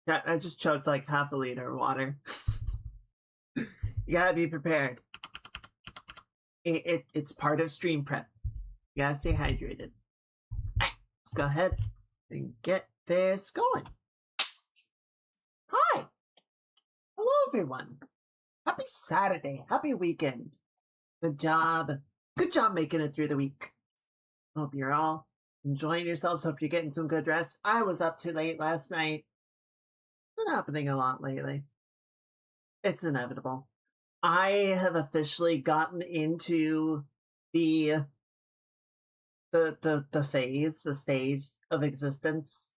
I just choked like half a liter of water. You gotta be prepared. It's part of stream prep. You gotta stay hydrated. Let's go ahead and get this going. Hi. Hello, everyone. Happy Saturday. Happy weekend. Good job. Good job making it through the week. Hope you're all enjoying yourselves. Hope you're getting some good rest. I was up too late last night. Been happening a lot lately. It's inevitable. I have officially gotten into the phase, the stage of existence.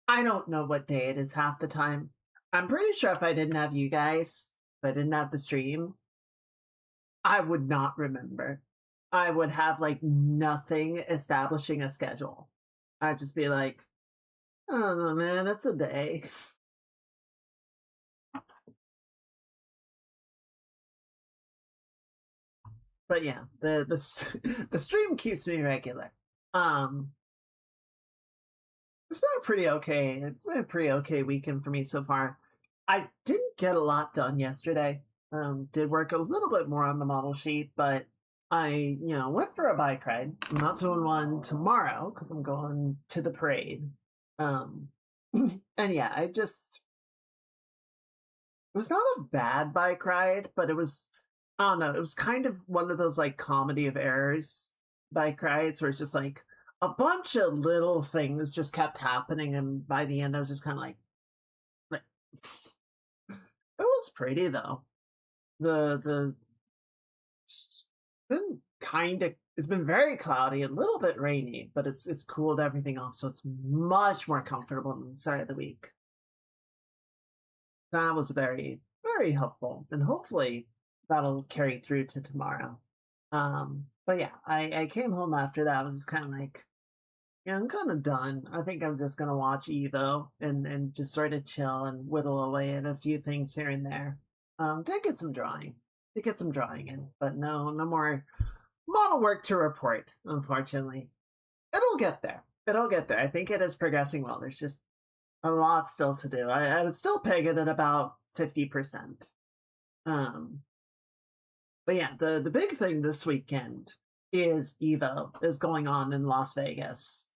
I don't know what day it is half the time. I'm pretty sure if I didn't have you guys, if I didn't have the stream, I would not remember. I would have like nothing establishing a schedule. I'd just be like, I don't know, man, it's a day. But yeah, the stream keeps me regular. It's been a pretty okay weekend for me so far. I didn't get a lot done yesterday. Did work a little bit more on the model sheet, but I, went for a bike ride. I'm not doing one tomorrow because I'm going to the parade. And yeah, it was not a bad bike ride, but it was, I don't know, it was kind of one of those like comedy of errors bike rides where it's just like a bunch of little things just kept happening, and by the end I was just kind of like it was pretty though. It's been very cloudy, a little bit rainy, but it's cooled everything off, so it's much more comfortable than the start of the week. That was very, very helpful, and hopefully that'll carry through to tomorrow. But yeah, I came home after that. I was kind of like, yeah, I'm kind of done. I think I'm just gonna watch Evo and just sort of chill and whittle away at a few things here and there. Did get some drawing. Did get some drawing in, but no more model work to report, unfortunately. It'll get there. It'll get there. I think it is progressing well. There's just a lot still to do. I would still peg it at about 50%. But yeah, the big thing this weekend is Evo is going on in Las Vegas.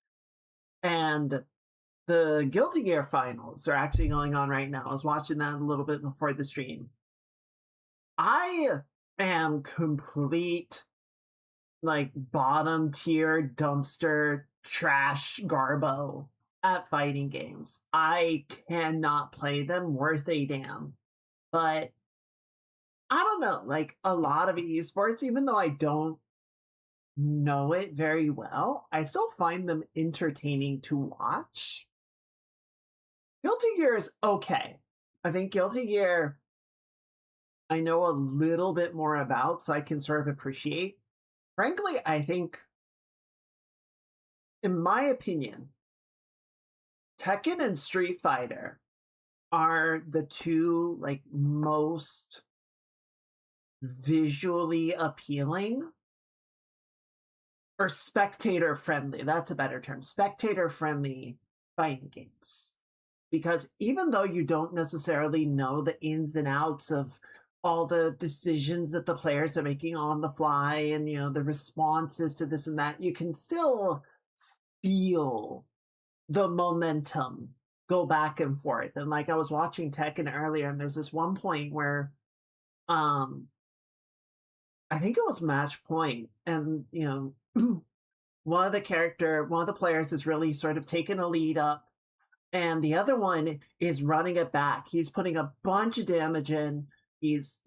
And the Guilty Gear finals are actually going on right now. I was watching that a little bit before the stream. I am complete, like, bottom tier dumpster trash garbo at fighting games. I cannot play them worth a damn. But I don't know, like a lot of esports, even though I don't know it very well, I still find them entertaining to watch. Guilty Gear is okay. I think Guilty Gear I know a little bit more about, so I can sort of appreciate. Frankly, I think, in my opinion, Tekken and Street Fighter are the two like most visually appealing or spectator friendly, that's a better term, spectator friendly fighting games. Because even though you don't necessarily know the ins and outs of all the decisions that the players are making on the fly and the responses to this and that, you can still feel the momentum go back and forth. And like I was watching Tekken earlier, and there's this one point where I think it was match point, and one of the players is really sort of taking a lead up, and the other one is running it back. He's putting a bunch of damage in. He's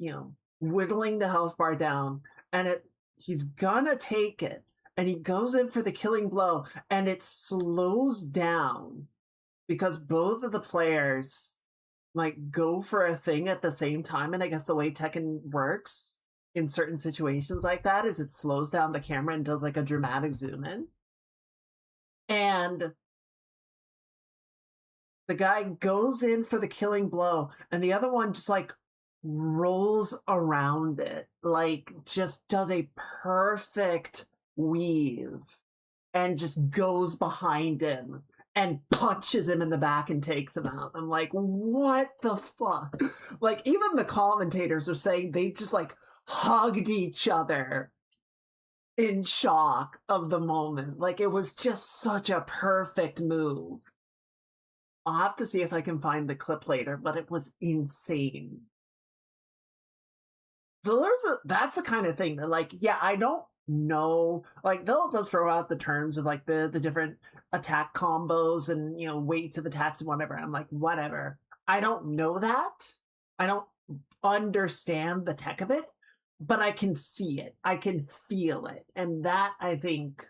whittling the health bar down, and he's gonna take it, and he goes in for the killing blow, and it slows down because both of the players like go for a thing at the same time. And I guess the way Tekken works in certain situations like that is it slows down the camera and does like a dramatic zoom in. And the guy goes in for the killing blow, and the other one just like rolls around it, like just does a perfect weave and just goes behind him and punches him in the back and takes him out. I'm like, what the fuck? Like, even the commentators are saying they just like hugged each other in shock of the moment. Like, it was just such a perfect move. I'll have to see if I can find the clip later, but it was insane. So that's the kind of thing that, like, yeah, I don't know. Like, they'll throw out the terms of like the different attack combos and, you know, weights of attacks and whatever. I'm like, whatever. I don't know that. I don't understand the tech of it, but I can see it. I can feel it. And that, I think,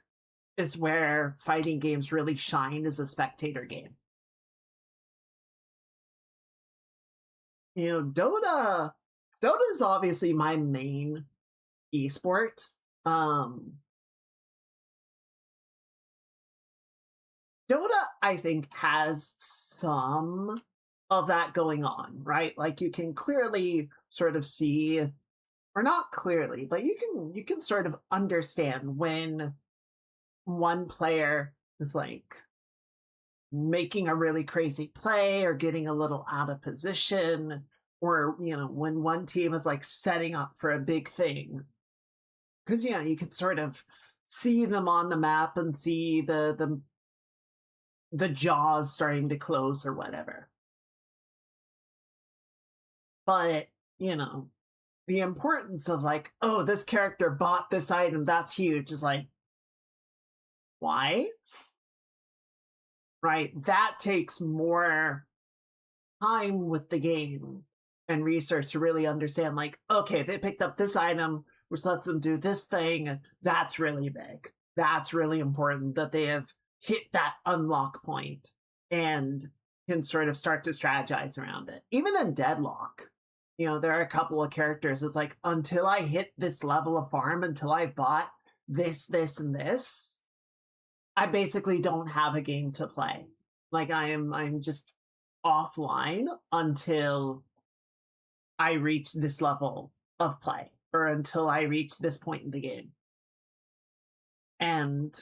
is where fighting games really shine as a spectator game. You know, Dota is obviously my main esport. Dota, I think, has some of that going on, right? Like, you can clearly sort of see, or not clearly, but you can sort of understand when one player is like making a really crazy play or getting a little out of position, or, you know, when one team is like setting up for a big thing. Because, yeah, you can sort of see them on the map and see the jaws starting to close or whatever. But, you know, the importance of like, oh, this character bought this item, that's huge, is like, why? Right? That takes more time with the game and research to really understand, like, okay, they picked up this item, which lets them do this thing. That's really big. That's really important that they have hit that unlock point and can sort of start to strategize around it. Even in Deadlock, you know, there are a couple of characters. It's like, until I hit this level of farm, until I bought this, and this, I basically don't have a game to play. Like, I'm just offline until I reach this level of play, or until I reach this point in the game. And,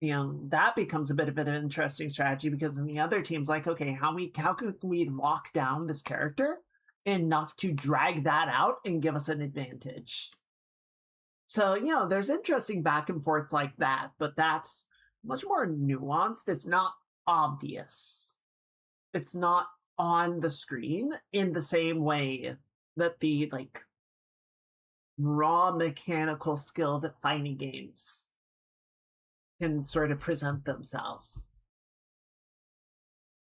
you know, that becomes a bit of an interesting strategy, because in the other team's like, okay, how could we lock down this character enough to drag that out and give us an advantage? So, you know, there's interesting back and forths like that, but that's much more nuanced. It's not obvious. It's not on the screen in the same way that the like raw mechanical skill that fighting games can sort of present themselves.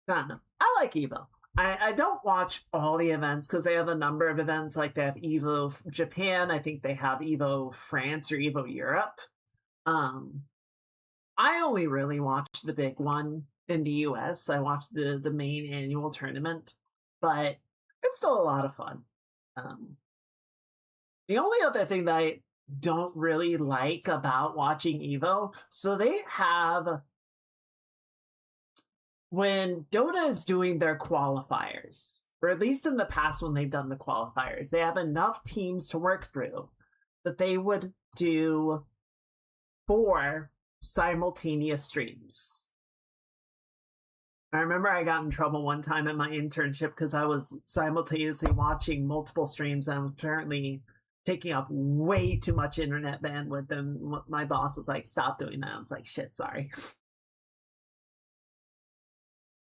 I don't know. I like Evo. I don't watch all the events because they have a number of events. Like, they have Evo Japan. I think they have Evo France or Evo Europe. I only really watched the big one in the US. I watched the main annual tournament, but it's still a lot of fun. The only other thing that I don't really like about watching Evo, so they have, when Dota is doing their qualifiers, or at least in the past when they've done the qualifiers, they have enough teams to work through that they would do 4 simultaneous streams. I remember I got in trouble one time at my internship because I was simultaneously watching multiple streams and apparently taking up way too much internet bandwidth, and my boss was like, stop doing that. I was like, shit, sorry.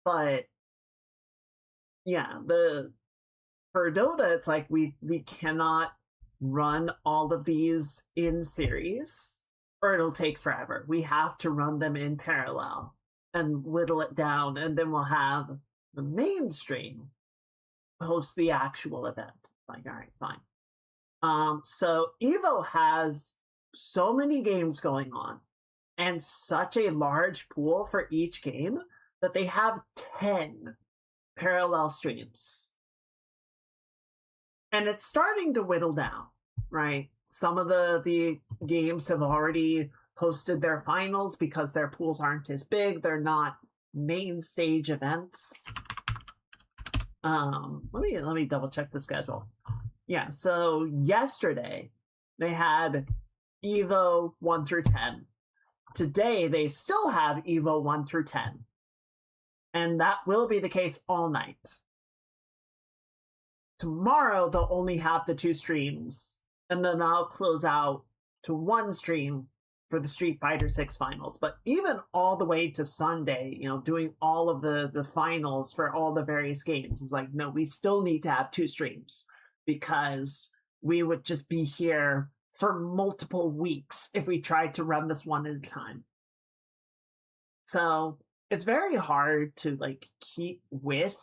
But yeah, for Dota, it's like we cannot run all of these in series, or it'll take forever. We have to run them in parallel and whittle it down, and then we'll have the mainstream host the actual event. Like, all right, fine. So Evo has so many games going on and such a large pool for each game that they have 10 parallel streams. And it's starting to whittle down, right? Some of the games have already posted their finals because their pools aren't as big. They're not main stage events. Let me double check the schedule. Yeah, so yesterday they had Evo 1 through 10. Today they still have Evo 1 through 10. And that will be the case all night. Tomorrow, they'll only have the 2 streams, and then I'll close out to 1 stream for the Street Fighter 6 finals. But even all the way to Sunday, doing all of the finals for all the various games is like, no, we still need to have 2 streams because we would just be here for multiple weeks if we tried to run this one at a time. So it's very hard to keep with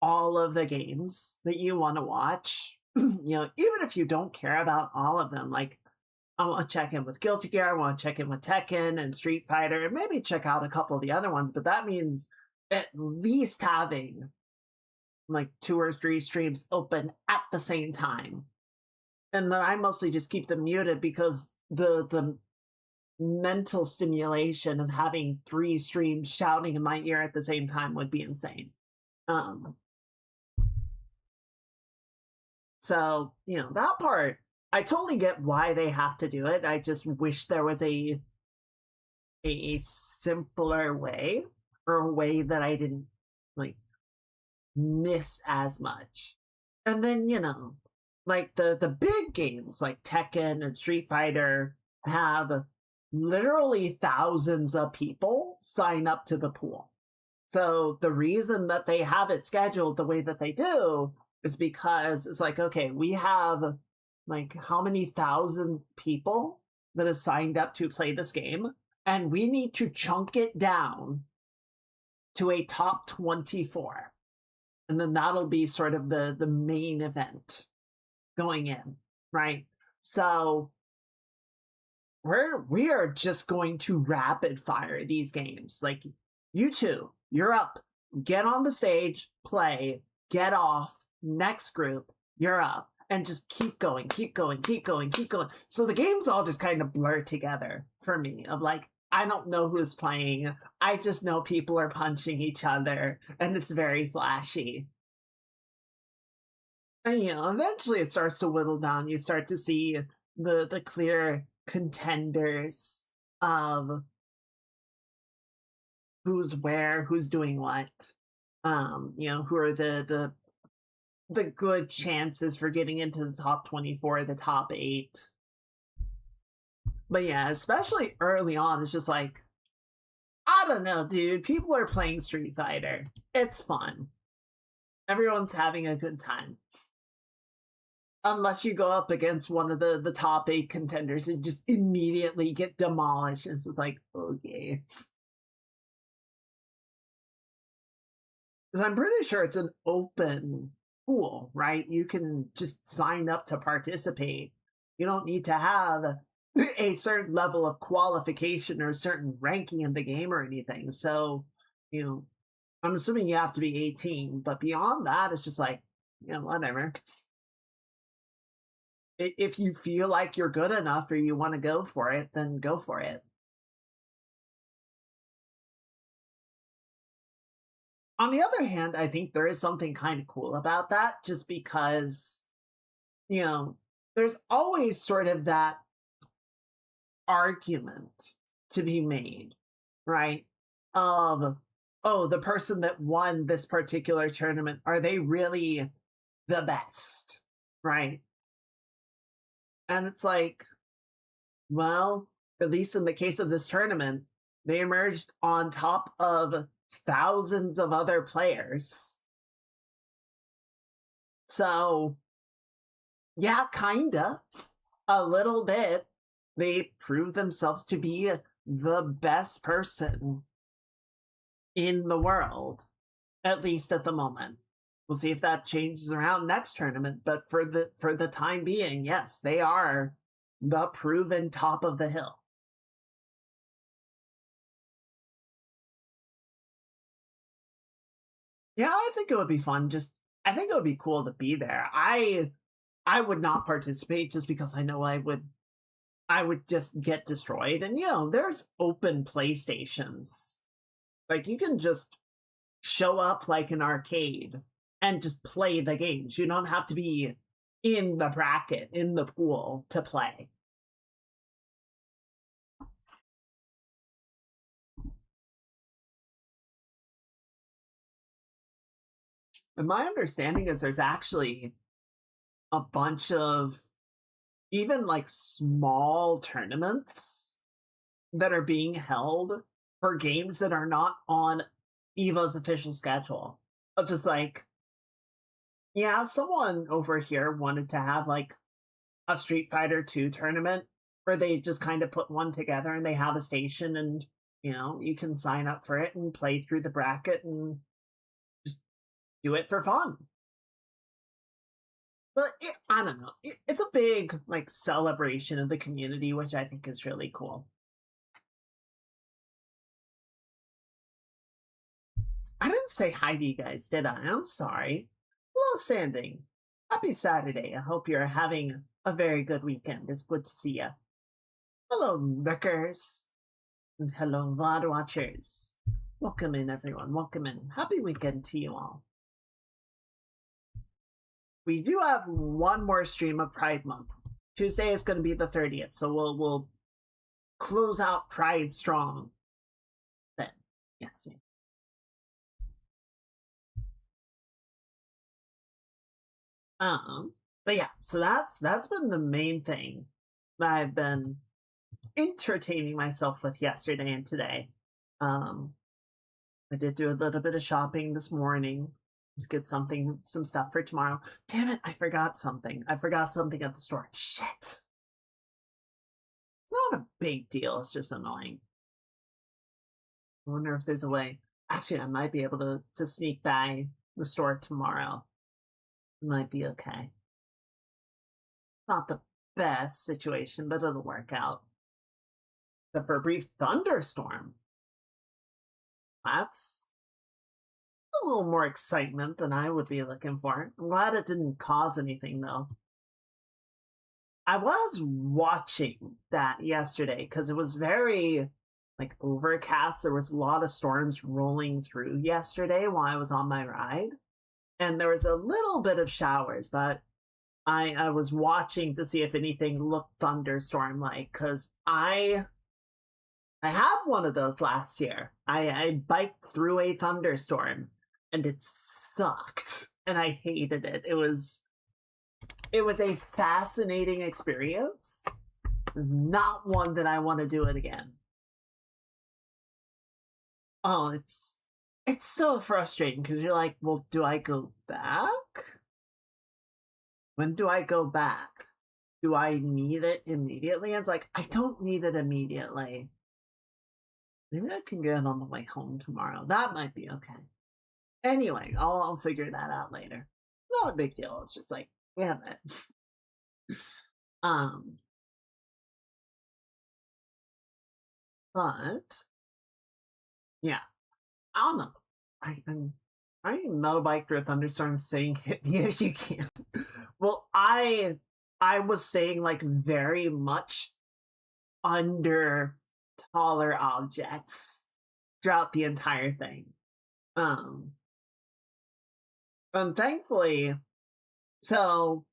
all of the games that you want to watch. Even if you don't care about all of them, I want to check in with Guilty Gear, I want to check in with Tekken and Street Fighter, and maybe check out a couple of the other ones, but that means at least having 2 or 3 streams open at the same time. And then I mostly just keep them muted because the mental stimulation of having 3 streams shouting in my ear at the same time would be insane. So, that part, I totally get why they have to do it. I just wish there was a simpler way, or a way that I didn't miss as much. And then, the big games like Tekken and Street Fighter have literally thousands of people sign up to the pool. So the reason that they have it scheduled the way that they do is because it's okay, we have how many thousand people that have signed up to play this game, and we need to chunk it down to a top 24. And then that'll be sort of the main event going in, right? So we are just going to rapid fire these games. You two, you're up. Get on the stage, play, get off, next group, you're up. And just keep going, keep going, keep going, keep going. So the games all just kind of blur together for me of I don't know who's playing. I just know people are punching each other and it's very flashy. And eventually it starts to whittle down. You start to see the clear contenders of who's where, who's doing what. Who are the good chances for getting into the top 24, the top 8. But yeah, especially early on, it's just I don't know, dude. People are playing Street Fighter. It's fun. Everyone's having a good time. Unless you go up against one of the top 8 contenders and just immediately get demolished. It's just okay. Because I'm pretty sure it's an open pool, right? You can just sign up to participate. You don't need to have a certain level of qualification or a certain ranking in the game or anything. So, I'm assuming you have to be 18, but beyond that, it's just whatever. If you feel like you're good enough or you want to go for it, then go for it. On the other hand, I think there is something kind of cool about that, just because, there's always sort of that argument to be made, right? Of, oh, the person that won this particular tournament, are they really the best, right? And it's well, at least in the case of this tournament, they emerged on top of thousands of other players. So, yeah, kinda. A little bit. They proved themselves to be the best person in the world, at least at the moment. We'll see if that changes around next tournament, but for the time being, yes, they are the proven top of the hill. Yeah, I think it would be fun. I think it would be cool to be there. I would not participate just because I know I would just get destroyed. And there's open PlayStations. You can just show up like an arcade and just play the games. You don't have to be in the bracket, in the pool to play. And my understanding is there's actually a bunch of even like small tournaments that are being held for games that are not on EVO's official schedule. Of just like, yeah, someone over here wanted to have like a Street Fighter 2 tournament where they just kind of put one together and they have a station and, you can sign up for it and play through the bracket and just do it for fun. But I don't know. It's a big like celebration of the community, which I think is really cool. I didn't say hi to you guys, did I? I'm sorry. Hello, Standing. Happy Saturday. I hope you're having a very good weekend. It's good to see you. Hello, lurkers. And hello, VOD watchers. Welcome in, everyone. Welcome in. Happy weekend to you all. We do have one more stream of Pride Month. Tuesday is going to be the 30th, so we'll close out Pride strong. Then, yes. But yeah, so that's been the main thing that I've been entertaining myself with yesterday and today. I did do a little bit of shopping this morning. Just get some stuff for tomorrow. Damn it, I forgot something. I forgot something at the store. Shit. It's not a big deal, it's just annoying. I wonder if there's a way. Actually, I might be able to sneak by the store tomorrow. It might be okay. Not the best situation, but it'll work out. Except for a brief thunderstorm. That's a little more excitement than I would be looking for. I'm glad it didn't cause anything, though. I was watching that yesterday because it was very like overcast. There was a lot of storms rolling through yesterday while I was on my ride. And there was a little bit of showers, but I was watching to see if anything looked thunderstorm-like, because I had one of those last year. I biked through a thunderstorm, and it sucked, and I hated it. It was a fascinating experience. It's not one that I want to do it again. Oh, it's so frustrating because you're like, well, do I go back? When do I go back? Do I need it immediately? And it's like, I don't need it immediately. Maybe I can get it on the way home tomorrow. That might be okay. Anyway, I'll figure that out later. Not a big deal. It's just like, damn it. But yeah, I don't know. I metal bike through a thunderstorm saying hit me if you can. Well, I was staying like very much under taller objects throughout the entire thing. And thankfully, so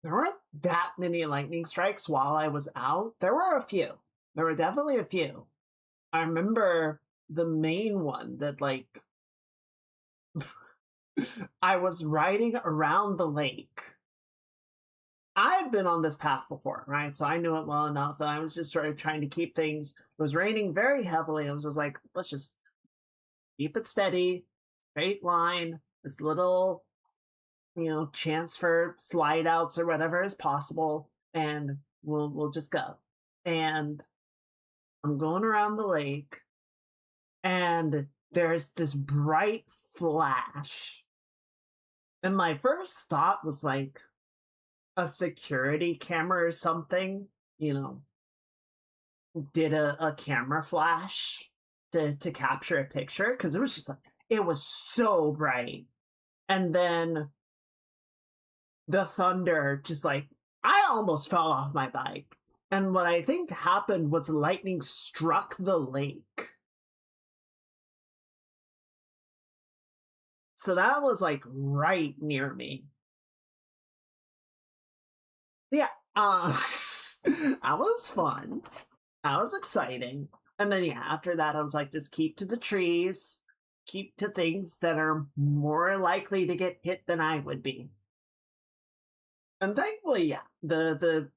there weren't that many lightning strikes while I was out. There were a few. There were definitely a few. I remember the main one that like I was riding around the lake. I had been on this path before, right? So I knew it well enough that I was just sort of trying to keep things. It was raining very heavily. I was just like, let's just keep it steady, straight line, as little, chance for slide outs or whatever is possible, and we'll just go. And I'm going around the lake, and there's this bright flash. And my first thought was like a security camera or something, did a camera flash to capture a picture, because it was just like, it was so bright. And then the thunder just like, I almost fell off my bike. And what I think happened was lightning struck the lake. So that was like right near me. Yeah, that was fun. That was exciting. And then yeah, after that I was like, just keep to the trees. keep to things that are more likely to get hit than I would be. And thankfully, yeah, the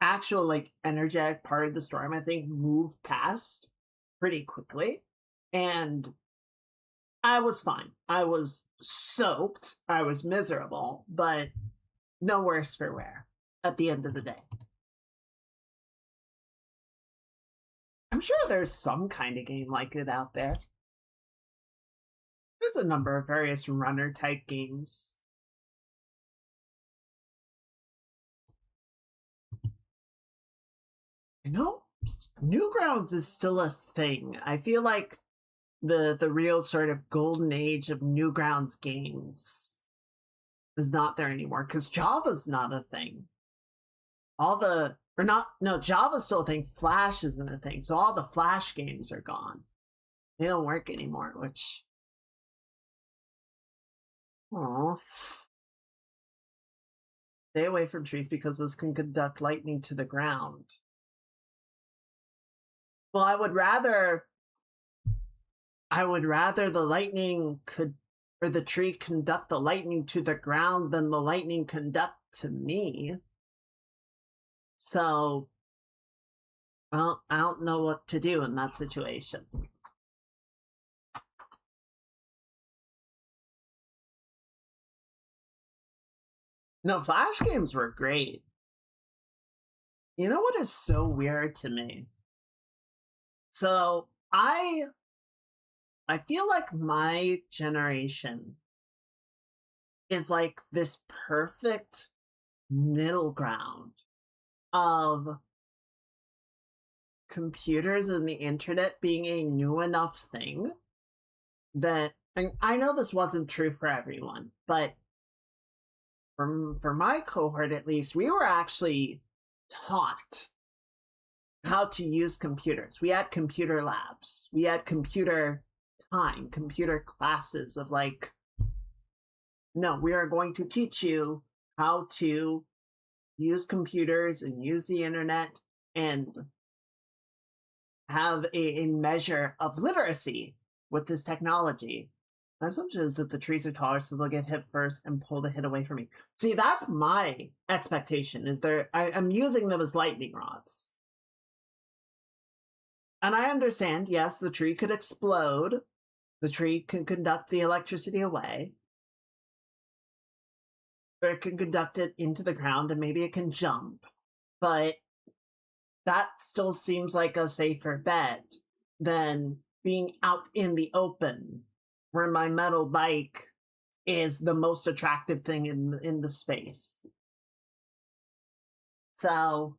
actual like energetic part of the storm, I think, moved past pretty quickly. And I was fine. I was soaked. I was miserable, but no worse for wear at the end of the day. I'm sure there's some kind of game like it out there. There's a number of various runner type games. I know Newgrounds is still a thing. I feel like the real sort of golden age of Newgrounds games is not there anymore because Java's not a thing. Java's still a thing. Flash isn't a thing. So all the Flash games are gone. They don't work anymore, which, oh, stay away from trees because those can conduct lightning to the ground. Well, I would rather the lightning or the tree conduct the lightning to the ground than the lightning conduct to me. So, well, I don't know what to do in that situation. No, Flash games were great. You know what is so weird to me? So, I feel like my generation is like this perfect middle ground of computers and the internet being a new enough thing that, and I know this wasn't true for everyone, but for my cohort at least, we were actually taught how to use computers. We had computer labs. We had computer classes of like, no, we are going to teach you how to use computers and use the internet and have a measure of literacy with this technology. My assumption is that the trees are taller, so they'll get hit first and pull the hit away from me. See, that's my expectation, is I'm using them as lightning rods. And I understand, yes, the tree could explode. The tree can conduct the electricity away. Or it can conduct it into the ground, and maybe it can jump. But that still seems like a safer bet than being out in the open, where my metal bike is the most attractive thing in the space. So,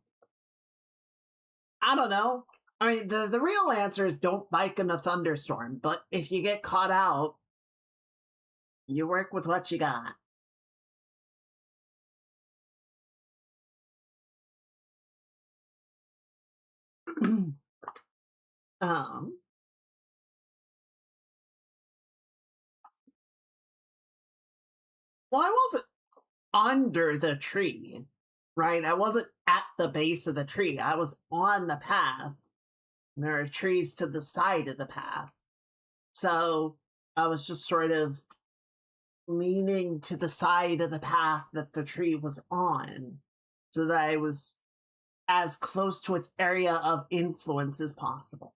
I don't know. I mean, the real answer is don't bike in a thunderstorm, but if you get caught out, you work with what you got. um, well, I wasn't under the tree, right? I wasn't at the base of the tree. I was on the path. There are trees to the side of the path. So I was just sort of leaning to the side of the path that the tree was on so that I was as close to its area of influence as possible.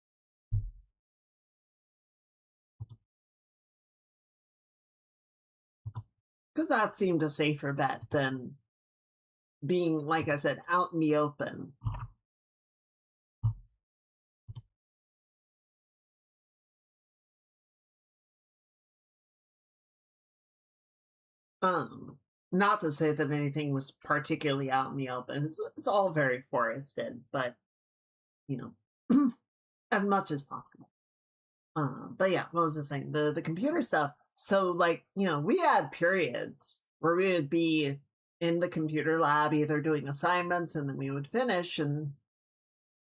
Because that seemed a safer bet than being, like I said, out in the open. Not to say that anything was particularly out in the open. It's all very forested, but, you know, as much as possible. But yeah, what was I saying? The computer stuff. So, like, you know, we had periods where we would be in the computer lab either doing assignments and then we would finish and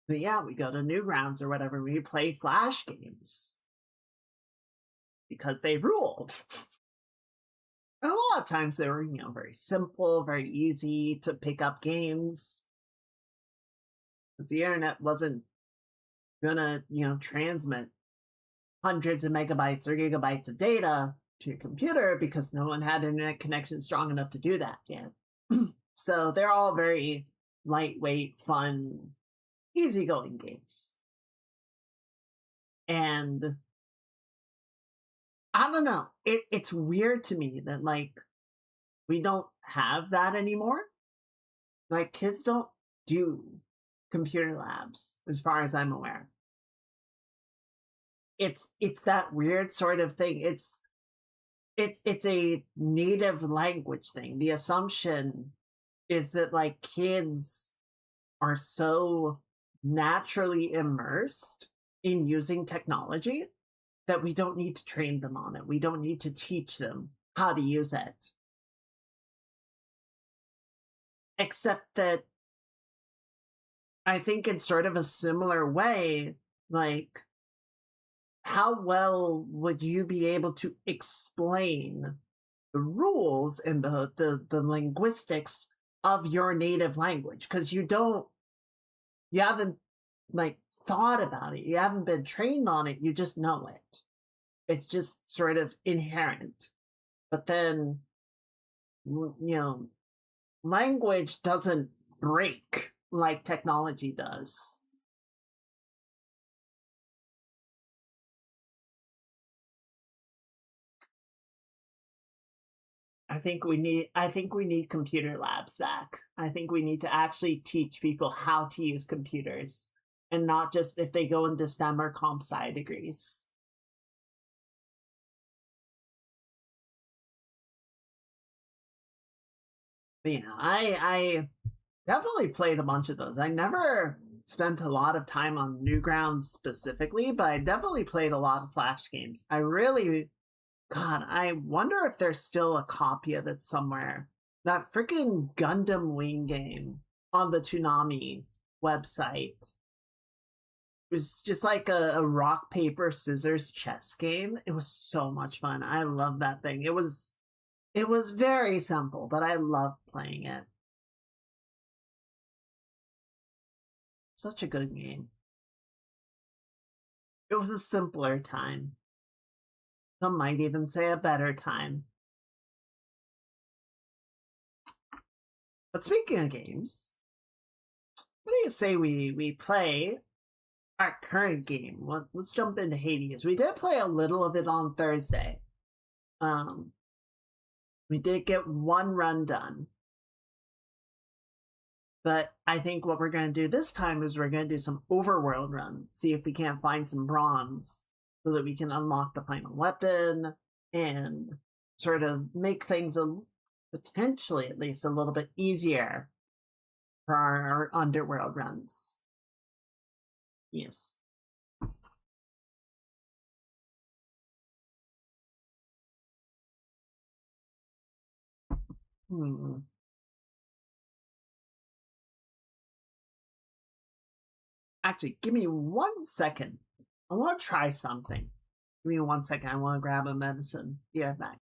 yeah, we go to Newgrounds or whatever. We play Flash games because they ruled. And a lot of times they were, you know, very simple, very easy to pick up games. Because the internet wasn't gonna, you know, transmit hundreds of megabytes or gigabytes of data to your computer because no one had internet connection strong enough to do that yet. So they're all very lightweight, fun, easygoing games. And I don't know. It's weird to me that like we don't have that anymore. Like kids don't do computer labs, as far as I'm aware. It's that weird sort of thing. It's a native language thing. The assumption is that like kids are so naturally immersed in using technology that we don't need to train them on it. We don't need to teach them how to use it. Except that I think in sort of a similar way, like, how well would you be able to explain the rules and the linguistics of your native language? Because you haven't like thought about it. You haven't been trained on it. You just know it. It's just sort of inherent. But then, language doesn't break like technology does. I think we need computer labs back. I think we need to actually teach people how to use computers and not just if they go into STEM or comp sci degrees. But, I definitely played a bunch of those. I never spent a lot of time on Newgrounds specifically, but I definitely played a lot of Flash games. God, I wonder if there's still a copy of it somewhere. That freaking Gundam Wing game on the Toonami website. It was just like a rock, paper, scissors chess game. It was so much fun. I love that thing. It was very simple, but I loved playing it. Such a good game. It was a simpler time. Some might even say a better time. But speaking of games, what do you say we play our current game? Let's jump into Hades. We did play a little of it on Thursday. We did get one run done. But I think what we're going to do this time is we're going to do some overworld runs, see if we can't find some bronze so that we can unlock the final weapon and sort of make things potentially at least a little bit easier for our underworld runs. Yes. Actually, give me 1 second. I want to try something. Give me 1 second. I want to grab a medicine. Yeah, back.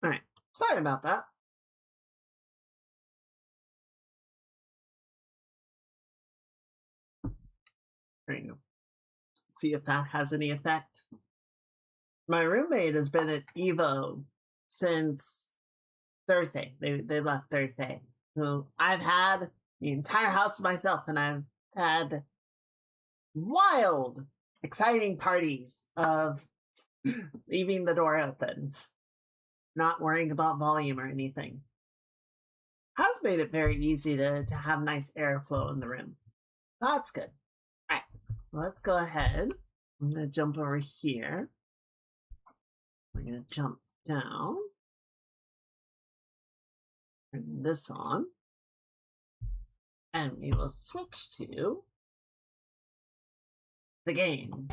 All right. Sorry about that. There you go. See if that has any effect. My roommate has been at Evo since Thursday. They left Thursday. So I've had the entire house to myself, and I've had wild, exciting parties of leaving the door open, not worrying about volume or anything. Has made it very easy to have nice airflow in the room. That's good. All right, let's go ahead. I'm going to jump over here. We're going to jump down. Turn this on. And we will switch to the game.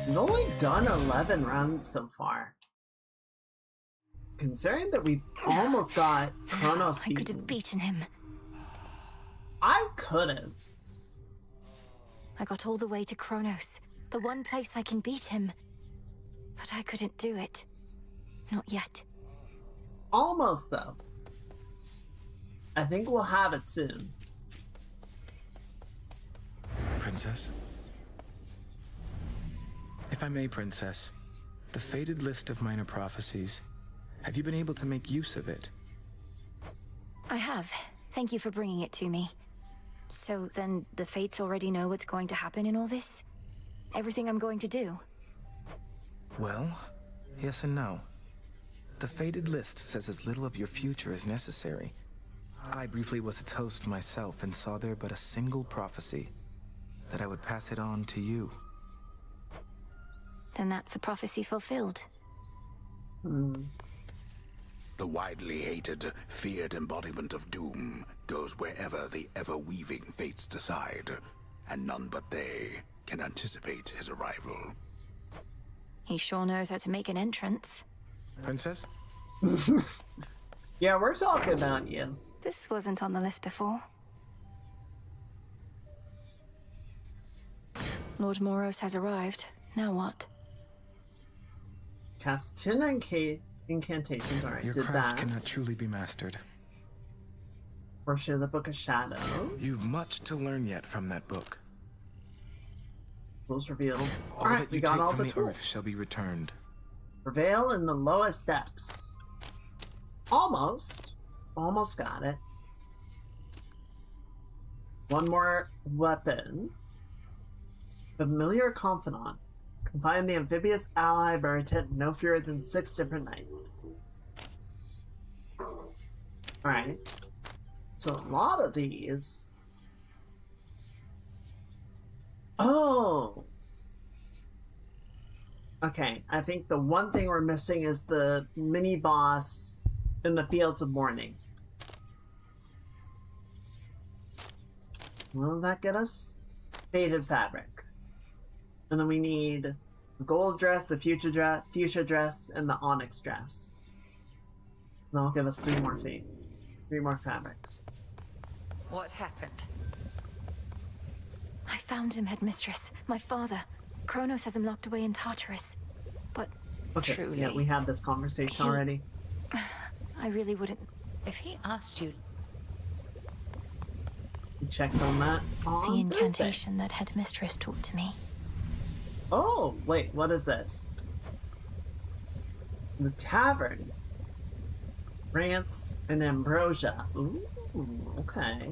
We've only done 11 runs so far. Considering that we almost got Kronos I could have beaten him. I could have. I got all the way to Kronos, the one place I can beat him. But I couldn't do it. Not yet. Almost, though. I think we'll have it soon. Princess? If I may, Princess, the fated list of minor prophecies, have you been able to make use of it? I have. Thank you for bringing it to me. So then the Fates already know what's going to happen in all this? Everything I'm going to do? Well, yes and no. The fated list says as little of your future as necessary. I briefly was its host myself and saw there but a single prophecy, that I would pass it on to you. Then that's a prophecy fulfilled. The widely hated, feared embodiment of doom goes wherever the ever-weaving fates decide, and none but they can anticipate his arrival. He sure knows how to make an entrance. Princess? Yeah, we're talking about you. This wasn't on the list before. Lord Moros has arrived. Now what? Cast 10 incantations. Alright, Your did craft that. cannot truly be mastered. Portion of the Book of Shadows. You've much to learn yet from that book. Tools revealed. All Alright, that we you got take all from the the tools. earth shall be returned. Prevail in the lowest depths. Almost. Almost got it. One more weapon. Familiar Confidant. Confine the amphibious ally by intent no fewer than 6 different nights. Alright. So a lot of these. Oh! Okay, I think the one thing we're missing is the mini boss in the Fields of Mourning. What will that get us? Faded fabric. And then we need the gold dress, the fuchsia dress, and the onyx dress. And that'll give us 3 more feet. 3 more fabrics. What happened? I found him, Headmistress. My father. Kronos has him locked away in Tartarus. But Okay, truly, yeah, we had this conversation already. I really wouldn't. If he asked you, We checked on that on The Thursday. incantation that Headmistress taught to me. Oh, wait, what is this? The Tavern. Rance and Ambrosia. Ooh, okay.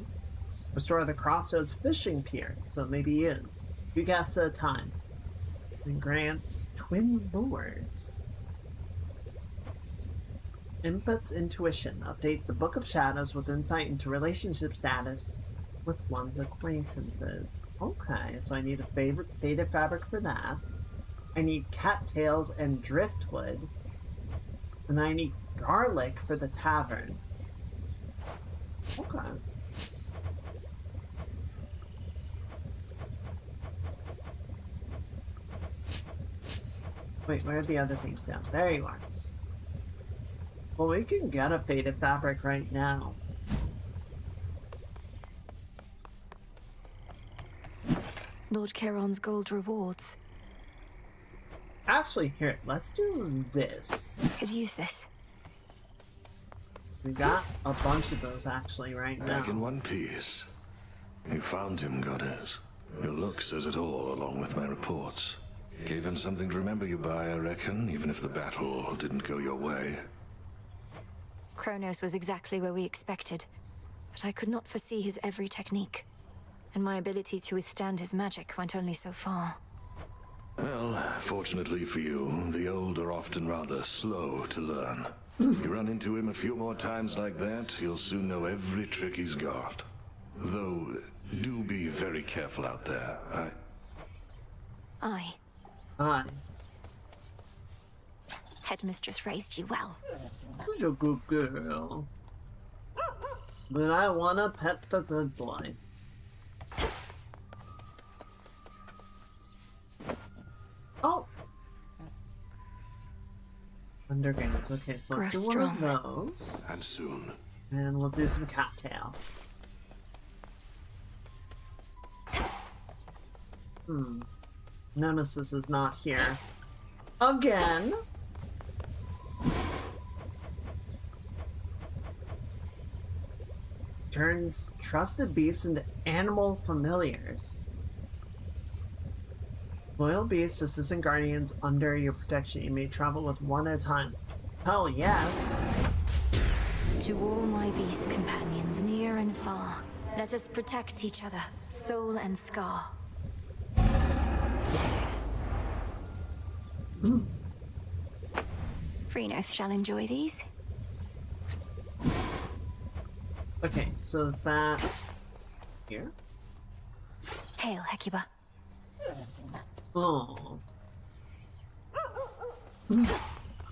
Restore the Crossroads fishing pier, so maybe he is. 2 guests at a time. And grants twin lures. Inputs intuition. Updates the Book of Shadows with insight into relationship status with one's acquaintances. Okay, so I need a faded fabric for that. I need cattails and driftwood. And I need garlic for the tavern. Okay. Wait, where are the other things down? There you are. Well, we can get a faded fabric right now. Lord Charon's gold rewards. Actually, here, let's do this. Could use this. We got a bunch of those actually right now. Back in one piece. You found him, goddess. Your look says it all, along with my reports. Gave him something to remember you by, I reckon, even if the battle didn't go your way. Kronos was exactly where we expected, but I could not foresee his every technique, and my ability to withstand his magic went only so far. Well, fortunately for you, the old are often rather slow to learn. You run into him a few more times like that, you'll soon know every trick he's got. Though, do be very careful out there. Aye. Hi. Headmistress raised you well. Who's a good girl? But I wanna pet the good boy. Oh! Undergrounds. Okay, so let's do one of those. And soon. And we'll do some cattail. Nemesis is not here. Again! Turns trusted beasts into animal familiars. Loyal beasts, assistant guardians under your protection. You may travel with one at a time. Hell yes! To all my beast companions, near and far, let us protect each other, soul and scar. Freenos shall enjoy these. Okay, so is that here? Hail, Hecuba. Oh.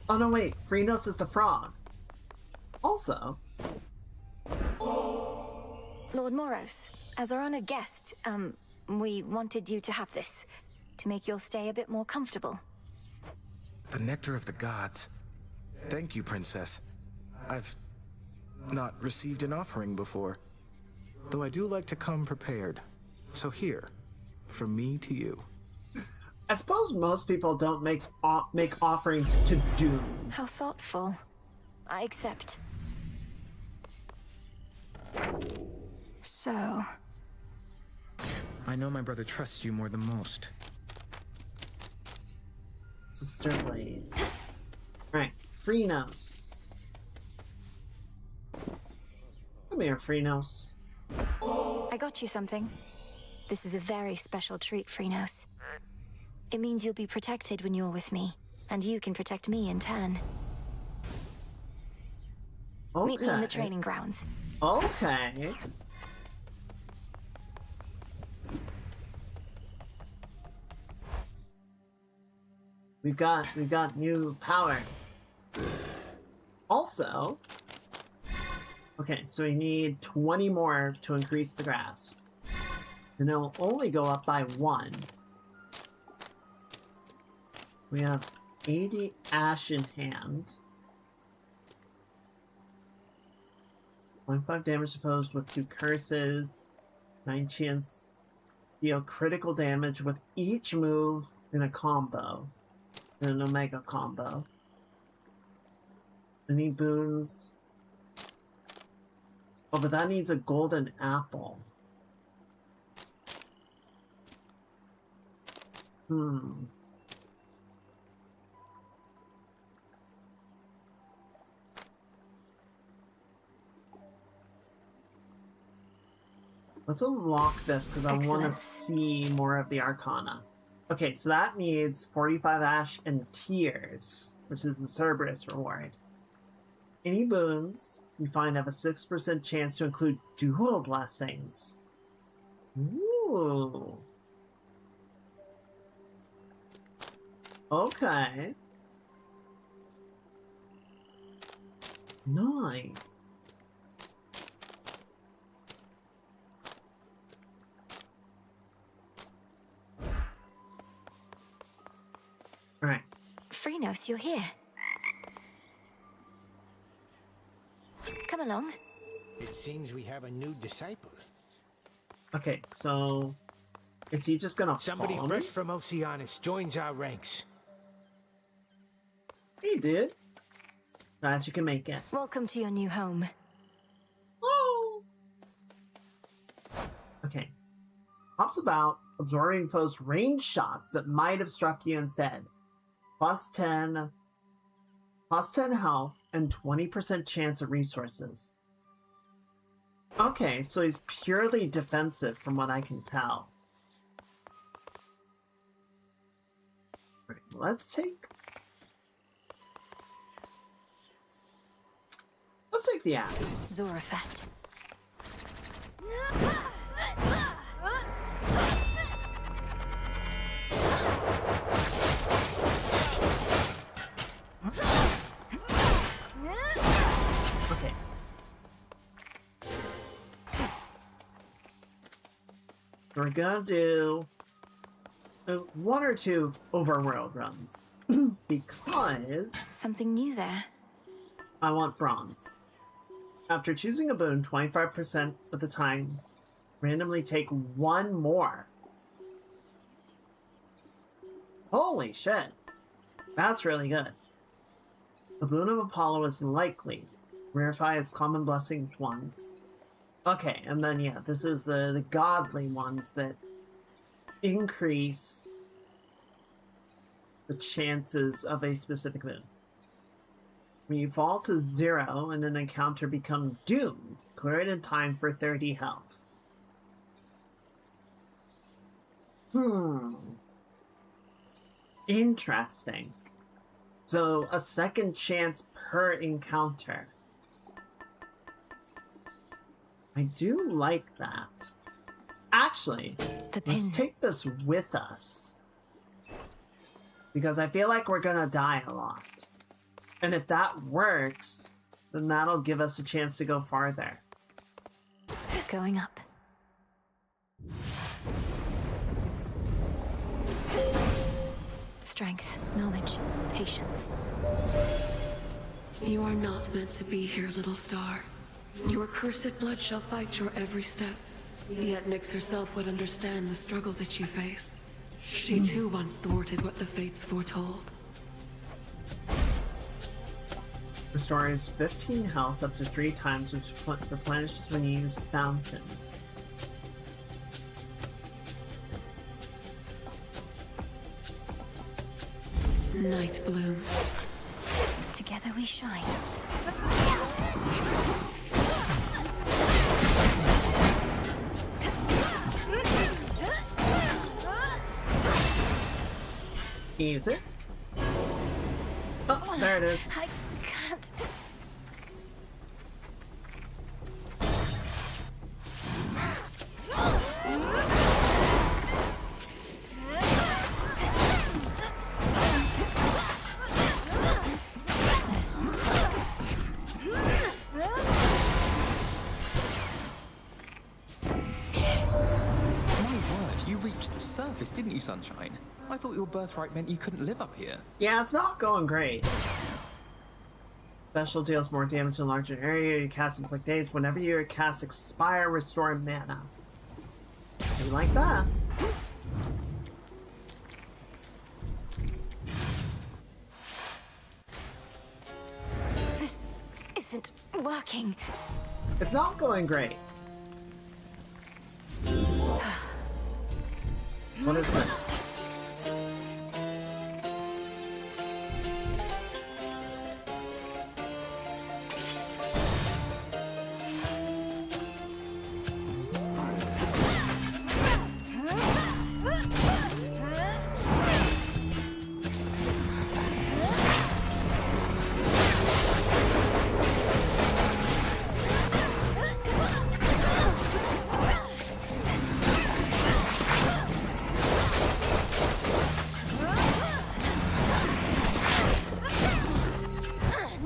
Oh no, wait. Freenos is the frog. Also. Lord Moros, as our honored guest, we wanted you to have this, to make your stay a bit more comfortable. The nectar of the gods. Thank you, Princess. I've not received an offering before, though I do like to come prepared. So here, from me to you. I suppose most people don't make offerings to Doom. How thoughtful. I accept. So... I know my brother trusts you more than most. Sister Blade. Right, Freenos. Come here, Freenos. I got you something. This is a very special treat, Freenos. It means you'll be protected when you're with me, and you can protect me in turn. Okay. Meet me in the training grounds. Okay. We've got new power. Also, okay, so we need 20 more to increase the grass. And it'll only go up by 1. We have 80 ash in hand. 25 damage to foes with 2 curses. 9 chance deal critical damage with each move in a combo. In an Omega combo. Any boons? Oh, but that needs a golden apple. Let's unlock this because I want to see more of the Arcana. Okay, so that needs 45 ash and tears, which is the Cerberus reward. Any boons you find have a 6% chance to include dual blessings. Ooh. Okay. Nice. Alright. Freenos, you're here. Come along. It seems we have a new disciple. Okay, so... is he just gonna Somebody follow fresh me? from Oceanus joins our ranks. He did. Glad you can make it. Welcome to your new home. Oh! Okay. Hops about, absorbing foes' range shots that might have struck you instead. Plus 10 health, and 20% chance of resources. Okay, so he's purely defensive from what I can tell. Right, let's take the axe. Zorafat. Okay. we're gonna do one or two overworld runs because Something new there. I want bronze. After choosing a boon 25% of the time, randomly take one more. Holy shit. That's really good. The boon of Apollo is likely. Verify as common blessing once. Okay, and then yeah, this is the godly ones that increase the chances of a specific boon. When you fall to 0 and an encounter becomes doomed, clear it in time for 30 health. Interesting. So, a second chance per encounter. I do like that. Actually, The let's pin. take this with us. Because I feel like we're gonna die a lot. And if that works, then that'll give us a chance to go farther. Going up. Strength, knowledge, patience. You are not meant to be here, little star. Your cursed blood shall fight your every step. Yet Nyx herself would understand the struggle that you face. She too once thwarted what the fates foretold. Restores 15 health up to 3 times, which replenishes when you use fountains. Night Bloom. Together we shine. Easy. Oh, there it is. I can't. You reached the surface, didn't you, Sunshine? I thought your birthright meant you couldn't live up here. Yeah, it's not going great. Special deals more damage in a larger area. You cast inflict days. Whenever you cast expire, restore mana. You like that? This isn't working. It's not going great. What is this?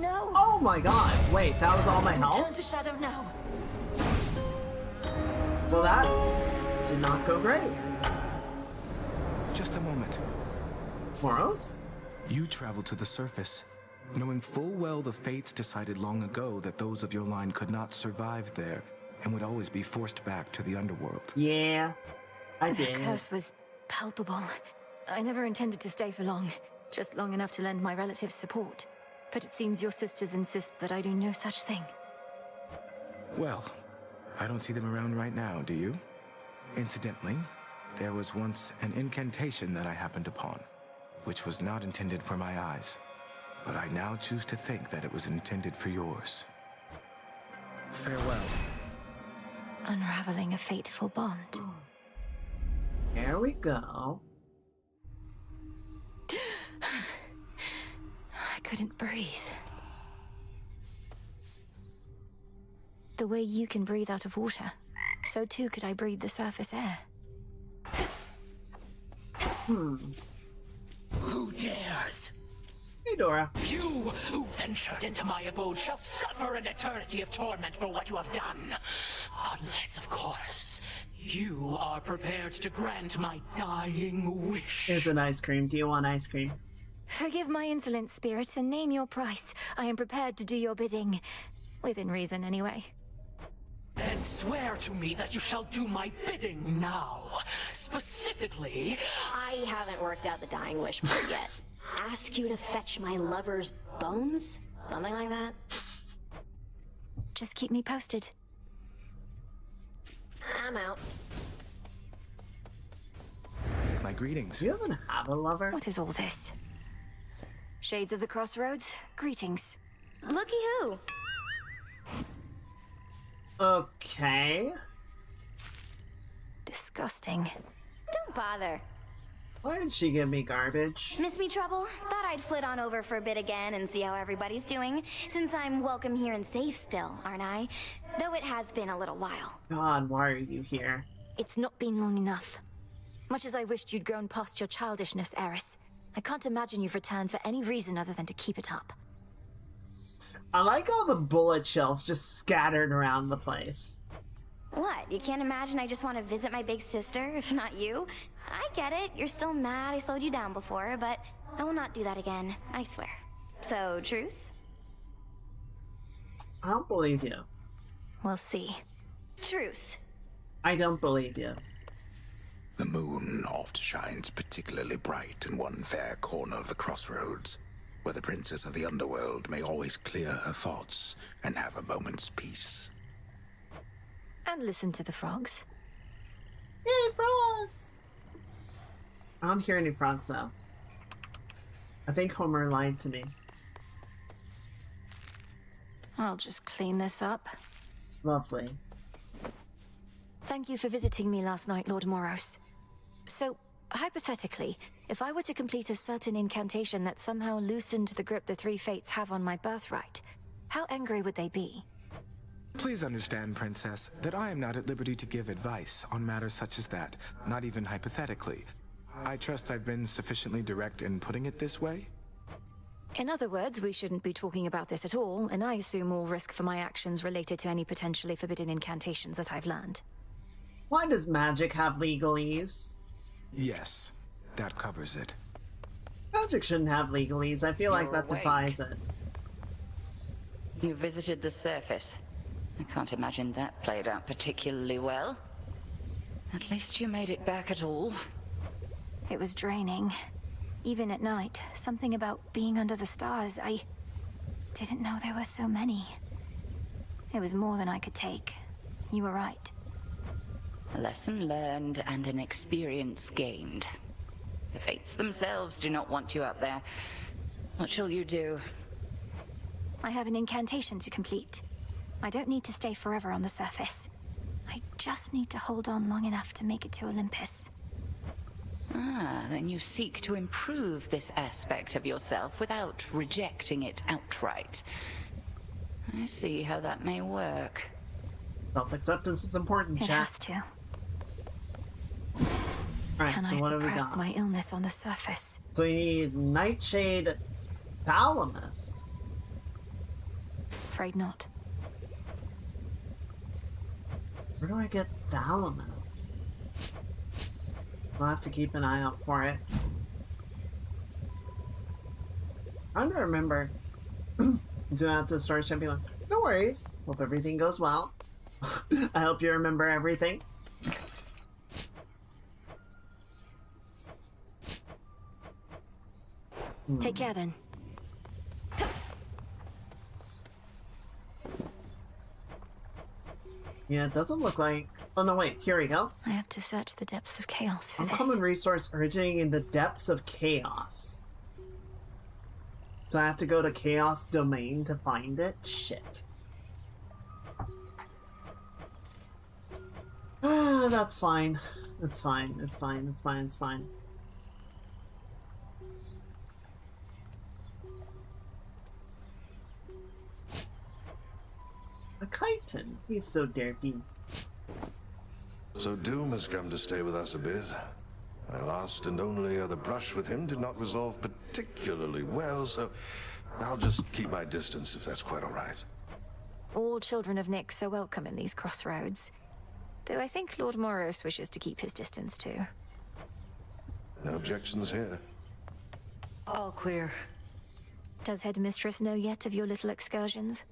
No. Oh my god, wait, that was all my Turn health? to shadow now. Well, that did not go great. Just a moment. Moros? You traveled to the surface, knowing full well the fates decided long ago that those of your line could not survive there and would always be forced back to the underworld. Yeah, I The did. curse was palpable. I never intended to stay for long, just long enough to lend my relatives support. But it seems your sisters insist that I do no such thing. Well, I don't see them around right now, do you? Incidentally, there was once an incantation that I happened upon, which was not intended for my eyes, but I now choose to think that it was intended for yours. Farewell. Unraveling a fateful bond. Here we go. I couldn't breathe. The way you can breathe out of water, so too could I breathe the surface air. Who dares? Hey, Dora. You who ventured into my abode shall suffer an eternity of torment for what you have done. Unless, of course, you are prepared to grant my dying wish. Here's an ice cream. Do you want ice cream? Forgive my insolent spirit and name your price. I am prepared to do your bidding. Within reason, anyway. Then swear to me that you shall do my bidding now. Specifically, I haven't worked out the dying wish part yet. Ask you to fetch my lover's bones? Something like that? Just keep me posted. I'm out. My greetings. Do you even have a lover? What is all this? Shades of the Crossroads, greetings. Looky who. Okay. Disgusting. Don't bother. Why did she give me garbage? Miss me trouble? Thought I'd flit on over for a bit again and see how everybody's doing, since I'm welcome here and safe still, aren't I? Though it has been a little while. God, why are you here? It's not been long enough. Much as I wished you'd grown past your childishness, Eris, I can't imagine you've returned for any reason other than to keep it up. I like all the bullet shells just scattered around the place. What, you can't imagine I just want to visit my big sister, if not you? I get it, you're still mad I slowed you down before, but I will not do that again, I swear. So, truce? I don't believe you. We'll see. Truce. I don't believe you. The moon oft shines particularly bright in one fair corner of the crossroads, where the princess of the underworld may always clear her thoughts and have a moment's peace. And listen to the frogs. Yay, frogs! I don't hear any frogs, though. I think Homer lied to me. I'll just clean this up. Lovely. Thank you for visiting me last night, Lord Moros. So, hypothetically, if I were to complete a certain incantation that somehow loosened the grip the three fates have on my birthright, how angry would they be? Please understand, Princess, that I am not at liberty to give advice on matters such as that, not even hypothetically. I trust I've been sufficiently direct in putting it this way? In other words, we shouldn't be talking about this at all, and I assume all risk for my actions related to any potentially forbidden incantations that I've learned. Why does magic have legalese? Yes, that covers it. Magic shouldn't have legalese. I feel like You're that awake. defies it. You visited the surface. I can't imagine that played out particularly well. At least you made it back at all. It was draining. Even at night, something about being under the stars, I didn't know there were so many. It was more than I could take. You were right. A lesson learned and an experience gained. The fates themselves do not want you up there. What shall you do? I have an incantation to complete. I don't need to stay forever on the surface. I just need to hold on long enough to make it to Olympus. Ah, then you seek to improve this aspect of yourself without rejecting it outright. I see how that may work. Self-acceptance is important, It chat. has to. Alright, Can so I what have we suppress got? my illness on the surface? So we need Nightshade Thalamus. Afraid not. Where do I get Thalamus? I'll have to keep an eye out for it. I'm trying to remember. Do I have to start should be like, no worries. Hope everything goes well. I hope you remember everything. Take care then. Yeah, it doesn't look like... Oh, no, wait. Here we go. I have to search the depths of chaos for Uncommon this. resource originating in the depths of chaos. So I have to go to Chaos Domain to find it? Shit. Ah, that's fine. It's fine. It's fine. It's fine. It's fine. A chitin. He's so derpy. So Doom has come to stay with us a bit. My last and only other brush with him did not resolve particularly well, so I'll just keep my distance if that's quite all right. All children of Nyx are welcome in these crossroads. Though I think Lord Moros wishes to keep his distance too. No objections here. All clear. Does Headmistress know yet of your little excursions?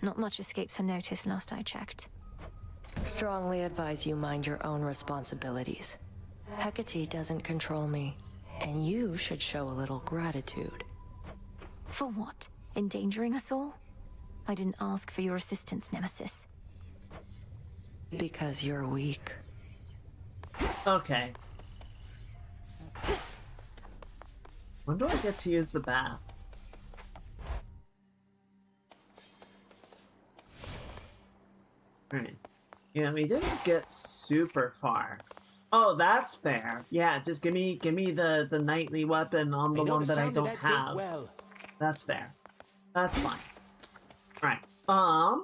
Not much escapes her notice last I checked. Strongly advise you mind your own responsibilities. Hecate doesn't control me, and you should show a little gratitude. For what? Endangering us all? I didn't ask for your assistance, Nemesis. Because you're weak. Okay. When do I get to use the bath? Alright. Yeah, we didn't get super far. Oh, that's fair. Yeah, just give me the knightly weapon on the one that I don't have. Well. That's fair. That's fine. Alright. I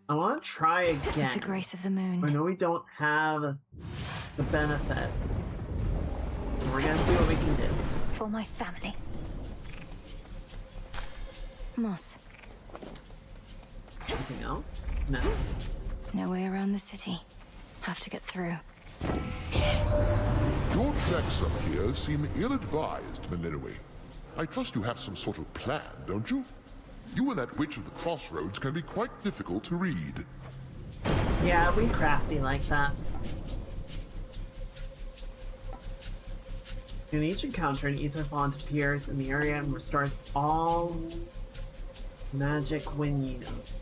want to try again. With the grace of the moon. I know we don't have the benefit. So we're gonna see what we can do. For my family. Moss. Anything else? No. No way around the city. Have to get through. Your tracks up here seem ill-advised, Minerwe. I trust you have some sort of plan, don't you? You and that witch of the crossroads can be quite difficult to read. Yeah, we crafty like that. In each encounter, an ether font appears in the area and restores all magic when used.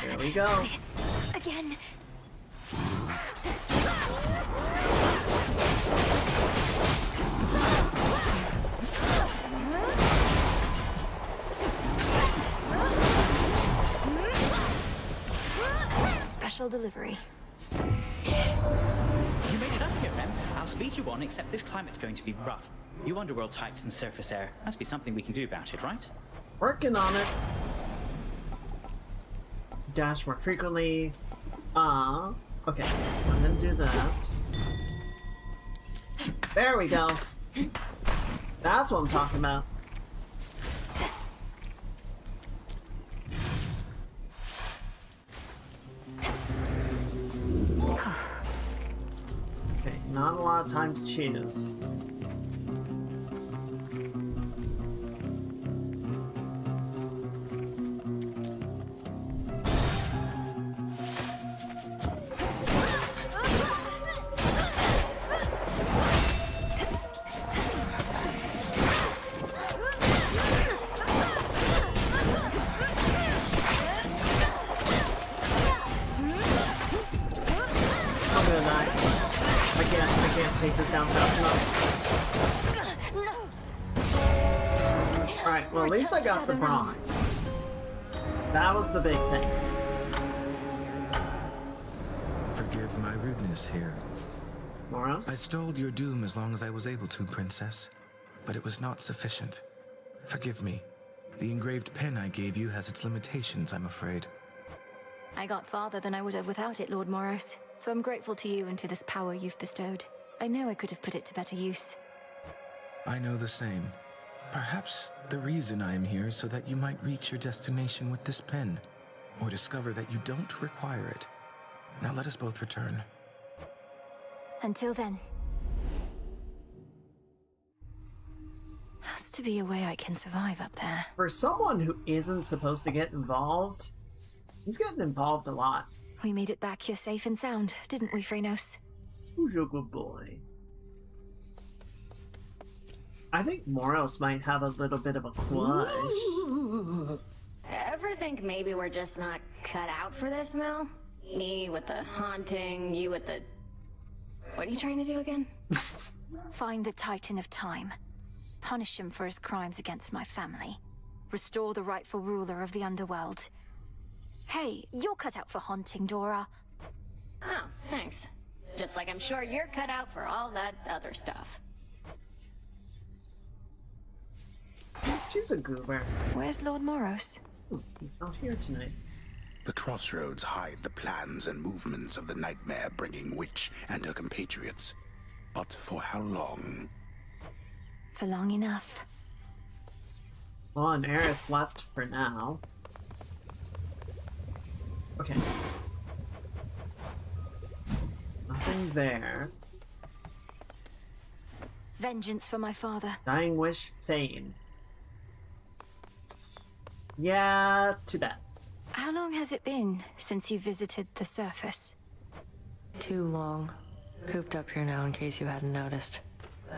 There we go. This again. Special delivery. You made it up here, Rem. I'll speed you on, except this climate's going to be rough. You underworld types and surface air. Must be something we can do about it, right? Working on it. Dash more frequently. Okay. I'm gonna do that. There we go. That's what I'm talking about. Okay, not a lot of time to choose. Take this down fast enough. No. Alright, well at least I got the bronze. That was the big thing. Forgive my rudeness here. Moros? I stole your doom as long as I was able to, Princess. But it was not sufficient. Forgive me. The engraved pen I gave you has its limitations, I'm afraid. I got farther than I would have without it, Lord Moros. So I'm grateful to you and to this power you've bestowed. I know I could have put it to better use. I know the same. Perhaps the reason I am here is so that you might reach your destination with this pen, or discover that you don't require it. Now let us both return. Until then. Has to be a way I can survive up there. For someone who isn't supposed to get involved, he's getting involved a lot. We made it back here safe and sound, didn't we, Phrenos? Who's your good boy? I think Moros might have a little bit of a clutch. Ever think maybe we're just not cut out for this, Mel? Me with the haunting, you with the... What are you trying to do again? Find the Titan of Time. Punish him for his crimes against my family. Restore the rightful ruler of the underworld. Hey, you're cut out for haunting, Dora. Oh, thanks. Just like I'm sure you're cut out for all that other stuff. She's a goober. Where's Lord Moros? He's not here tonight. The crossroads hide the plans and movements of the nightmare-bringing witch and her compatriots. But for how long? For long enough. Well, an heiress left for now. Okay. Nothing there. Vengeance for my father. Dying wish, fame. Yeah, too bad. How long has it been since you visited the surface? Too long. Cooped up here now in case you hadn't noticed.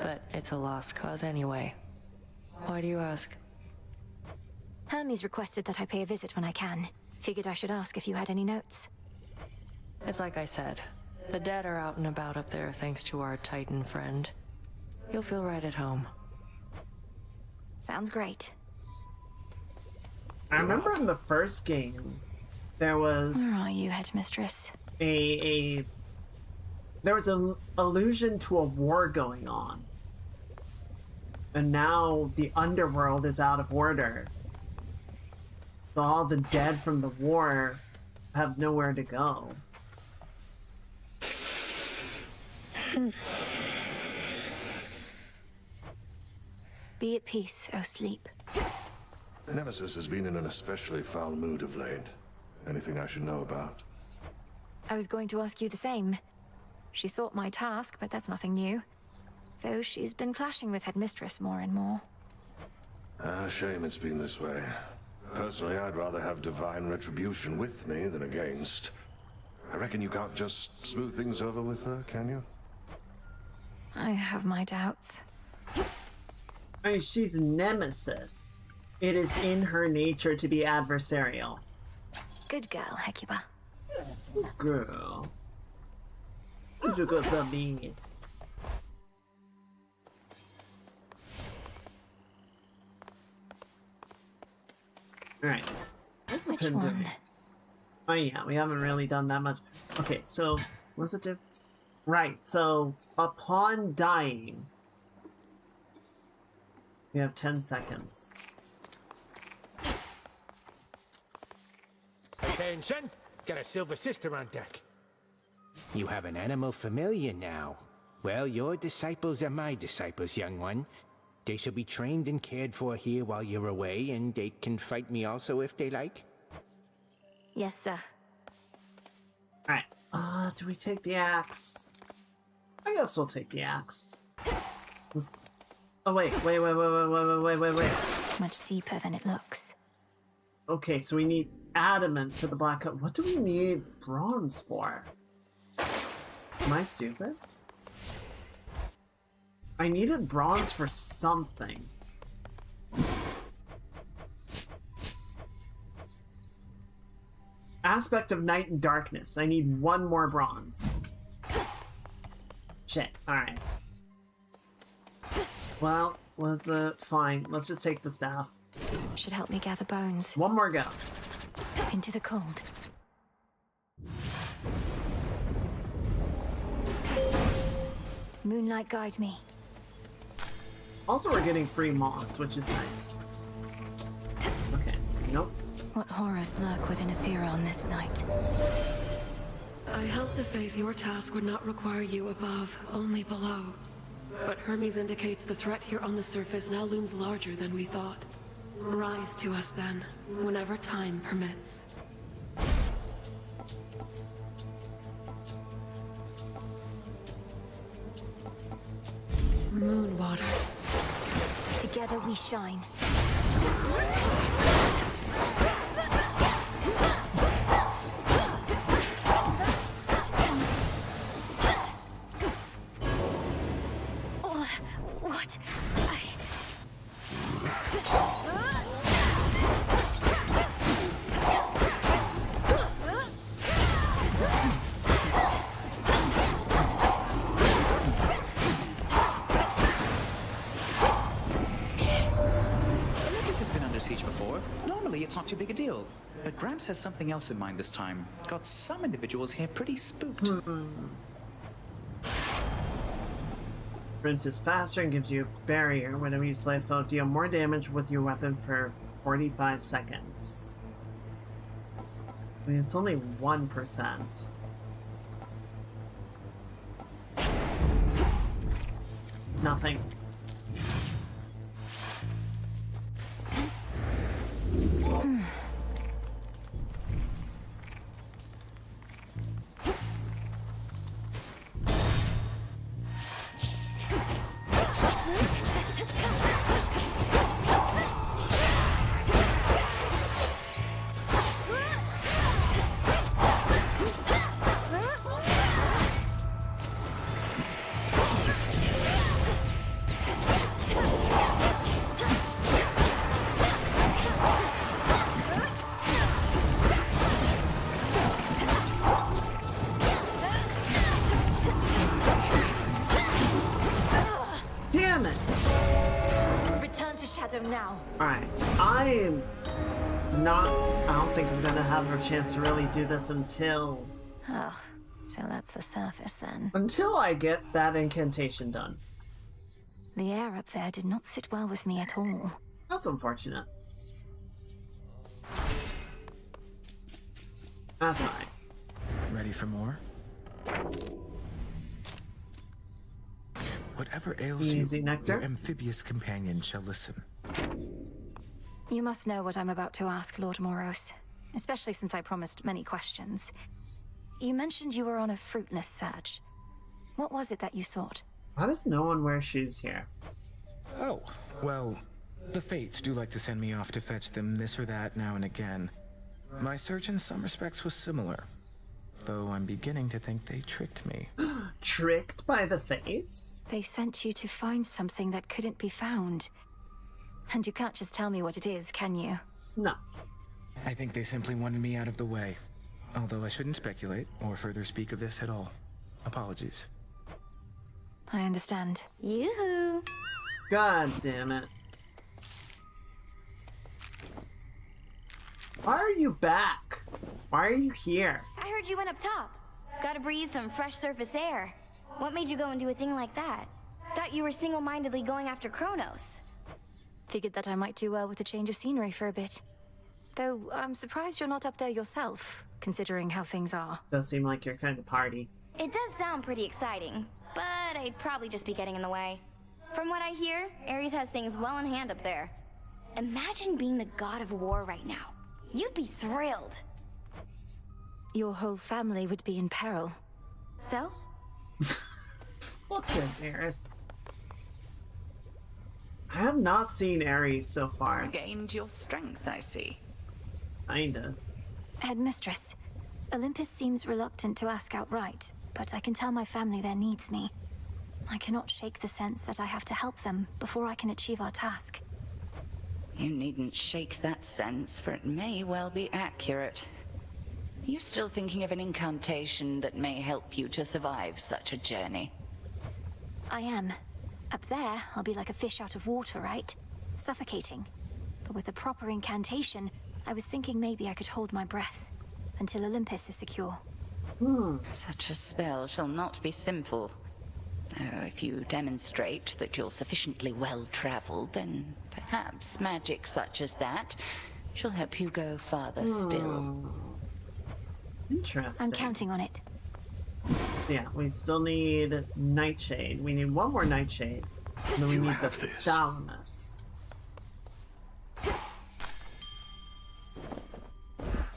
But it's a lost cause anyway. Why do you ask? Hermes requested that I pay a visit when I can. Figured I should ask if you had any notes. It's like I said. The dead are out and about up there thanks to our Titan friend. You'll feel right at home. Sounds great. I remember in the first game, there was... Where are you, Headmistress? There was an allusion to a war going on. And now the underworld is out of order. So all the dead from the war have nowhere to go. Be at peace, O sleep. Nemesis has been in an especially foul mood of late. Anything I should know about? I was going to ask you the same. She sought my task, but that's nothing new. Though she's been clashing with Headmistress more and more. Shame it's been this way. Personally, I'd rather have divine retribution with me than against. I reckon you can't just smooth things over with her, can you? I have my doubts. I mean, she's Nemesis. It is in her nature to be adversarial. Good girl, Hecuba. Good girl. Who's a good baby? Alright. Which one? Oh yeah, we haven't really done that much. Okay, so, what's it do? Right, so, upon dying, we have 10 seconds. Attention! Got a silver sister on deck. You have an animal familiar now. Well, your disciples are my disciples, young one. They shall be trained and cared for here while you're away, and they can fight me also if they like. Yes, sir. Alright, do we take the axe? I guess we'll take the axe. Oh wait. Much deeper than it looks. Okay, so we need adamant for the black coat. What do we need bronze for? Am I stupid? I needed bronze for something. Aspect of night and darkness. I need one more bronze. Shit, alright. Well, fine. Let's just take the staff. Should help me gather bones. One more go. Into the cold. Moonlight guide me. Also, we're getting free moss, which is nice. Okay, nope. What horrors lurk within Afiron this night? I held to faith your task would not require you above, only below. But Hermes indicates the threat here on the surface now looms larger than we thought. Rise to us then, whenever time permits. Moonwater. Together we shine. What? Siege before. Normally surely it's not too big a deal. But Gramps has something else in mind this time. Got some individuals here pretty spooked. Sprint is faster and gives you a barrier. Whenever you slay a foe, deal more damage with your weapon for 45 seconds. I mean, it's only 1%. Nothing. Now. Alright, I don't think I'm gonna have a chance to really do this until... Oh, so that's the surface then. Until I get that incantation done. The air up there did not sit well with me at all. That's unfortunate. That's fine. Ready for more? Whatever ails Easy, you, Nectar. your amphibious companion shall listen. You must know what I'm about to ask, Lord Moros. Especially since I promised many questions. You mentioned you were on a fruitless search. What was it that you sought? Why does no one wear shoes here? Oh, well, the Fates do like to send me off to fetch them this or that now and again. My search in some respects was similar. Though I'm beginning to think they tricked me. Tricked by the Fates? They sent you to find something that couldn't be found. And you can't just tell me what it is, can you? No. I think they simply wanted me out of the way. Although I shouldn't speculate or further speak of this at all. Apologies. I understand. Yoo-hoo! God damn it. Why are you back? Why are you here? I heard you went up top. Gotta breathe some fresh surface air. What made you go and do a thing like that? Thought you were single-mindedly going after Kronos. Figured that I might do well with a change of scenery for a bit. Though I'm surprised you're not up there yourself, considering how things are. Does seem like your kind of party. It does sound pretty exciting, but I'd probably just be getting in the way. From what I hear, Ares has things well in hand up there. Imagine being the god of war right now. You'd be thrilled. Your whole family would be in peril. So? Fuck you, Ares. I have not seen Ares so far. Gained your strength, I see. Kinda. Headmistress, Olympus seems reluctant to ask outright, but I can tell my family there needs me. I cannot shake the sense that I have to help them before I can achieve our task. You needn't shake that sense, for it may well be accurate. You still thinking of an incantation that may help you to survive such a journey? I am. Up there, I'll be like a fish out of water, right? Suffocating. But with a proper incantation, I was thinking maybe I could hold my breath until Olympus is secure. Such a spell shall not be simple. Though if you demonstrate that you're sufficiently well-traveled, then perhaps magic such as that shall help you go farther still. Interesting. I'm counting on it. Yeah, we still need Nightshade. We need one more Nightshade. And then we need the Thalamus.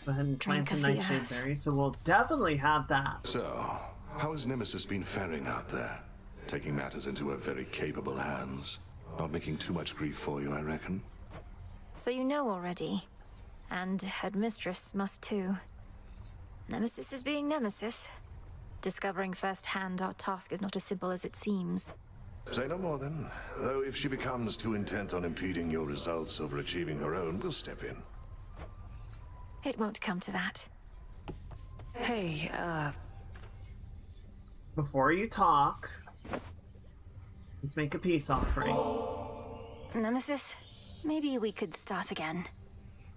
Go ahead and plant a Nightshade berry, so we'll definitely have that. So, how has Nemesis been faring out there? Taking matters into her very capable hands. Not making too much grief for you, I reckon. So you know already. And Headmistress must too. Nemesis is being Nemesis. Discovering firsthand our task is not as simple as it seems. Say no more then. Though if she becomes too intent on impeding your results over achieving her own, we'll step in. It won't come to that. Hey, Before you talk, let's make a peace offering. Nemesis, maybe we could start again.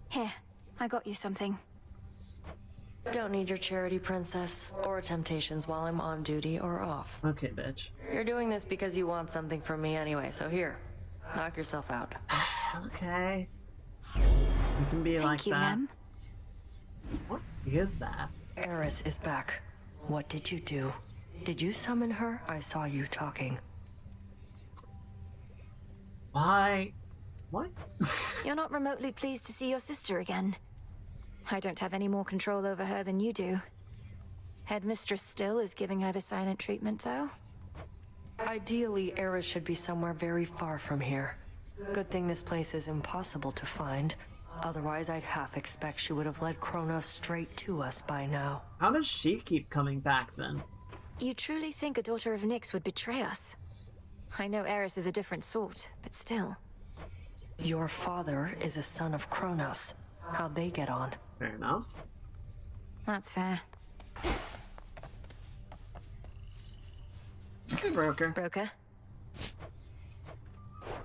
Here, I got you something. Don't need your charity, princess, or temptations while I'm on duty or off. Okay, bitch. You're doing this because you want something from me anyway, so here, knock yourself out. Okay. You can be like Thank you, that. Lem. What is that? Eris is back. What did you do? Did you summon her? I saw you talking. Why? What? You're not remotely pleased to see your sister again. I don't have any more control over her than you do. Headmistress still is giving her the silent treatment, though. Ideally, Eris should be somewhere very far from here. Good thing this place is impossible to find. Otherwise, I'd half expect she would have led Kronos straight to us by now. How does she keep coming back then? You truly think a daughter of Nyx would betray us? I know Eris is a different sort, but still. Your father is a son of Kronos. How'd they get on? Fair enough. That's fair. Okay, broker. Broker.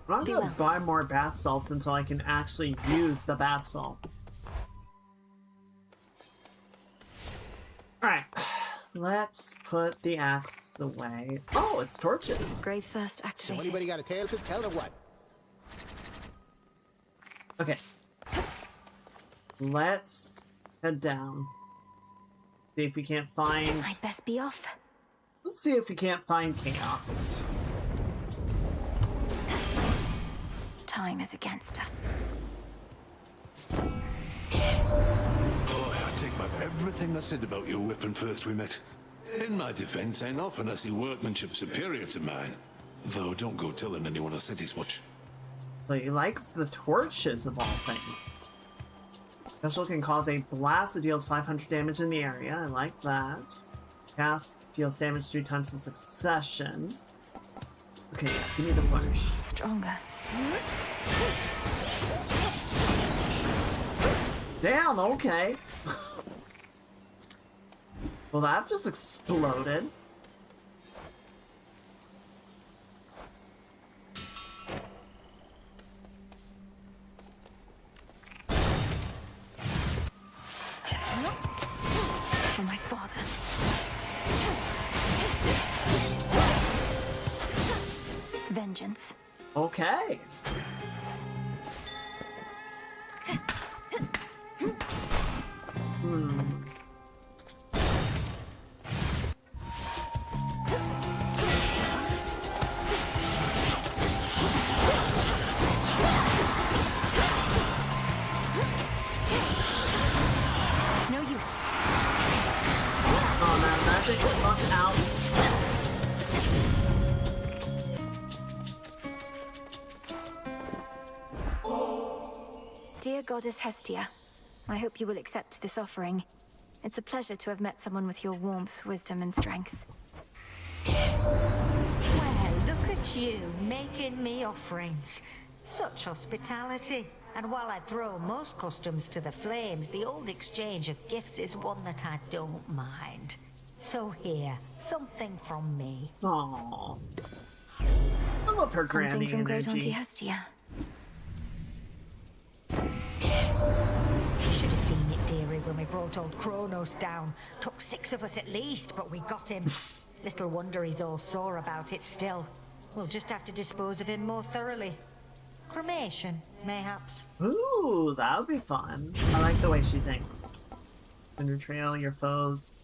I'm not gonna buy more bath salts until I can actually use the bath salts. Alright. Let's put the axe away. Oh, it's torches. Grave thirst activated. So anybody got a tale to tell or what? Okay. Let's head down. See if we can't find... I'd best be off. Let's see if we can't find chaos. Time is against us. Boy, I take back everything I said about your weapon first we met. In my defense, ain't often I see workmanship superior to mine. Though don't go telling anyone I said as much. So he likes the torches of all things. Special can cause a blast that deals 500 damage in the area. I like that. Cast deals damage 3 times in succession. Okay, yeah, give me the flourish. Stronger. Damn, okay. Well, that just exploded. For my father. Vengeance. Okay. It's no use. Oh man, magic knocked out. Dear Goddess Hestia, I hope you will accept this offering. It's a pleasure to have met someone with your warmth, wisdom, and strength. Well, look at you, making me offerings. Such hospitality. And while I throw most customs to the flames, the old exchange of gifts is one that I don't mind. So here, something from me. Aww. I love her granny Something from Great Auntie energy. Hestia. You should have seen it, dearie, when we brought old Kronos down. Took 6 of us at least, but we got him. Little wonder he's all sore about it still. We'll just have to dispose of him more thoroughly. Cremation, mayhaps. Ooh, that would be fun. I like the way she thinks. Under trail, your foes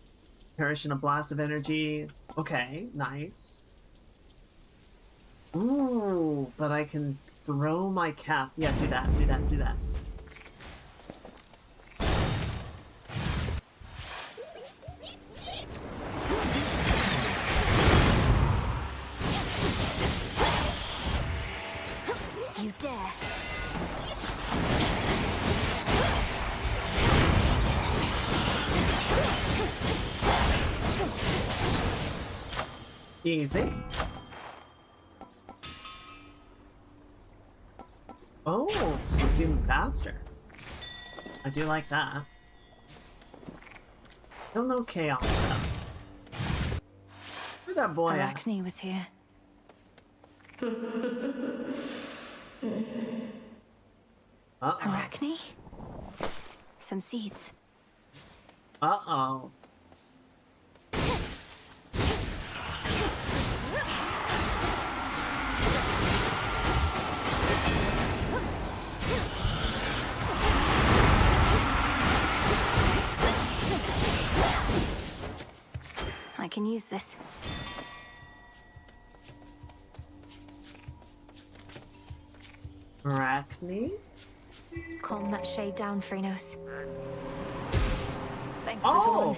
perish in a blast of energy. Okay, nice. Ooh, but I can throw my cap. Yeah, do that, do that, do that. You dare. Easy. Oh, so it's even faster. I do like that. Still no chaos though. Where'd that boy at? Arachne was here. Uh-oh. Arachne? some seeds. Uh-oh. I can use this. Arachne? Calm that shade down, Phrynos. Thanks, Oh! little one.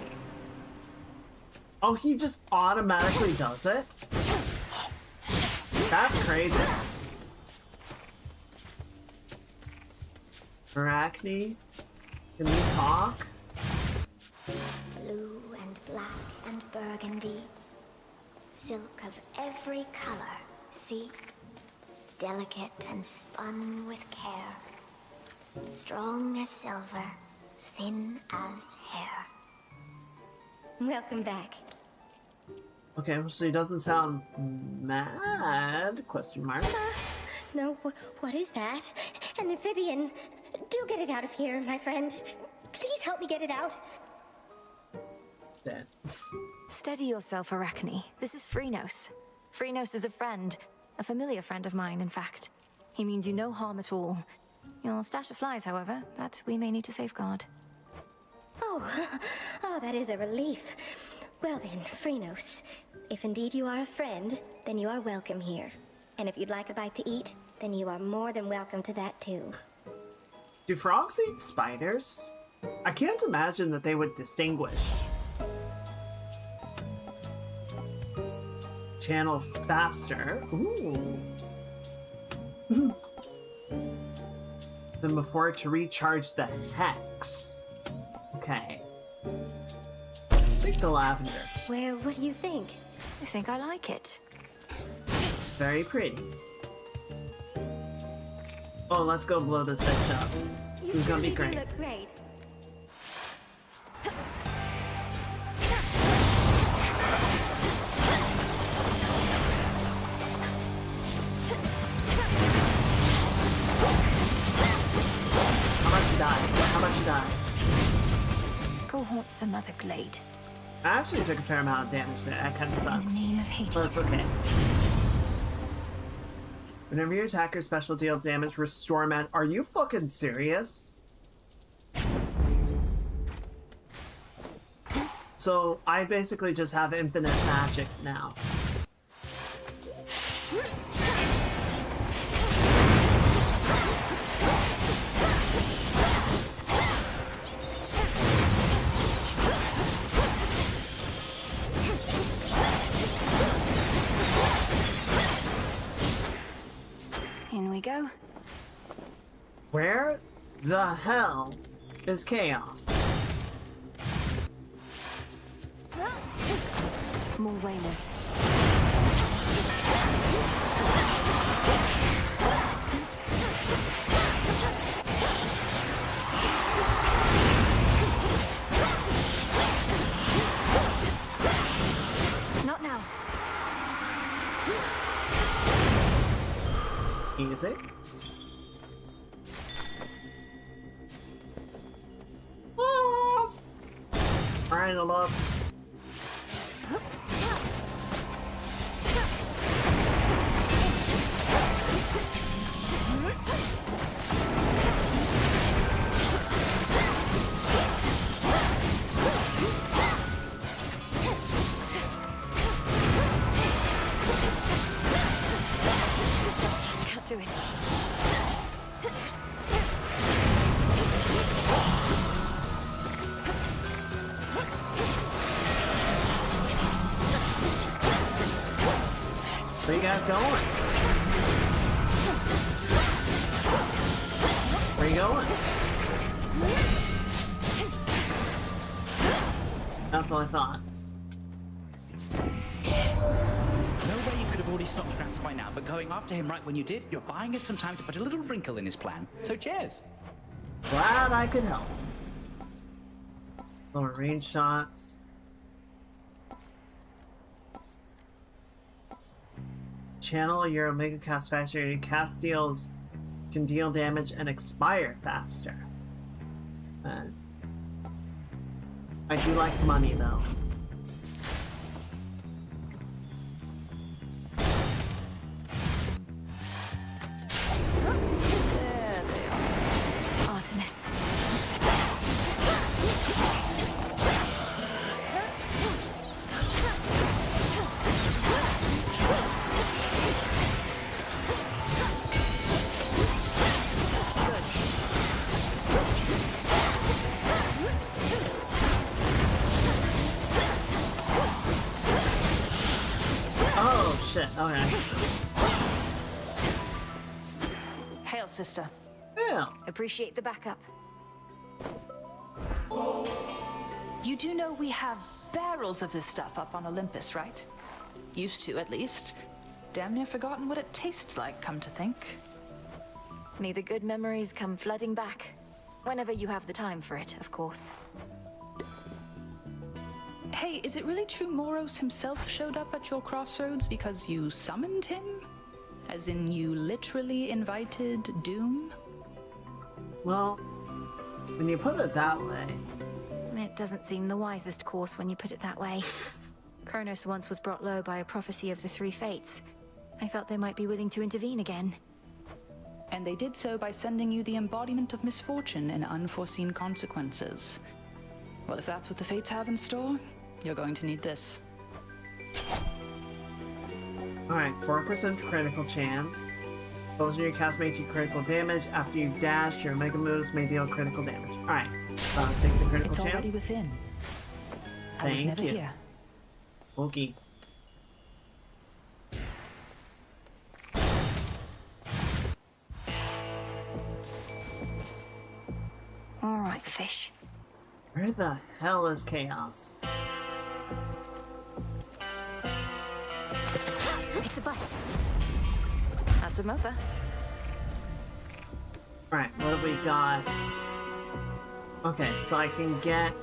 Oh, he just automatically does it? That's crazy. Arachne? Can we talk? Blue and black and burgundy. Silk of every color, see? Delicate and spun with care. Strong as silver, thin as hair. Welcome back. Okay, so he doesn't sound mad? Question mark. No, what is that? An amphibian. Do get it out of here, my friend. Please help me get it out. Dead. Steady yourself, Arachne. This is Phrynos. Phrynos is a friend. A familiar friend of mine, in fact. He means you no harm at all. Your stash of flies, however, that we may need to safeguard. Oh, that is a relief. Well then, Phrynos, if indeed you are a friend, then you are welcome here. And if you'd like a bite to eat, then you are more than welcome to that too. Do frogs eat spiders? I can't imagine that they would distinguish. Channel faster. Ooh. Than before to recharge the hex. Okay. Take the lavender. Well, what do you think? I think I like it. It's very pretty. Oh, let's go blow this bitch up. It's gonna be great. You look great. How much you die? Go haunt some other glade. I actually took a fair amount of damage there. That kind of sucks. In the name of Hades. But it's okay. Whenever your attacker special deals damage, restore man. Are you fucking serious? So I basically just have infinite magic now. In we go. Where the hell is Chaos? More whalers. Not now. Easy. Alright, the looks. Can't do it. Where you guys going? Where you going? That's what I thought. No way you could have already stopped Gramps by now, but going after him right when you did, you're buying us some time to put a little wrinkle in his plan. So cheers. Glad I could help. Lower range shots. Channel your Omega cast faster. Your cast deals can deal damage and expire faster. I do like money, though. There they are. Artemis. Oh, shit. Okay. Hail, sister. Yeah. Appreciate the backup. You do know we have barrels of this stuff up on Olympus, right? Used to, at least. Damn near forgotten what it tastes like, come to think. May the good memories come flooding back. Whenever you have the time for it, of course. Hey, is it really true Moros himself showed up at your crossroads because you summoned him? As in, you literally invited doom? Well, when you put it that way... It doesn't seem the wisest course when you put it that way. Kronos once was brought low by a prophecy of the three fates. I felt they might be willing to intervene again. And they did so by sending you the embodiment of misfortune and unforeseen consequences. Well, if that's what the fates have in store, you're going to need this. Alright, 4% critical chance. Those in your cast may take critical damage. After you dash, your mega moves may deal critical damage. Alright, let's take the critical It's chance. already within. I was Thank never you. here. Okay. Alright, fish. Where the hell is Chaos? It's a bite. That's a mofa. Alright, what have we got? Okay, so I can get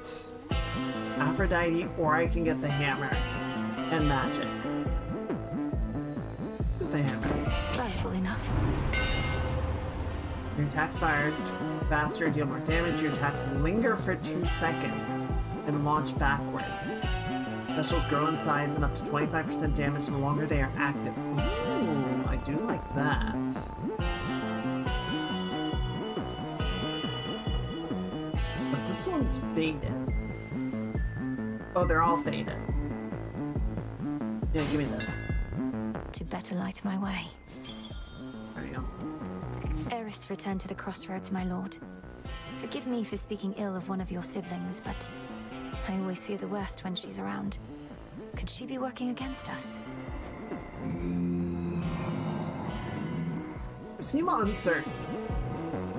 Aphrodite or I can get the hammer and magic. Get the hammer. Valuable enough. Your attacks fired faster, deal more damage. Your attacks linger for 2 seconds and launch backwards. Specials grow in size and up to 25% damage the longer they are active. Ooh, I do like that. But this one's faded. Oh, they're all faded. Yeah, give me this. To better light my way. There you go. Eris returned to the crossroads, my lord. Forgive me for speaking ill of one of your siblings, but I always fear the worst when she's around. Could she be working against us? You seem uncertain.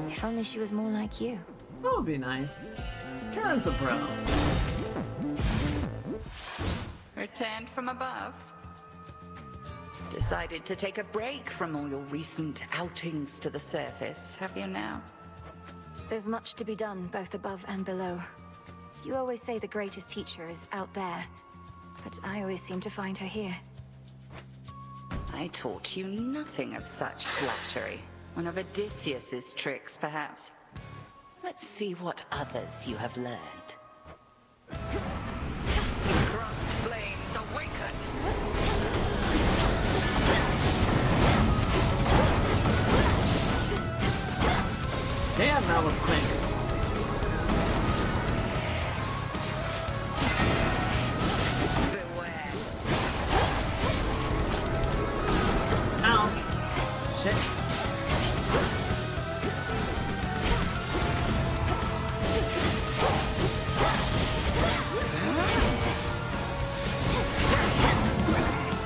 If only she was more like you. That would be nice. Karen's a bro. Returned from above. Decided to take a break from all your recent outings to the surface, have you now? There's much to be done, both above and below. You always say the greatest teacher is out there, but I always seem to find her here. I taught you nothing of such flattery. One of Odysseus's tricks, perhaps. Let's see what others you have learned. Crossed flames awaken! Damn, that was quick. Beware. Ow. Shit.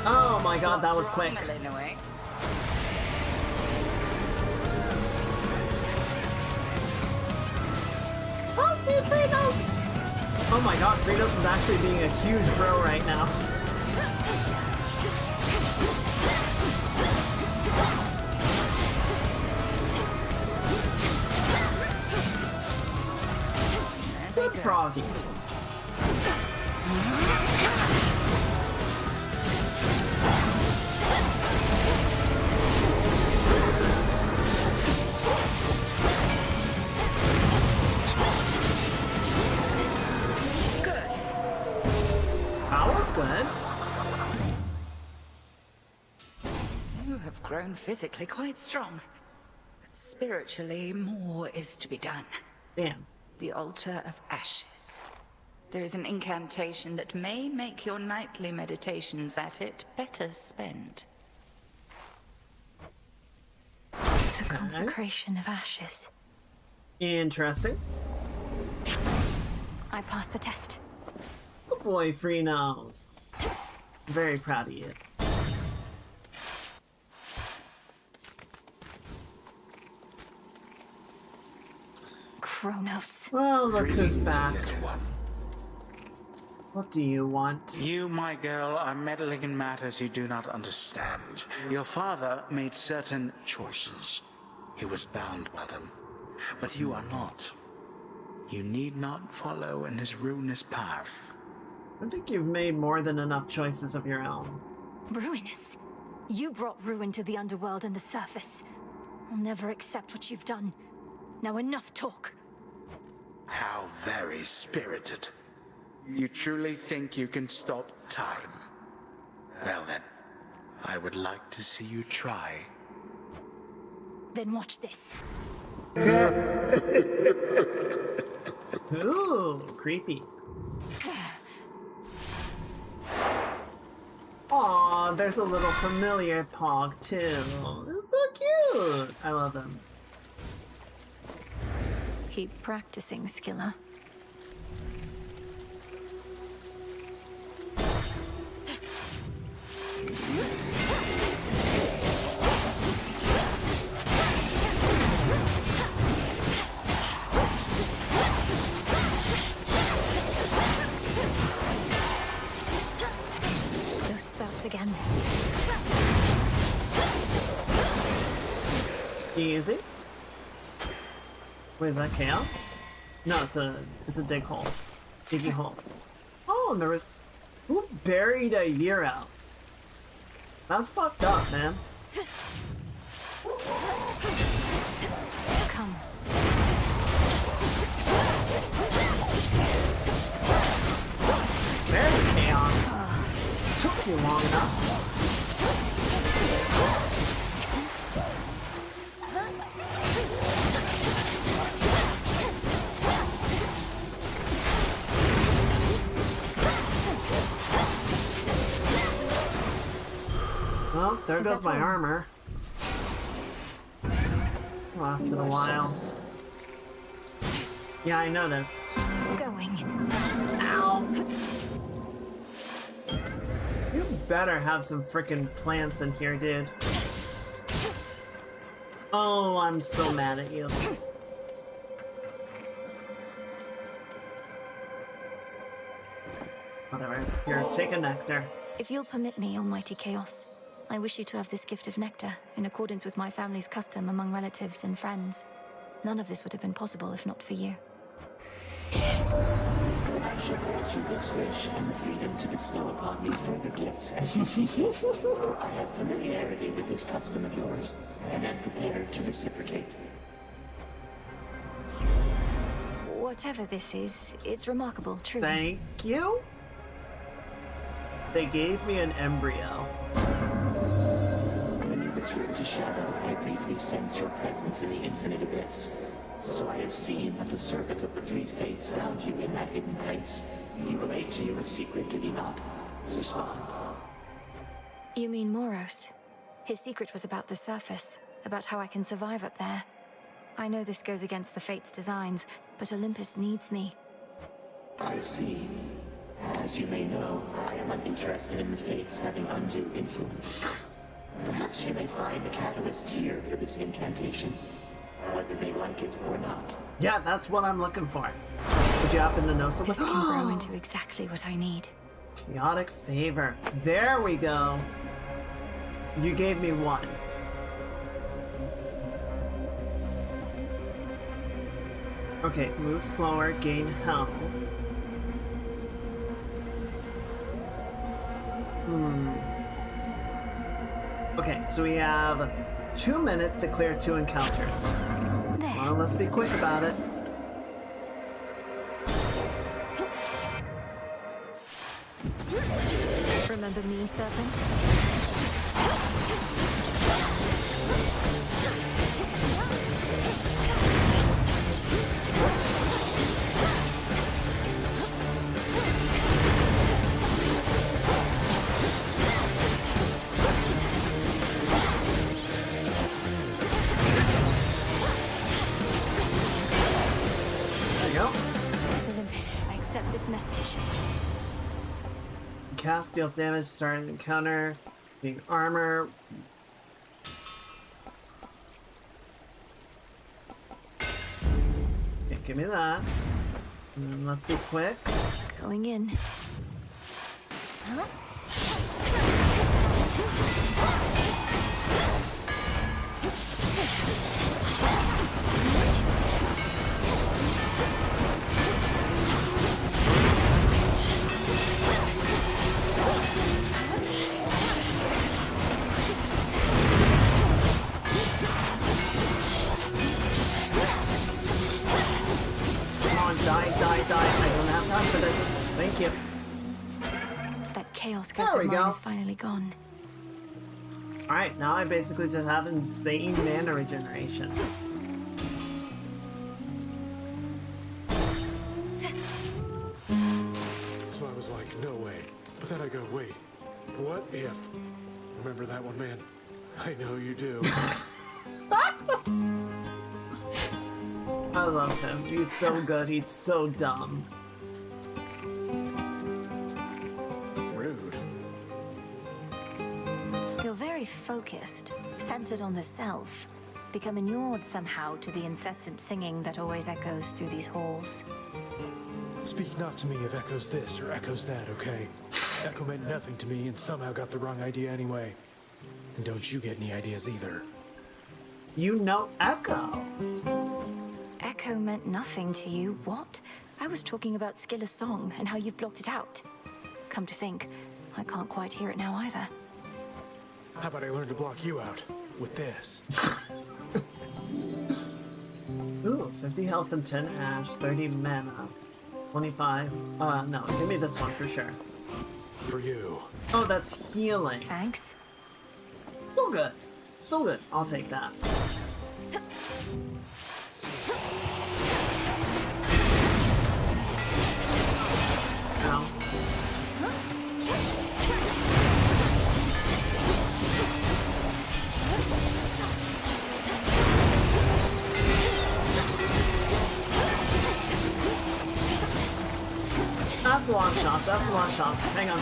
Oh my god, that was quick. Help me, Kratos! Oh my god, Kratos is actually being a huge bro right now. Good froggy. Good. That was good. You have grown physically quite strong. But spiritually, more is to be done. Damn. The Altar of Ashes. There is an incantation that may make your nightly meditations at it better spent. The consecration of ashes. Interesting. I passed the test. Good boy, Freenos. Very proud of you. Kronos. Well, look who's Greetings, back. little one. What do you want? You, my girl, are meddling in matters you do not understand. Your father made certain choices. He was bound by them. But you are not. You need not follow in his ruinous path. I think you've made more than enough choices of your own. Ruinous. You brought ruin to the underworld and the surface. I'll never accept what you've done. Now enough talk. How very spirited. You truly think you can stop time? Well then, I would like to see you try. Then watch this. Ooh, creepy. Aw, there's a little familiar Pog too. It's so cute. I love them. Keep practicing, Skilla. Those spouts again. Easy. Wait, is that chaos? No, it's a dig hole. Diggy hole. Oh, and there was who buried a year out? That's fucked up, man. Come. There's chaos. Took you long enough. Well, there goes my armor. Lasted a while. Yeah, I noticed. Going. Ow! You better have some frickin' plants in here, dude. Oh, I'm so mad at you. Whatever. Here, take a nectar. If you'll permit me, Almighty Chaos, I wish you to have this gift of nectar, in accordance with my family's custom among relatives and friends. None of this would have been possible if not for you. I shall grant you this wish and the freedom to bestow upon me further gifts as you see fit, for I have familiarity with this custom of yours, and am prepared to reciprocate. Whatever this is, it's remarkable, truly. Thank you. They gave me an embryo. When you return to Shadow, I briefly sense your presence in the infinite abyss. So I have seen that the servant of the three fates found you in that hidden place. He relayed to you a secret, did he not? Respond. You mean Moros? His secret was about the surface, about how I can survive up there. I know this goes against the fates' designs, but Olympus needs me. I see. As you may know, I am uninterested in the fates having undue influence. Perhaps you may find a catalyst here for this incantation, whether they like it or not. Yeah, that's what I'm looking for. Would you happen to know something? This can grow into exactly what I need. Chaotic favor. There we go. You gave me one. Okay, move slower, gain health. Okay, so we have 2 minutes to clear 2 encounters. Well, let's be quick about it. Remember me, Serpent? Olympus, I accept this message. Cast deals damage, start an encounter, being armor. Okay, give me that. And then let's be quick. Going in. Huh? Die. I don't have time for this. Thank you. That chaos curse of mine is finally gone. Alright, now I basically just have insane mana regeneration. So I was like, no way. But then I go, wait, what if? Remember that one, man? I know you do. I love him. He's so good. He's so dumb. Rude. You're very focused, centered on the self, become inured somehow to the incessant singing that always echoes through these halls. Speak not to me of echoes this or echoes that, okay? Echo meant nothing to me and somehow got the wrong idea anyway. And don't you get any ideas either. You know Echo. Echo meant nothing to you, what? I was talking about Skiller's song and how you've blocked it out. Come to think, I can't quite hear it now either. How about I learn to block you out with this? Ooh, 50 health and 10 ash, 30 mana. 25. No, give me this one for sure. For you. Oh, that's healing. Thanks. Still good. Still good. I'll take that. Ow. That's a lot of shots. That's a lot of shots. Hang on.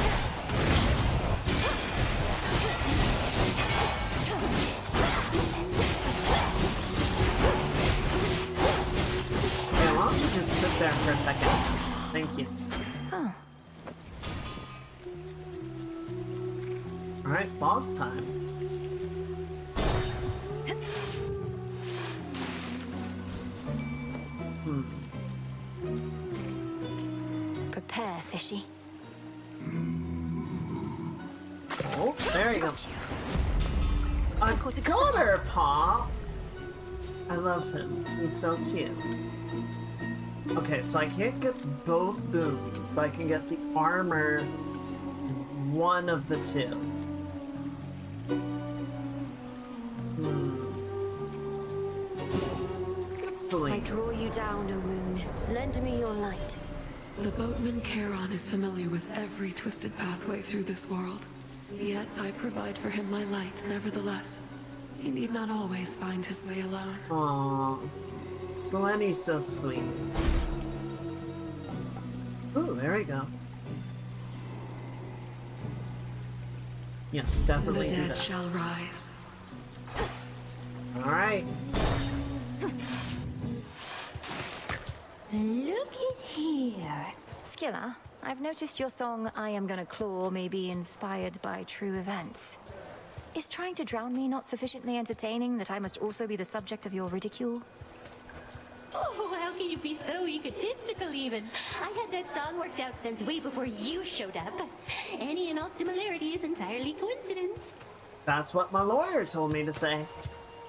Okay, why don't you just sit there for a second? Thank you. Oh. Alright, boss time. Prepare, fishy. Oh, there you go. I caught a got her, Paw! I love him. He's so cute. Okay, so I can't get both boomies, but I can get the armor in one of the two. I draw you down, O moon. Lend me your light. The boatman Charon is familiar with every twisted pathway through this world. Yet I provide for him my light, nevertheless. He need not always find his way alone. Aww. Seleni's so sweet. Ooh, there we go. Yes, definitely The do dead that. shall rise. Alright. Look at here. Skiller, I've noticed your song I Am Gonna Claw may be inspired by true events. Is trying to drown me not sufficiently entertaining that I must also be the subject of your ridicule? Oh, how can you be so egotistical even? I had that song worked out since way before you showed up. Any and all similarity is entirely coincidence. That's what my lawyer told me to say.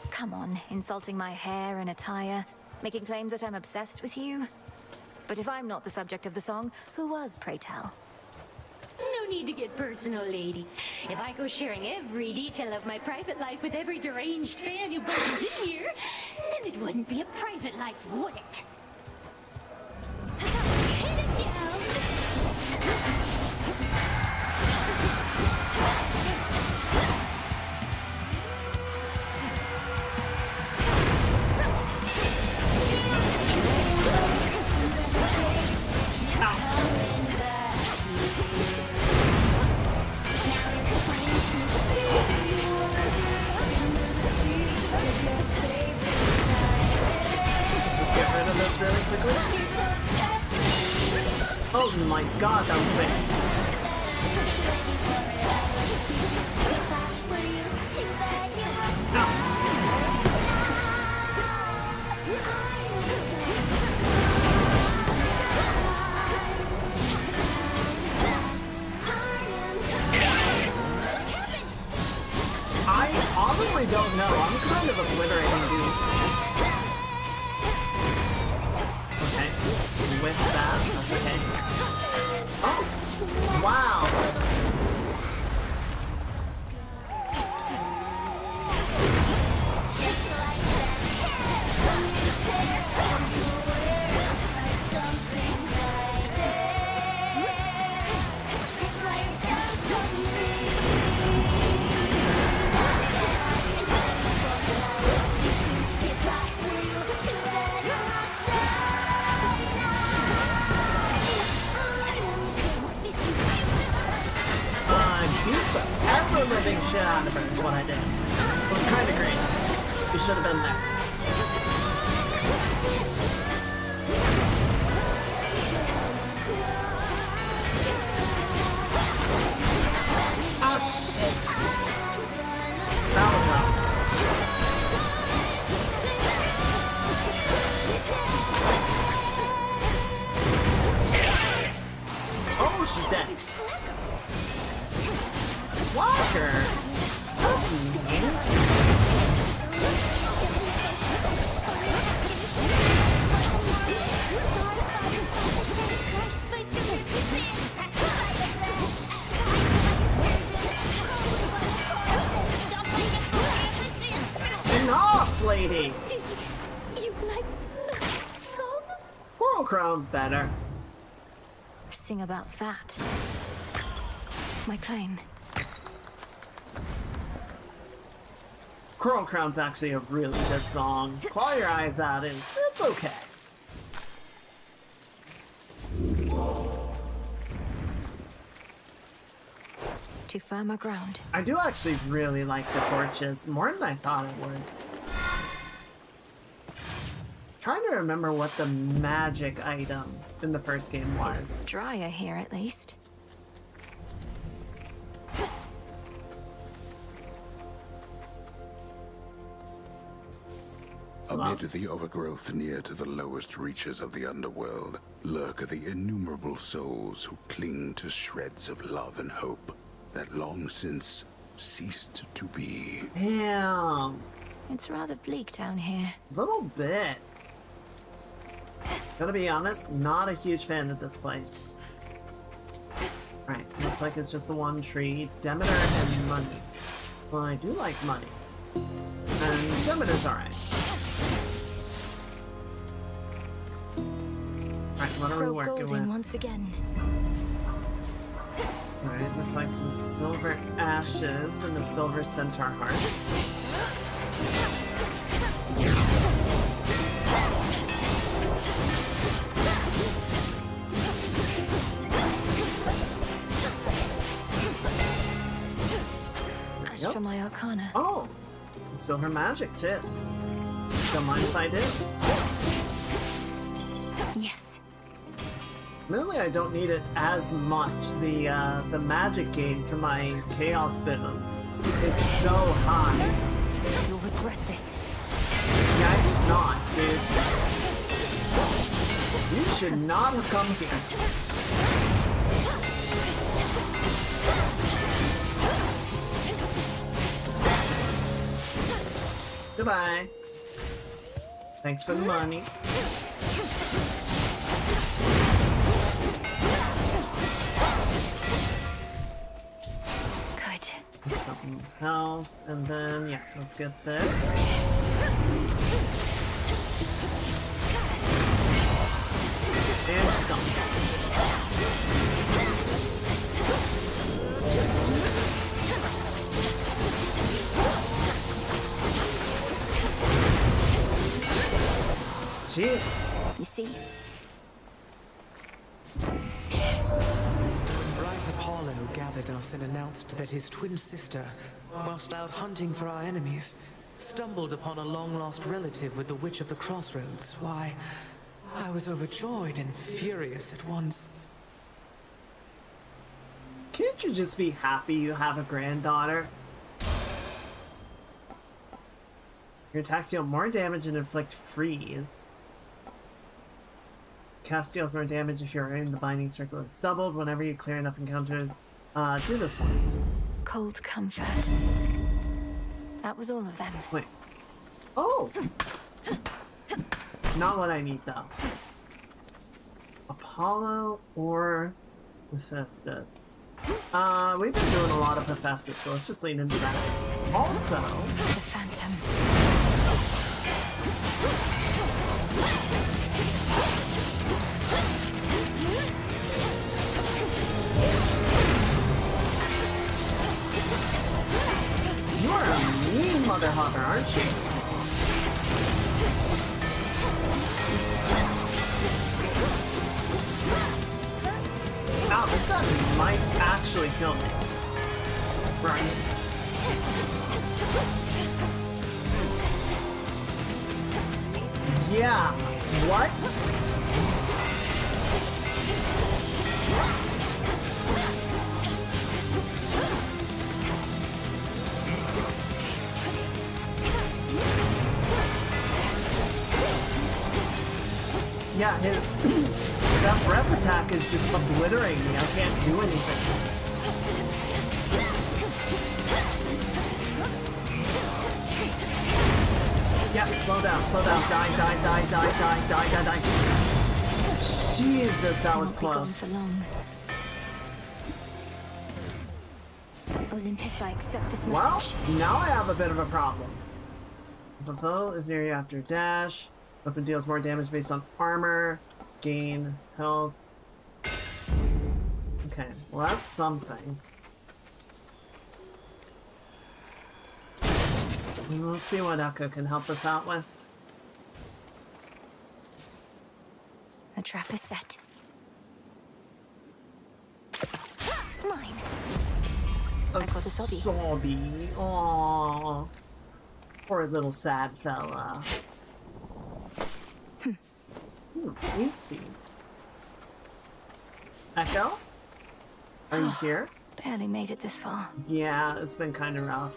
Come on, insulting my hair and attire, making claims that I'm obsessed with you. But if I'm not the subject of the song, who was, pray tell? need to get personal, lady. If I go sharing every detail of my private life with every deranged fan who barges in here, then it wouldn't be a private life, would it? Hit it, gals! Really quickly. Oh my god, that was quick. I honestly don't know. I'm kind of obliterating dude. With that, that's okay. Oh! Wow! Living shit out of her is what I did. It was kind of great. We should have been there. Oh shit! That was rough. Oh, she's dead. Slacker! That's mean. Enough, lady! Did you like that song? Coral Crown's better. Sing about that. My claim. Coral Crown's actually a really good song. Claw Your Eyes Out it's okay. To firmer ground. I do actually really like the torches, more than I thought I would. Trying to remember what the magic item in the first game was. It's drier here, at least. Amid the overgrowth near to the lowest reaches of the underworld lurk the innumerable souls who cling to shreds of love and hope that long since ceased to be. Damn. It's rather bleak down here. Little bit. Gotta be honest, not a huge fan of this place. Right, looks like it's just the one tree. Demeter and money. Well, I do like money. And Demeter's alright. Alright, what are we working with? Once again. Alright, looks like some silver ashes and a silver centaur heart. Ash for my arcana. Oh! Silver magic too. Don't mind if I do. Yes. Really, I don't need it as much. The magic gain for my chaos biddom is so high. You'll regret this. Yeah, I think not, dude. You should not have come here. Goodbye. Thanks for the money. Some health, and then, yeah, let's get this. And she's gone. Jeez. You see? Bright Apollo gathered us and announced that his twin sister, whilst out hunting for our enemies, stumbled upon a long-lost relative with the Witch of the Crossroads. Why, I was overjoyed and furious at once. Can't you just be happy you have a granddaughter? Your attacks deal more damage and inflict freeze. Cast deals more damage if you're in the binding circle is doubled whenever you clear enough encounters. Do this one. Cold comfort. That was all of them. Wait. Oh! Not what I need, though. Apollo or Hephaestus? We've been doing a lot of Hephaestus, so let's just lean into that. Also... The Phantom. You are a mean mother hugger, aren't you? Ow, this guy might actually kill me. Right. Yeah. What? Yeah, that breath attack is just obliterating me. I can't do anything. Yes, slow down, die, die. Jesus, that was close. Olympus, I accept this message. Well, now I have a bit of a problem. If a foe is near you after dash, weapon deals more damage based on armor, gain, health. Okay, well that's something. We'll see what Echo can help us out with. The trap is set. Mine. A sobby. Aww. Poor little sad fella. Wheat seeds. Echo? Are you here? Barely made it this far. Yeah, it's been kind of rough.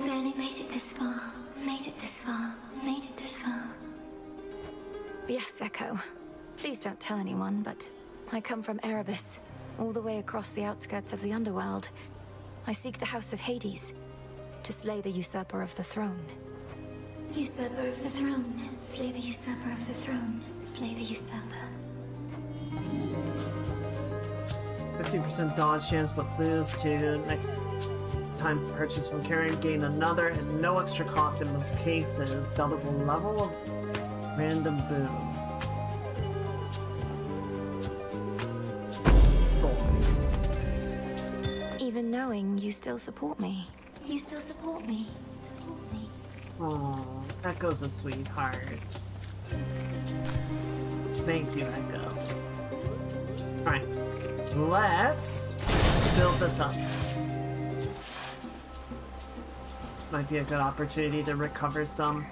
Barely made it this far. Made it this far. Made it this far. Yes, Echo. Please don't tell anyone, but I come from Erebus, all the way across the outskirts of the underworld. I seek the House of Hades, to slay the usurper of the throne. Usurper of the throne. Slay the usurper of the throne. Slay the usurper. 50% dodge chance, but lose to next time purchase from carrying, gain another, and no extra cost in most cases. Double the level of random boom. Even knowing you still support me. You still support me. Support me. Aww, Echo's a sweetheart. Thank you, Echo. Alright, let's build this up. Might be a good opportunity to recover some.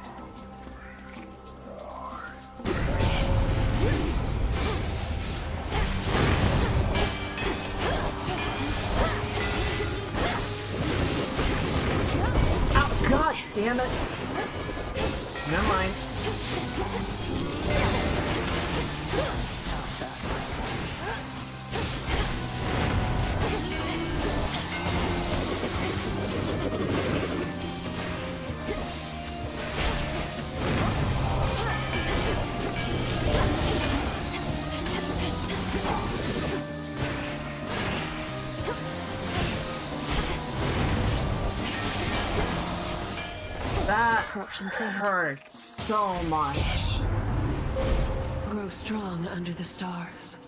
Oh, God damn it! Never mind. Stop that. That Corruption cleared. hurts so much. Grow strong under the stars.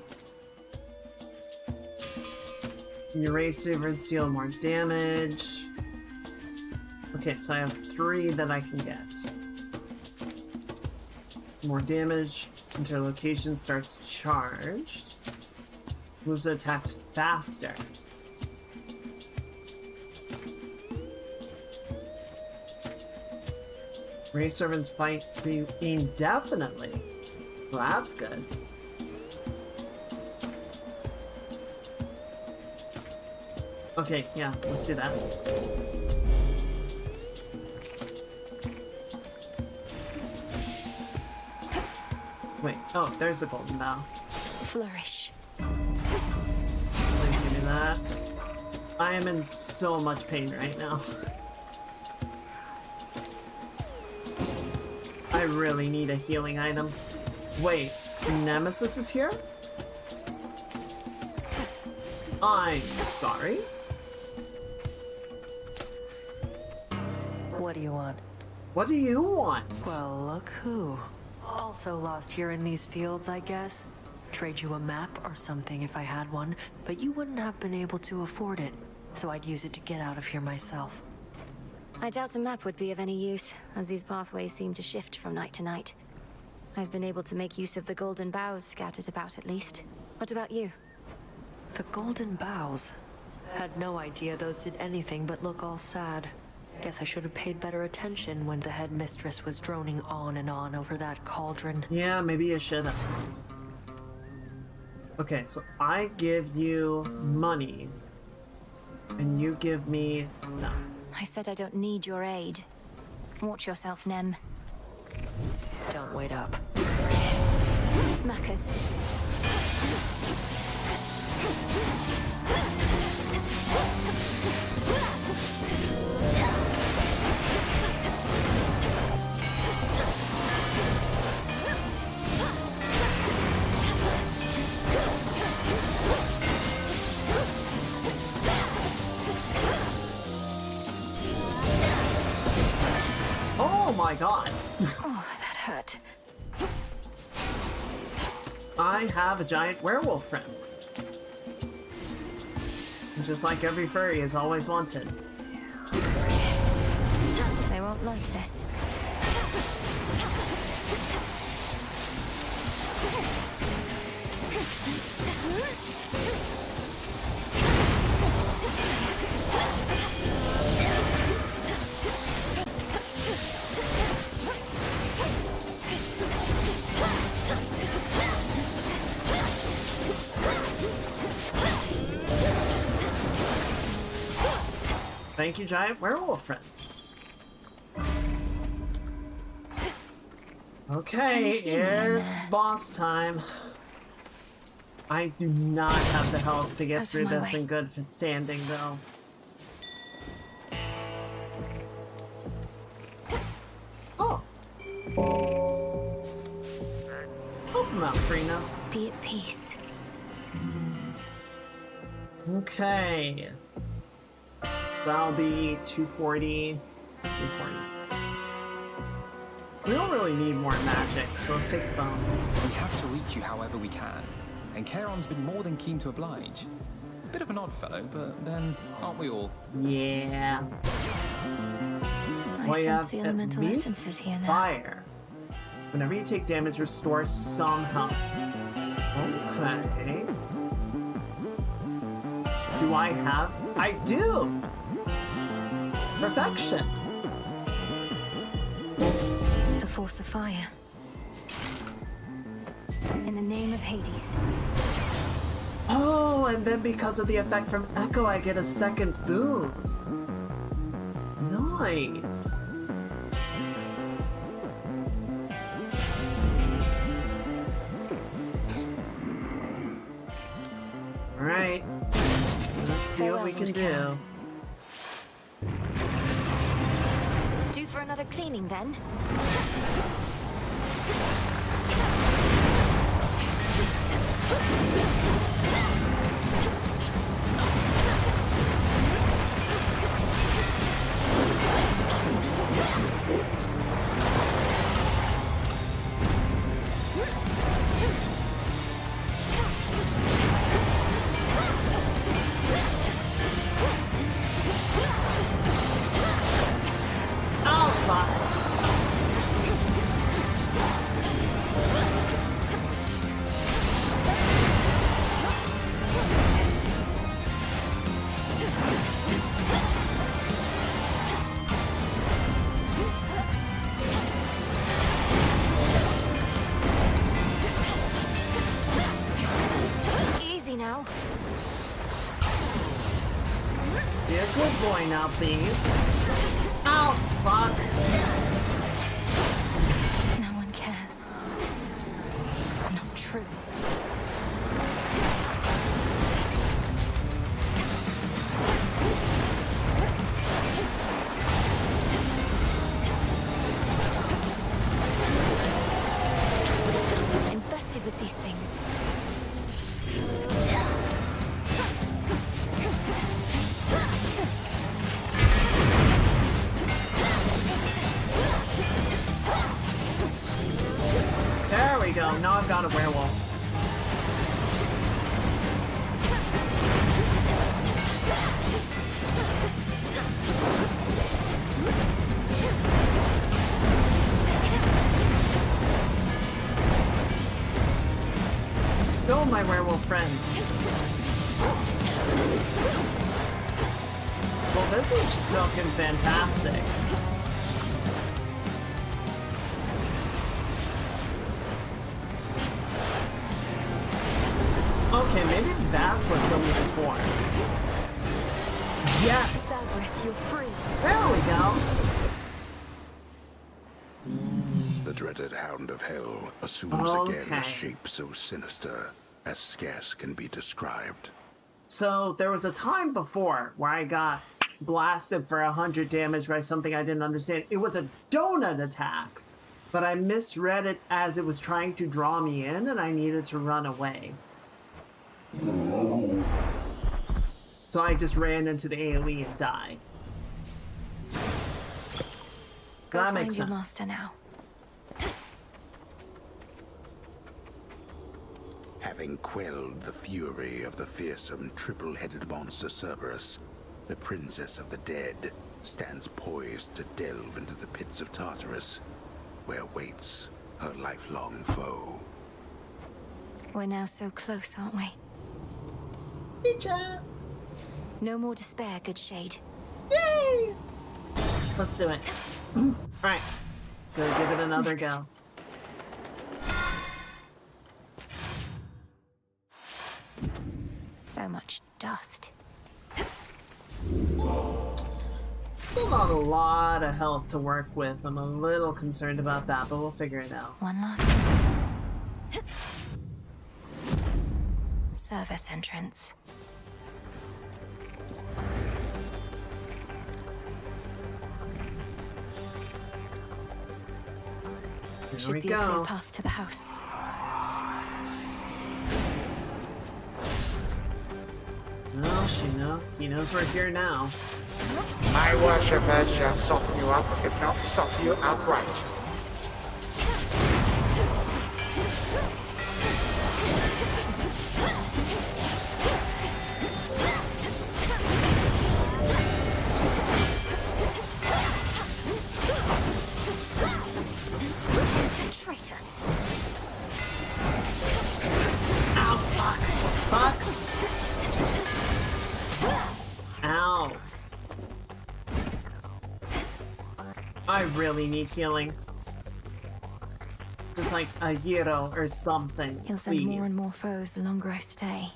Your raise servants deal more damage. Okay, so I have 3 that I can get. More damage until location starts charged. Moves the attacks faster. Raise servants fight indefinitely. Well, that's good. Okay, yeah, let's do that. Wait, oh, there's the golden bow. Flourish. Please give me that. I am in so much pain right now. I really need a healing item. Wait, Nemesis is here? I'm sorry? What do you want? What do you want? Well, look who. Also lost here in these fields, I guess. Trade you a map or something if I had one, but you wouldn't have been able to afford it, so I'd use it to get out of here myself. I doubt a map would be of any use, as these pathways seem to shift from night to night. I've been able to make use of the golden boughs scattered about at least. What about you? The golden boughs? Had no idea those did anything but look all sad. Guess I should have paid better attention when the headmistress was droning on and on over that cauldron. Yeah, maybe you should have. Okay, so I give you money, and you give me... no. I said I don't need your aid. Watch yourself, Nem. Don't wait up. Smackers. Oh my god! Oh, that hurt. I have a giant werewolf friend. Just like every furry has always wanted. They won't like this. Thank you, giant werewolf friend. Okay, it's boss time. I do not have the health to get through this in good standing, though. Oh. Help him out, Freenos. Be at peace. Okay. That'll be 240. 240. We don't really need more magic, so let's take bones. We have to reach you however we can, and Charon's been more than keen to oblige. Bit of an odd fellow, but then aren't we all? Yeah. I sense the elemental essences here now. Fire. Whenever you take damage, restore some health. Okay. Do I have? I do! Perfection! The force of fire. In the name of Hades. Oh, and then because of the effect from Echo, I get a second boon. Nice. Alright. Let's see what we can do. Due for another cleaning then? Be a good boy now, please. Ow, fuck. No one cares. Not true. Infested with these things. There we go. Now I've got a werewolf. Go, my werewolf friend. Well, this is fucking fantastic. Okay, maybe that's what killed me before. Yes! Cerberus, you're free. There we go. The dreaded Hound of Hell assumes again a shape so sinister as scarce can be described. So there was a time before where I got blasted for 100 damage by something I didn't understand. It was a donut attack, but I misread it as it was trying to draw me in and I needed to run away. So I just ran into the AoE and died. Go That find makes your sense. master now. Having quelled the fury of the fearsome triple-headed monster Cerberus, the Princess of the Dead stands poised to delve into the pits of Tartarus, where waits her lifelong foe. We're now so close, aren't we? Picture. No more despair, good shade. Yay! Let's do it. Alright. Go give it another go. So much dust. Still not a lot of health to work with. I'm a little concerned about that, but we'll figure it out. One last service entrance. Here Should we be a clear go. path to the house. No, he knows we're here now. My worshippers shall soften you up, if not stop you outright. Traitor. Ow, fuck. Fuck. Ow. I really need healing. It's like a hero or something. He'll send more and please. more foes the longer I stay.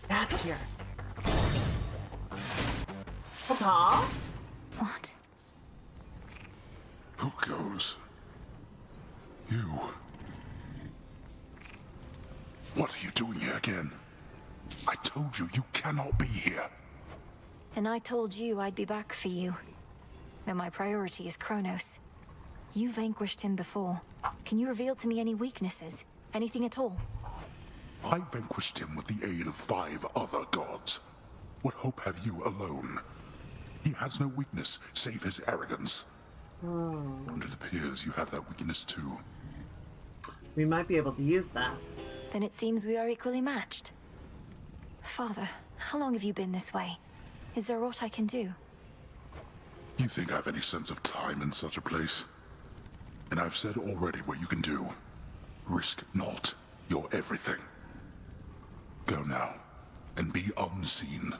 That's here. Papa? What? Who goes? You. What are you doing here again? I told you, you cannot be here. And I told you I'd be back for you. Though my priority is Kronos. You vanquished him before. Can you reveal to me any weaknesses? Anything at all? I vanquished him with the aid of 5 other gods. What hope have you alone? He has no weakness, save his arrogance. And it appears you have that weakness too. We might be able to use that. Then it seems we are equally matched. Father, how long have you been this way? Is there aught I can do? You think I have any sense of time in such a place? And I've said already what you can do. Risk not your everything. Go now, and be unseen.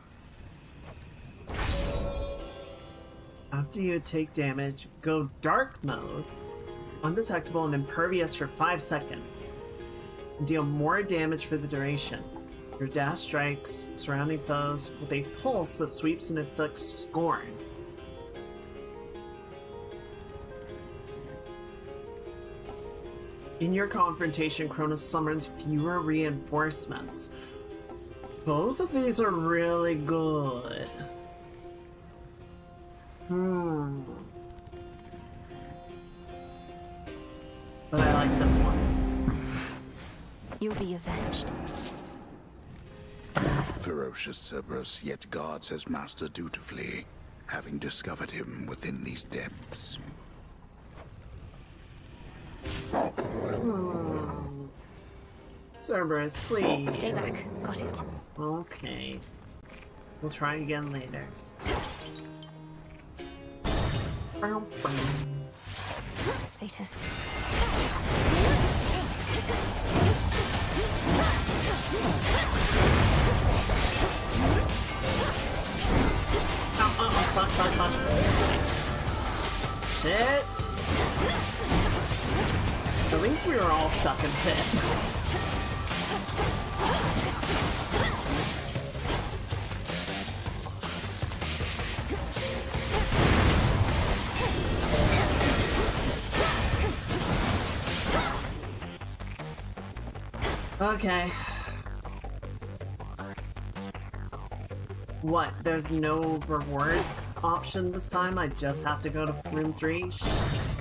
After you take damage, go dark mode, undetectable and impervious for 5 seconds. Deal more damage for the duration. Your dash strikes surrounding foes with a pulse that sweeps and inflicts scorn. In your confrontation, Cronus summons fewer reinforcements. Both of these are really good. But I like this one. You'll be avenged. Ferocious Cerberus yet guards his master dutifully, having discovered him within these depths. Cerberus, please. Stay back. Got it. Okay. We'll try again later. Satyrs. Fuck. Shit! At least we were all sucking pit. Okay. What? There's no rewards option this time? I just have to go to room 3? Shit. Shit.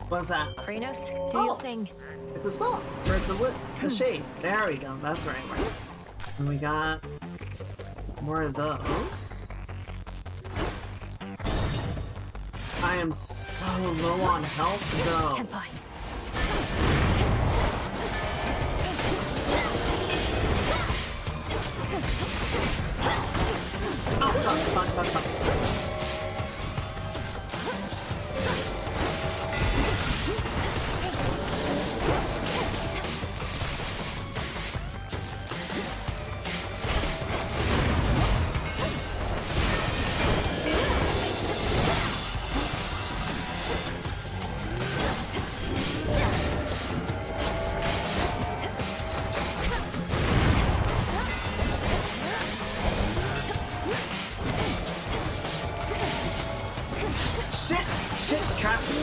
What's that? Kranos, do your thing. It's a spell. Or it's a shade. There we go. That's right. And we got more of those. I am so low on health, though. Tempai. Oh, fuck.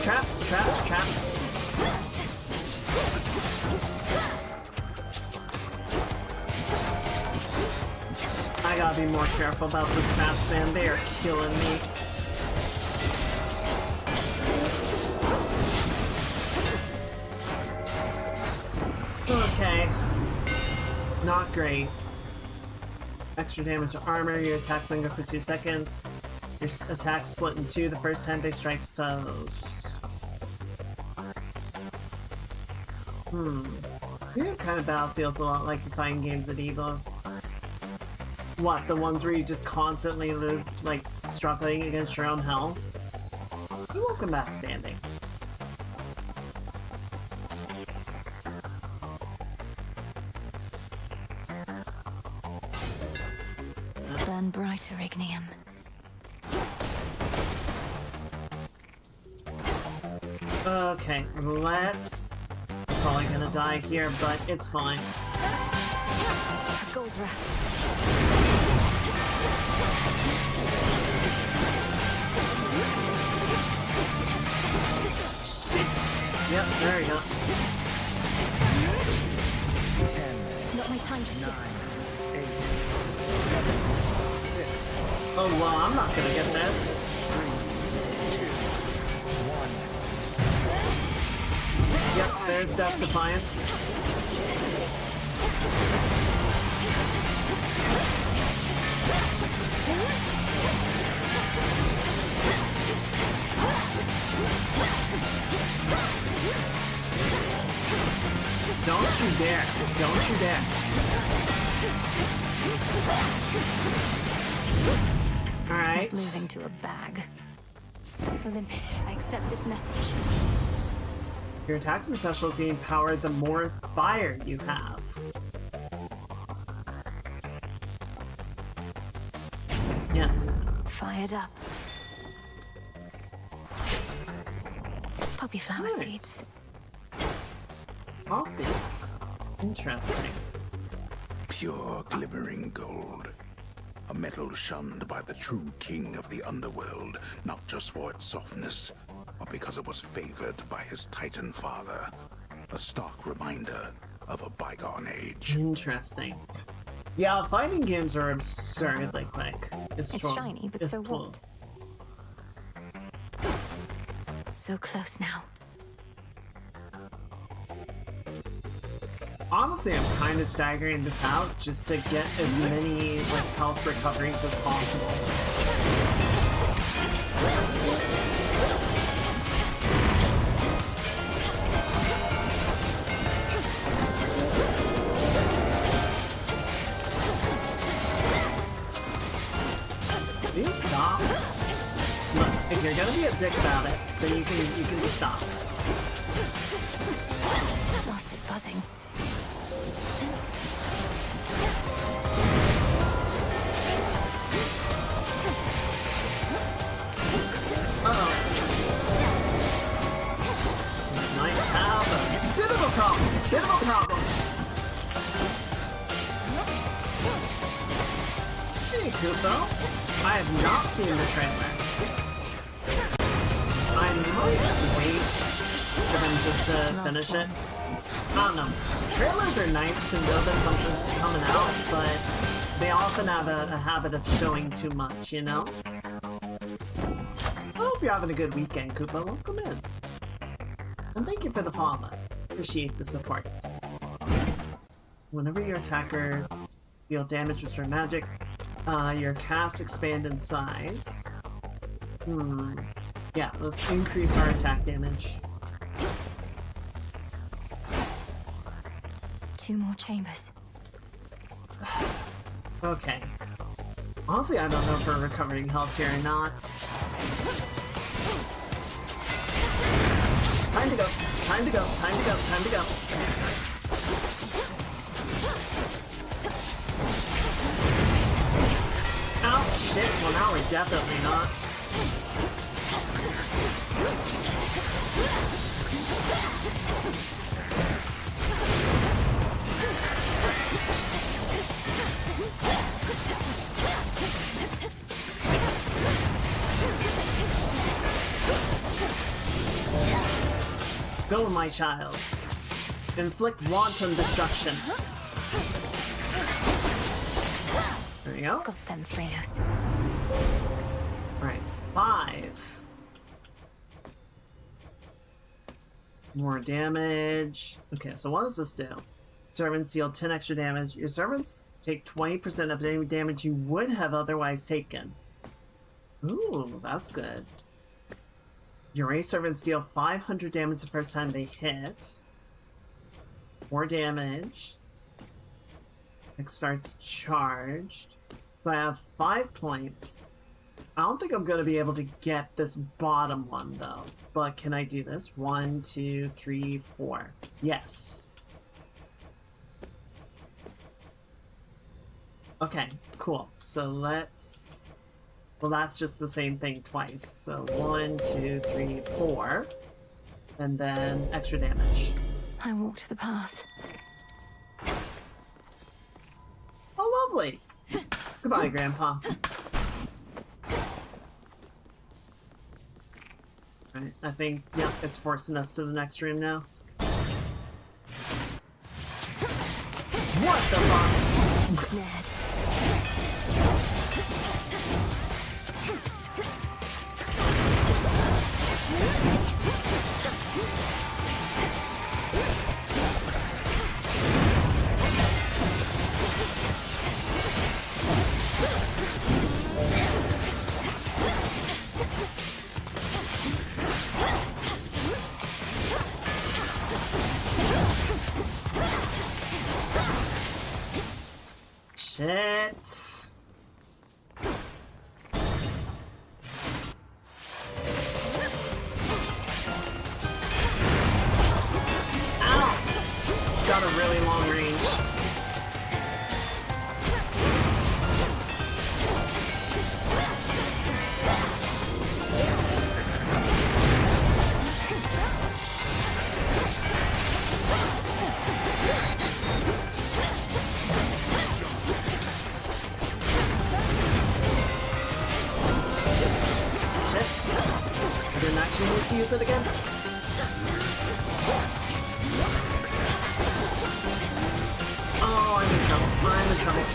Traps. I gotta be more careful about those traps, man. They are killing me. Okay. Not great. Extra damage to armor. Your attacks linger for 2 seconds. Your attacks split in 2 the first time they strike foes. Your kind of battle feels a lot like the fighting games at Evo. What, the ones where you just constantly lose, like, struggling against your own health? You will come back standing. Burn brighter, Ignium. Okay, let's... Probably gonna die here, but it's fine. Gold Wrath. Shit! Yep, there we go. 10. It's not my time to sit. 9, 8, 7, 6, Oh, well, I'm not gonna get this. 3, 2, 1. Yep, there's Death Defiance. Don't you dare. Don't you dare. Alright. Losing to a bag. Olympus, I accept this message. Your attacks and specials gain power the more fire you have. Yes. Fired up. Poppy flower seeds. Poppies. Interesting. Pure glimmering gold. A metal shunned by the true king of the underworld, not just for its softness, but because it was favored by his titan father. A stark reminder of a bygone age. Interesting. Yeah, fighting games are absurdly quick. It's shiny, but so what? So close now. Honestly, I'm kind of staggering this out just to get as many health recoveries as possible. Will you stop? Look, if you're gonna be a dick about it, then you can just stop. Lost it buzzing. Might have a bit of a problem. Bit of a problem. Hey, Kupo. I have not seen the trailer. I might wait for them just to finish it. I don't know. Trailers are nice to know that something's coming out, but they often have a habit of showing too much, you know? I hope you're having a good weekend, Koopa. Welcome in. And thank you for the follow. Appreciate the support. Whenever your attacker deal damage with certain magic, your casts expand in size. Yeah, let's increase our attack damage. 2 more chambers. Okay. Honestly, I don't know if we're recovering health here or not. Time to go. Time to go. Time to go. Time to go. Oh, shit. Well, now we're definitely not. Go, my child. Inflict wanton destruction. There you go. Got them, Phrenos. Alright, 5. More damage. Okay, so what does this do? Servants deal 10 extra damage. Your servants take 20% of any damage you would have otherwise taken. Ooh, that's good. Your race servants deal 500 damage the first time they hit. 4 damage. It starts charged. So I have 5 points. I don't think I'm going to be able to get this bottom one, though. But can I do this? 1, 2, 3, 4. Yes. Okay, cool. So let's... Well, that's just the same thing twice. So 1, 2, 3, 4. And then extra damage. I walked the path. Oh, lovely. Goodbye, Grandpa. Right, I think, yep, it's forcing us to the next room now. What the fuck? Snared. Shit. Ow! It's got a really long range. You need to use it again? Oh, I'm in trouble. I'm in trouble.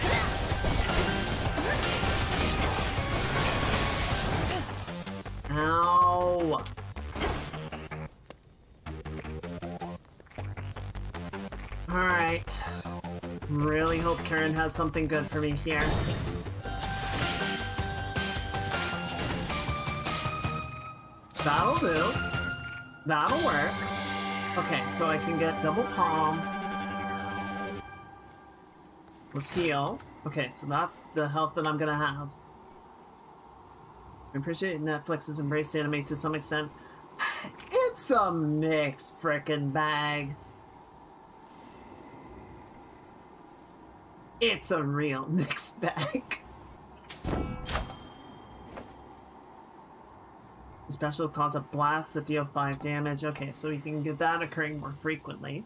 Ow. Alright. Really hope Karen has something good for me here. That'll do. That'll work. Okay, so I can get double palm. Let's heal. Okay, so that's the health that I'm gonna have. I appreciate Netflix has embraced anime to some extent. It's a mixed frickin' bag. It's a real mixed bag. Special cause a blast that deal 5 damage. Okay, so we can get that occurring more frequently.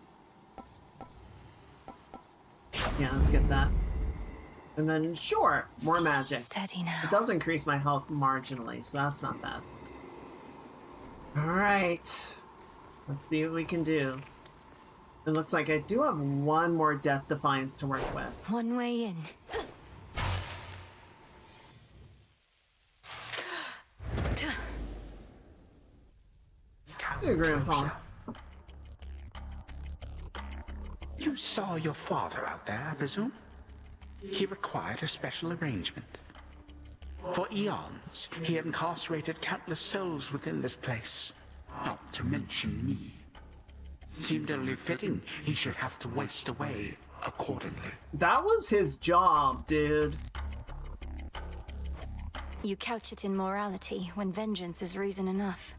Yeah, let's get that. And then, sure, more magic. Steady now. It does increase my health marginally, so that's not bad. Alright. Let's see what we can do. It looks like I do have one more Death Defiance to work with. One way in. Hey, Grandpa. You saw your father out there, I presume? He required a special arrangement. For eons, he incarcerated countless souls within this place, not to mention me. Seemed only fitting he should have to waste away accordingly. That was his job, dude. You couch it in morality when vengeance is reason enough.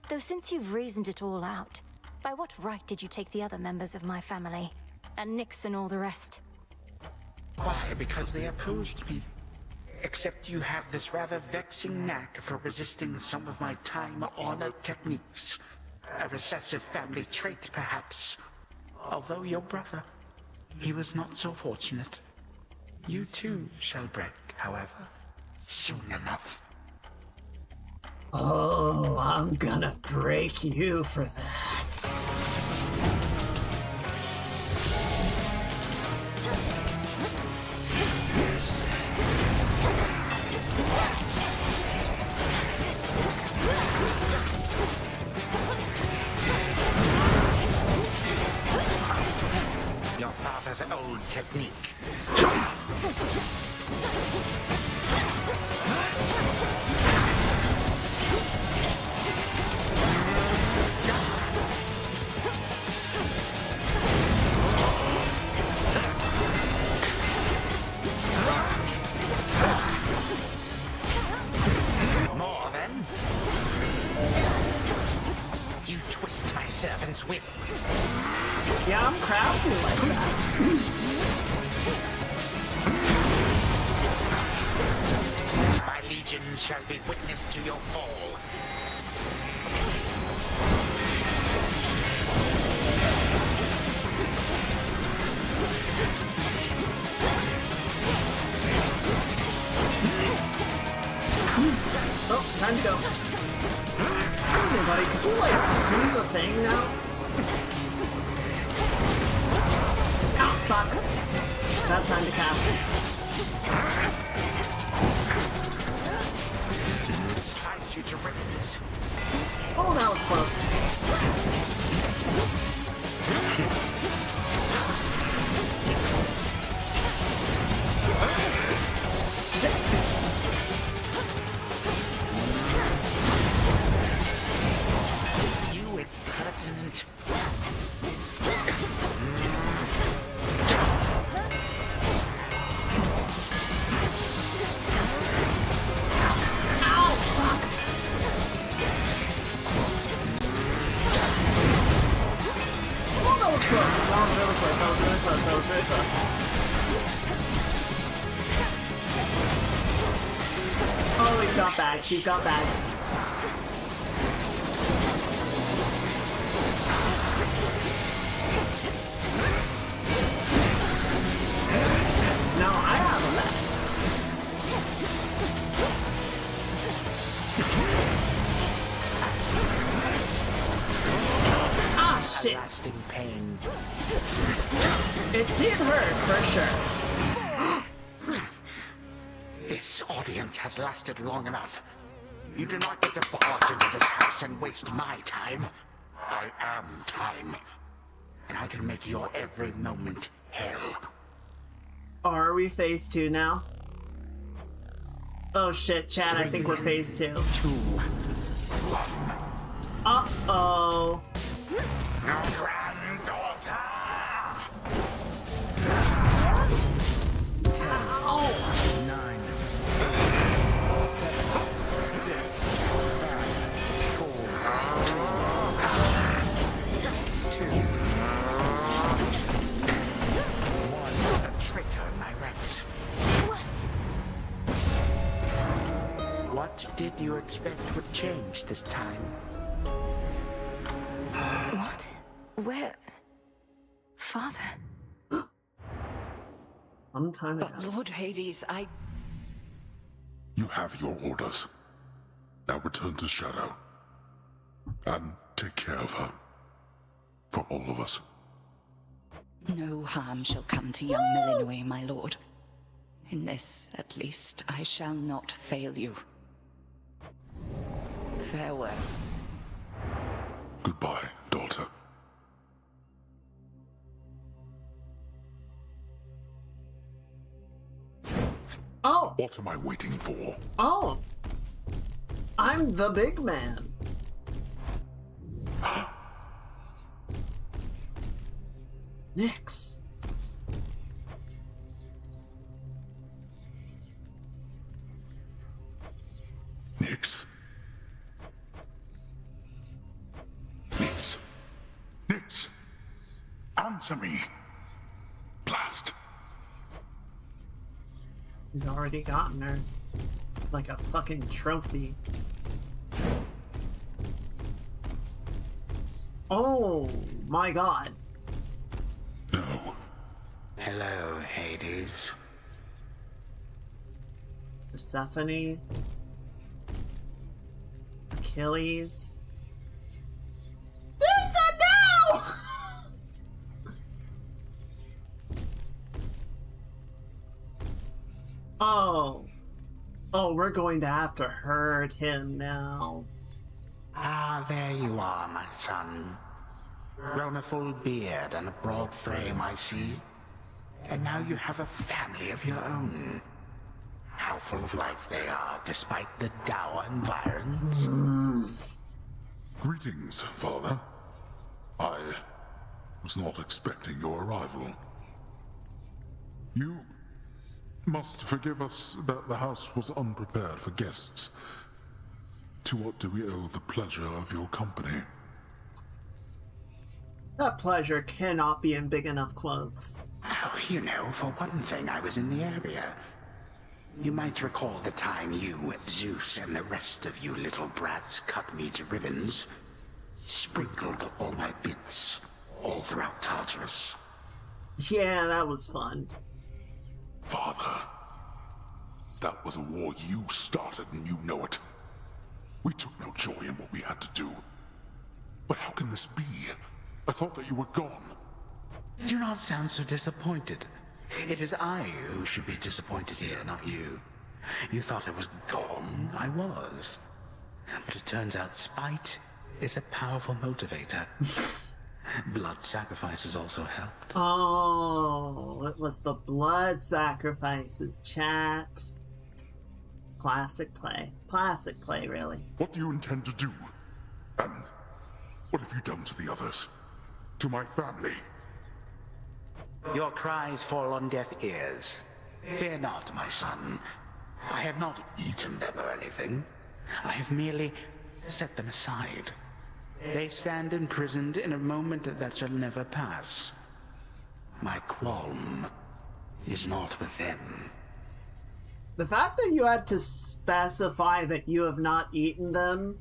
Though since you've reasoned it all out, by what right did you take the other members of my family? And Nix and all the rest? Why? Because they opposed me. Except you have this rather vexing knack for resisting some of my time-honored techniques. A recessive family trait, perhaps. Although your brother, he was not so fortunate. You too shall break, however, soon enough. Oh, I'm gonna break you for that. Your father's old technique. More then? You twist my servant's whip. Yeah, I'm crafty like that. My legions shall be witness to your fall. Oh, time to go. Excuse me, buddy. Could you, like, do the thing now? Oh, fuck. Bad time to cast. to ribbons. Oh, that was close. Shit. You impertinent. Oh, he's got bags. He's got bags. No, I have a bag. Ah, shit. Lasting pain. It did hurt, for sure. This audience has lasted long enough. You do not get to barge into this house and waste my time. I am time. And I can make your every moment hell. Are we phase 2 now? Oh shit, Chad, I think we're phase 2. 2, 1. Uh-oh. Your granddaughter! 10, 9, 8, 7, 6, 5, 4, 3, 2, 1. A traitor in my ranks. What did you expect would change this time? What? Where? Father? Some time ago. But Lord Hades, You have your orders. Now return to Shadow. And take care of her. For all of us. No harm shall come to young Malinois, my lord. In this, at least, I shall not fail you. Farewell. Goodbye, daughter. Oh! What am I waiting for? Oh! I'm the big man. Nyx. Nyx. Nyx. Nyx. Answer me. Blast. He's already gotten her. Like a fucking trophy. Oh my god. No. Hello, Hades. Persephone. Achilles. There's a no! Oh. Oh, we're going to have to hurt him now. Ah, there you are, my son. Grown a full beard and a broad frame, I see. And now you have a family of your own. How full of life they are, despite the dour environs. Greetings, Father. I was not expecting your arrival. You must forgive us that the house was unprepared for guests. To what do we owe the pleasure of your company? That pleasure cannot be in big enough quotes. Oh, you know, for one thing, I was in the area. You might recall the time you, Zeus, and the rest of you little brats cut me to ribbons. Sprinkled all my bits all throughout Tartarus. Yeah, that was fun. Father, that was a war you started and you know it. We took no joy in what we had to do. But how can this be? I thought that you were gone. Do not sound so disappointed. It is I who should be disappointed here, not you. You thought I was gone. I was. But it turns out spite is a powerful motivator. Blood sacrifices also helped. Oh, it was the blood sacrifices, chat. Classic play, really. What do you intend to do? And what have you done to the others? To my family? Your cries fall on deaf ears. Fear not, my son. I have not eaten them or anything. I have merely set them aside. They stand imprisoned in a moment that shall never pass. My qualm is not with them. The fact that you had to specify that you have not eaten them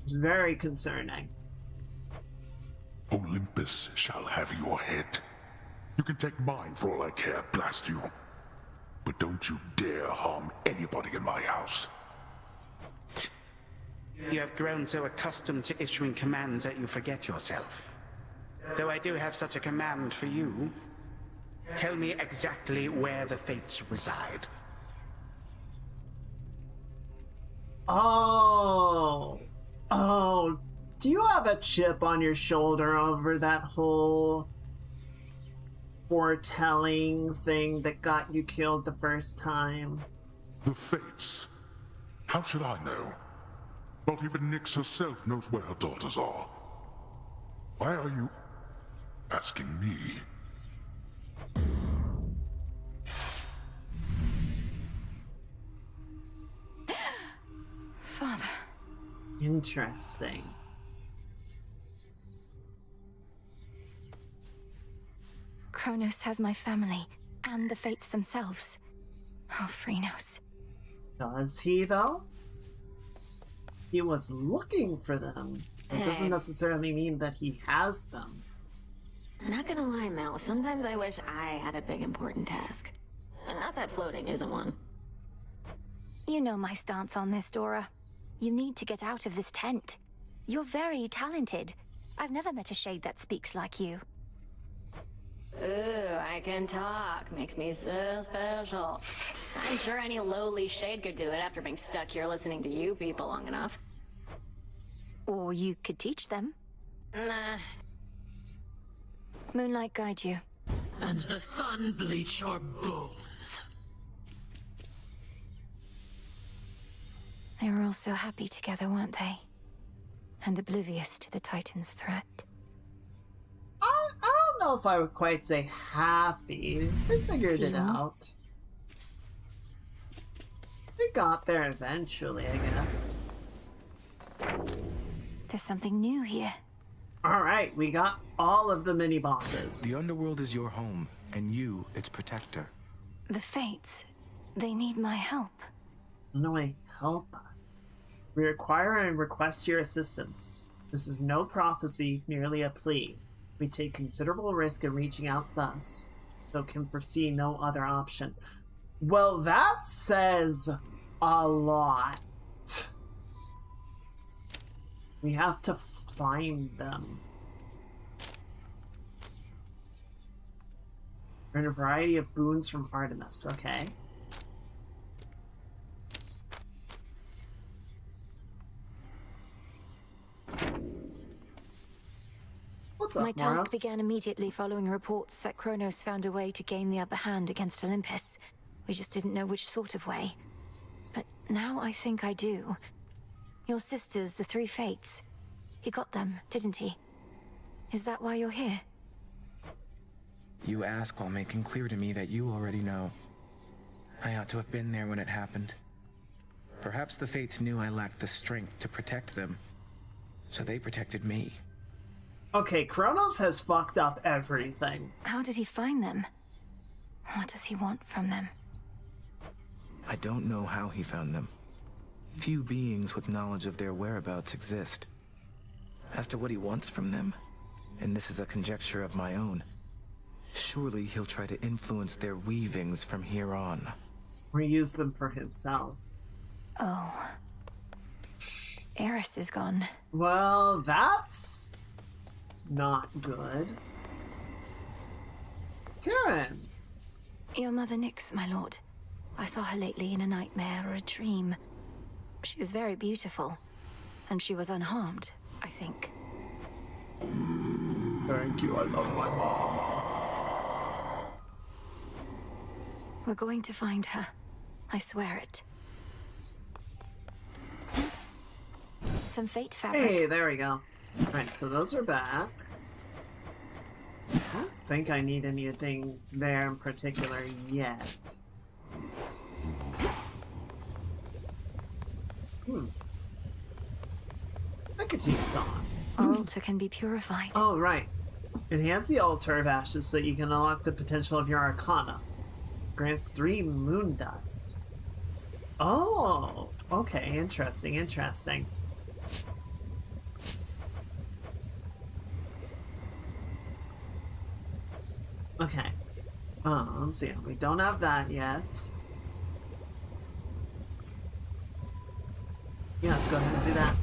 is very concerning. Olympus shall have your head. You can take mine for all I care, blast you. But don't you dare harm anybody in my house. You have grown so accustomed to issuing commands that you forget yourself. Though I do have such a command for you, tell me exactly where the Fates reside. Oh, do you have a chip on your shoulder over that whole foretelling thing that got you killed the first time? The Fates? How should I know? Not even Nyx herself knows where her daughters are. Why are you asking me? Father. Interesting. Kronos has my family, and the Fates themselves. Oh, Phrynos. Does he, though? He was looking for them. It doesn't necessarily mean that he has them. Not gonna lie, Mel, sometimes I wish I had a big important task. Not that floating isn't one. You know my stance on this, Dora. You need to get out of this tent. You're very talented. I've never met a shade that speaks like you. Ooh, I can talk. Makes me so special. I'm sure any lowly shade could do it after being stuck here listening to you people long enough. Or you could teach them. Nah. Moonlight guide you. And the sun bleach your bones. They were all so happy together, weren't they? And oblivious to the Titan's threat. I don't know if I would quite say happy. They figured it out. We got there eventually, I guess. There's something new here. Alright, we got all of the mini-bosses. The underworld is your home, and you, its protector. The Fates, they need my help. No way, help us. We require and request your assistance. This is no prophecy, merely a plea. We take considerable risk in reaching out thus, though can foresee no other option. Well, that says a lot. We have to find them. Earn a variety of boons from Artemis, okay. What's up, My task Moros? began immediately following reports that Kronos found a way to gain the upper hand against Olympus. We just didn't know which sort of way. But now I think I do. Your sisters, the three Fates. He got them, didn't he? Is that why you're here? You ask while making clear to me that you already know. I ought to have been there when it happened. Perhaps the Fates knew I lacked the strength to protect them, so they protected me. Okay, Kronos has fucked up everything. How did he find them? What does he want from them? I don't know how he found them. Few beings with knowledge of their whereabouts exist. As to what he wants from them, and this is a conjecture of my own, surely he'll try to influence their weavings from here on. Or use them for himself. Oh. Eris is gone. Well, that's not good. Karen! Your mother Nyx, my lord. I saw her lately in a nightmare or a dream. She was very beautiful, and she was unharmed, I think. Thank you, I love my mom. We're going to find her. I swear it. Some fate fabric. Hey, there we go. Alright, so those are back. I don't think I need anything there in particular yet. Nicotine's gone. Our altar can be purified. Oh, right. Enhance the altar of ashes so that you can unlock the potential of your arcana. Grants 3 moon dust. Oh, okay. Interesting, interesting. Okay. So yeah, we don't have that yet. Yeah, let's go ahead and do that.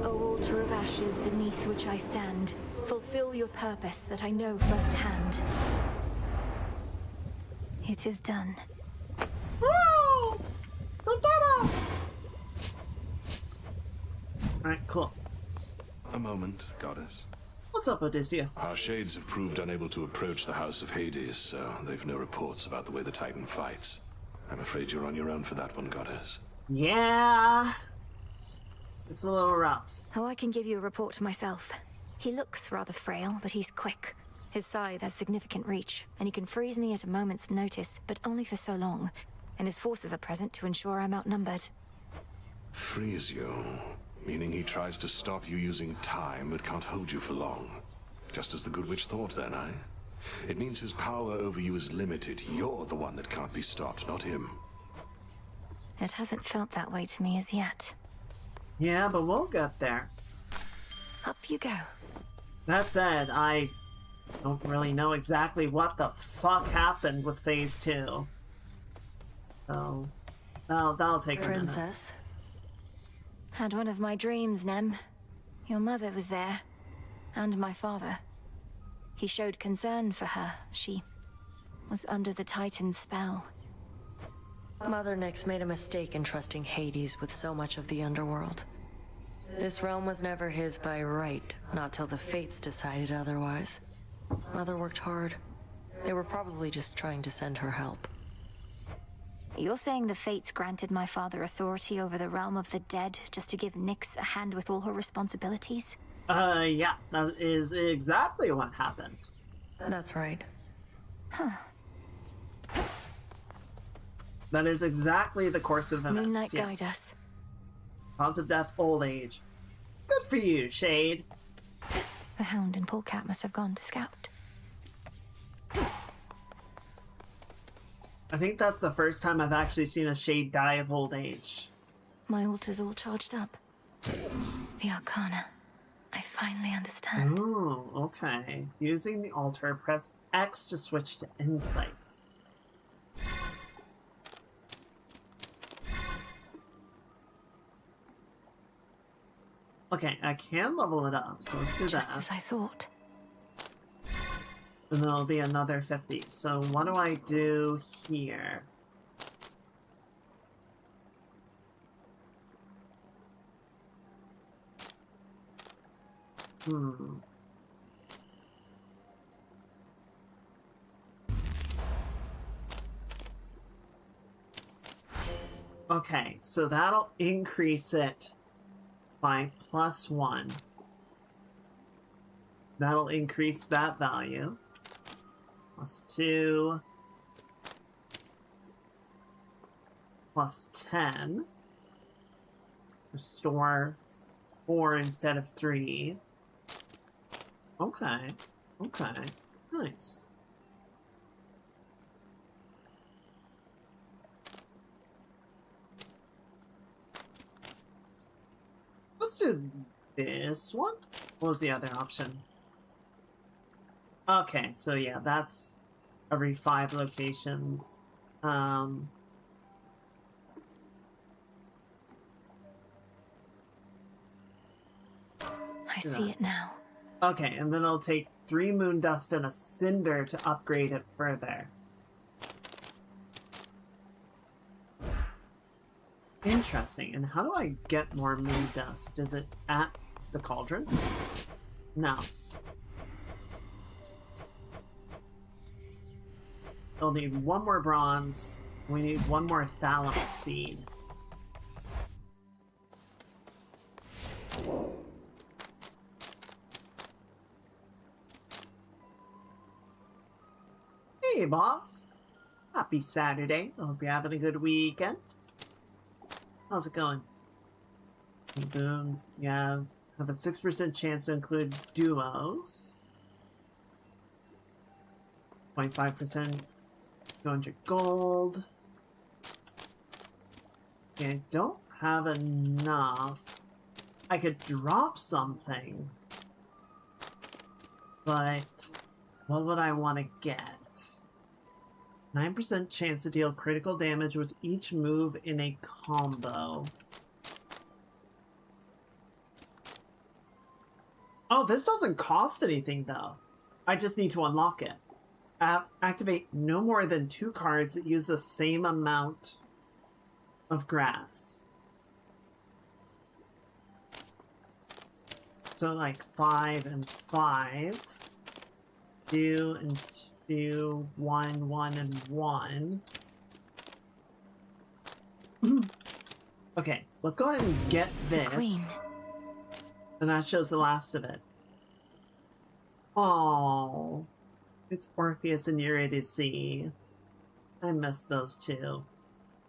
O altar of ashes beneath which I stand, fulfill your purpose that I know firsthand. It is done. Woo! We did it! Alright, cool. A moment, goddess. What's up, Odysseus? Our shades have proved unable to approach the House of Hades, so they've no reports about the way the Titan fights. I'm afraid you're on your own for that one, goddess. Yeah. It's a little rough. Oh, I can give you a report myself. He looks rather frail, but he's quick. His scythe has significant reach, and he can freeze me at a moment's notice, but only for so long. And his forces are present to ensure I'm outnumbered. Freeze you? Meaning he tries to stop you using time, but can't hold you for long. Just as the Good Witch thought then, eh? It means his power over you is limited. You're the one that can't be stopped, not him. It hasn't felt that way to me as yet. Yeah, but we'll get there. Up you go. That said, I don't really know exactly what the fuck happened with Phase 2. So, that'll take a minute. Princess. Had one of my dreams, Nem. Your mother was there. And my father. He showed concern for her. She was under the Titan's spell. Mother Nyx made a mistake in trusting Hades with so much of the underworld. This realm was never his by right, not till the Fates decided otherwise. Mother worked hard. They were probably just trying to send her help. You're saying the Fates granted my father authority over the realm of the dead just to give Nyx a hand with all her responsibilities? Yeah, that is exactly what happened. That's right. Huh. That is exactly the course of events. Moonlight yes. guide us. Cause of death, old age. Good for you, Shade. The Hound and Polecat must have gone to scout. I think that's the first time I've actually seen a Shade die of old age. My altar's all charged up. The Arcana. I finally understand. Oh, okay. Using the altar, press X to switch to insights. Okay, I can level it up, so let's do that. Just as I thought. And then it'll be another 50. So what do I do here? Okay, so that'll increase it by +1. That'll increase that value. +2. +10. Restore 4 instead of 3. Okay. Okay. Nice. Let's do this one. What was the other option? Okay, so yeah, that's every 5 locations. I see it now. Okay, and then I'll take 3 moon dust and a cinder to upgrade it further. Interesting. And how do I get more moon dust? Is it at the cauldron? No. We'll need one more bronze. We need one more thalamus seed. Hey, boss. Happy Saturday. I hope you're having a good weekend. How's it going? Booms. You have a 6% chance to include duos. 0.5%. 200 gold. Okay, I don't have enough. I could drop something. But what would I want to get? 9% chance to deal critical damage with each move in a combo. Oh, this doesn't cost anything though. I just need to unlock it. Activate no more than 2 cards that use the same amount of grass. So like 5 and 5. 2 and 2, 1, 1 and 1. Okay, let's go ahead and get this. And that shows the last of it. Oh, it's Orpheus and Eurydice. I miss those two.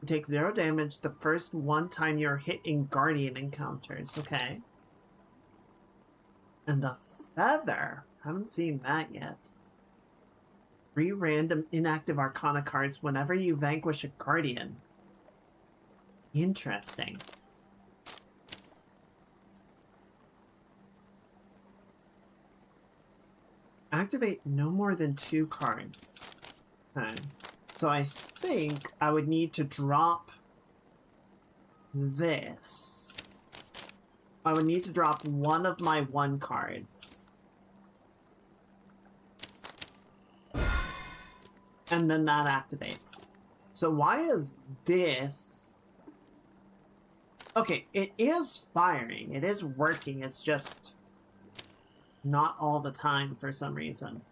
You take 0 damage the first 1 time you're hit in Guardian encounters. Okay. And a feather. Haven't seen that yet. 3 random inactive Arcana cards whenever you vanquish a Guardian. Interesting. Activate no more than 2 cards. Okay. So I think I would need to drop this. I would need to drop one of my 1 cards. And then that activates. So why is this... Okay, it is firing. It is working. It's just not all the time for some reason.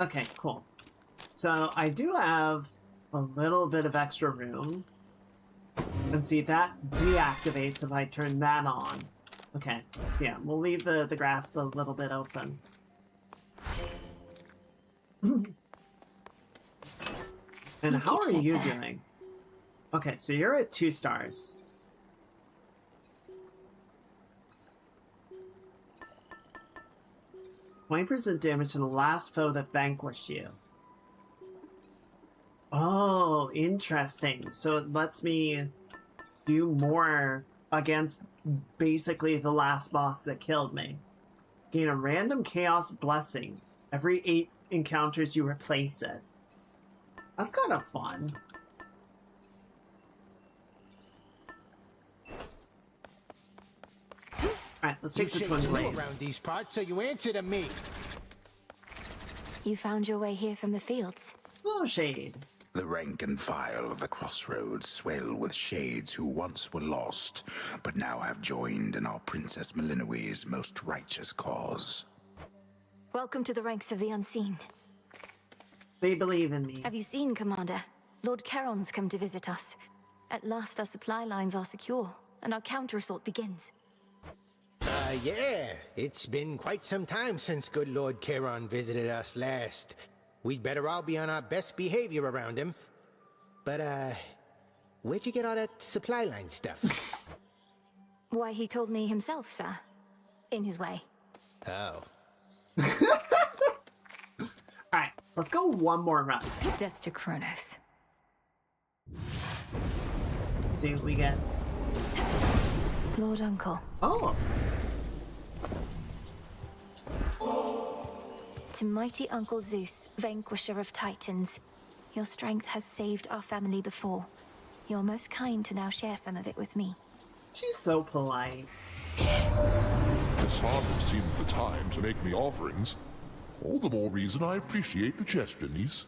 Okay, cool. So I do have a little bit of extra room. And see, that deactivates if I turn that on. Okay, so yeah, we'll leave the grasp a little bit open. And how are you doing? Okay, so you're at 2 stars. %20 damage to the last foe that vanquished you. Oh, interesting. So it lets me do more against basically the last boss that killed me. Gain a random chaos blessing. Every 8 encounters you replace it. That's kind of fun. Alright, let's take the twin blades. Around these parts, so you answer to me. You found your way here from the fields. Low shade. The rank and file of the crossroads swell with shades who once were lost, but now have joined in our Princess Melinoe's most righteous cause. Welcome to the ranks of the unseen. They believe in me. Have you seen, Commander? Lord Charon's come to visit us. At last our supply lines are secure, and our counter-assault begins. Yeah. It's been quite some time since good Lord Charon visited us last. We'd better all be on our best behavior around him. But, where'd you get all that supply line stuff? Why, he told me himself, sir. In his way. Oh. Alright, let's go one more run. Death to Kronos. Let's see what we get. Lord Uncle. Oh. To mighty Uncle Zeus, vanquisher of Titans. Your strength has saved our family before. You're most kind to now share some of it with me. She's so polite. This hardly seems the time to make me offerings. All the more reason I appreciate the gesture, niece.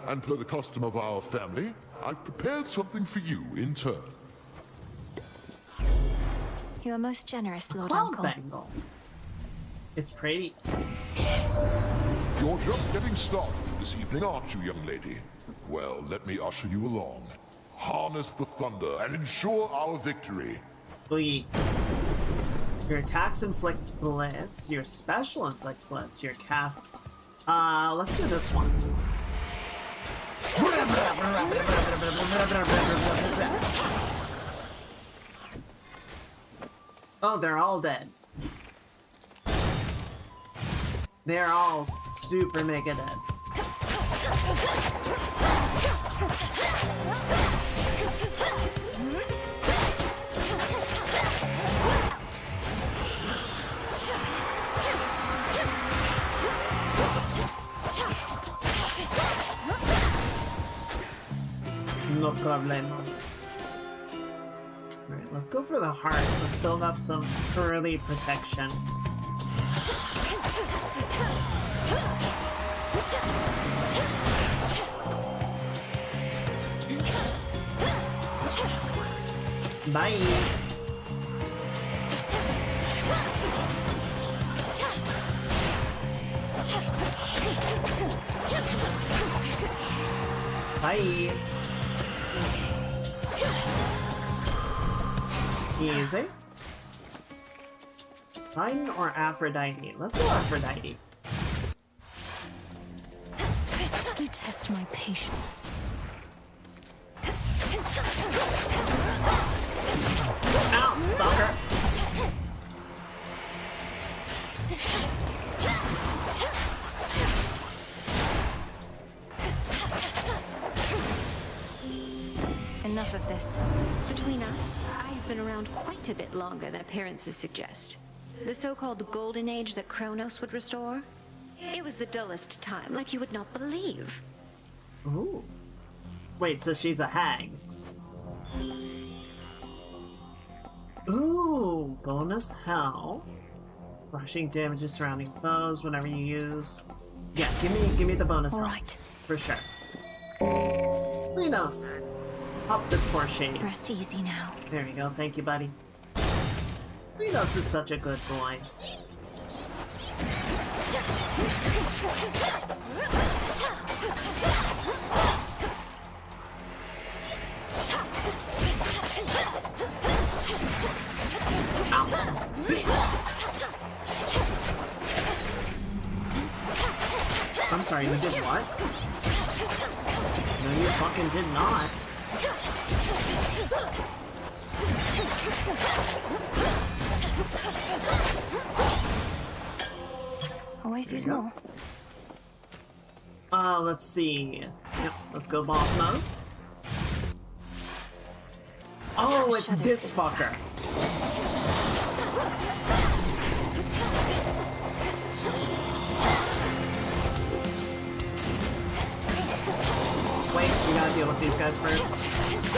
And per the custom of our family, I've prepared something for you in turn. You are most generous, Lord Cloud Uncle. bangle. It's pretty. You're just getting started this evening, aren't you, young lady? Well, let me usher you along. Harness the thunder and ensure our victory. Sweet. Your attacks inflict blitz. Your special inflicts blitz. Your cast. Let's do this one. Oh, they're all dead. They're all super mega dead. No problemo. Alright, let's go for the heart. Let's build up some early protection. Bye! Bye! Easy. Titan or Aphrodite? Let's go Aphrodite. You test my patience. Ow, fucker! Enough of this. Between us, I've been around quite a bit longer than appearances suggest. The so-called golden age that Kronos would restore? It was the dullest time, like you would not believe. Ooh. Wait, so she's a hag. Ooh, bonus health. Rushing damages surrounding foes whenever you use. Yeah, give me the bonus health. Right. For sure. Linos. Up this poor shade. Rest easy now. There you go, thank you, buddy. Linos is such a good boy. Ow, bitch! I'm sorry, you did what? No, you fucking did not. Always use more. Let's see. Yep, let's go boss mode. Oh, it's this fucker. Wait, we gotta deal with these guys first.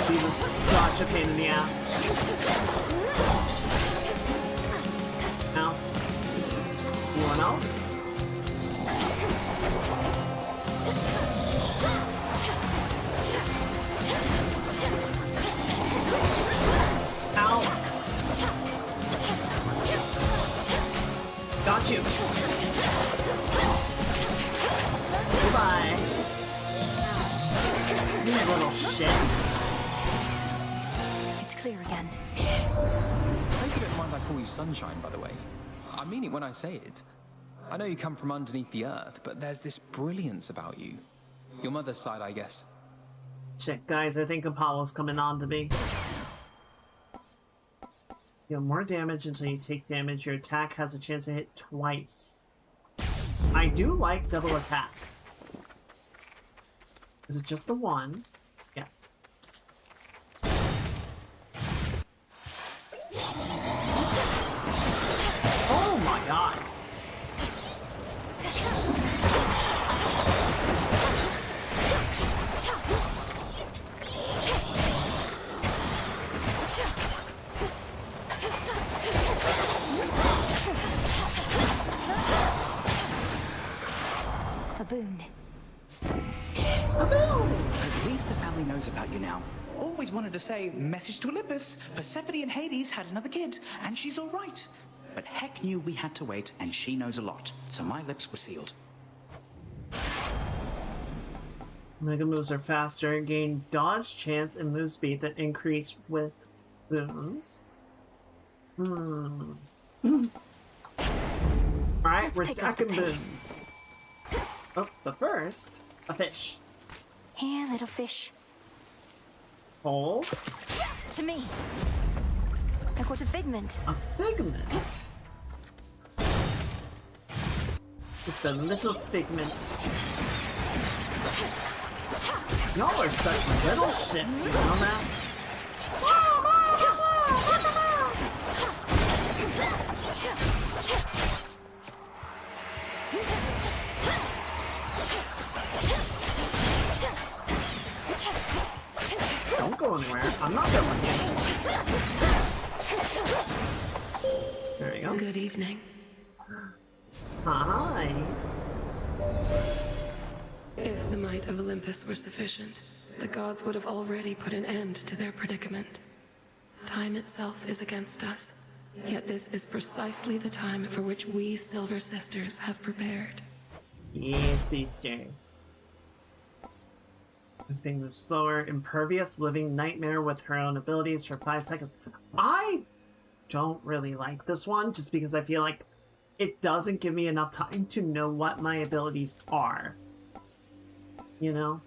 These are such a pain in the ass. Now, anyone else? Ow! Got you. Goodbye. You little shit. It's clear again. I hope you don't mind I call you Sunshine, by the way. I mean it when I say it. I know you come from underneath the earth, but there's this brilliance about you. Your mother's side, I guess. Shit, guys, I think Apollo's coming on to me. Deal more damage until you take damage. Your attack has a chance to hit twice. I do like double attack. Is it just the one? Yes. Oh my god! boon. At least the family knows about you now. Always wanted to say, message to Olympus, Persephone and Hades had another kid, and she's all right. But Heck knew we had to wait, and she knows a lot, so my lips were sealed. Mega moves are faster, gain dodge chance and move speed that increase with boons. Alright, we're stacking boons. Oh, but first, a fish. Here, little fish. Hole. To me. I got a figment. A figment? Just a little figment. Y'all are such little shits, you know that? Don't go anywhere. I'm not going anywhere. There you go. Good evening. Hi. If the might of Olympus were sufficient, the gods would have already put an end to their predicament. Time itself is against us, yet this is precisely the time for which we Silver Sisters have prepared. Yes, sister. Everything moves slower. Impervious living nightmare with her own abilities for 5 seconds. I don't really like this one just because I feel like it doesn't give me enough time to know what my abilities are. You know?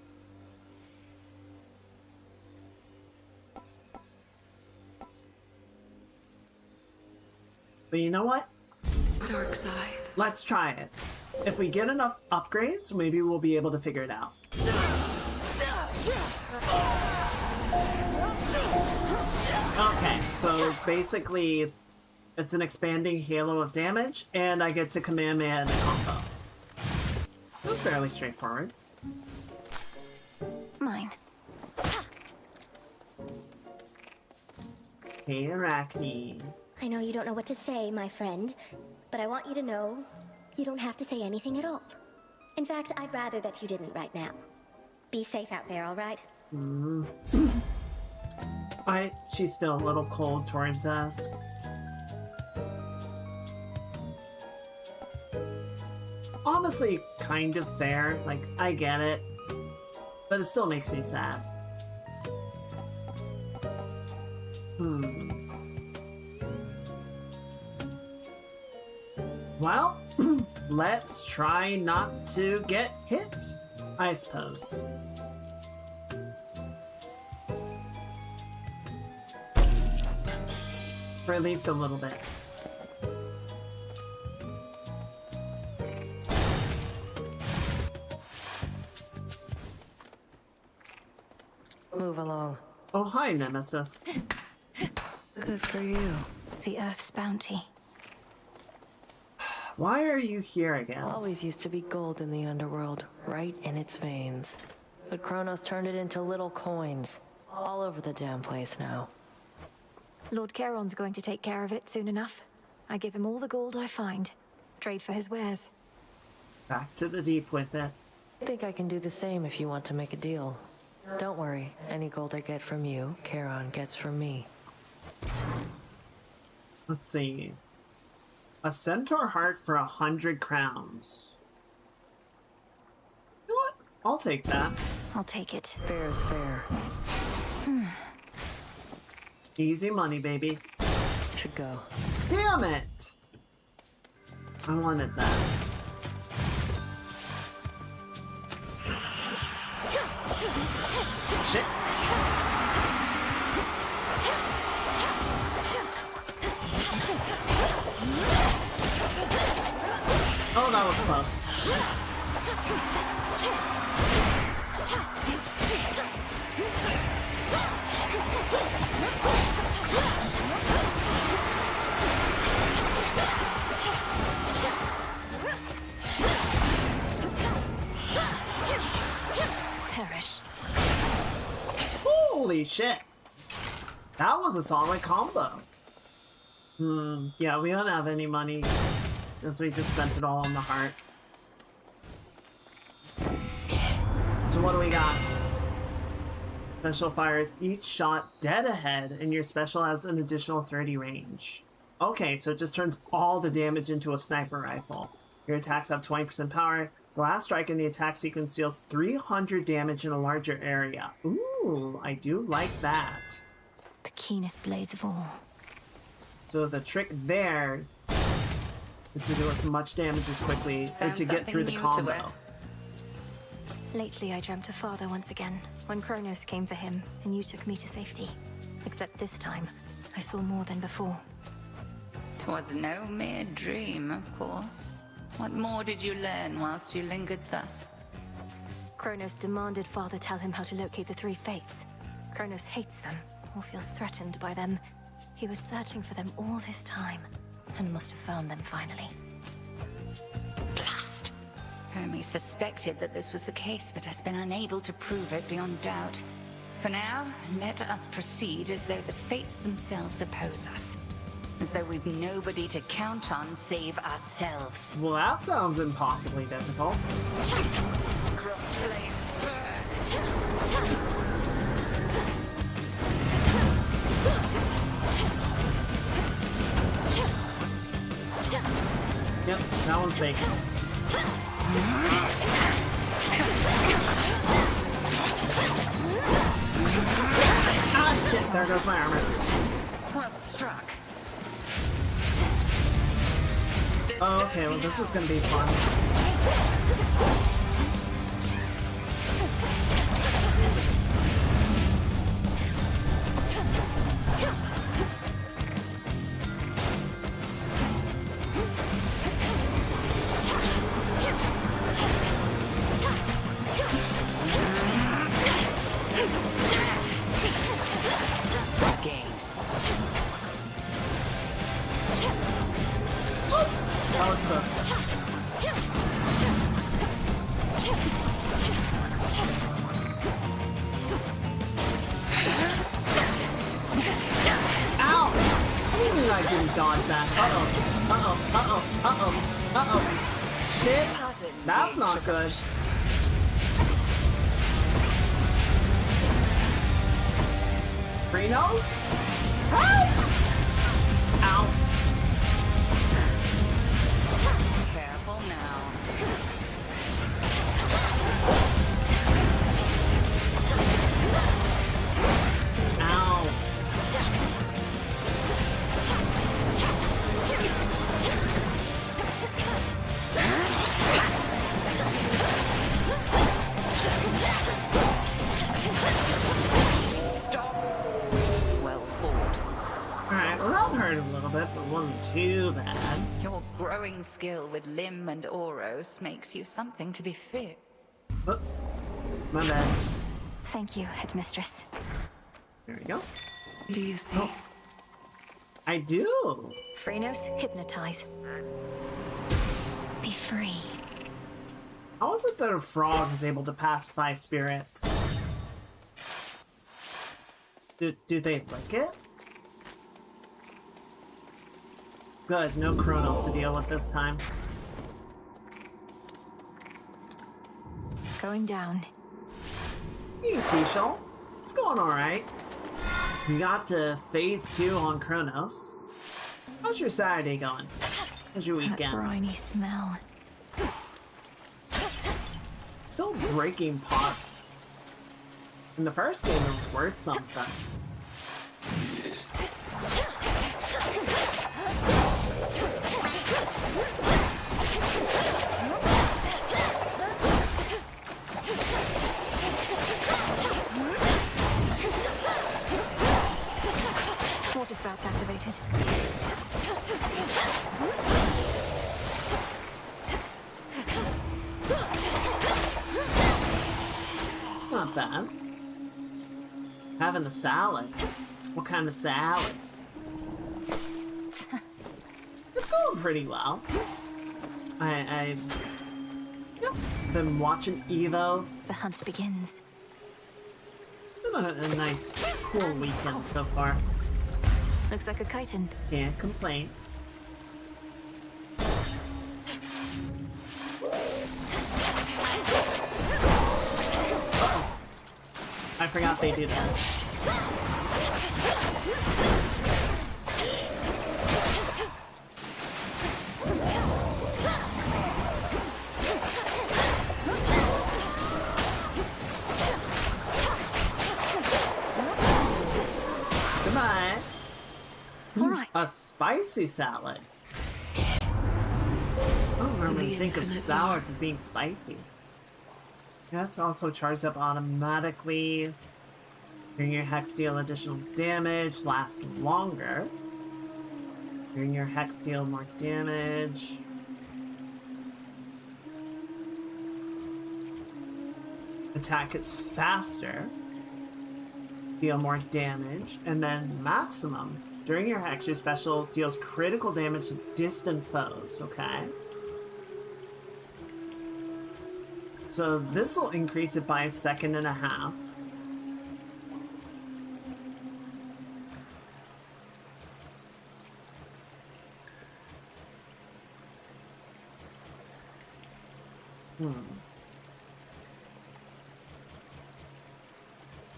But you know what? Dark side. Let's try it. If we get enough upgrades, maybe we'll be able to figure it out. Okay, so basically it's an expanding halo of damage, and I get to Kamehameha in a combo. That's fairly straightforward. Mine. Hey, Arachne. I know you don't know what to say, my friend, but I want you to know you don't have to say anything at all. In fact, I'd rather that you didn't right now. Be safe out there, all right? She's still a little cold towards us. Honestly, kind of fair. Like, I get it. But it still makes me sad. Well, let's try not to get hit, I suppose. For at least a little bit. Move along. Oh, hi, Nemesis. Good for you. The Earth's bounty. Why are you here again? Always used to be gold in the underworld, right in its veins. But Kronos turned it into little coins. All over the damn place now. Lord Charon's going to take care of it soon enough. I give him all the gold I find. Trade for his wares. Back to the deep with it. I think I can do the same if you want to make a deal. Don't worry, any gold I get from you, Charon gets from me. Let's see. A centaur heart for 100 crowns. You know what? I'll take that. I'll take it. Fair is fair. Easy money, baby. Should go. Damn it! I wanted that. Shit. Oh, that was close. Perish. Holy shit. That was a solid combo. Yeah, we don't have any money, because we just spent it all on the heart. So what do we got? Special fires each shot dead ahead, and your special has an additional 30 range. Okay, so it just turns all the damage into a sniper rifle. Your attacks have 20% power. The last strike in the attack sequence deals 300 damage in a larger area. Ooh, I do like that. The keenest blades of all. So the trick there is to do as much damage as quickly or to get through the combo. Lately, I dreamt of Father once again, when Kronos came for him, and you took me to safety. Except this time, I saw more than before. 'Twas no mere dream, of course. What more did you learn whilst you lingered thus? Kronos demanded Father tell him how to locate the three fates. Kronos hates them, or feels threatened by them. He was searching for them all this time, and must have found them finally. Blast! Hermes suspected that this was the case, but has been unable to prove it beyond doubt. For now, let us proceed as though the fates themselves oppose us. As though we've nobody to count on save ourselves. Well, that sounds impossibly difficult. Cross flames burn! Yep, that one's fake. Ah, shit, there goes my armor. Well struck. Oh, okay, well, this is gonna be fun. That was close. Ow! I didn't dodge that. Uh-oh. Shit! That's not good. Krenos? Help! Ow. Careful now. Ow. Stop. Well fought. Alright, well that hurt a little bit, but wasn't too bad. Your growing skill with Lim and Oros makes you something to be feared. Oh, my bad. Thank you, Headmistress. There we go. Do you see? Oh. I do. Krenos, hypnotize. Be free. How is it that a frog is able to pacify spirits? Do they lick it? Good, no Kronos to deal with this time. Going down. Hey, T-Shell. It's going alright. We got to phase 2 on Kronos. How's your Saturday going? How's your weekend? That briny smell. Still breaking pots. In the first game, it was worth something. Water spouts activated. Not bad. Having a salad. What kind of salad? It's going pretty well. I've been watching Evo. The hunt begins. Been a nice, cool weekend so far. Looks like a chitin. Can't complain. forgot they do that. Goodbye. All right. A spicy salad. I don't normally think of salads as being spicy. That's also charged up automatically. During your hex, deal additional damage, lasts longer. During your hex, deal more damage. Attack is faster. Deal more damage. And then maximum. During your hex, your special deals critical damage to distant foes, okay? So this will increase it by 1.5 seconds.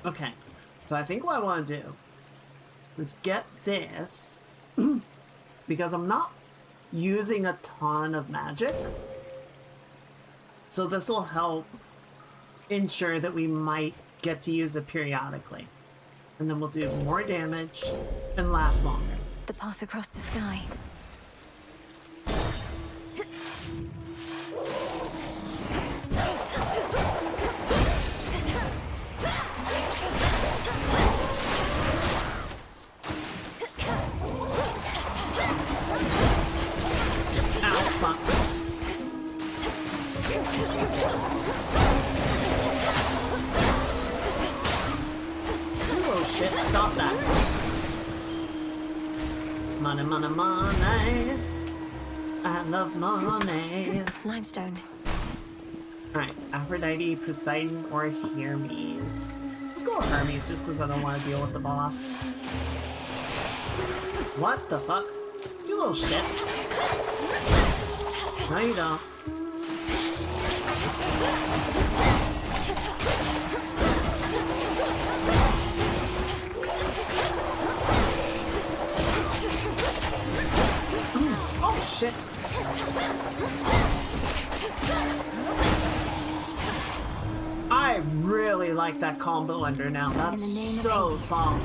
Okay, so I think what I want to do is get this because I'm not using a ton of magic. So this will help ensure that we might get to use it periodically. And then we'll do more damage and last longer. The path across the sky. Shit, stop that. Money, money, money. I love money. Limestone. Alright, Aphrodite, Poseidon, or Hermes. Let's go with Hermes just because I don't want to deal with the boss. What the fuck? You little shits. No, you don't. Shit. I really like that combo ender now. That's so solid.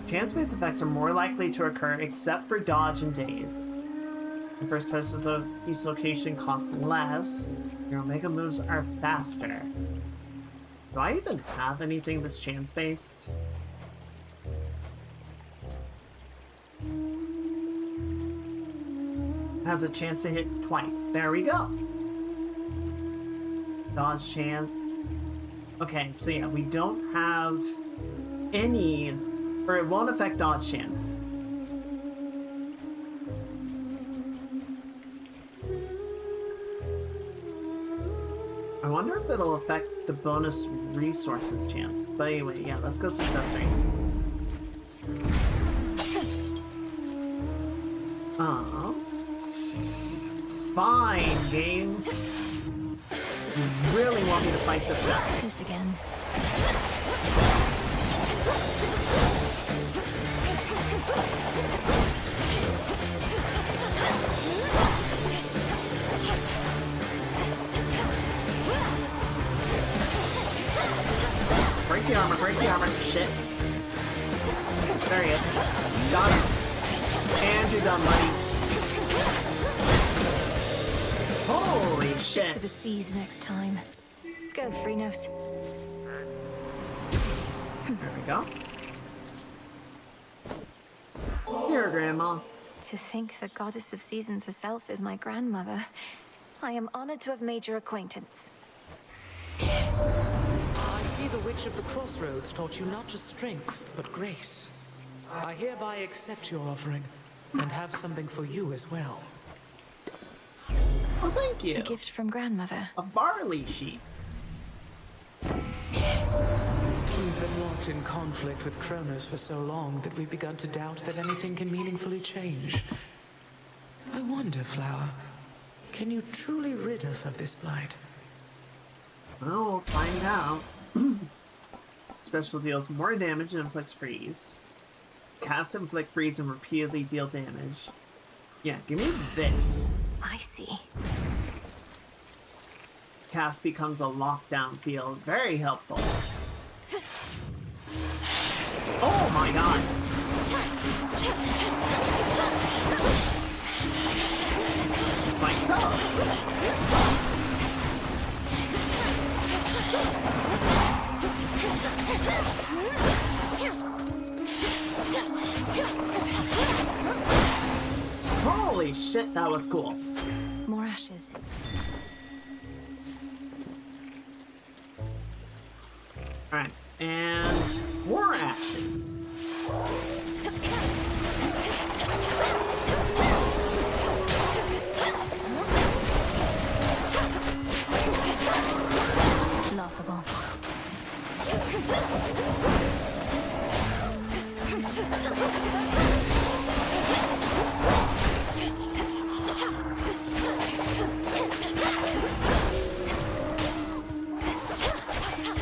Chance-based effects are more likely to occur except for dodge and daze. The first pieces of each location cost less. Your Omega moves are faster. Do I even have anything that's chance-based? Has a chance to hit twice. There we go. Dodge chance. Okay, so yeah, we don't have any, or it won't affect dodge chance. I wonder if it'll affect the bonus resources chance. But anyway, yeah, let's go success rate. Fine, game. You really want me to fight this guy? This again. Break the armor, break the armor. Shit. There he is. Got him. And you're done, buddy. Holy shit. To the seas next time. Go, Freenos. There we go. Here, Grandma. To think the goddess of seasons herself is my grandmother. I am honored to have made your acquaintance. I see the Witch of the Crossroads taught you not just strength, but grace. I hereby accept your offering, and have something for you as well. Oh, thank you. A gift from grandmother. A barley sheaf. We've been locked in conflict with Kronos for so long that we've begun to doubt that anything can meaningfully change. I wonder, Flower, can you truly rid us of this blight? Well, we'll find out. Special deals more damage and inflicts freeze. Cast, inflict, freeze, and repeatedly deal damage. Yeah, give me this. I see. Cast becomes a lockdown field. Very helpful. Oh my god. Like so. Holy shit, that was cool. More ashes. Alright, and more ashes. Laughable.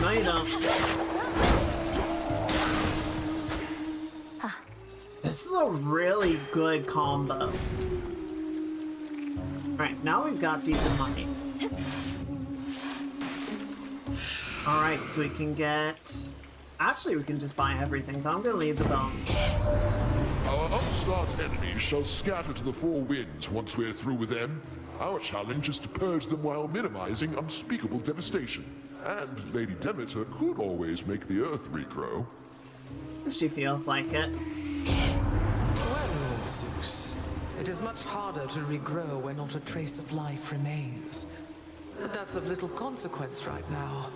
No, you don't. This is a really good combo. Alright, now we've got decent money. Alright, so we can get... Actually, we can just buy everything, but I'm gonna leave the bones. Our upstart enemies shall scatter to the four winds once we're through with them. Our challenge is to purge them while minimizing unspeakable devastation. And Lady Demeter could always make the earth regrow. If she feels like it. Well, Zeus, it is much harder to regrow where not a trace of life remains. But that's of little consequence right now.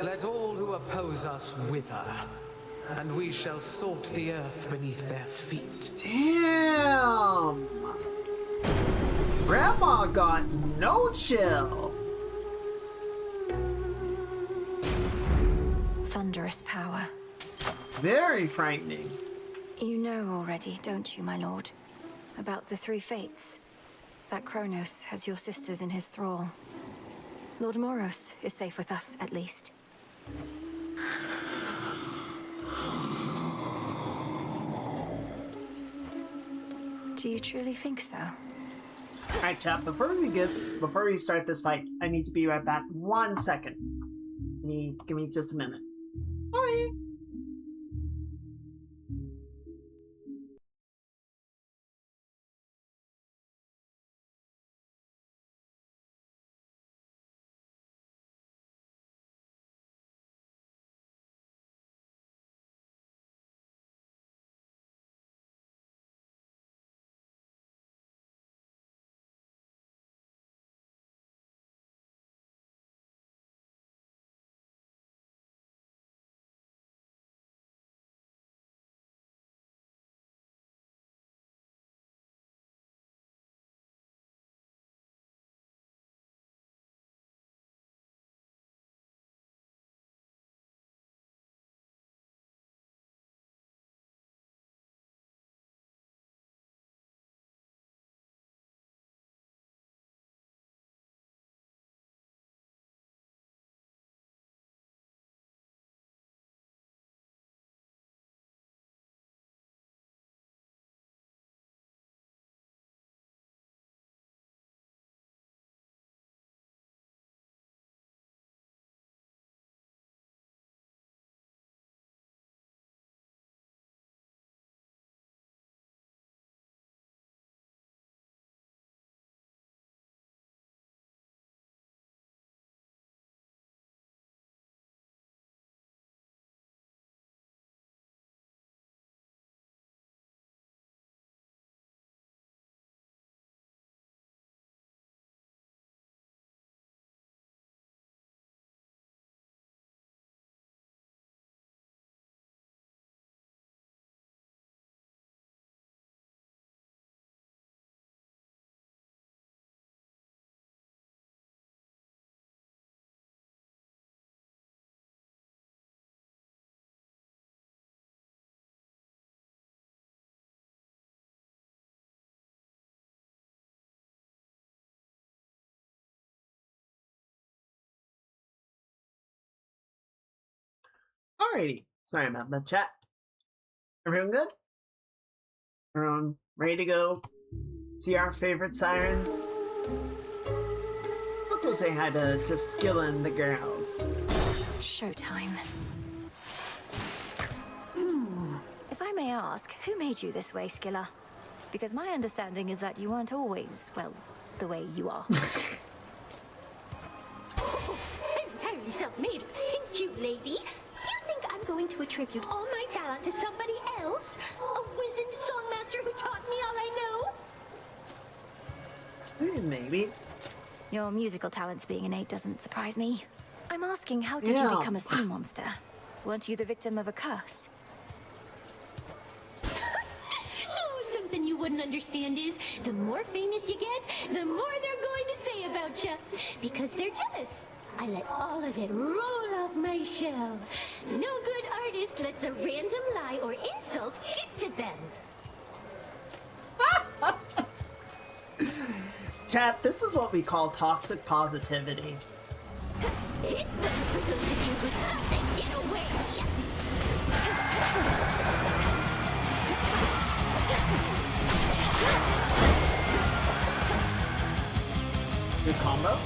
Let all who oppose us wither, and we shall salt the earth beneath their feet. Damn! Grandma got no chill. Thunderous power. Very frightening. You know already, don't you, my lord? About the three fates. That Kronos has your sisters in his thrall. Lord Moros is safe with us, at least. Do you truly think so? Alright, chat, before we start this fight, I need to be right back. 1 second. Give me just a minute. Sorry. Alrighty. Sorry about that, chat. Everyone good? Everyone ready to go see our favorite sirens? I'll go say hi to Skilla and the girls. Showtime. If I may ask, who made you this way, Skilla? Because my understanding is that you weren't always, well, the way you are. I'm entirely self-made. Thank you, lady. You think I'm going to attribute all my talent to somebody else? A wizened songmaster who taught me all I know? Maybe. Your musical talents being innate doesn't surprise me. I'm asking, how did you become a sea monster? Weren't you the victim of a curse? Oh, something you wouldn't understand is, the more famous you get, the more they're going to say about you. Because they're jealous. I let all of it roll off my shell. No good artist lets a random lie or insult get to them. Chat, this is what we call toxic positivity. This one's for those of you who thought they'd get away. Good combo.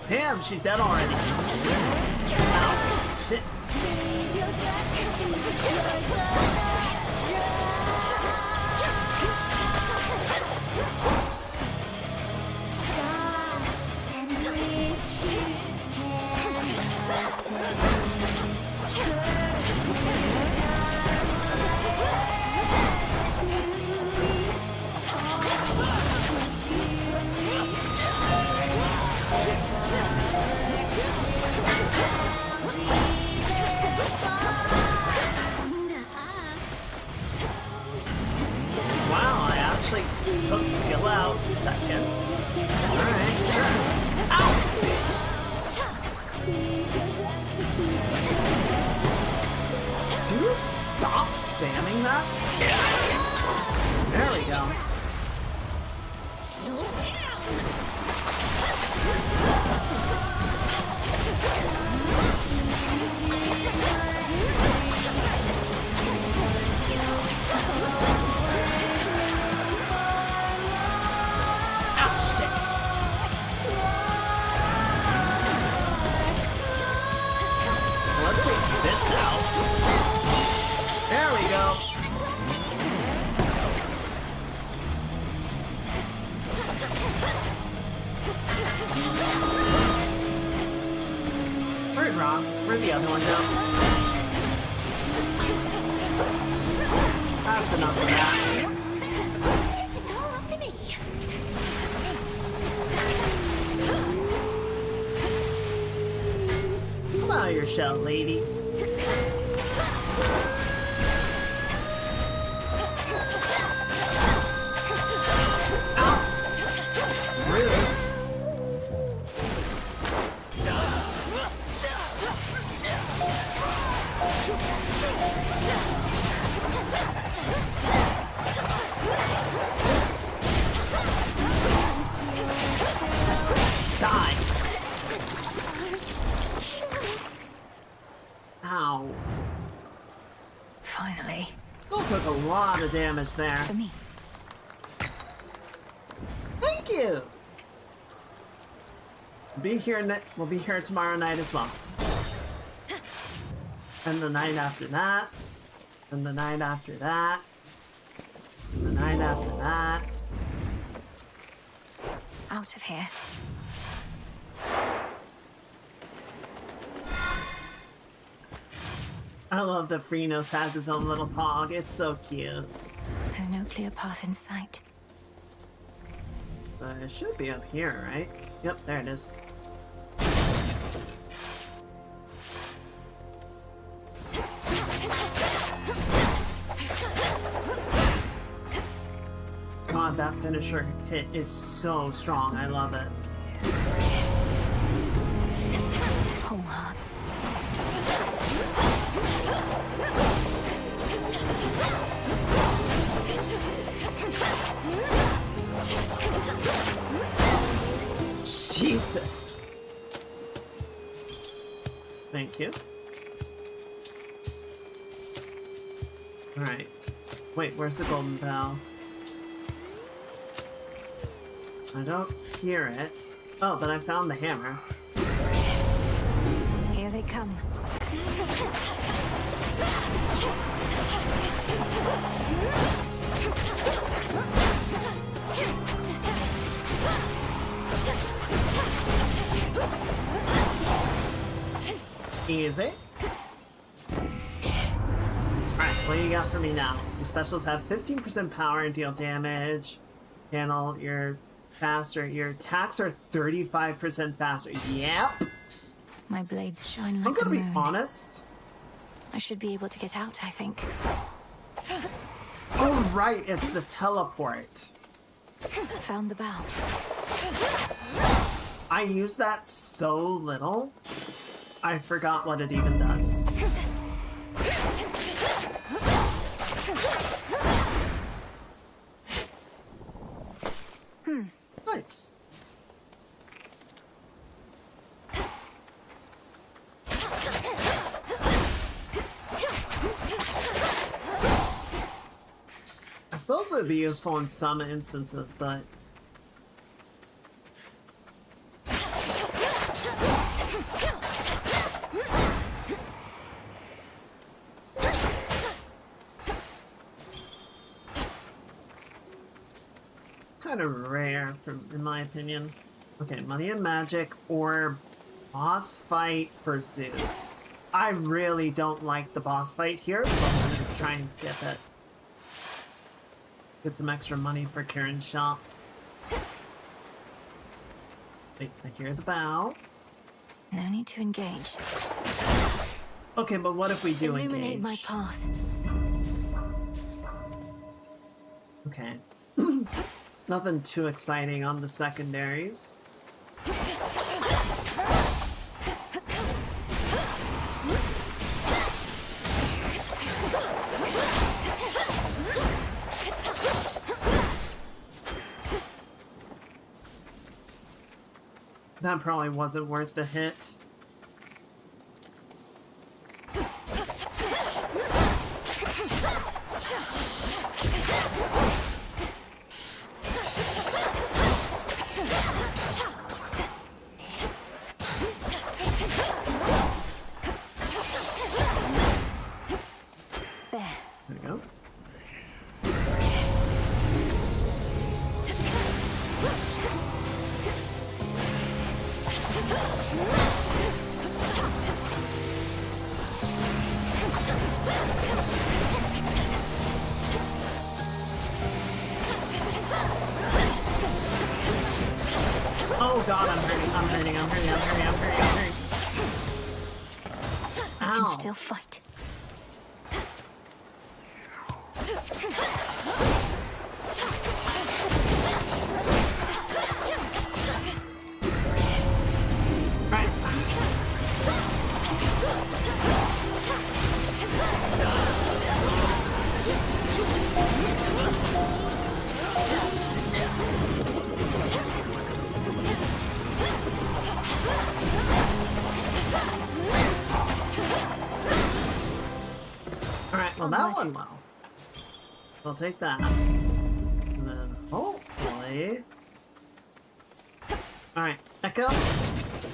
Damn, she's dead already. Ow, shit. Wow, I actually took skill out second. Alright, sure. Ow, bitch! Do you stop spamming that? There we go. Slow down. Let's take this out. There we go. Where's Rob? Where'd the other one go? That's enough of that. It's all up to me. Come out of your shell, lady. Ow. Really? Die. Ow. Finally. Still took a lot of damage there. For me. Thank you. We'll be here tomorrow night as well. And the night after that. And the night after that. And the night after that. Out of here. I love that Freenos has his own little pog. It's so cute. There's no clear path in sight. It should be up here, right? Yep, there it is. that finisher hit is so strong. I love it. Whole hearts. Jesus. Thank you. Alright. Wait, where's the golden bell? I don't hear it. Oh, but I found the hammer. Here they come. Easy. Alright, what do you got for me now? Your specials have 15% power and deal damage. Channel, you're faster. Your attacks are 35% faster. Yep. My blades shine like I'm gonna the be moon. honest. I should be able to get out, I think. Oh, right, it's the teleport. Found the bow. I use that so little, I forgot what it even does. Nice. I suppose it would be useful in some instances, but kind of rare, in my opinion. Okay, money and magic or boss fight for Zeus. I really don't like the boss fight here, so I'm gonna try and skip it. Get some extra money for Kieran's shop. Wait, I hear the bow. No need to engage. Okay, but what if we do Illuminate engage? my path. Okay. Nothing too exciting on the secondaries. That probably wasn't worth the hit. There we go. Oh god, I'm hurting. I can still fight. Alright, well that went well. I'll take that. And then hopefully... Alright, Echo,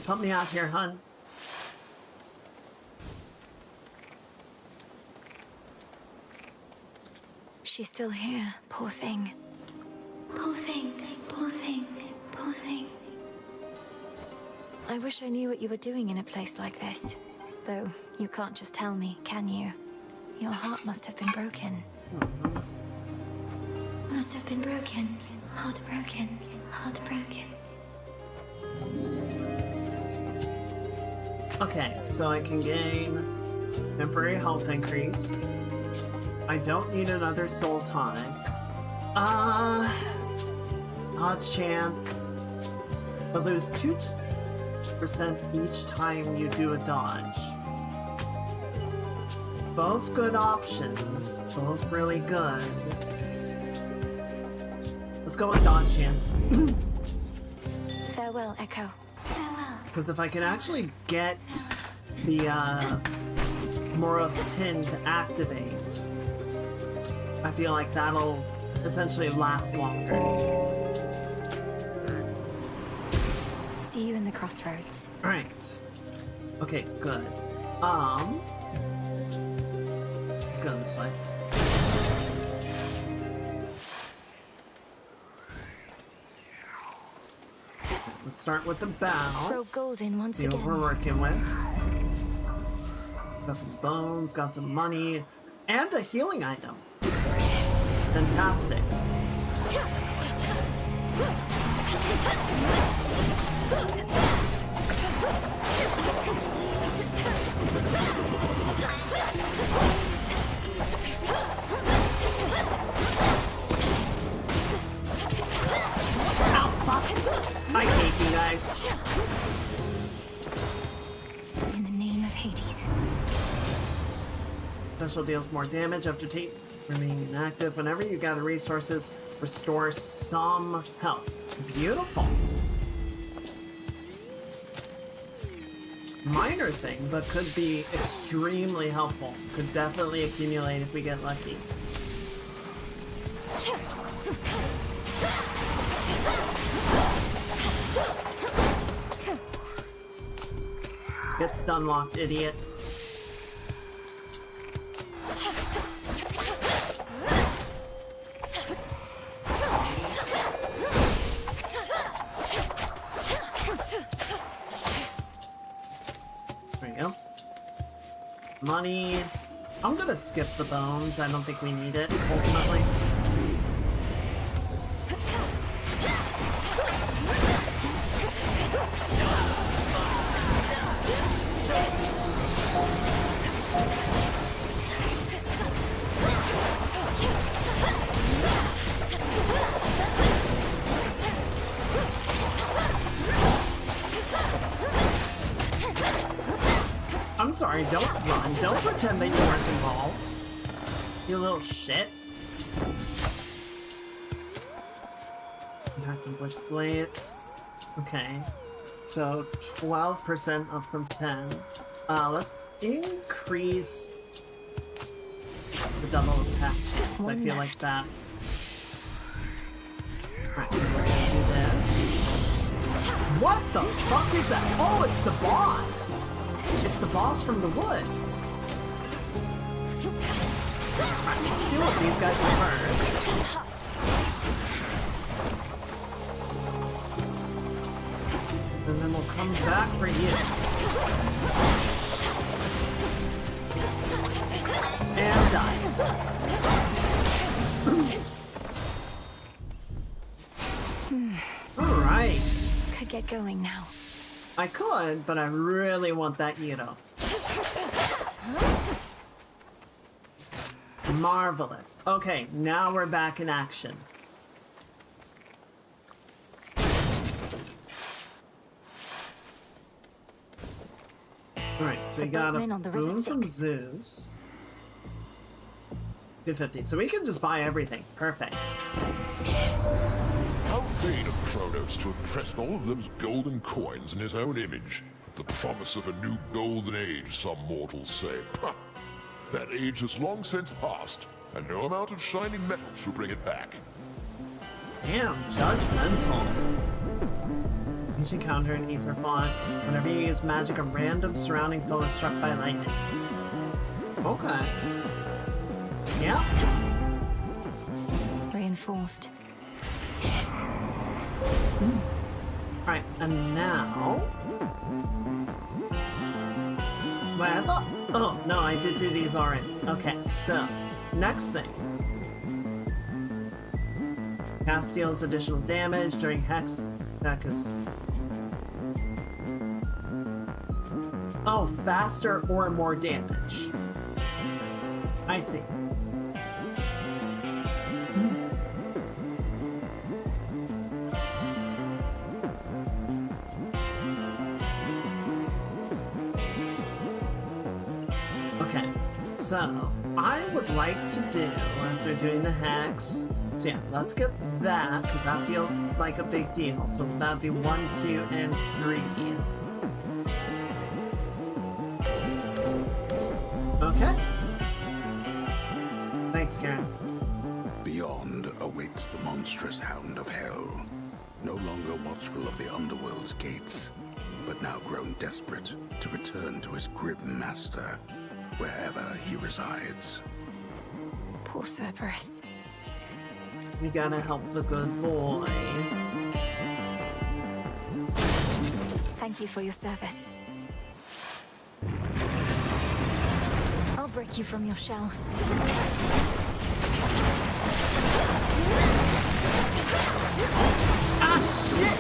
pump me out here, hun. She's still here, poor thing. Poor thing, poor thing, poor thing. I wish I knew what you were doing in a place like this. Though, you can't just tell me, can you? Your heart must have been broken. Must have been broken. Heart broken. Heart broken. Okay, so I can gain temporary health increase. I don't need another soul tonic. Odds chance. But lose 2% each time you do a dodge. Both good options. Both really good. Let's go with dodge chance. Farewell, Echo. Farewell. Because if I can actually get the Moros pin to activate, I feel like that'll essentially last longer. See you in the crossroads. Alright. Okay, good. Let's go this way. Let's start with the bow. Throw golden once See again. what we're working with. Got some bones, got some money, and a healing item. Fantastic. Ow, fuck! I hate you guys. In the name of Hades. Special deals more damage after remaining inactive. Whenever you gather resources, restore some health. Beautiful. Minor thing, but could be extremely helpful. Could definitely accumulate if we get lucky. Get stun locked, idiot. There you go. Money. I'm gonna skip the bones. I don't think we need it, ultimately. I'm sorry, don't run. Don't pretend that you weren't involved. You little shit. Attacks and flick blades. Okay. So 12% up from 10. Let's increase the double attack chance. I feel like that. Alright, we're gonna do this. What the fuck is that? Oh, it's the boss! It's the boss from the woods. Alright, let's deal with these guys first. And then we'll come back for you. And die. Alright. Could get going now. I could, but I really want that Ito. Marvelous. Okay, now we're back in action. Alright, so we got a boon from Zeus. 250. So we can just buy everything. Perfect. How vain of Kronos to have pressed all of those golden coins in his own image. The promise of a new golden age, some mortals say. Pah! That age has long since passed, and no amount of shining metal shall bring it back. Damn, judgmental. You should counter an ether font. Whenever you use magic, a random surrounding foe is struck by lightning. Okay. Yep. Reinforced. Alright, and now... Wait, I thought... Oh, no, I did do these already. Okay, so, next thing. Cast deals additional damage during Hex... That is... Oh, faster or more damage. I see. So, I would like to do, after doing the hex, so yeah, let's get that, because that feels like a big deal. So that'd be 1, 2, and 3. Okay. Thanks, Karen. Beyond awaits the monstrous Hound of Hell, no longer watchful of the Underworld's gates, but now grown desperate to return to his grim master, wherever he resides. Poor Cerberus. We gotta help the good boy. Thank you for your service. I'll break you from your shell. Ah, shit!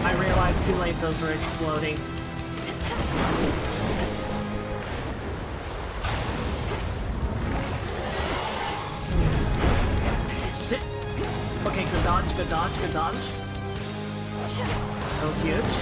I realized too late those were exploding. Shit! Okay, good dodge, good dodge, good dodge. That was huge.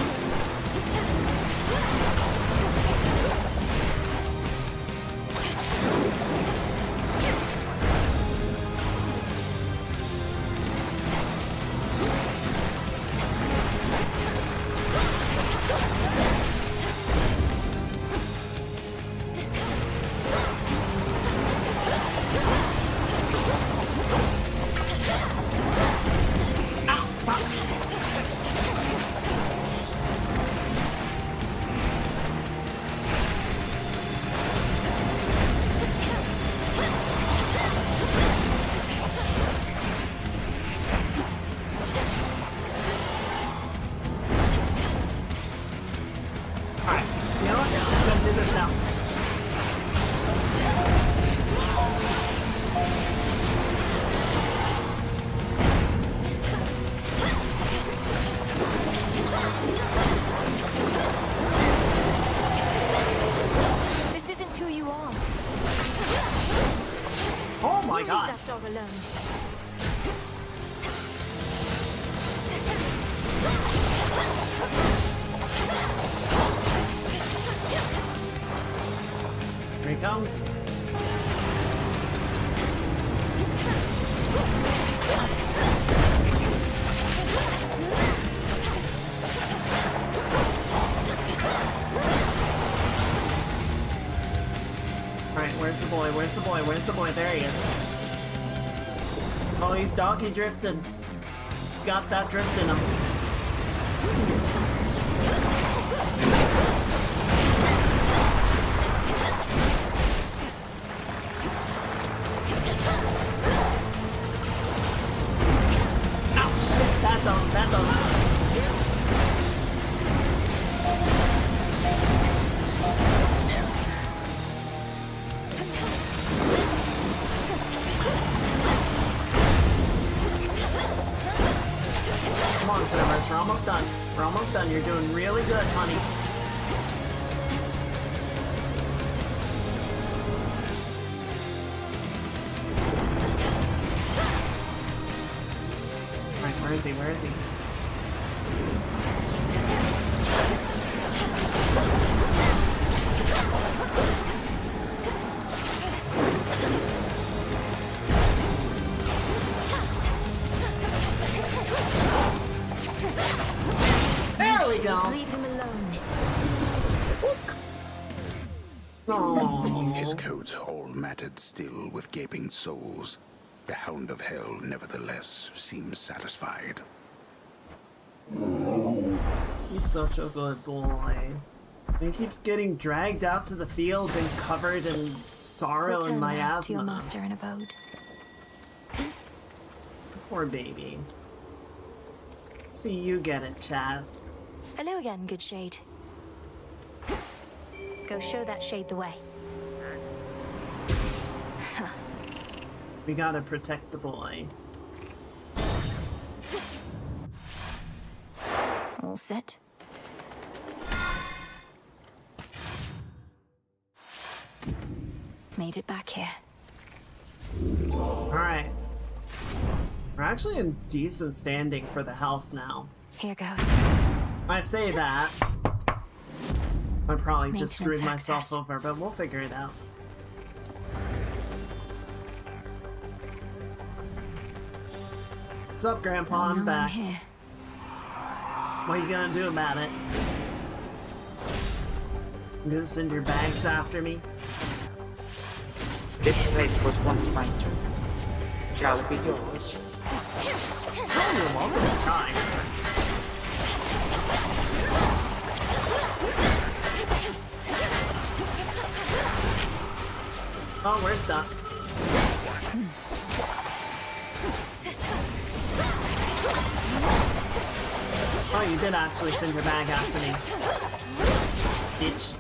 Where's the boy? There he is. Oh, he's doggy drifting. Got that drift in him. Ow, shit! That don't. We're almost done. We're almost done. You're doing really good, honey. Alright, where is he? Where is he? There we go. Leave him alone. Aww. His coat all matted still with gaping soles, the Hound of Hell nevertheless seems satisfied. He's such a good boy. He keeps getting dragged out to the fields and covered in sorrow Return and now miasma. to your master and abode. Poor baby. See you get it, Chad. Hello again, good shade. Go show that shade the way. We gotta protect the boy. All set. Made it back here. Alright. We're actually in decent standing for the health now. Here goes. I say that, I probably just screwed Maintenance myself access. over, but we'll figure it out. What's up, Grandpa? Oh, I'm no, back. I'm here. What are you gonna do about it? You gonna send your bags after me? This place was once mine too. Shall it be yours? Oh, you're welcome to try. Oh, we're stuck. Oh, you did actually send your bag after me. Bitch.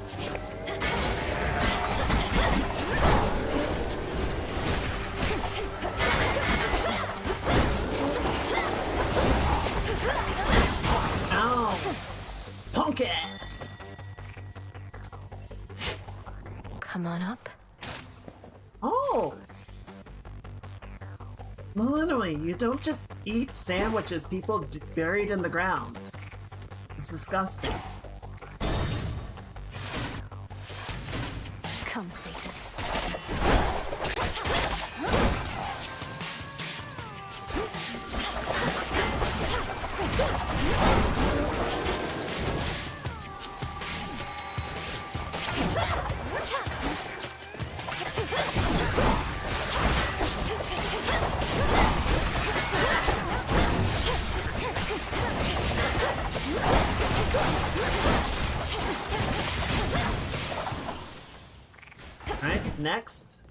Ow! Punk ass! Come on up. Oh! Literally, you don't just eat sandwiches people buried in the ground. It's disgusting. Come, Satyrs. Alright, next.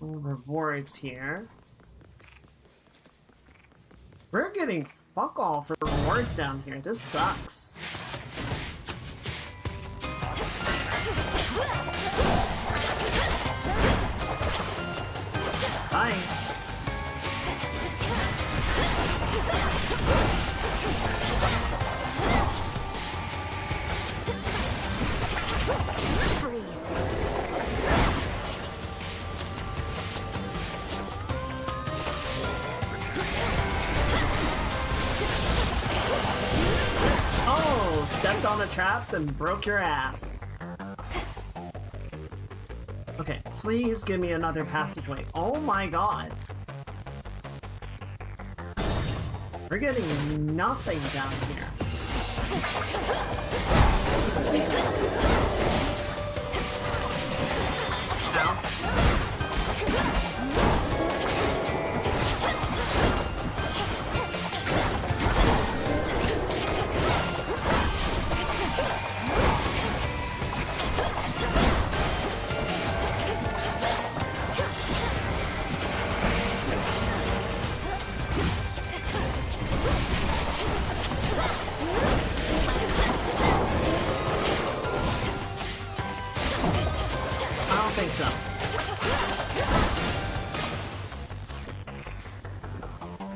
Rewards here. We're getting fuck all for rewards down here. This sucks. Bye. Freeze. Oh, stepped on a trap and broke your ass. Okay, please give me another passageway. Oh my god. We're getting nothing down here. I don't think so.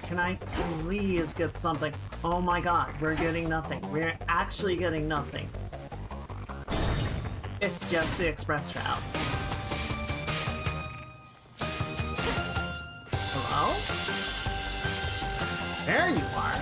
Can I please get something? Oh my god, we're getting nothing. We're actually getting nothing. It's just the express route. Hello? There you are.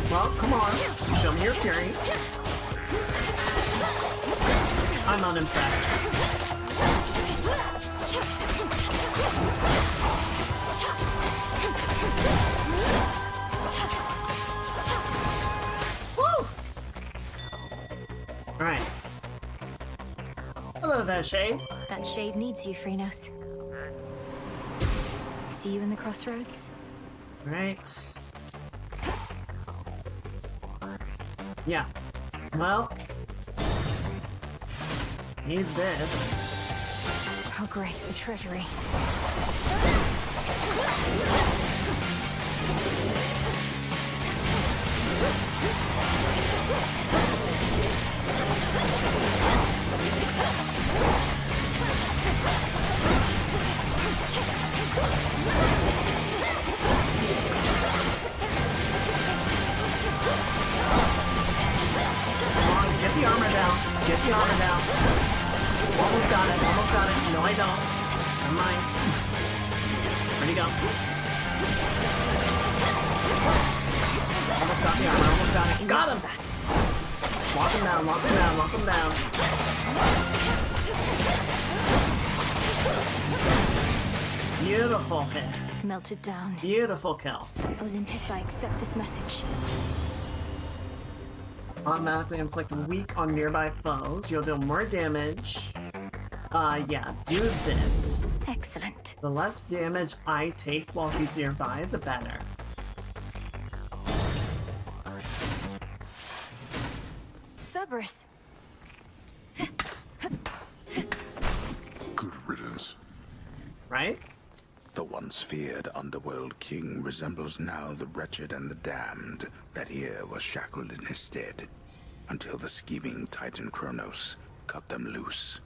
Well, come on. Show me your fury. I'm unimpressed. Woo! Alright. Hello there, Shade. That shade needs you, Phrynos. See you in the crossroads? Right. Yeah. Well. Need this. Oh great, the treasury. the armor down. Almost got it, almost got it. No, I don't. Never mind. Where'd he go? Almost got the armor, almost got it. Got him! Lock him down, lock him down, lock him down. Beautiful hit. Melted down. Beautiful kill. Olympus, I accept this message. Automatically inflict weak on nearby foes. You'll deal more damage. Yeah, do this. Excellent. The less damage I take while he's nearby, the better. Cerberus. Good riddance. Right? The once feared underworld king resembles now the wretched and the damned that here was shackled in his stead, until the scheming Titan Kronos cut them loose.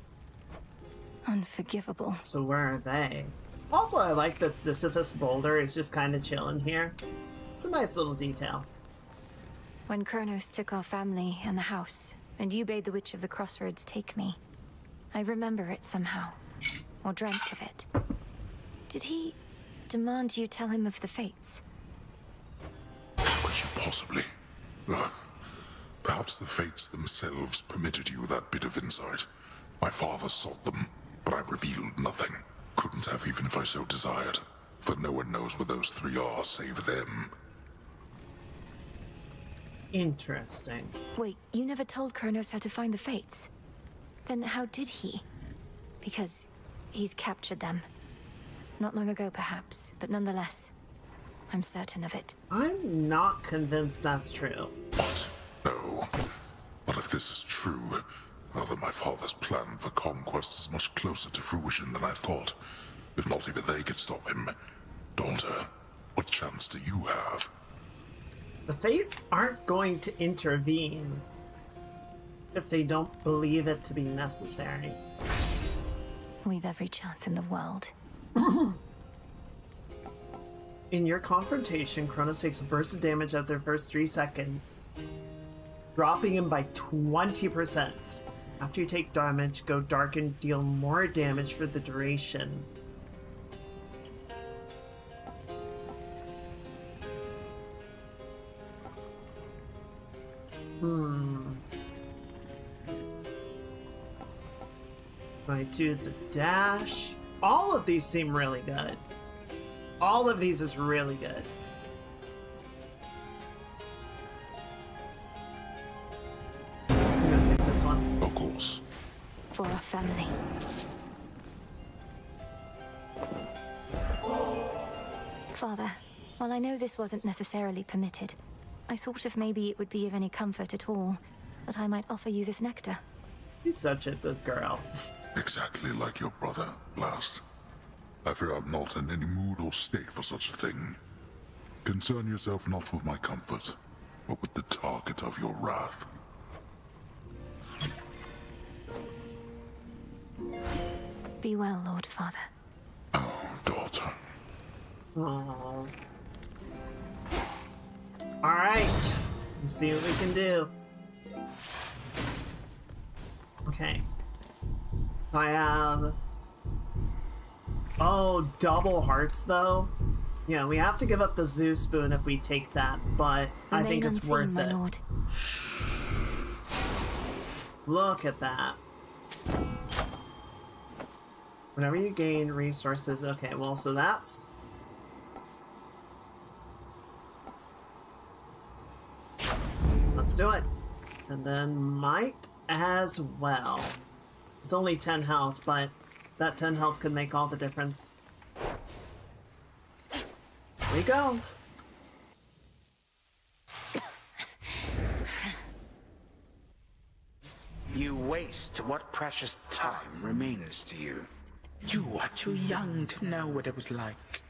Unforgivable. So where are they? Also, I like that Sisyphus Boulder is just kind of chilling here. It's a nice little detail. When Kronos took our family and the house, and you bade the Witch of the Crossroads take me, I remember it somehow, or dreamt of it. Did he demand you tell him of the fates? How could you possibly? Perhaps the fates themselves permitted you that bit of insight. My father sought them, but I revealed nothing. Couldn't have even if I so desired, for no one knows where those three are save them. Interesting. Wait, you never told Kronos how to find the fates? Then how did he? Because he's captured them. Not long ago, perhaps, but nonetheless, I'm certain of it. I'm not convinced that's true. What? No. But if this is true, well then my father's plan for conquest is much closer to fruition than I thought. If not even they could stop him. Daughter, what chance do you have? The fates aren't going to intervene if they don't believe it to be necessary. We've every chance in the world. In your confrontation, Kronos takes a burst of damage after the first 3 seconds, dropping him by 20%. After you take damage, go dark and deal more damage for the duration. I do the dash. All of these seem really good. All of these is really good. I'm gonna take this one. Of course. For our family. Father, while I know this wasn't necessarily permitted, I thought if maybe it would be of any comfort at all, that I might offer you this nectar. You're such a good girl. Exactly like your brother, last. I fear I'm not in any mood or state for such a thing. Concern yourself not with my comfort, but with the target of your wrath. Be well, Lord Father. Oh, daughter. Aww. Alright. Let's see what we can do. Okay. I have... Oh, double hearts, though? Yeah, we have to give up the zoo spoon if we take that, but I think it's worth my it. lord. Look at that. Whenever you gain resources... Okay, well, so that's... Let's do it. And then might as well. It's only 10 health, but that 10 health could make all the difference. Here we go. You waste what precious time remains to you. You are too young to know what it was like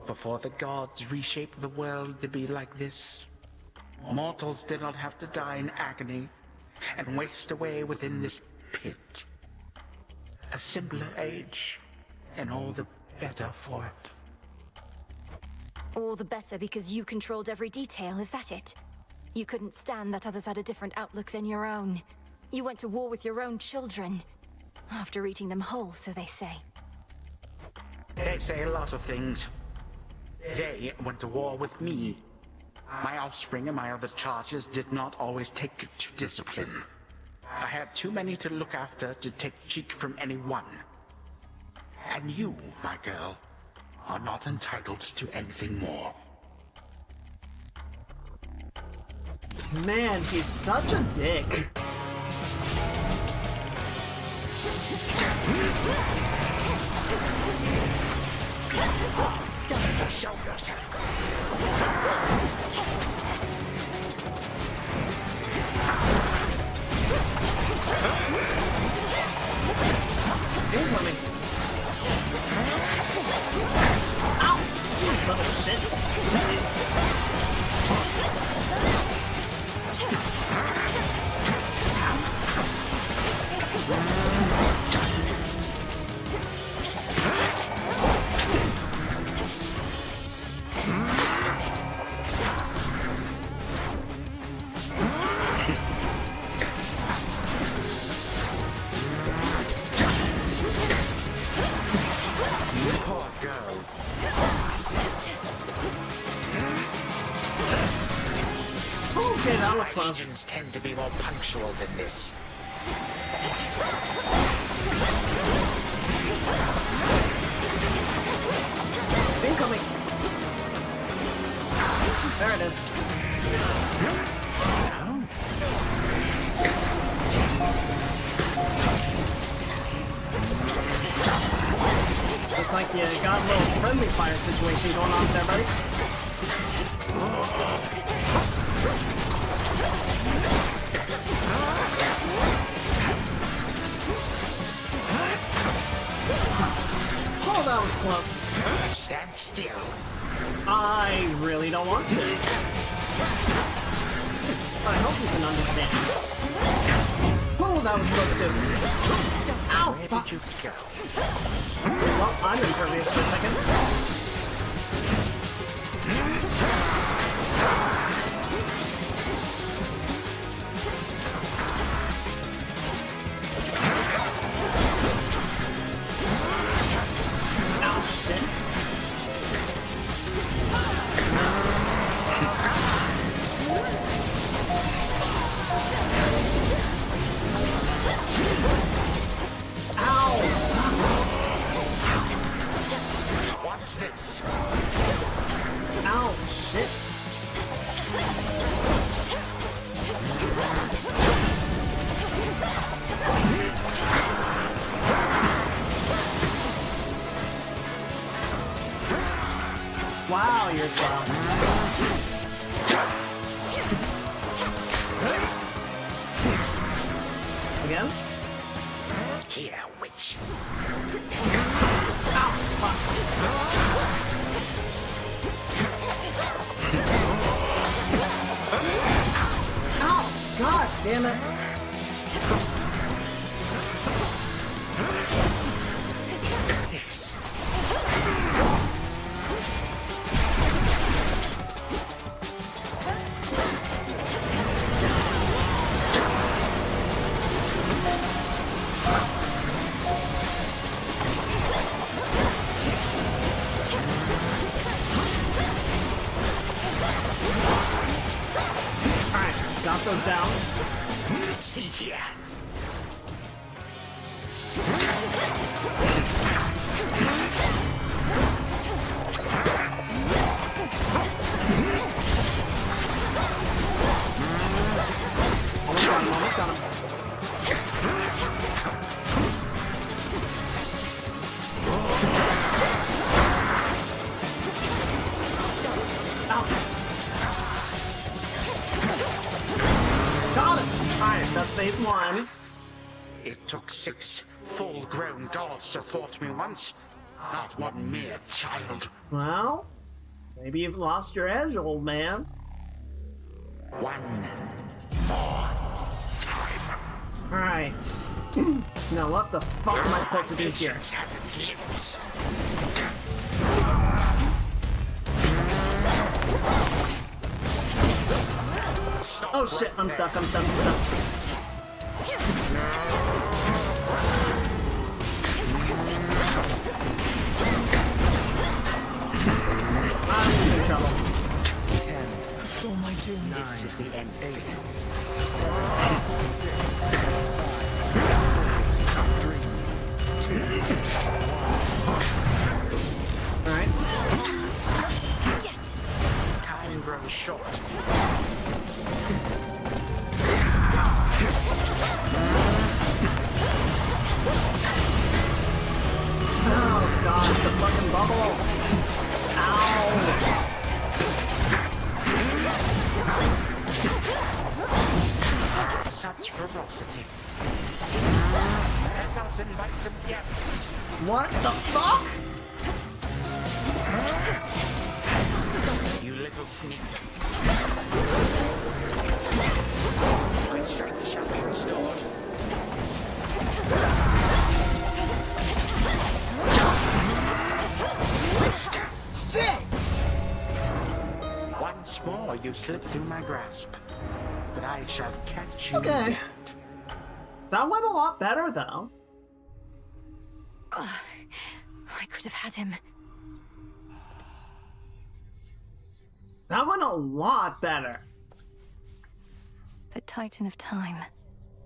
before the gods reshaped the world to be like this. Mortals did not have to die in agony and waste away within this pit. A simpler age, and all the better for it. All the better because you controlled every detail, is that it? You couldn't stand that others had a different outlook than your own. You went to war with your own children. After eating them whole, so they say. They say a lot of things. They went to war with me. My offspring and my other charges did not always take to discipline. I had too many to look after to take cheek from any one. And you, my girl, are not entitled to anything more. Man, he's such a dick. Don't show yourself. Incoming. Ow! You son of a shit. Poor girl. Okay, that was close. Agents tend to be more punctual than this. Incoming. There it is. Looks like you got a little friendly fire situation going on there, buddy. Oh, that was close. Stand still. I really don't want to. I hope you can understand. Oh, that was close too. Ow, Where fuck. did you go? Well, I'm impervious for a second. Oh, shit. What's this? Ow, shit. Wow, you're slow. Again? Here, witch. Ow, fuck. Ow, god damn it. Alright, got those down. See here. Almost got him, almost got him. Got him! Alright, that's phase one. It took 6 full-grown gods to thwart me once, not one mere child. Well, maybe you've lost your edge, old man. One more time. Alright. Now what the fuck am I supposed to do here? Patience has its limits. Oh shit, I'm stuck, I'm stuck, I'm stuck. I'm in trouble. 10. Stole my tune. 9. This is the end. 8. 7. 6. 5. 4. 3. 2. 1. Alright. Time grows short. Oh god, the fucking bubble! Ow! Such ferocity. Let us invite some guests. What the fuck? You little sneak. My strength shall be restored. Shit! Once more you slip through my grasp. But I shall catch you Okay. yet. That went a lot better, though. I could have had him. That went a lot better. The Titan of Time.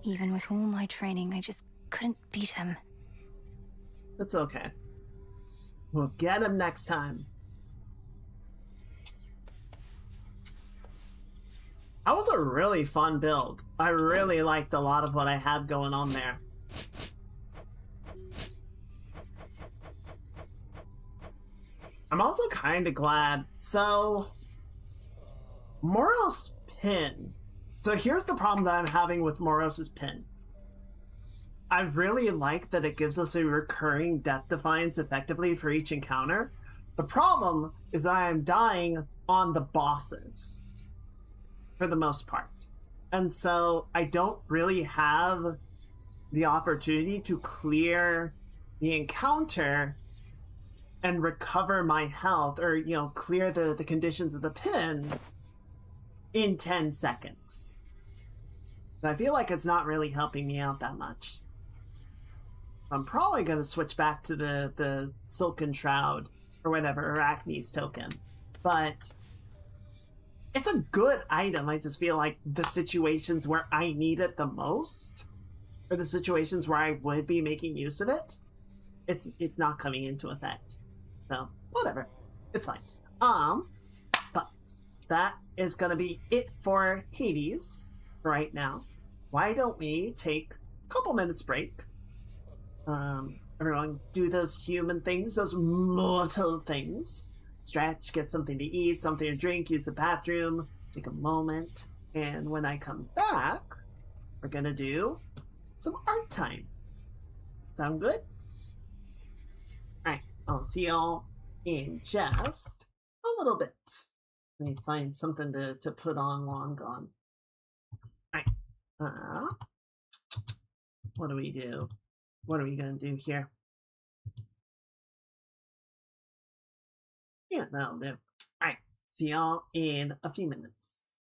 Even with all my training, I just couldn't beat him. It's okay. We'll get him next time. That was a really fun build. I really liked a lot of what I had going on there. I'm also kind of glad. So, Moros' pin. So here's the problem that I'm having with Moros' pin. I really like that it gives us a recurring death defiance effectively for each encounter. The problem is that I'm dying on the bosses for the most part. And so I don't really have the opportunity to clear the encounter and recover my health, or, you know, clear the conditions of the pin in 10 seconds. I feel like it's not really helping me out that much. I'm probably going to switch back to the Silken Shroud, or whatever, Arachne's token. But it's a good item. I just feel like the situations where I need it the most, or the situations where I would be making use of it, it's not coming into effect. So, whatever. It's fine. But that is gonna be it for Hades right now. Why don't we take a couple minutes break? Everyone do those human things, those mortal things. Stretch, get something to eat, something to drink, use the bathroom, take a moment. And when I come back, we're gonna do some art time. Sound good? Alright, I'll see y'all in just a little bit. Let me find something to put on while I'm gone. Alright. What do we do? What are we gonna do here? Yeah, that'll do. Alright, see y'all in a few minutes.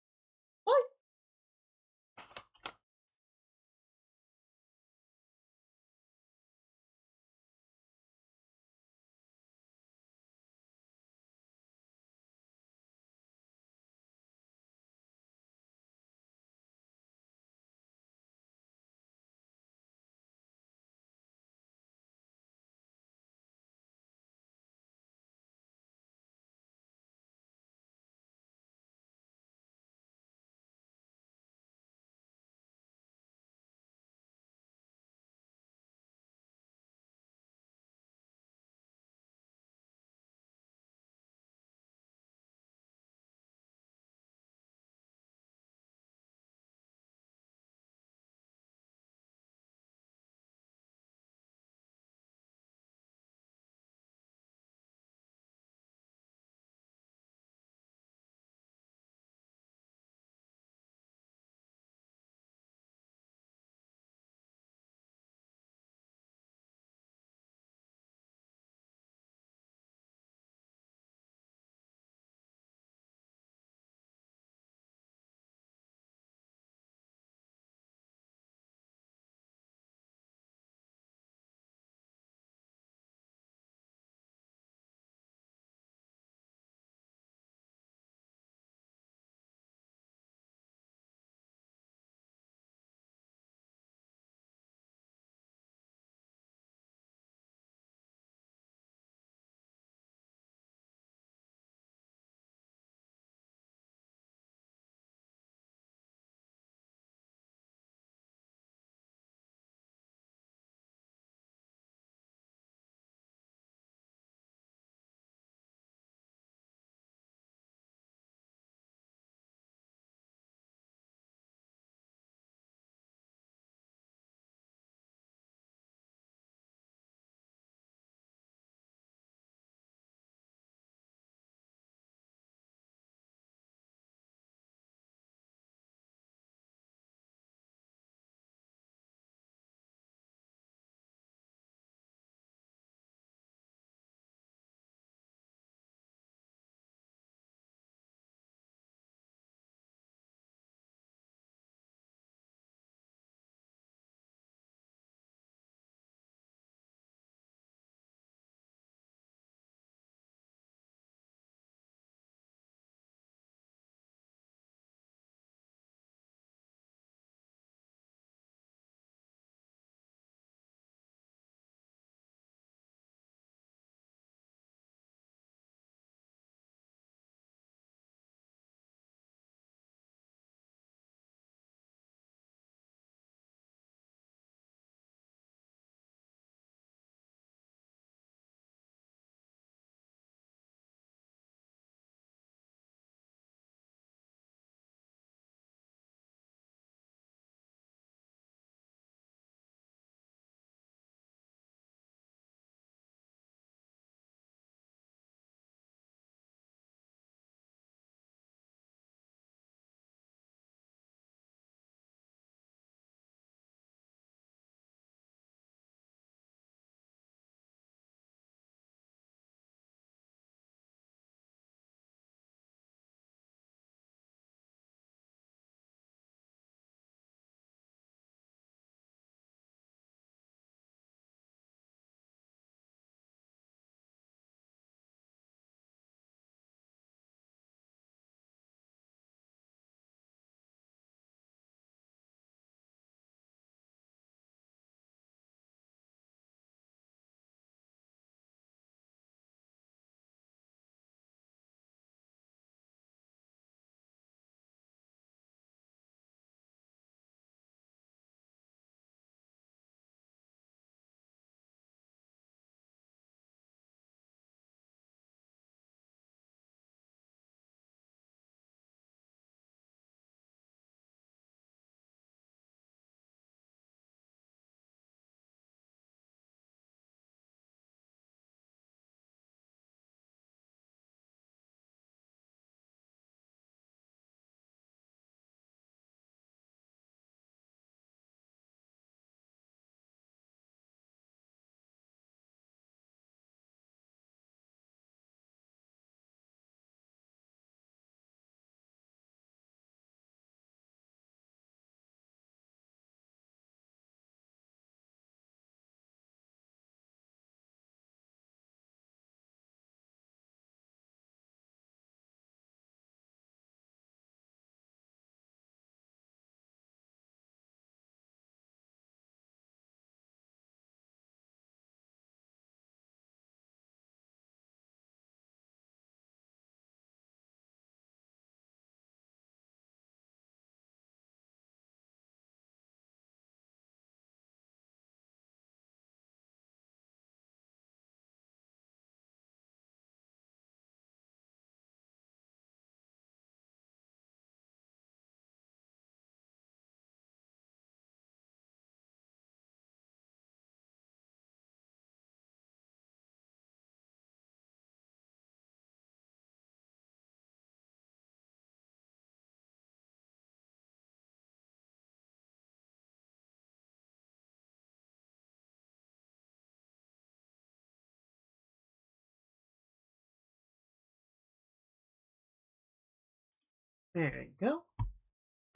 There you go.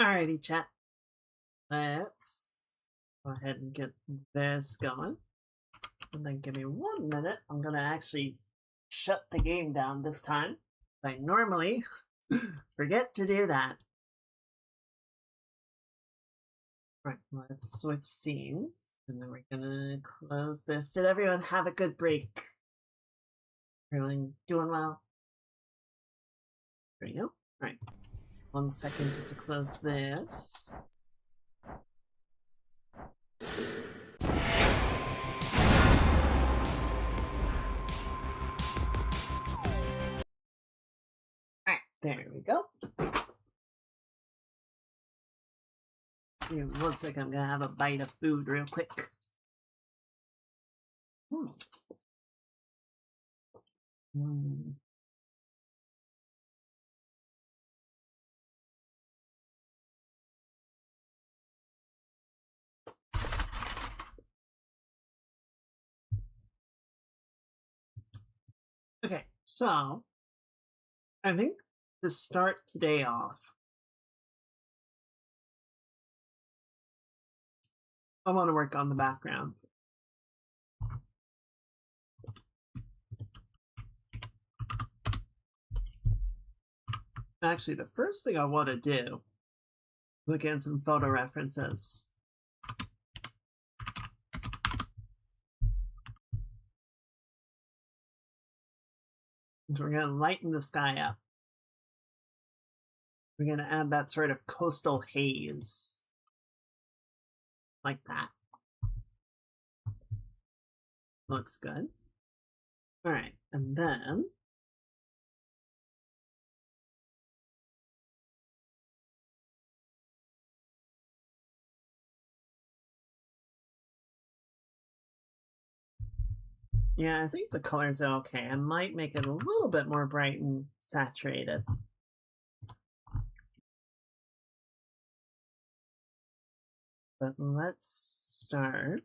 Alrighty, chat. Let's go ahead and get this going. And then give me 1 minute. I'm gonna actually shut the game down this time. I normally forget to do that. Right, let's switch scenes. And then we're gonna close this. Did everyone have a good break? Everyone doing well? There you go. Right. 1 second just to close this. Alright, there we go. Give me 1 second, I'm gonna have a bite of food real quick. Okay, so I think to start today off, I want to work on the background. Actually, the first thing I want to do, look at some photo references. So we're going to lighten the sky up. We're going to add that sort of coastal haze. Like that. Looks good. Alright, and then yeah, I think the colors are okay. I might make it a little bit more bright and saturated. But let's start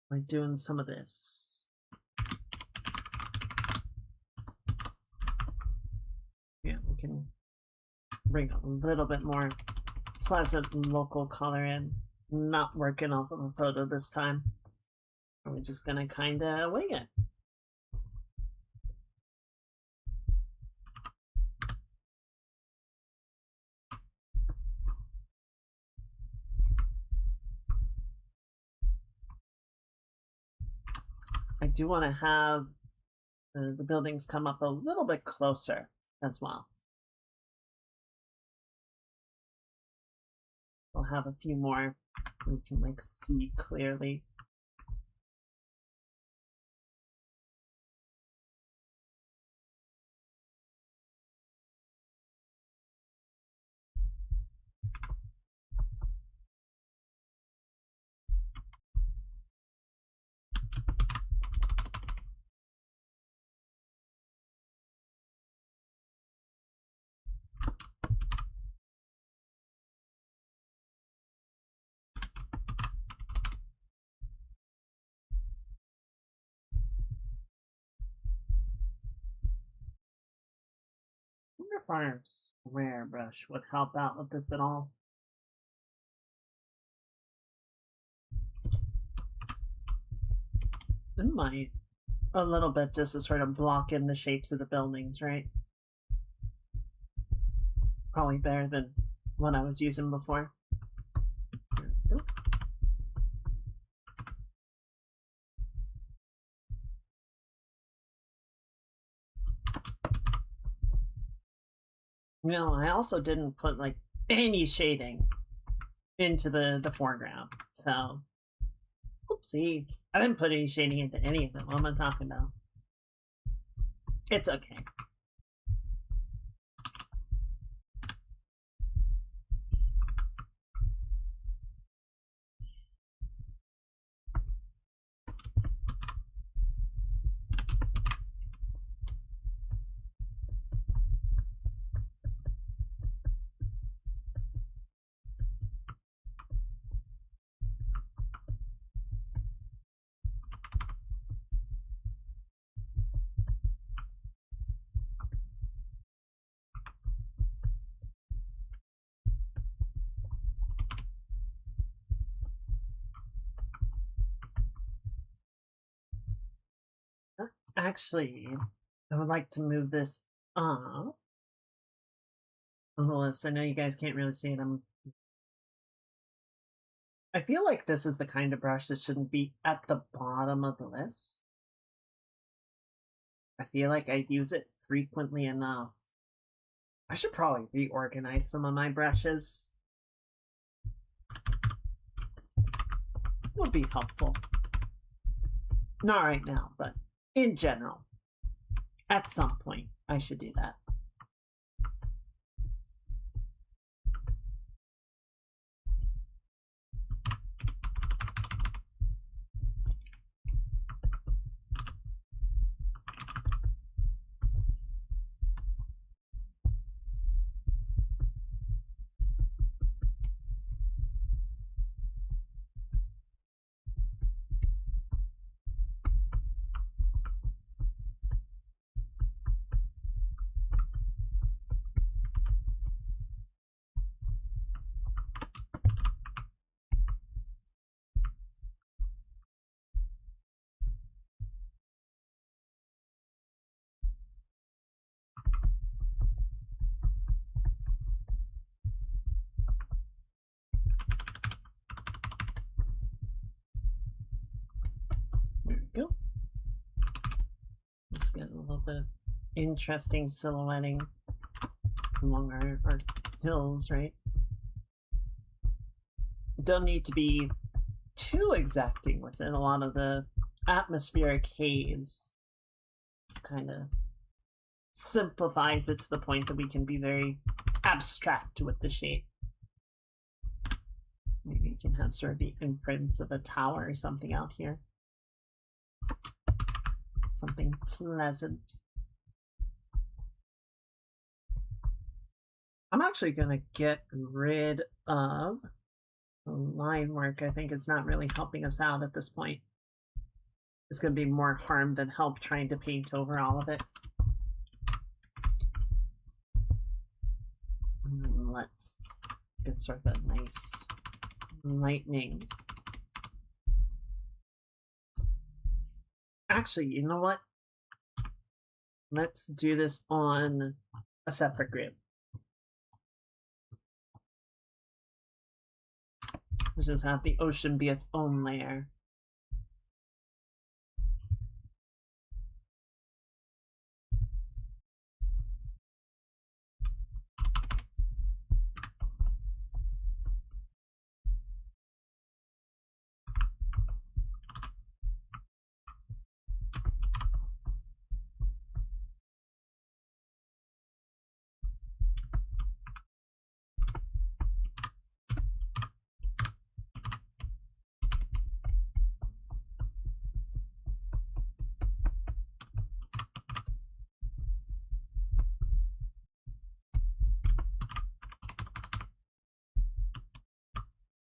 by doing some of this. Yeah, we can bring a little bit more pleasant and local color in. Not working off of a photo this time. We're just gonna kind of wing it. I do want to have the buildings come up a little bit closer as well. We'll have a few more we can like see clearly. I wonder if our square brush would help out with this at all. It might. A little bit just to sort of block in the shapes of the buildings, right? Probably better than what I was using before. There we go. No, I also didn't put like any shading into the foreground. So, oopsie. I didn't put any shading into any of them. What am I talking about? It's okay. actually, I would like to move this up on the list. I know you guys can't really see it. I feel like this is the kind of brush that shouldn't be at the bottom of the list. I feel like I use it frequently enough. I should probably reorganize some of my brushes. Would be helpful. Not right now, but in general. At some point, I should do that. There we go. Just get a little bit of interesting silhouetting along our hills, right? Don't need to be too exacting with it. A lot of the atmospheric haze kind of simplifies it to the point that we can be very abstract with the shape. Maybe you can have sort of the inference of a tower or something out here. Something pleasant. I'm actually going to get rid of the line work. I think it's not really helping us out at this point. It's going to be more harm than help trying to paint over all of it. And let's get sort of a nice lightning. Actually, you know what? Let's do this on a separate grid. We'll just have the ocean be its own layer.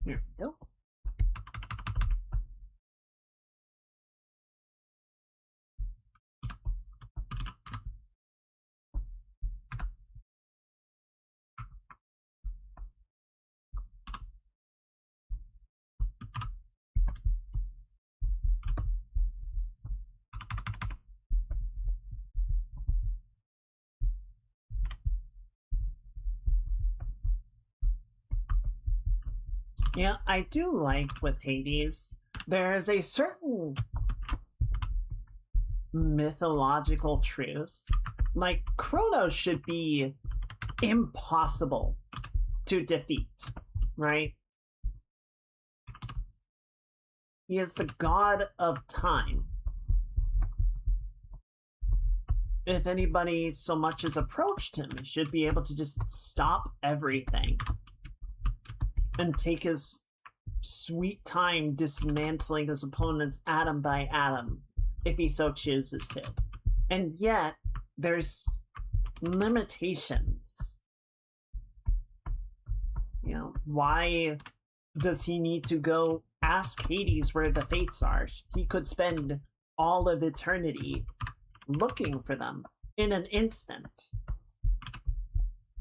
Here we go. Yeah, I do like with Hades, there's a certain mythological truth. Like, Kronos should be impossible to defeat, right? He is the god of time. If anybody so much as approached him, he should be able to just stop everything and take his sweet time dismantling his opponents atom by atom, if he so chooses to. And yet, there's limitations. You know, why does he need to go ask Hades where the fates are? He could spend all of eternity looking for them in an instant.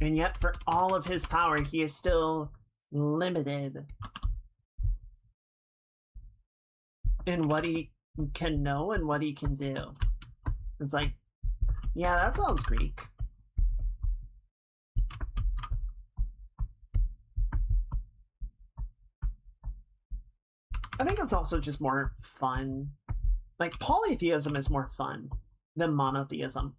And yet, for all of his power, he is still limited in what he can know and what he can do. It's like, yeah, that sounds Greek. I think it's also just more fun. Like, polytheism is more fun than monotheism.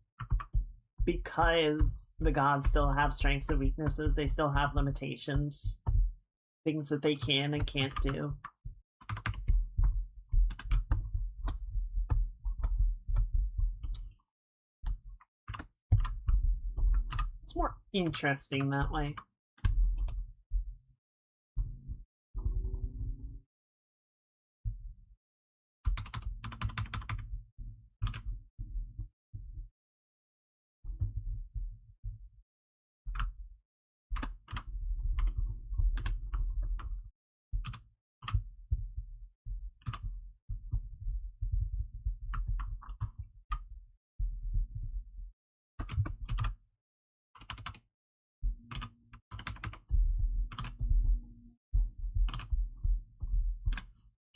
Because the gods still have strengths and weaknesses, they still have limitations. Things that they can and can't do. It's more interesting that way.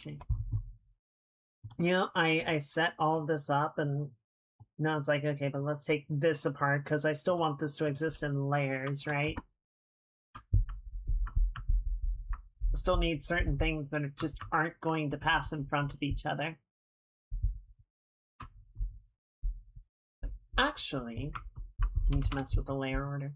Okay. You know, I set all of this up and now it's like, okay, but let's take this apart because I still want this to exist in layers, right? Still need certain things that just aren't going to pass in front of each other. Actually, I need to mess with the layer order.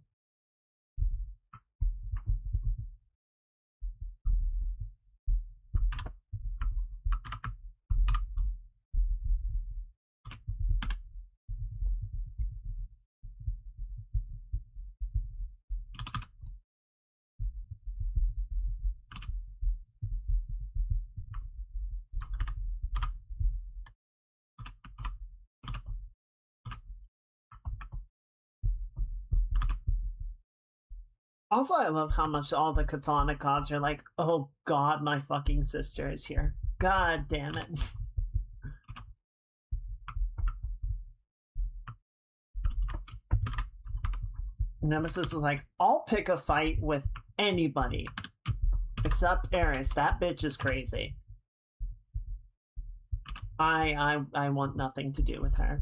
Also, I love how much all the chthonic gods are like, oh god, my fucking sister is here. God damn it. Nemesis is like, I'll pick a fight with anybody. Except Eris, that bitch is crazy. I want nothing to do with her.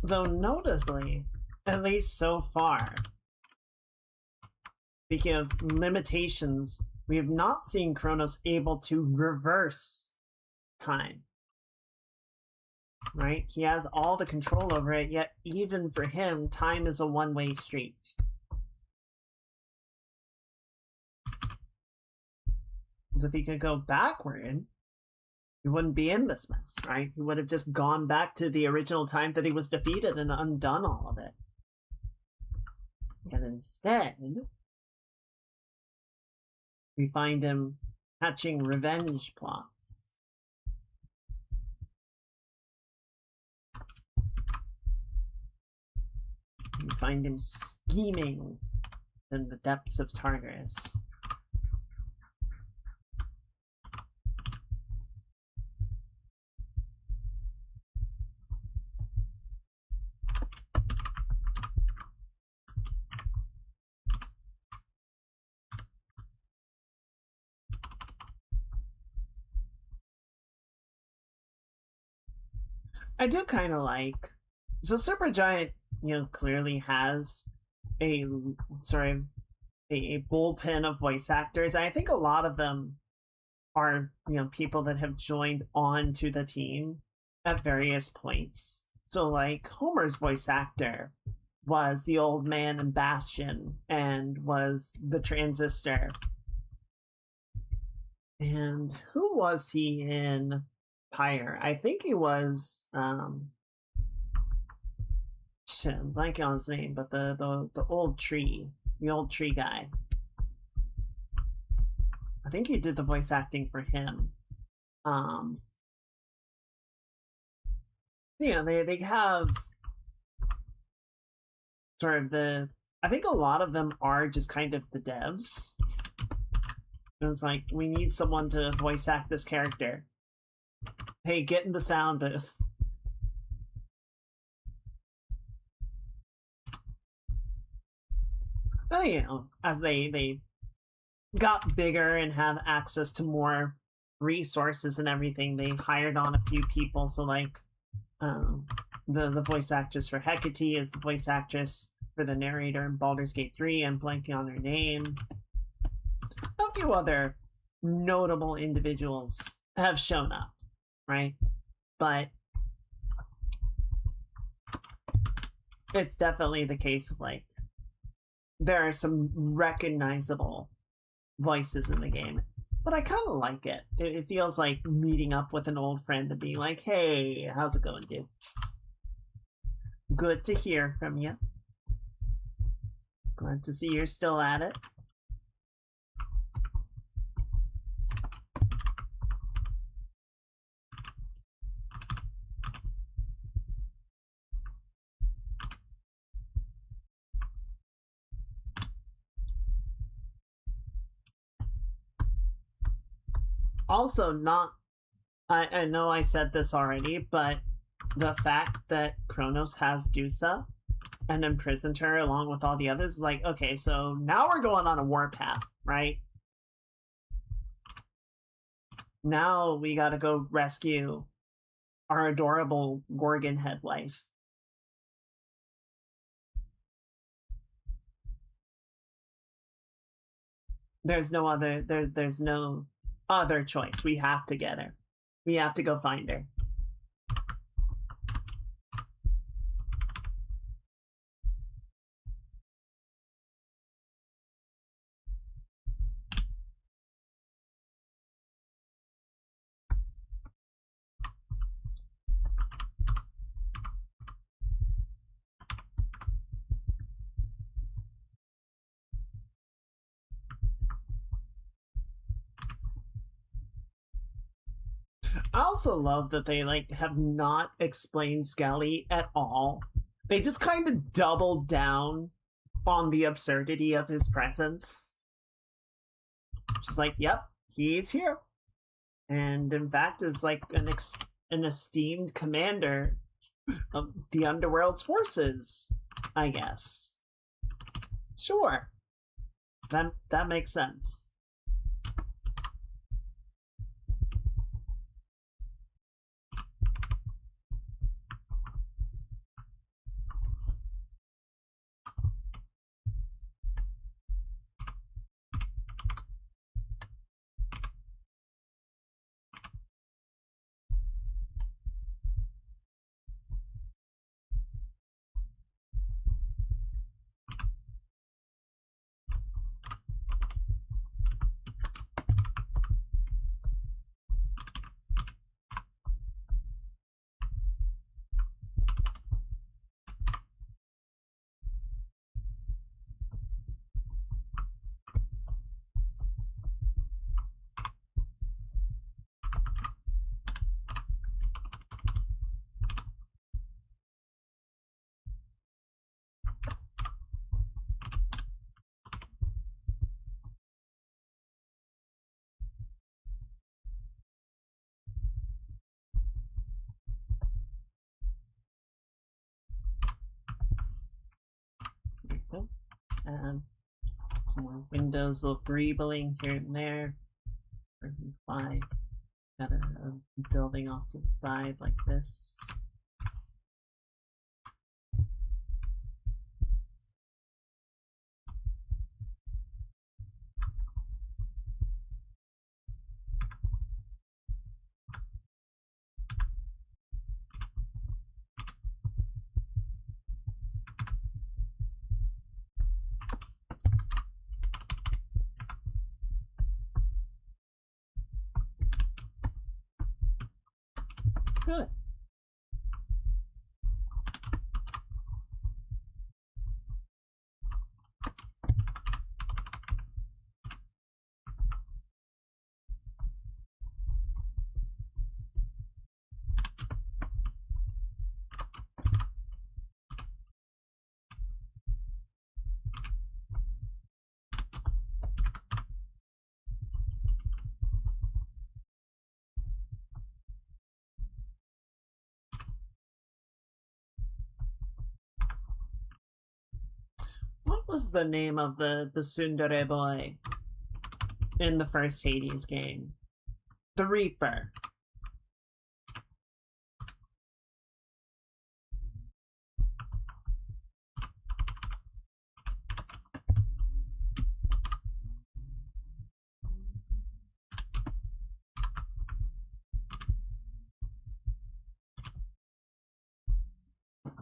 Though notably, at least so far, speaking of limitations, we have not seen Kronos able to reverse time. Right? He has all the control over it, yet even for him, time is a one-way street. If he could go backward, he wouldn't be in this mess, right? He would have just gone back to the original time that he was defeated and undone all of it. And instead, we find him hatching revenge plots. We find him scheming in the depths of Tartarus. I do kind of like. So Supergiant, clearly has a sort of a bullpen of voice actors. I think a lot of them are, people that have joined on to the team at various points. So, like, Homer's voice actor was the old man in Bastion and was the Transistor. And who was he in Pyre? I think he was I'm blanking on his name, but the old tree guy. I think he did the voice acting for him. They have sort of I think a lot of them are just kind of the devs. It's like, we need someone to voice act this character. Hey, get in the sound booth. But, as they got bigger and have access to more resources and everything, they hired on a few people. So, like, the voice actress for Hecate is the voice actress for the narrator in Baldur's Gate 3. I'm blanking on her name. A few other notable individuals have shown up, right? But it's definitely the case of, like, there are some recognizable voices in the game. But I kind of like it. It feels like meeting up with an old friend and being like, hey, how's it going, dude? Good to hear from you. Glad to see you're still at it. Also, I know I said this already, but the fact that Kronos has Dusa and imprisoned her along with all the others is like, okay, so now we're going on a warpath, right? Now we gotta go rescue our adorable Gorgon head wife. There's no other choice. We have to get her. We have to go find her. I also love that they have not explained Skelly at all. They just kind of doubled down on the absurdity of his presence. Just like, yep, he's here. And in fact is like an esteemed commander of the Underworld's forces, I guess. Sure. That makes sense. And some more windows look greebling here and there. Where we fly. Got a building off to the side like this. Good. What was the name of the tsundere boy in the first Hades game? The Reaper.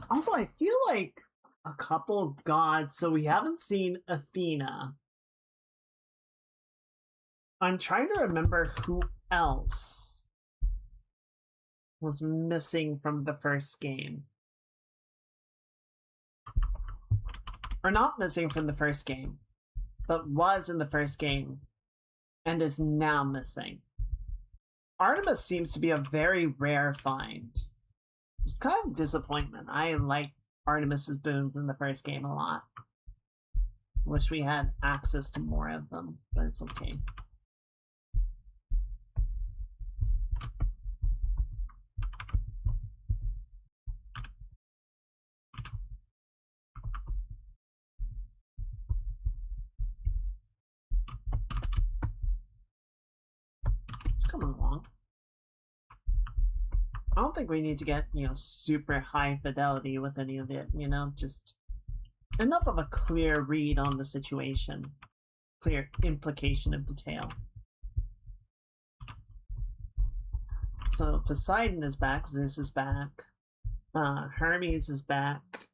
Also, I feel like a couple gods, so we haven't seen Athena. I'm trying to remember who else was missing from the first game. Or not missing from the first game, but was in the first game and is now missing. Artemis seems to be a very rare find. It's kind of disappointment. I like Artemis's boons in the first game a lot. Wish we had access to more of them, but it's okay. It's coming along. I don't think we need to get, super high fidelity with any of it, just enough of a clear read on the situation. Clear implication of detail. So Poseidon is back, Zeus is back, Hermes is back.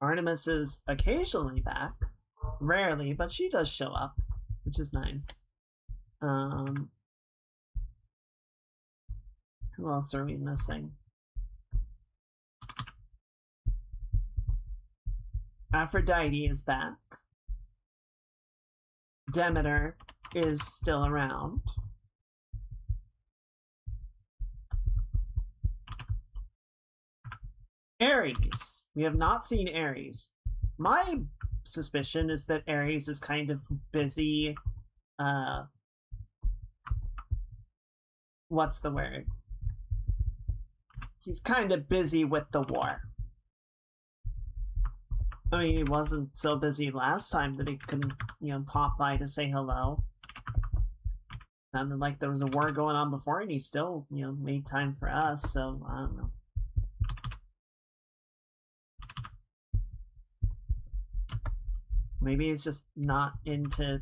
Artemis is occasionally back. Rarely, but she does show up, which is nice. Who else are we missing? Aphrodite is back. Demeter is still around. Ares. We have not seen Ares. My suspicion is that Ares is kind of busy. What's the word? He's kind of busy with the war. I mean, he wasn't so busy last time that he couldn't, pop by to say hello. Sounded like there was a war going on before, and he still, made time for us, so I don't know. Maybe he's just not into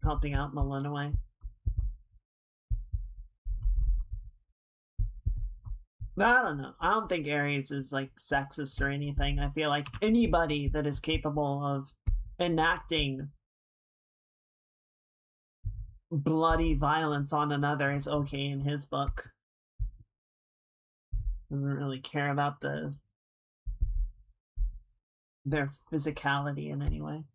helping out Malinois. I don't know. I don't think Ares is like sexist or anything. I feel like anybody that is capable of enacting bloody violence on another is okay in his book. Doesn't really care about their physicality in any way.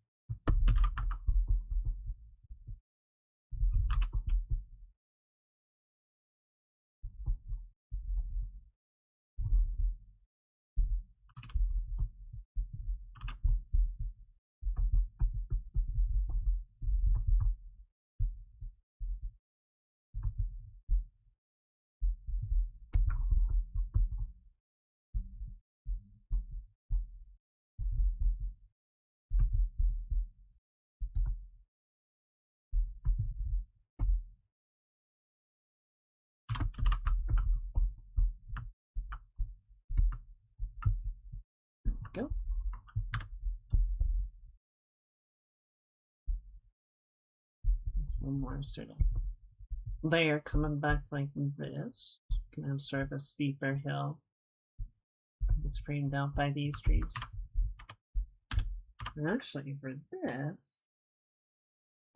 Go. There's one more sort of layer coming back like this. Can have sort of a steeper hill. It's framed out by these trees. And actually, for this,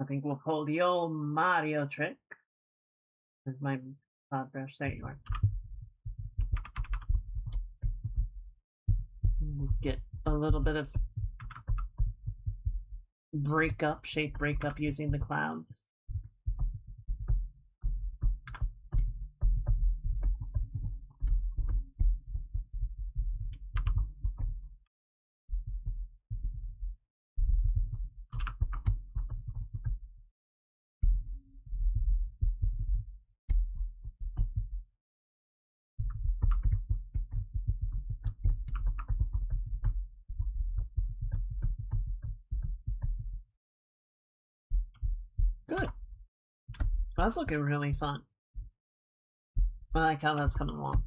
I think we'll pull the old Mario trick. Where's my cloud brush? There you are. Let's get a little bit of shape breakup using the clouds. Good. That's looking really fun. I like how that's coming along.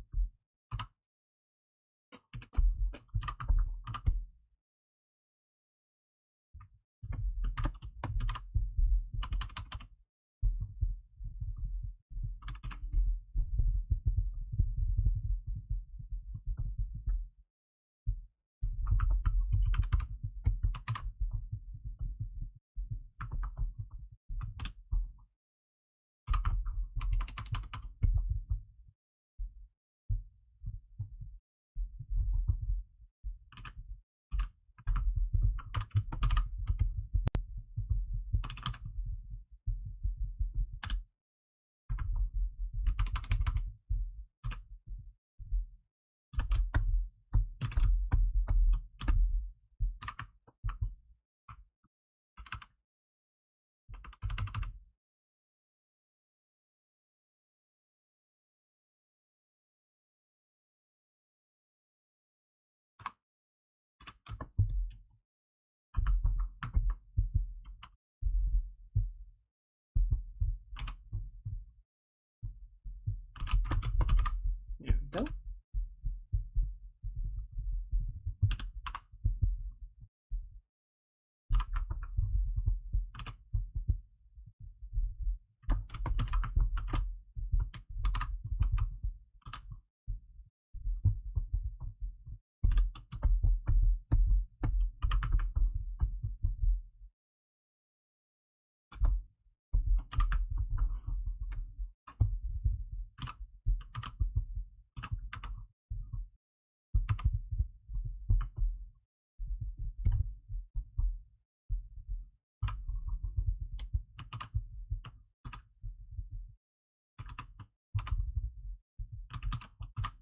There we go.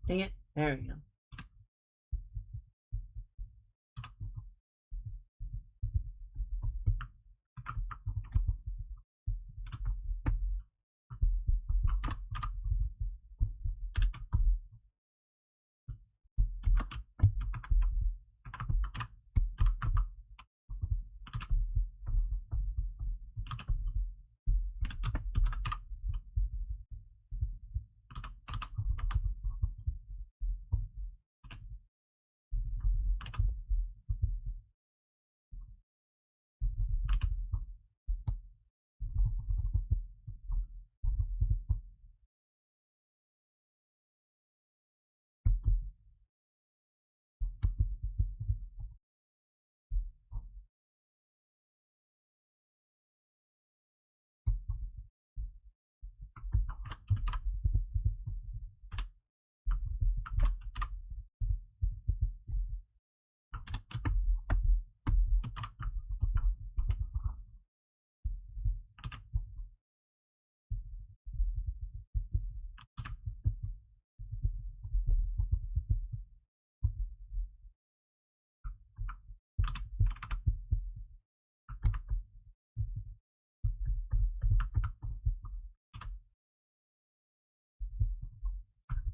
Dang it. There we go.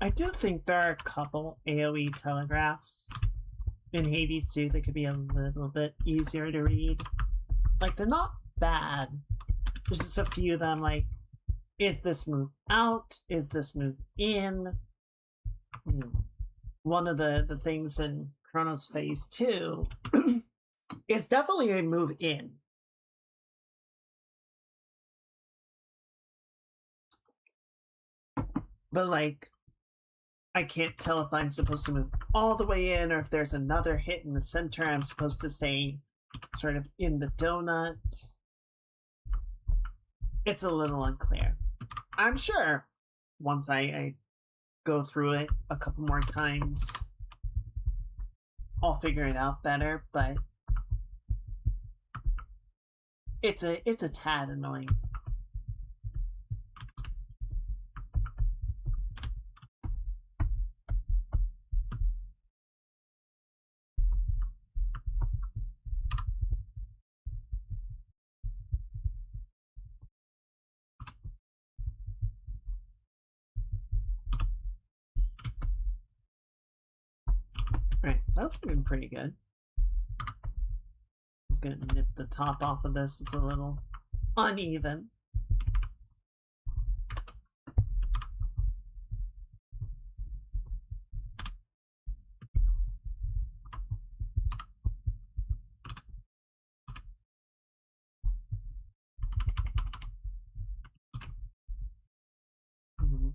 I do think there are a couple AoE telegraphs in Hades too that could be a little bit easier to read. Like, they're not bad. There's just a few that I'm like, is this move out? Is this move in? One of the things in Chronos Phase 2 is definitely a move in. But like, I can't tell if I'm supposed to move all the way in or if there's another hit in the center. I'm supposed to stay sort of in the donut. It's a little unclear. I'm sure once I go through it a couple more times, I'll figure it out better, but it's a tad annoying. Alright, that's been pretty good. Just gonna nip the top off of this. It's a little uneven.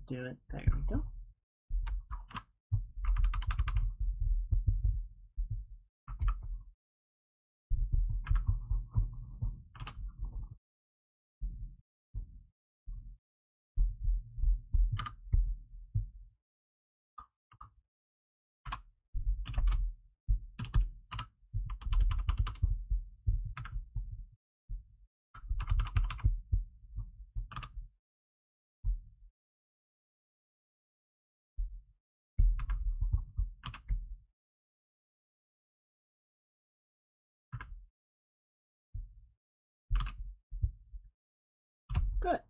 Do it. There we go. Good.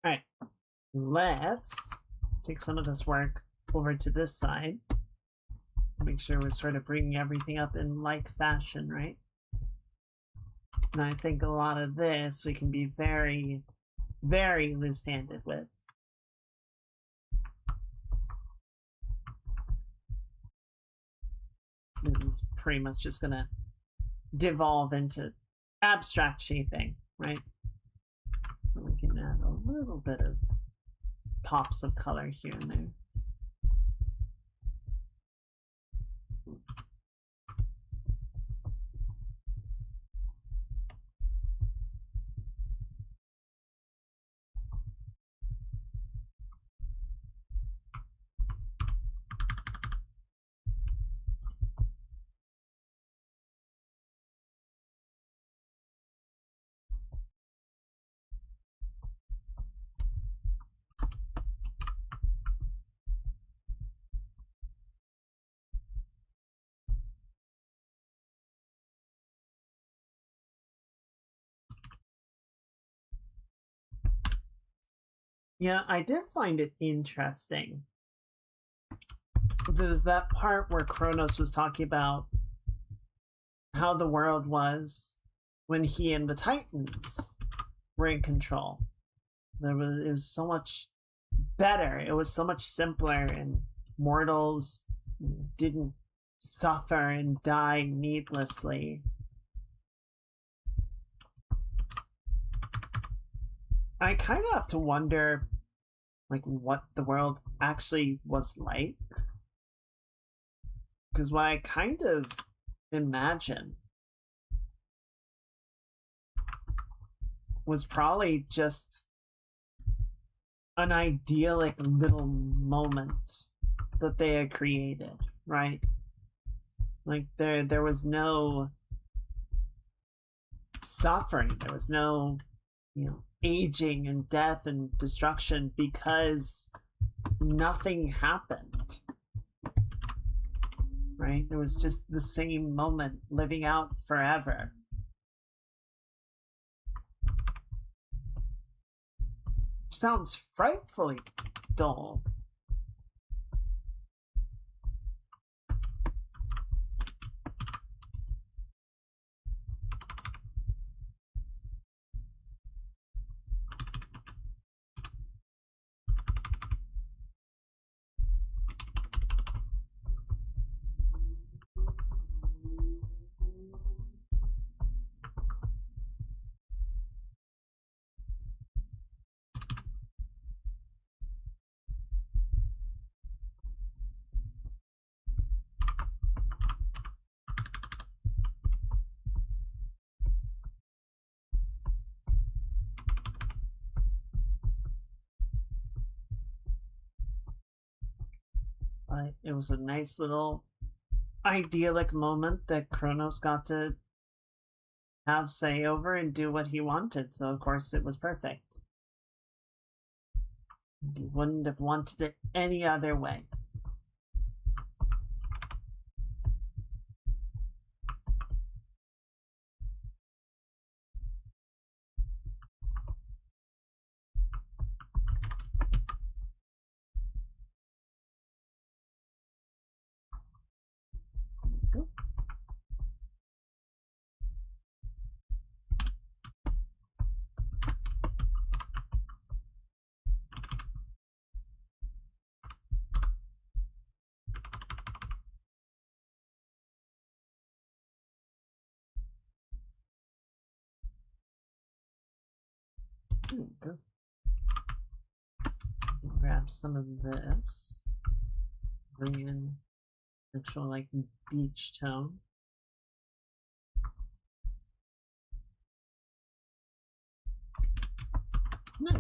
Alright. Let's take some of this work over to this side. Make sure we're sort of bringing everything up in like fashion, right? And I think a lot of this we can be very, very loose-handed with. This is pretty much just gonna devolve into abstract shaping, right? We can add a little bit of pops of color here and there. Yeah, I did find it interesting. There was that part where Kronos was talking about how the world was when he and the Titans were in control. It was so much better. It was so much simpler, and mortals didn't suffer and die needlessly. I kind of have to wonder, like, what the world actually was like. Because what I kind of imagine was probably just an idyllic little moment that they had created, right? Like, there was no suffering. There was no, aging and death and destruction because nothing happened, right? It was just the same moment living out forever. Sounds frightfully dull. But it was a nice little idyllic moment that Kronos got to have say over and do what he wanted, so of course it was perfect. He wouldn't have wanted it any other way. Go. Grab some of this. Bring in actual like beach tone. Nice.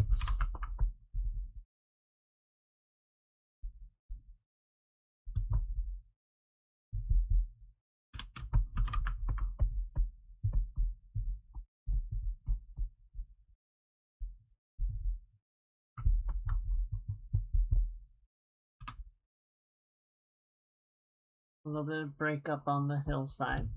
A little bit of breakup on the hillside.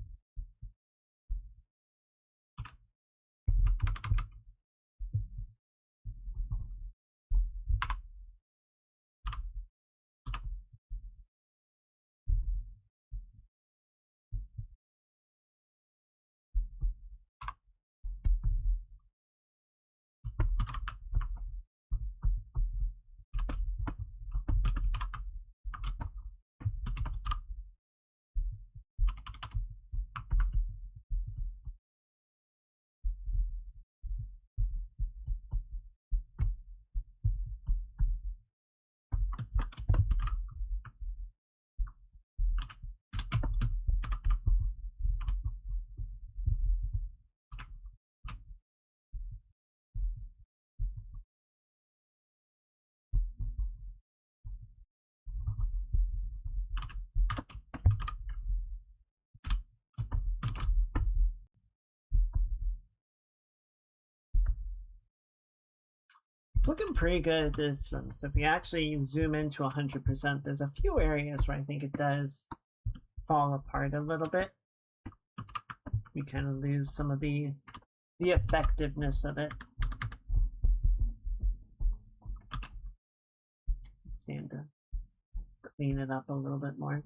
It's looking pretty good at distance. If you actually zoom into 100%, there's a few areas where I think it does fall apart a little bit. You kind of lose some of the effectiveness of it. Stand to clean it up a little bit more.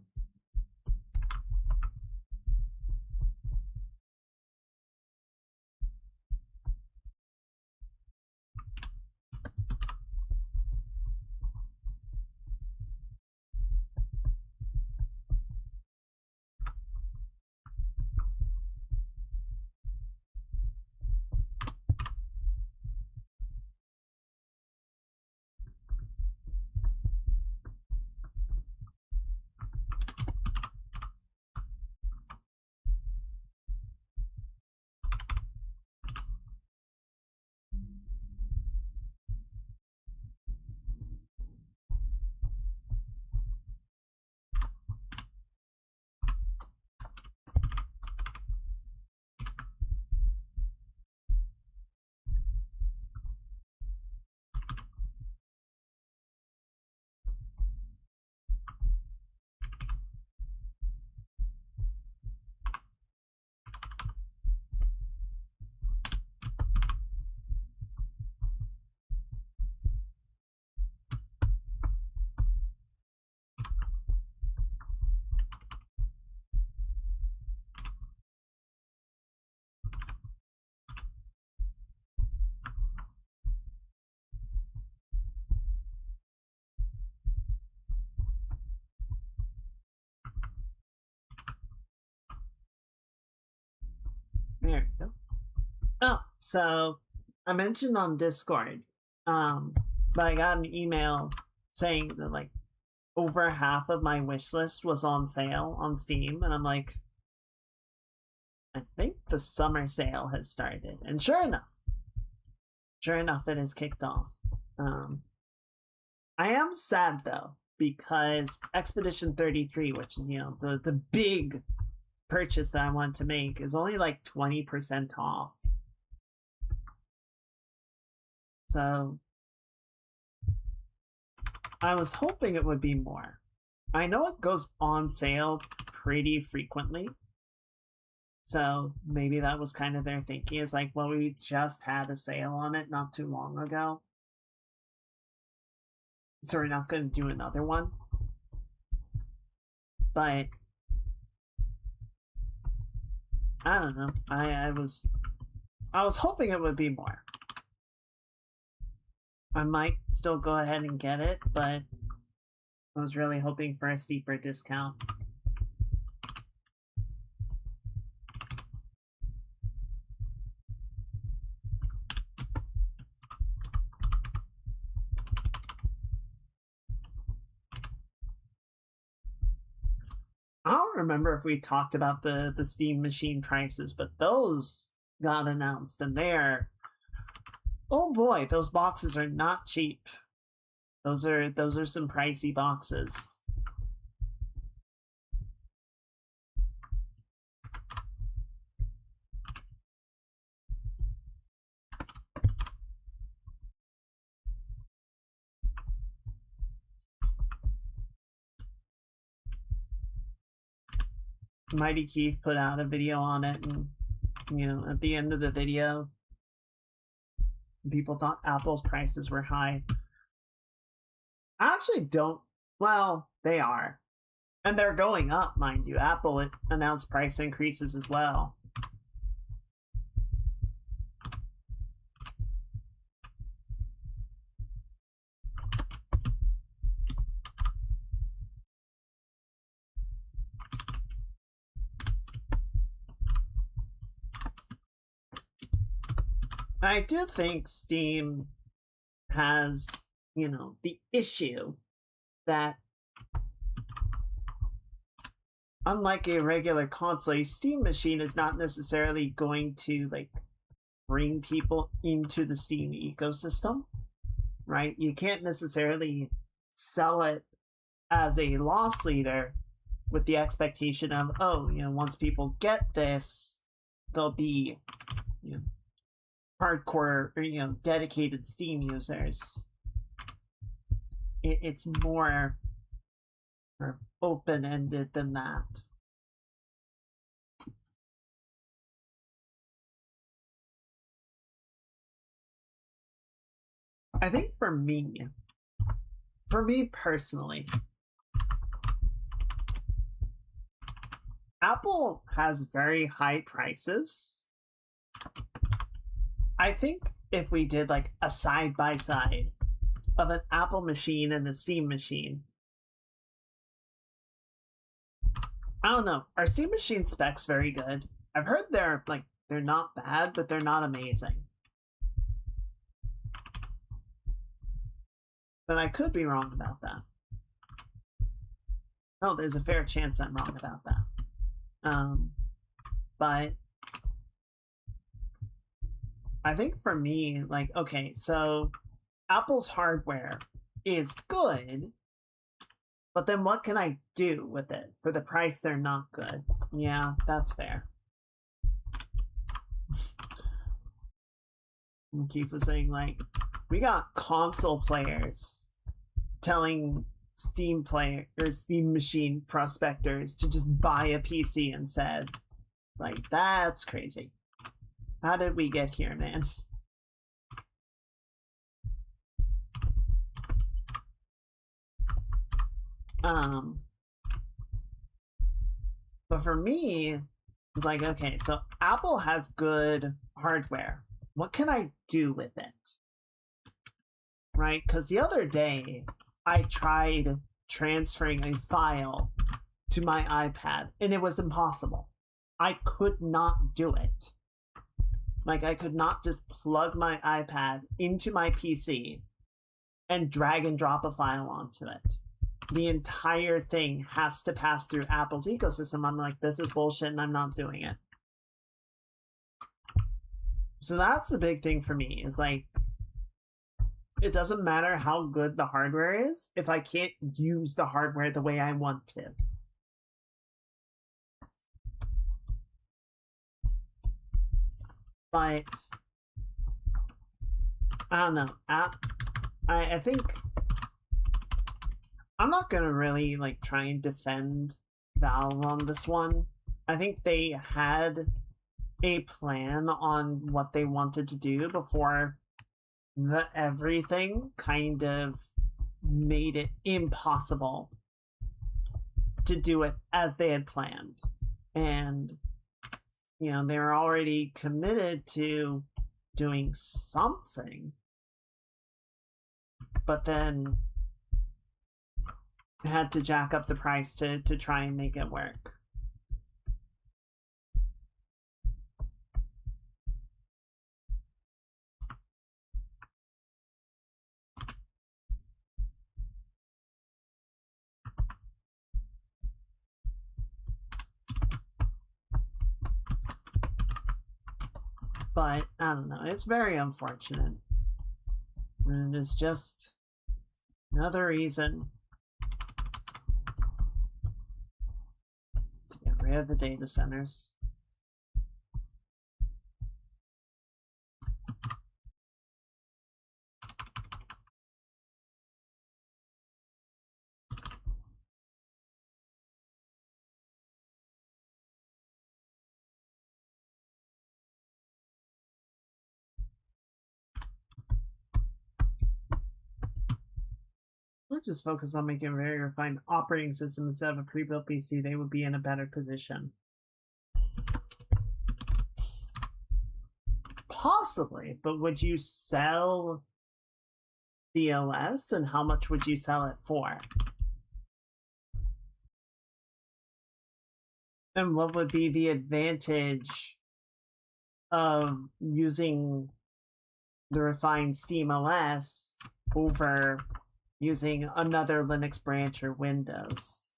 There we go. Oh, so I mentioned on Discord, but I got an email saying that like over half of my wish list was on sale on Steam, and I'm like, I think the summer sale has started, and sure enough, it has kicked off. I am sad though because Expedition 33, which is, you know, the big purchase that I want to make, is only like 20% off. So I was hoping it would be more. I know it goes on sale pretty frequently. So maybe that was kind of their thinking. It's like, well, we just had a sale on it not too long ago, so we're not going to do another one. But I don't know. I was hoping it would be more. I might still go ahead and get it, but I was really hoping for a steeper discount. I don't remember if we talked about the Steam Machine prices, but those got announced, and they're, oh boy, those boxes are not cheap. Those are some pricey boxes. Mighty Keith put out a video on it, and, you know, at the end of the video, people thought Apple's prices were high. I actually don't. Well, they are. And they're going up, mind you. Apple announced price increases as well. I do think Steam has, you know, the issue that, unlike a regular console, a Steam machine is not necessarily going to, like, bring people into the Steam ecosystem, right? You can't necessarily sell it as a loss leader with the expectation of, oh, you know, once people get this, they'll be, you know, hardcore, or, you know, dedicated Steam users. It's more open-ended than that. I think for me personally, Apple has very high prices. I think if we did like a side-by-side of an Apple machine and a Steam machine, I don't know, are Steam machine specs very good? I've heard they're not bad, but they're not amazing. But I could be wrong about that. Oh, there's a fair chance I'm wrong about that. But I think for me, like, okay, so Apple's hardware is good, but then what can I do with it? For the price, they're not good. Yeah, that's fair. And Keith was saying, like, we got console players telling Steam machine prospectors to just buy a PC instead. It's like, that's crazy. How did we get here, man? But for me, it's like, okay, so Apple has good hardware. What can I do with it? Right? Because the other day, I tried transferring a file to my iPad, and it was impossible. I could not do it. Like, I could not just plug my iPad into my PC and drag and drop a file onto it. The entire thing has to pass through Apple's ecosystem. I'm like, this is bullshit, and I'm not doing it. So that's the big thing for me, is like, it doesn't matter how good the hardware is if I can't use the hardware the way I want to. But I don't know. I think I'm not gonna really like try and defend Valve on this one. I think they had a plan on what they wanted to do before the everything kind of made it impossible to do it as they had planned. And, you know, they were already committed to doing something, but then had to jack up the price to try and make it work. But, I don't know, it's very unfortunate. And it's just another reason to get rid of the data centers. We'll just focus on making a very refined operating system instead of a pre-built PC. They would be in a better position. Possibly, but would you sell the OS, and how much would you sell it for? And what would be the advantage of using the refined Steam OS over using another Linux branch or Windows?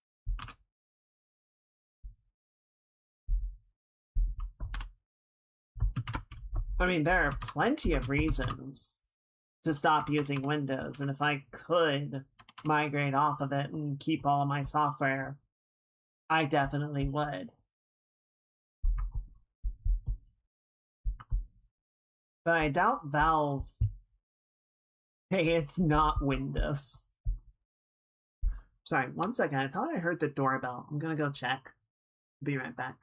I mean, there are plenty of reasons to stop using Windows, and if I could migrate off of it and keep all of my software, I definitely would. But I doubt Valve... Hey, it's not Windows. Sorry, one second. I thought I heard the doorbell. I'm gonna go check. Be right back.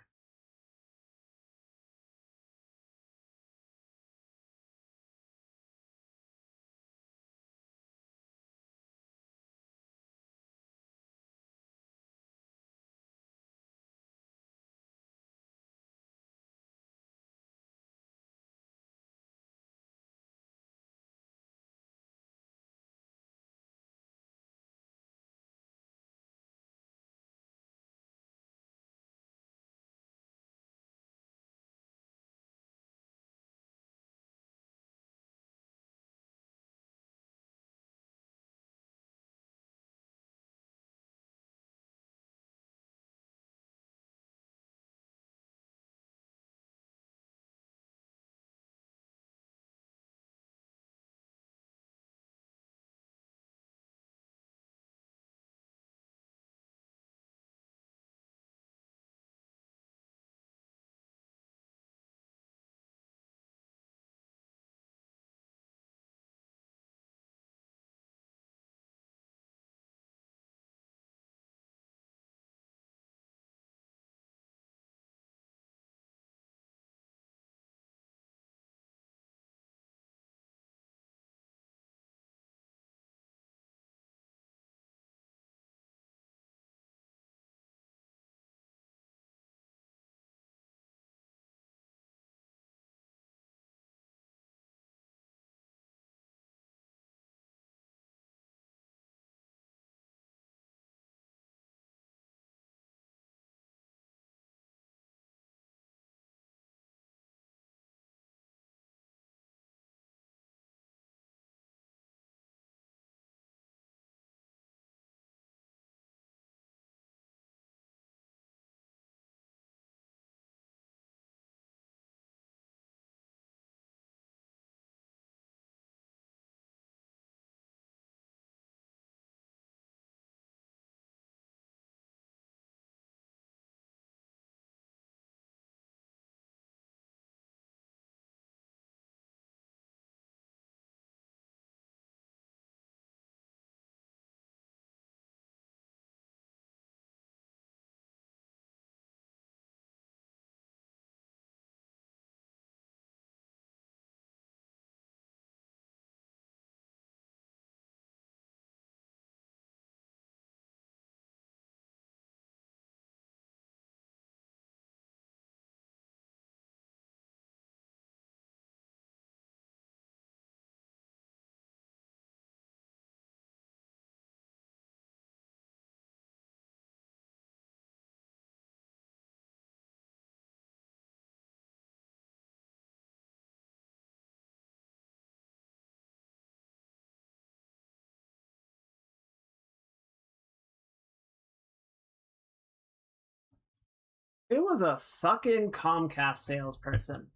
It was a fucking Comcast salesperson.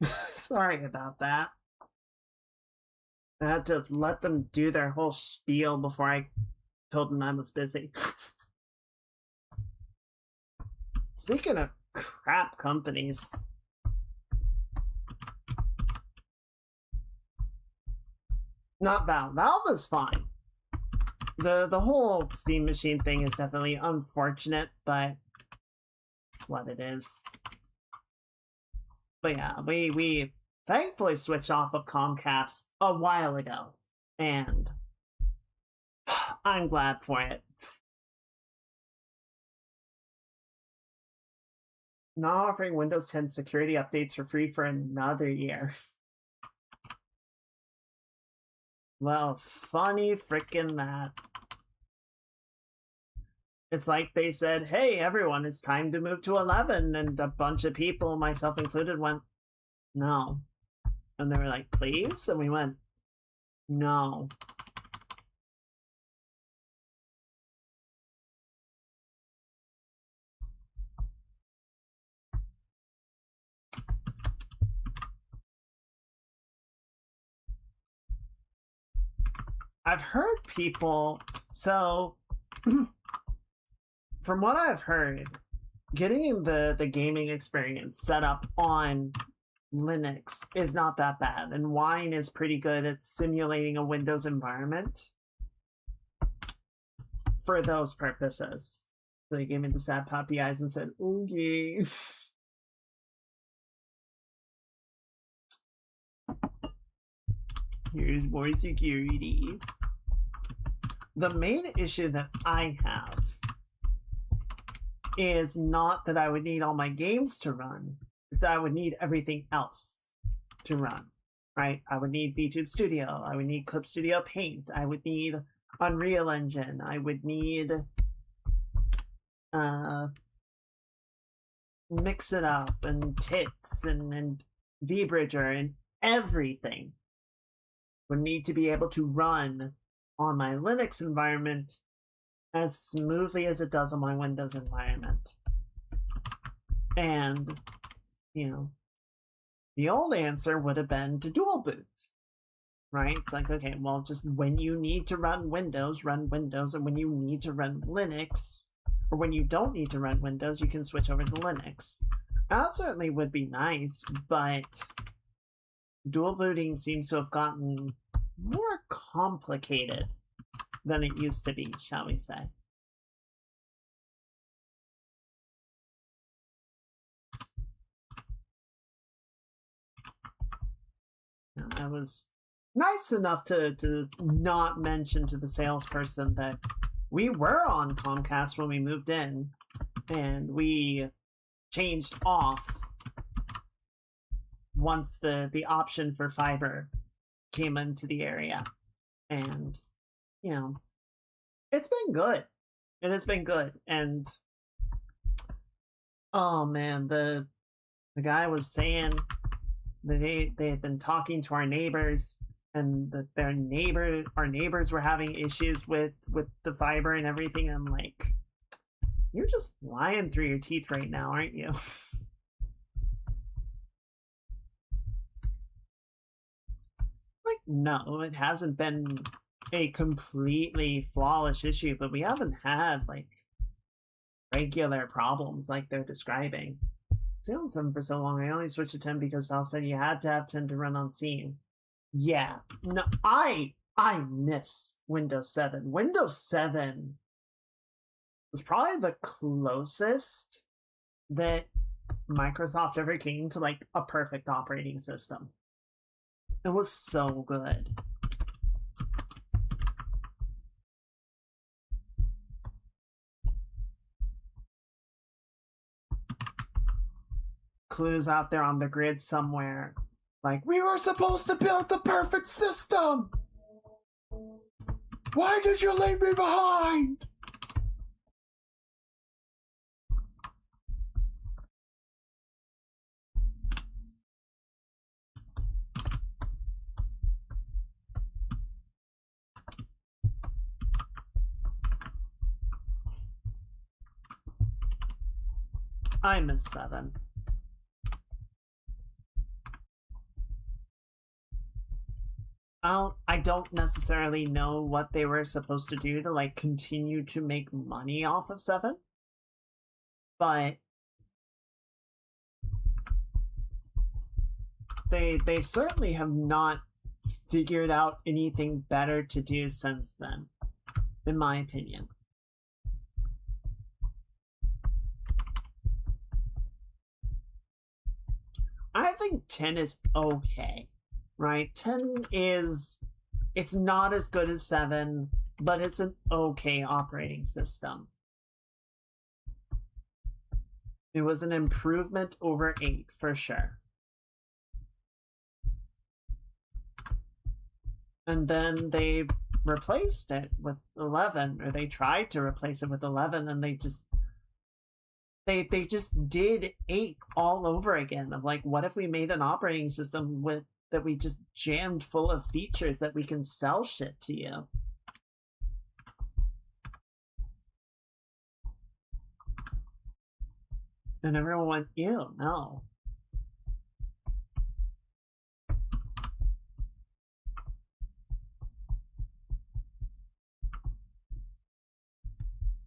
Sorry about that. I had to let them do their whole spiel before I told them I was busy. Speaking of crap companies, not Valve. Valve is fine. The whole Steam Machine thing is definitely unfortunate, but it's what it is. But yeah, we thankfully switched off of Comcast a while ago, and I'm glad for it. Not offering Windows 10 security updates for free for another year. Well, funny frickin' that. It's like they said, hey, everyone, it's time to move to 11, and a bunch of people, myself included, went, no. And they were like, please? And we went, no. I've heard people, so from what I've heard, getting the gaming experience set up on Linux is not that bad, and Wine is pretty good at simulating a Windows environment for those purposes. So they gave me the sad puppy eyes and said, okay. Here's more security. The main issue that I have is not that I would need all my games to run, is that I would need everything else to run, right? I would need VTube Studio, I would need Clip Studio Paint, I would need Unreal Engine, I would need Mix It Up and Tits and VBridger, and everything would need to be able to run on my Linux environment as smoothly as it does on my Windows environment. And, you know, the old answer would have been to dual boot, right? It's like, okay, well, just when you need to run Windows, and when you need to run Linux, or when you don't need to run Windows, you can switch over to Linux. That certainly would be nice, but dual booting seems to have gotten more complicated than it used to be, shall we say. I was nice enough to not mention to the salesperson that we were on Comcast when we moved in, and we changed off once the option for fiber came into the area. And, you know, it's been good. It has been good. And, oh man, the guy was saying that they had been talking to our neighbors, and that our neighbors were having issues with the fiber and everything. I'm like, you're just lying through your teeth right now, aren't you? Like, no, it hasn't been a completely flawless issue, but we haven't had like regular problems like they're describing. I was on 7 for so long. I only switched to 10 because Valve said you had to have 10 to run on Steam. Yeah, no, I miss Windows 7. Windows 7 was probably the closest that Microsoft ever came to like a perfect operating system. It was so good. Clues out there on the grid somewhere. Like, we were supposed to build the perfect system! Why did you leave me behind? I miss 7. I don't necessarily know what they were supposed to do to, like, continue to make money off of 7. But they certainly have not figured out anything better to do since then, in my opinion. I think 10 is okay, right? 10 is, it's not as good as 7, but it's an okay operating system. It was an improvement over 8 for sure. And then they replaced it with 11, or they tried to replace it with 11, and they just did 8 all over again. Of like, what if we made an operating system with that we just jammed full of features that we can sell shit to you? And everyone went, ew, no.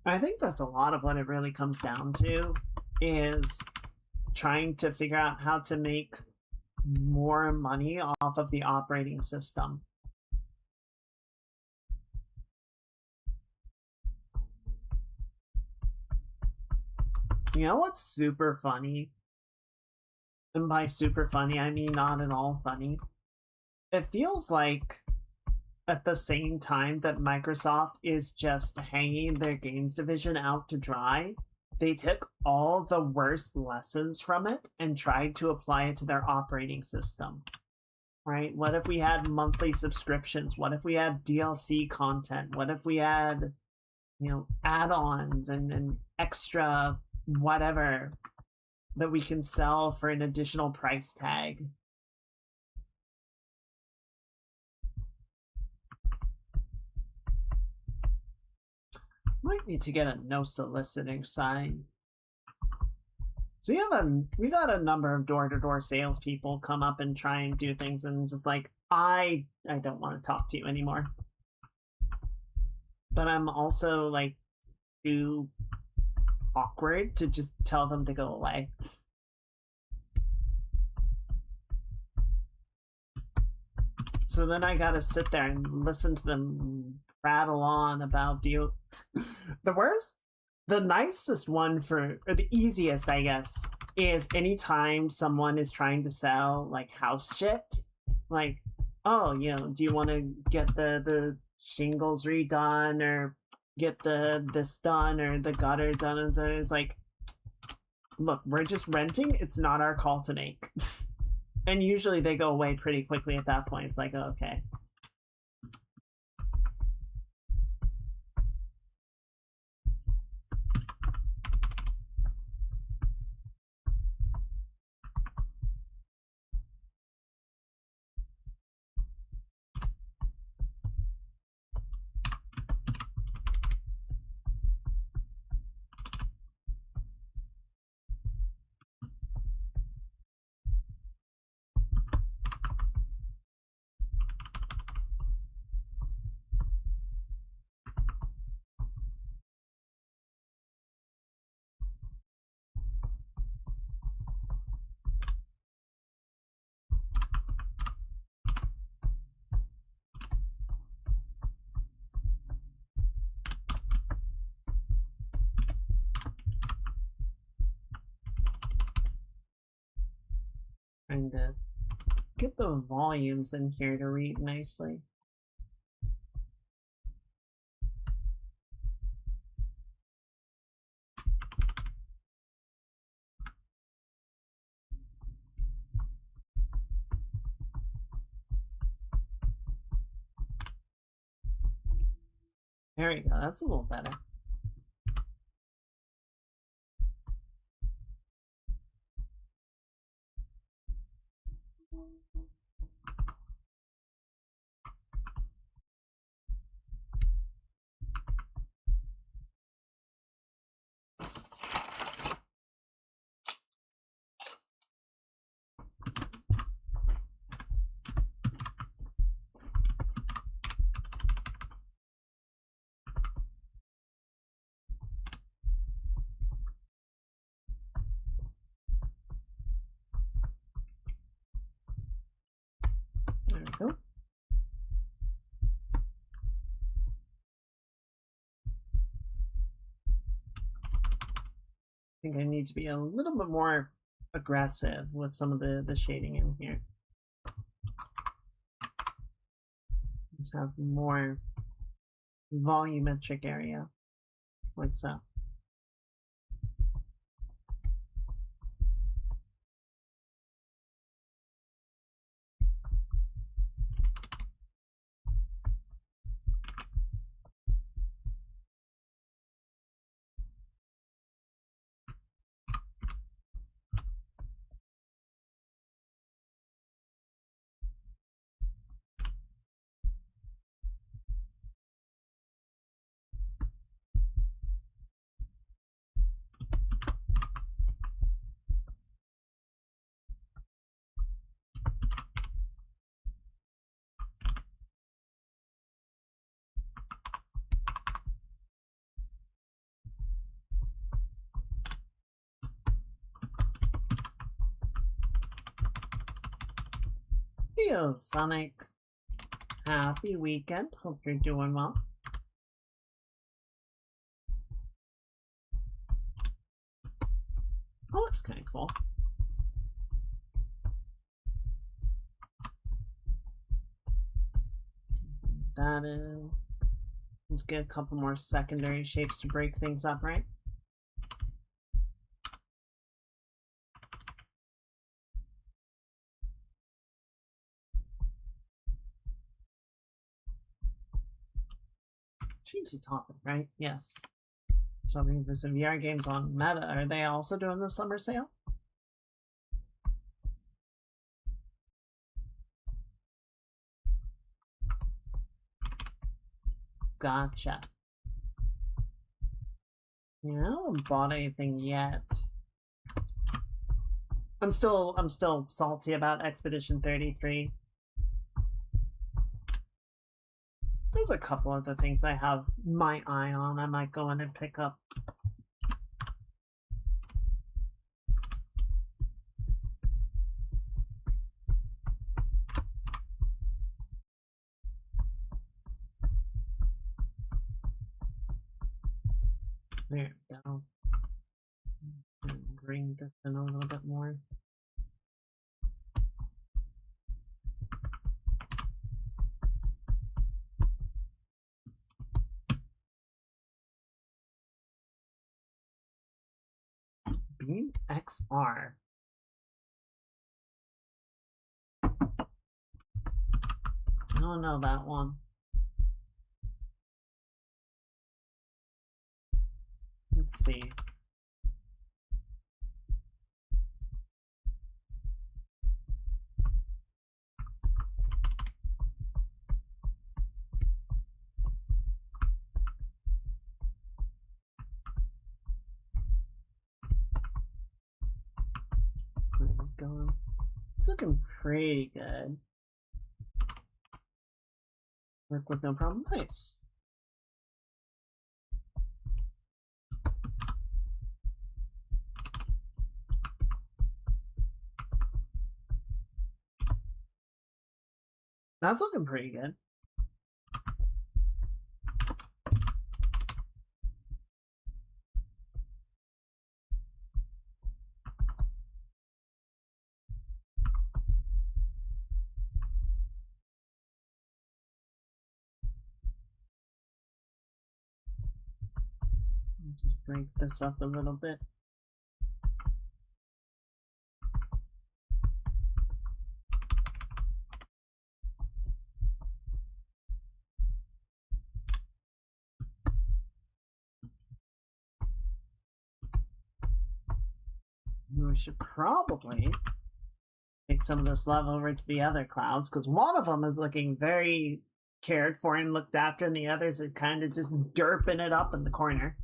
I think that's a lot of what it really comes down to, is trying to figure out how to make more money off of the operating system. You know what's super funny? And by super funny, I mean not at all funny. It feels like at the same time that Microsoft is just hanging their games division out to dry, they took all the worst lessons from it and tried to apply it to their operating system. Right? What if we had monthly subscriptions? What if we had DLC content? What if we had, you know, add-ons and extra whatever that we can sell for an additional price tag? Might need to get a no soliciting sign. So we've had a number of door-to-door salespeople come up and try and do things, and just like, I don't want to talk to you anymore. But I'm also like too awkward to just tell them to go away. So then I gotta sit there and listen to them rattle on about the nicest one or the easiest, I guess, is anytime someone is trying to sell like house shit, like, oh, you know, do you want to get the shingles redone, or get this done, or the gutter done? And so it's like, look, we're just renting. It's not our call to make. And usually they go away pretty quickly at that point. It's like, oh, okay. Trying to get the volumes in here to read nicely. There we go, that's a little better. Oh. I think I need to be a little bit more aggressive with some of the shading in here. Let's have more volumetric area, like so. Yo, Sonic. Happy weekend. Hope you're doing well. Oh, looks kind of cool. That is... Let's get a couple more secondary shapes to break things up, right? Change the topic, right? Yes. Shopping for some VR games on Meta. Are they also doing the summer sale? Gotcha. Yeah, I haven't bought anything yet. I'm still salty about Expedition 33. There's a couple other things I have my eye on. I might go in and pick up. There we go. Bring this in a little bit more. Beam XR. I don't know that one. Let's see. There we go. It's looking pretty good. Work with no problem. Nice. That's looking pretty good. Just break this up a little bit. We should probably take some of this love over to the other clouds, because one of them is looking very cared for and looked after, and the others are kind of just derping it up in the corner.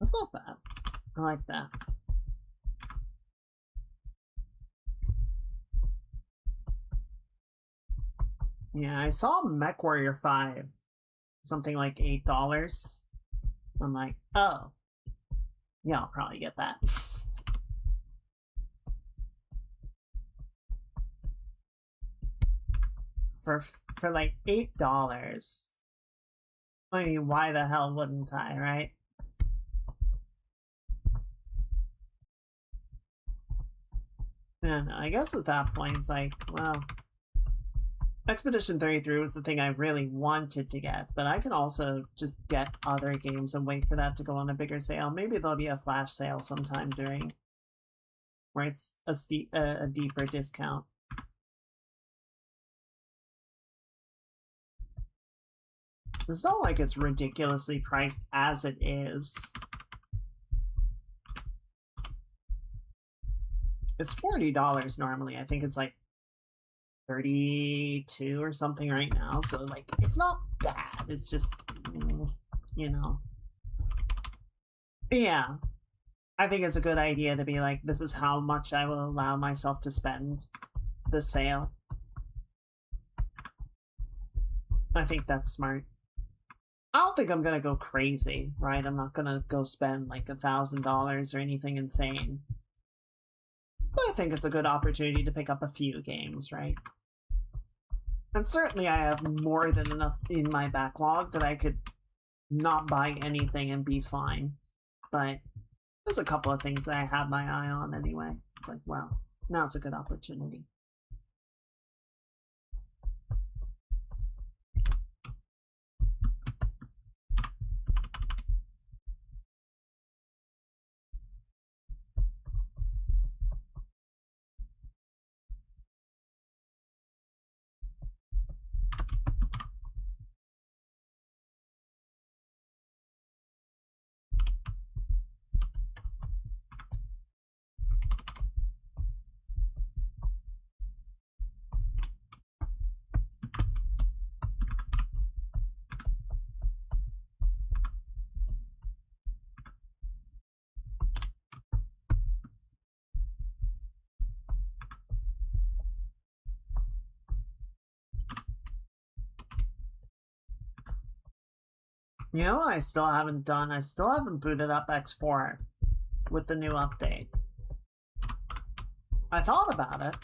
That's not bad. I like that. Yeah, I saw MechWarrior 5, something like $8. I'm like, oh, yeah, I'll probably get that. For like $8. I mean, why the hell wouldn't I, right? And I guess at that point, it's like, well, Expedition 33 was the thing I really wanted to get, but I can also just get other games and wait for that to go on a bigger sale. Maybe there'll be a flash sale sometime during, where it's a deeper discount. It's not like it's ridiculously priced as it is. It's $40 normally. I think it's like 32 or something right now, so like it's not bad. It's just, you know. Yeah, I think it's a good idea to be like, this is how much I will allow myself to spend the sale. I think that's smart. I don't think I'm gonna go crazy, right? I'm not gonna go spend like $1,000 or anything insane. But I think it's a good opportunity to pick up a few games, right? And certainly I have more than enough in my backlog that I could not buy anything and be fine. But there's a couple of things that I have my eye on anyway. It's like, well, now's a good opportunity. You know what I still haven't done? I still haven't booted up X4 with the new update. I thought about it.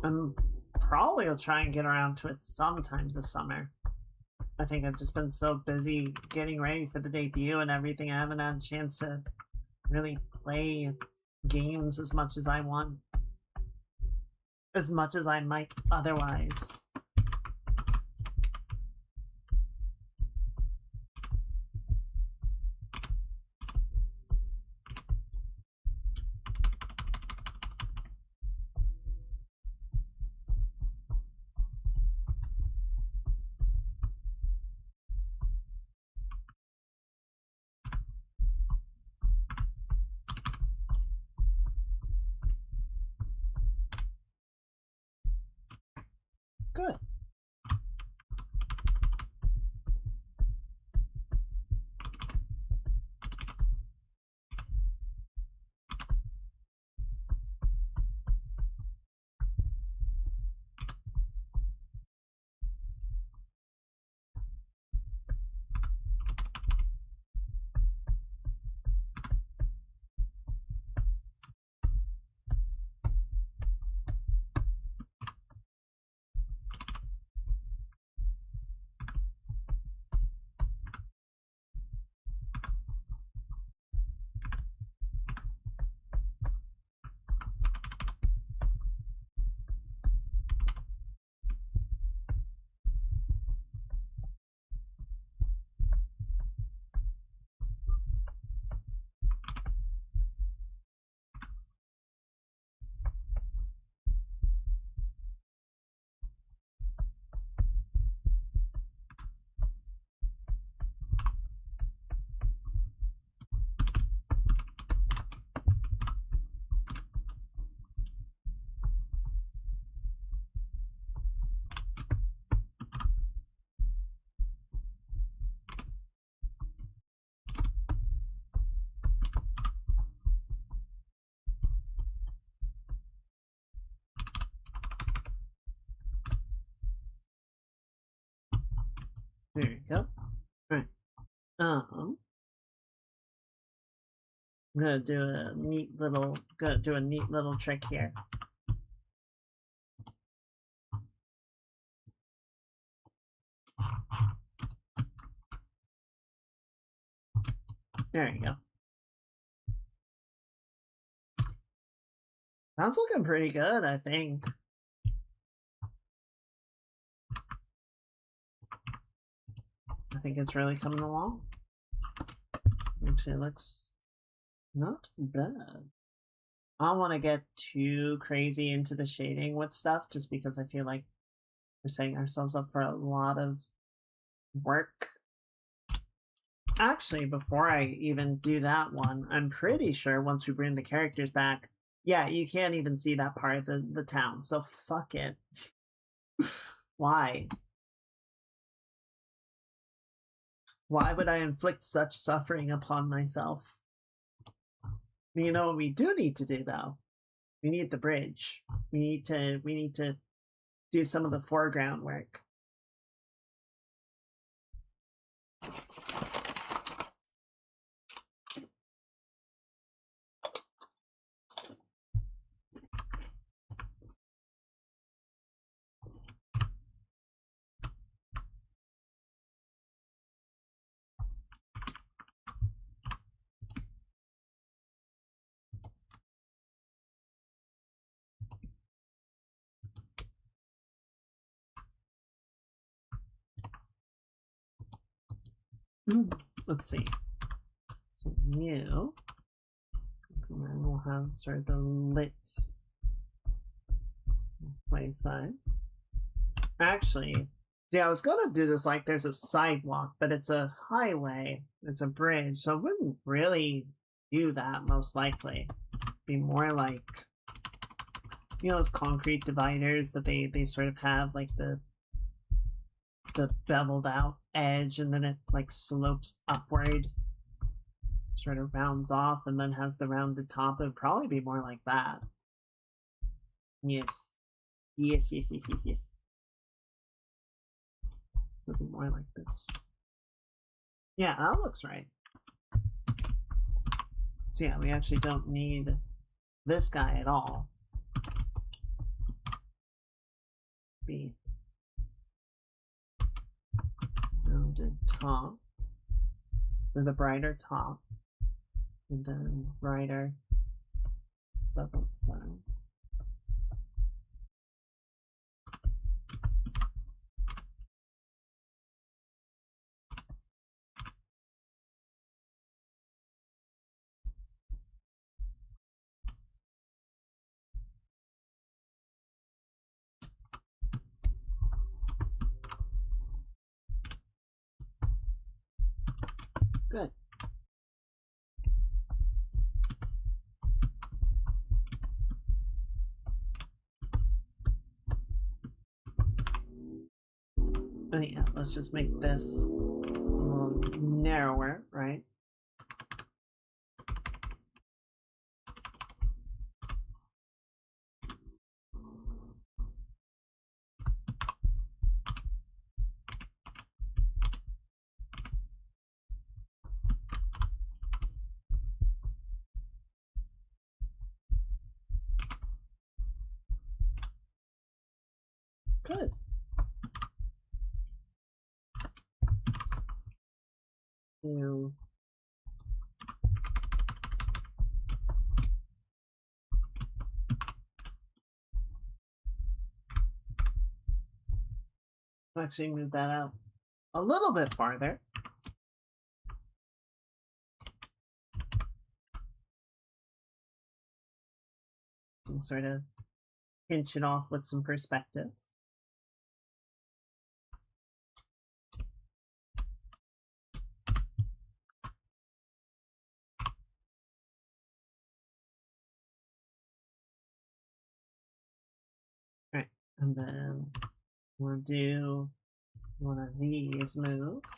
And probably will try and get around to it sometime this summer. I think I've just been so busy getting ready for the debut and everything, I haven't had a chance to really play games as much as I want. As much as I might otherwise. Good. There you go. Right. I'm gonna do a neat little trick here. There you go. That's looking pretty good, I think. I think it's really coming along. Actually, looks not bad. I don't want to get too crazy into the shading with stuff, just because I feel like we're setting ourselves up for a lot of work. Actually, before I even do that one, I'm pretty sure once we bring the characters back, yeah, you can't even see that part of the town, so fuck it. Why? Why would I inflict such suffering upon myself? You know what we do need to do, though? We need the bridge. We need to do some of the foreground work. Let's see. So you, and then we'll have sort of the lit play side. Actually, yeah, I was gonna do this like there's a sidewalk, but it's a highway. It's a bridge, so I wouldn't really do that. Most likely, be more like, you know, those concrete dividers that they sort of have, like the beveled out edge, and then it like slopes upward, sort of rounds off, and then has the rounded top. It would probably be more like that. Yes. Yes. So it'd be more like this. Yeah, that looks right. So yeah, we actually don't need this guy at all. Be rounded top with a brighter top, and then brighter beveled side. Good. Oh yeah, let's just make this a little narrower, right? Good. You. Let's actually move that out a little bit farther. And sort of pinch it off with some perspective. Right, and then we'll do one of these moves.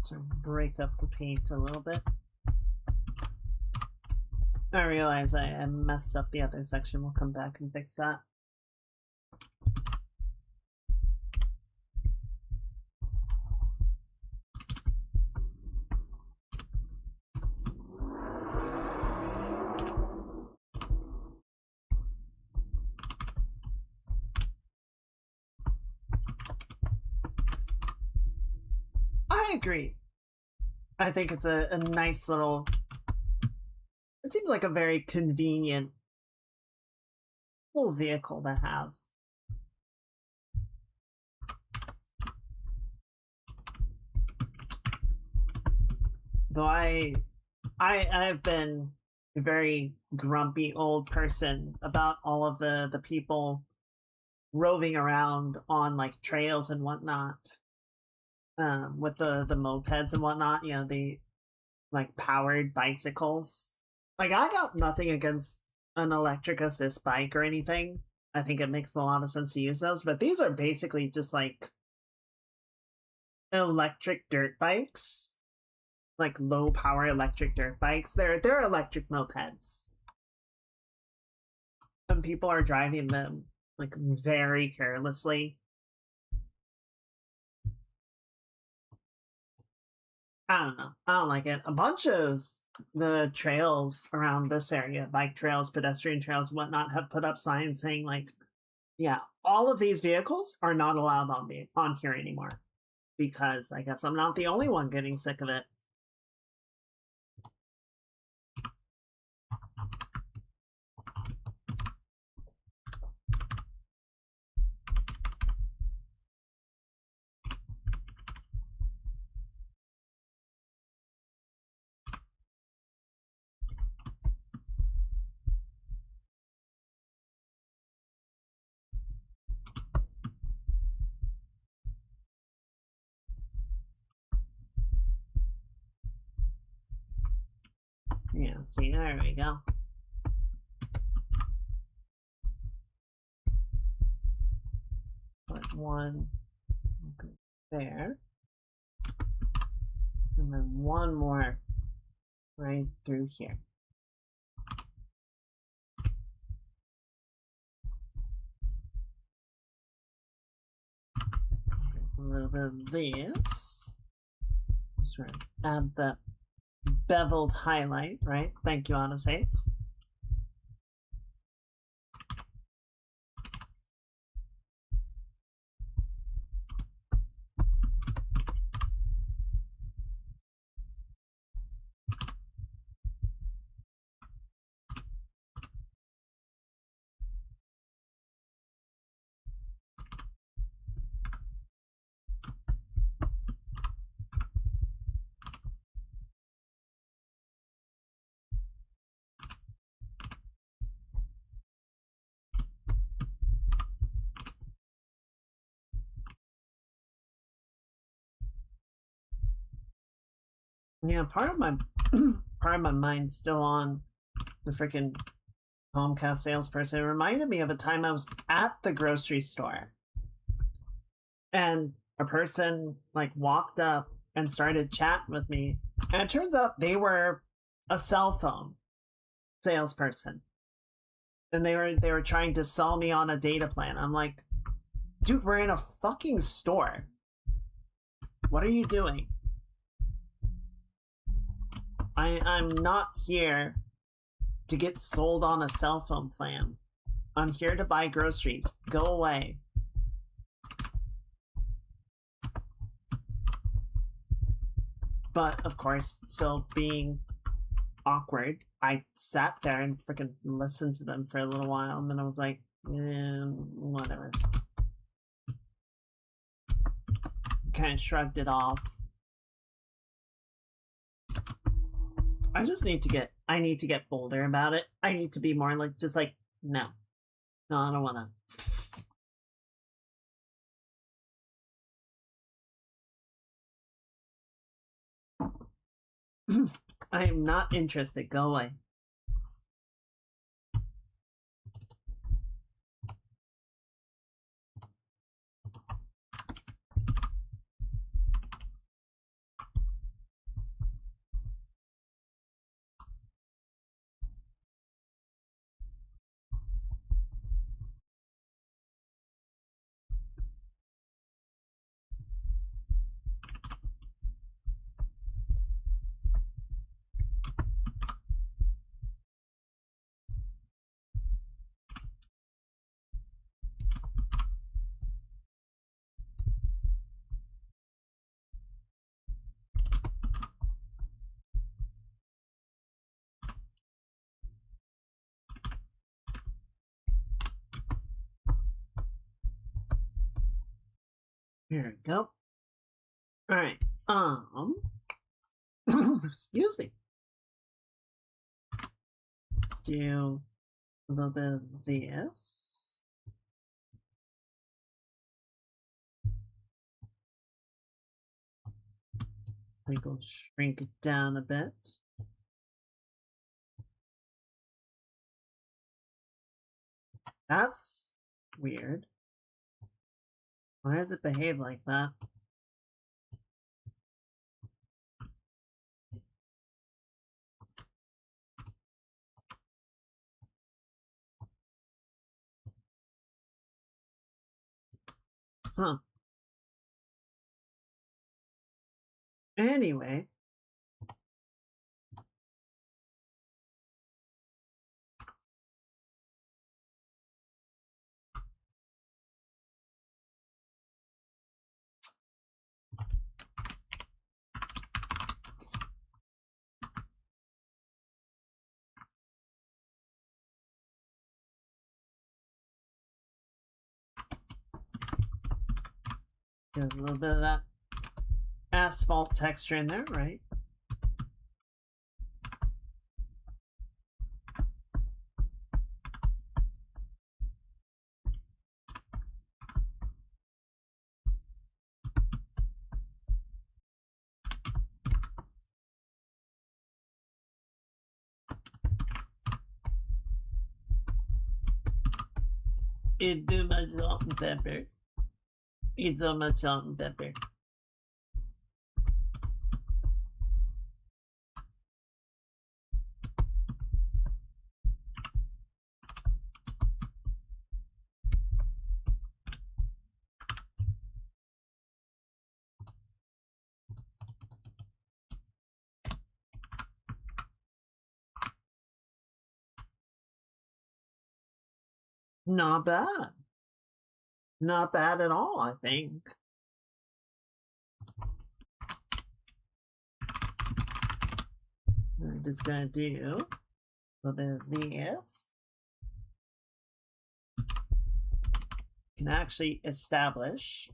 To break up the paint a little bit. I realize I messed up the other section. We'll come back and fix that. I agree. I think it's a nice little... It seems like a very convenient little vehicle to have. Though I've been a very grumpy old person about all of the people roving around on like trails and whatnot, with the mopeds and whatnot, you know, the like powered bicycles. Like, I got nothing against an electric assist bike or anything. I think it makes a lot of sense to use those, but these are basically just like electric dirt bikes. Like low power electric dirt bikes. They're electric mopeds. Some people are driving them like very carelessly. I don't know. I don't like it. A bunch of the trails around this area, bike trails, pedestrian trails, and whatnot, have put up signs saying like, yeah, all of these vehicles are not allowed on here anymore. Because I guess I'm not the only one getting sick of it. Yeah, see, there we go. Put one there. And then one more right through here. A little bit of this. Just right. Add the beveled highlight, right? Thank you, Autosave. Yeah, part of my mind's still on the freaking Comcast salesperson. It reminded me of a time I was at the grocery store and a person like walked up and started chatting with me, and it turns out they were a cell phone salesperson, and they were trying to sell me on a data plan. I'm like, dude, we're in a fucking store. What are you doing? I'm not here to get sold on a cell phone plan. I'm here to buy groceries. Go away. But, of course, still being awkward, I sat there and freaking listened to them for a little while, and then I was like, whatever. Kind of shrugged it off. I just need to get, bolder about it. I need to be more like, just like, no. No, I don't wanna. I am not interested. Go away. Here we go. Alright, excuse me. Let's do a little bit of this. I think we'll shrink it down a bit. That's weird. Why does it behave like that? Huh. Anyway. Get a little bit of that asphalt texture in there, right? It's too much salt and pepper. It's so much salt and pepper. Not bad. Not bad at all, I think. We're just gonna do a little bit of this. Can actually establish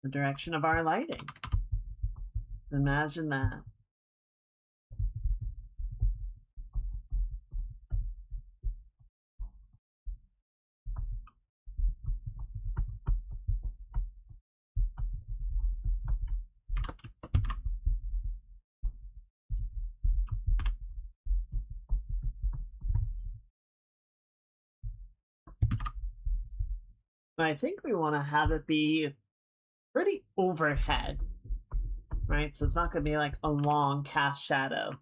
the direction of our lighting. Imagine that. I think we want to have it be pretty overhead, right? So it's not going to be like a long cast shadow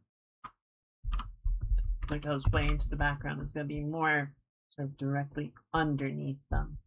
that goes way into the background. It's going to be more sort of directly underneath them.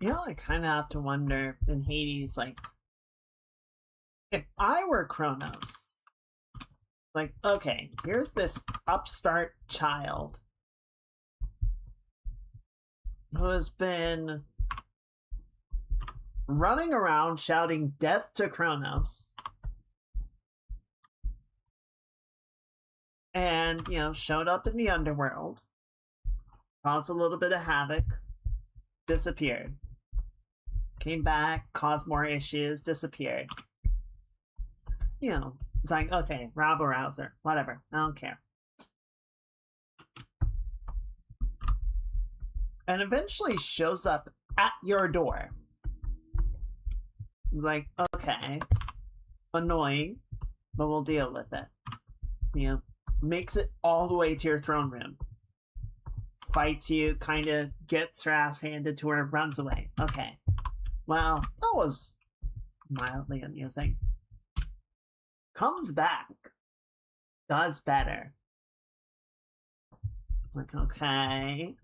You know, I kind of have to wonder in Hades, like, if I were Kronos, like, okay, here's this upstart child who has been running around shouting death to Kronos and, you know, showed up in the underworld, caused a little bit of havoc, disappeared. came back, caused more issues, disappeared. You know, it's like, okay, rabble rouser, whatever, I don't care. And eventually shows up at your door. It's like, okay, annoying, but we'll deal with it. You know, makes it all the way to your throne room. Fights you, kind of gets her ass handed to her, runs away. Okay. Well, that was mildly amusing. Comes back. Does better. Like, okay.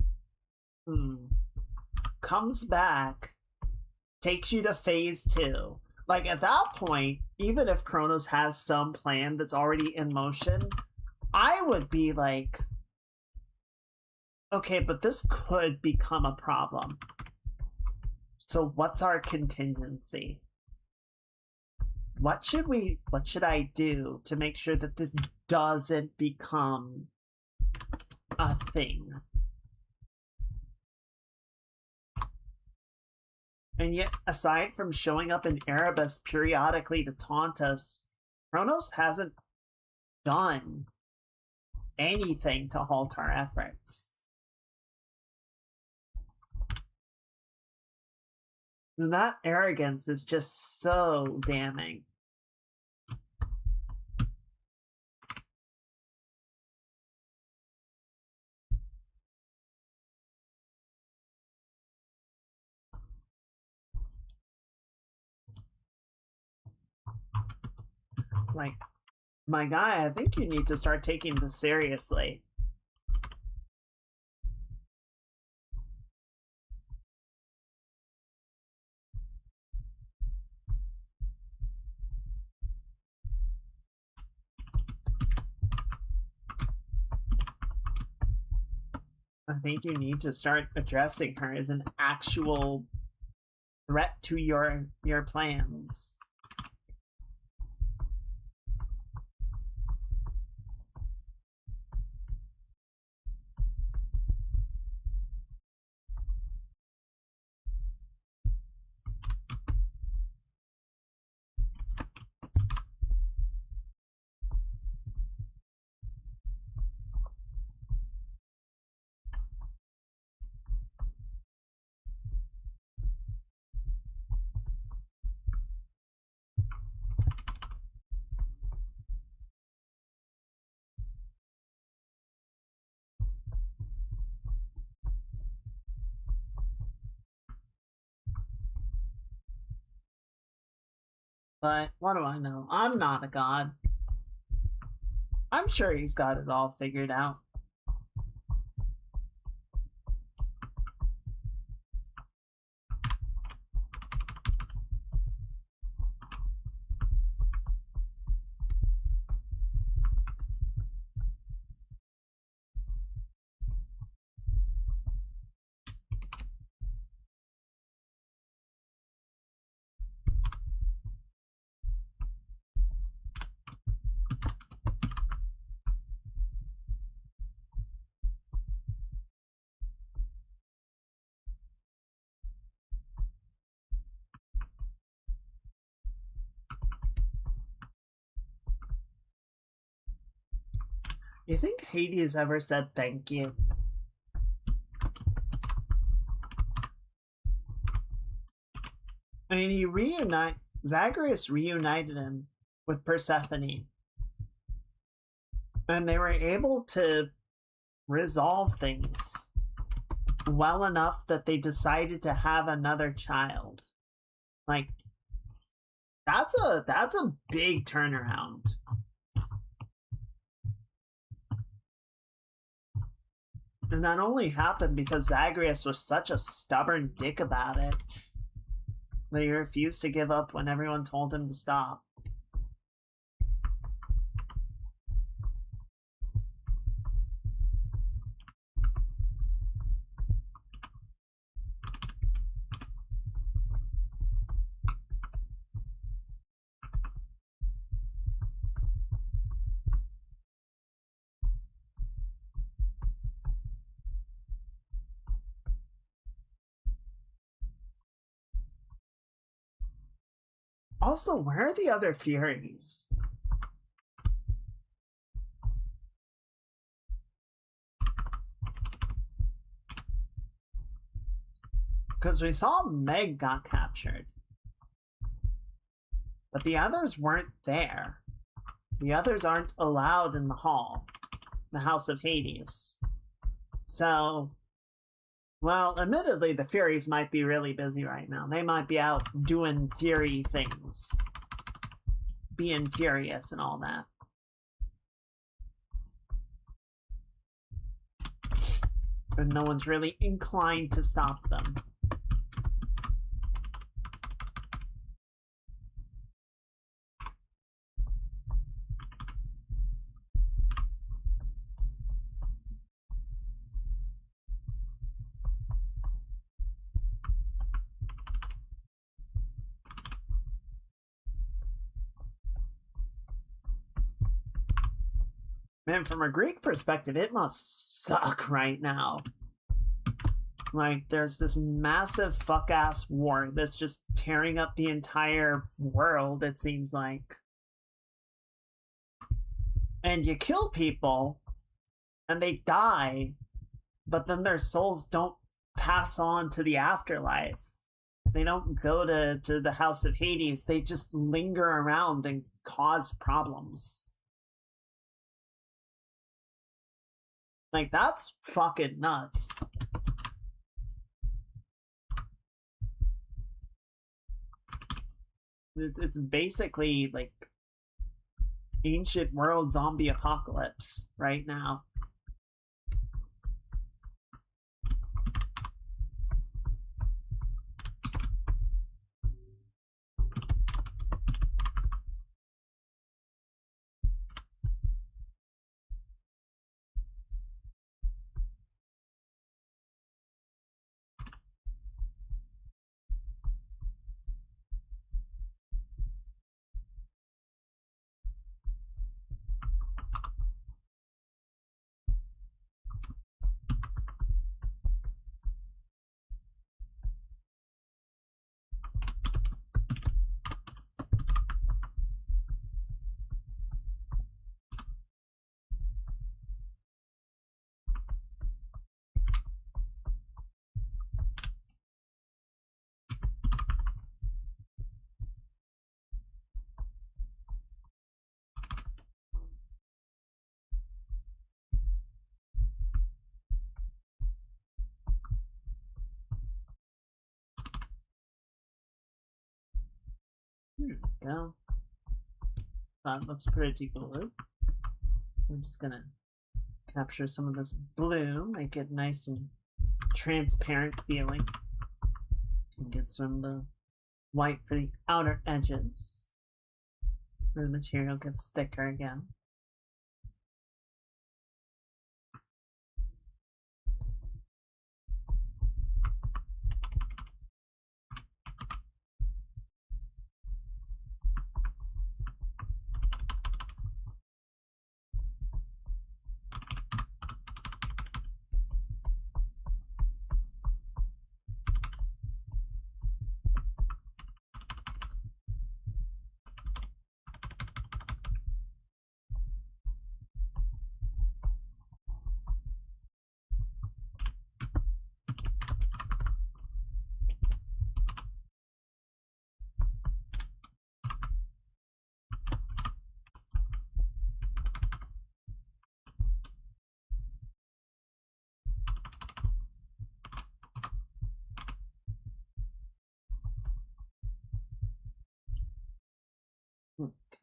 Comes back. Takes you to phase 2. Like, at that point, even if Kronos has some plan that's already in motion, I would be like, okay, but this could become a problem. So what's our contingency? What should I do to make sure that this doesn't become a thing? And yet, aside from showing up in Erebus periodically to taunt us, Kronos hasn't done anything to halt our efforts. And that arrogance is just so damning. It's like, my guy, I think you need to start taking this seriously. I think you need to start addressing her as an actual threat to your plans. But what do I know? I'm not a god. I'm sure he's got it all figured out. You think Hades ever said thank you? I mean, Zagreus reunited him with Persephone. And they were able to resolve things well enough that they decided to have another child. Like, that's a big turnaround. And that only happened because Zagreus was such a stubborn dick about it that he refused to give up when everyone told him to stop. Also, where are the other Furies? Because we saw Meg got captured. But the others weren't there. The others aren't allowed in the hall. The House of Hades. So, well, admittedly, the Furies might be really busy right now. They might be out doing Fury things. Being furious and all that. And no one's really inclined to stop them. Man, from a Greek perspective, it must suck right now. Like, there's this massive fuck-ass war that's just tearing up the entire world, it seems like. And you kill people, and they die, but then their souls don't pass on to the afterlife. They don't go to the House of Hades, they just linger around and cause problems. Like, that's fucking nuts. It's basically like ancient world zombie apocalypse right now. Go. That looks pretty good. I'm just gonna capture some of this blue, make it nice and transparent feeling. And get some of the white for the outer edges. Where the material gets thicker again.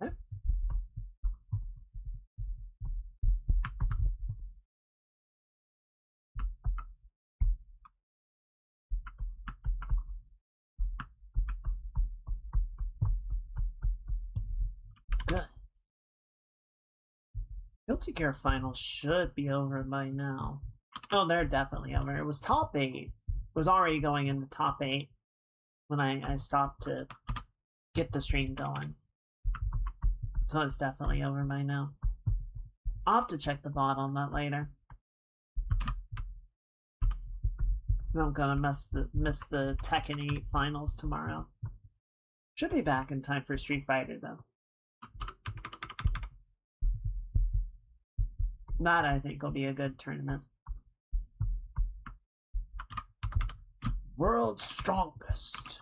Okay. Good. Guilty Gear Finals should be over by now. Oh, they're definitely over. It was top 8. It was already going in the top 8 when I stopped to get the stream going. So it's definitely over by now. I'll have to check the VOD on that later. I'm gonna miss the Tekken 8 finals tomorrow. Should be back in time for Street Fighter, though. That, I think, will be a good tournament. World's Strongest.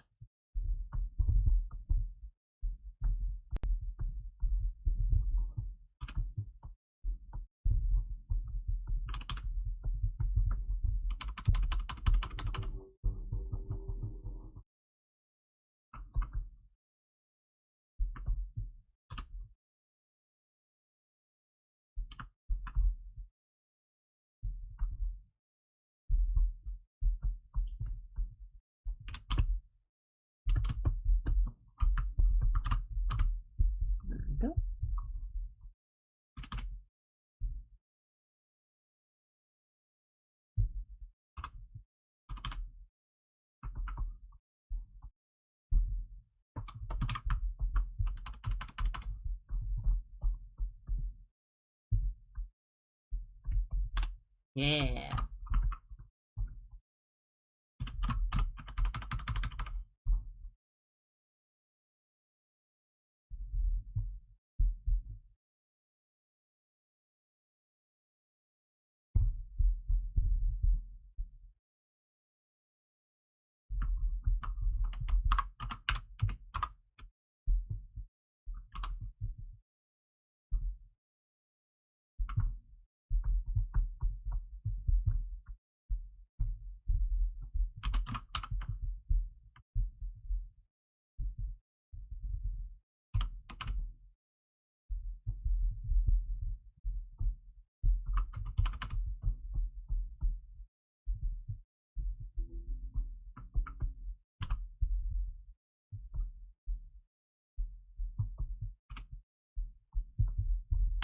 Yeah.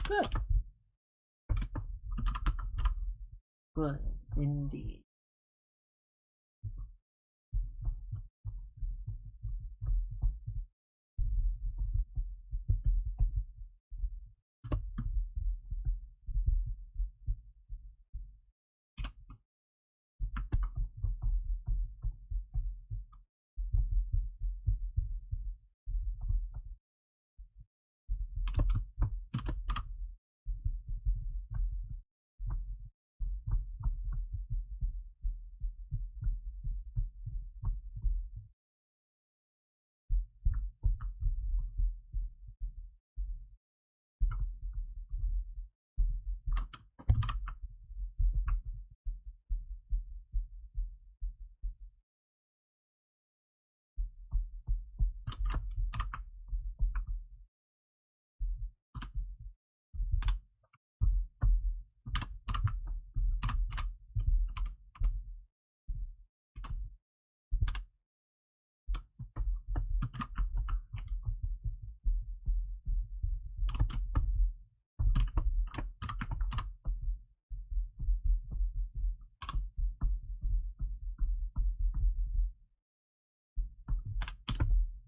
Good. Good, indeed.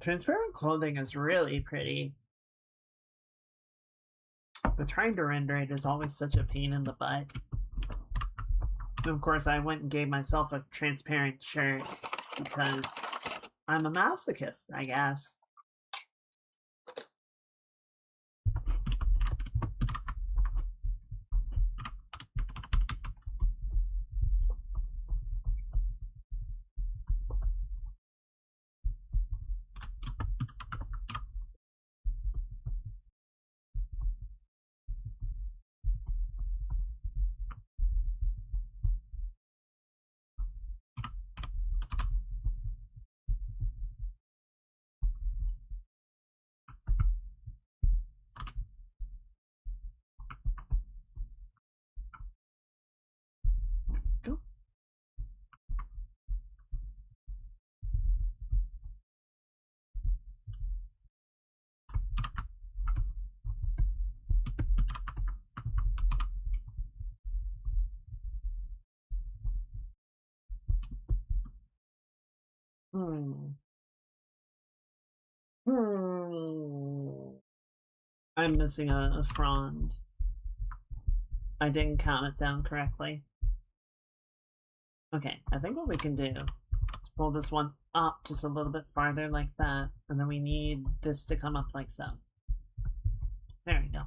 Transparent clothing is really pretty. But trying to render it is always such a pain in the butt. And of course, I went and gave myself a transparent shirt because I'm a masochist, I guess. I'm missing a frond. I didn't count it down correctly. Okay, I think what we can do is Let's pull this one up just a little bit farther like that. And then we need this to come up like so. There we go.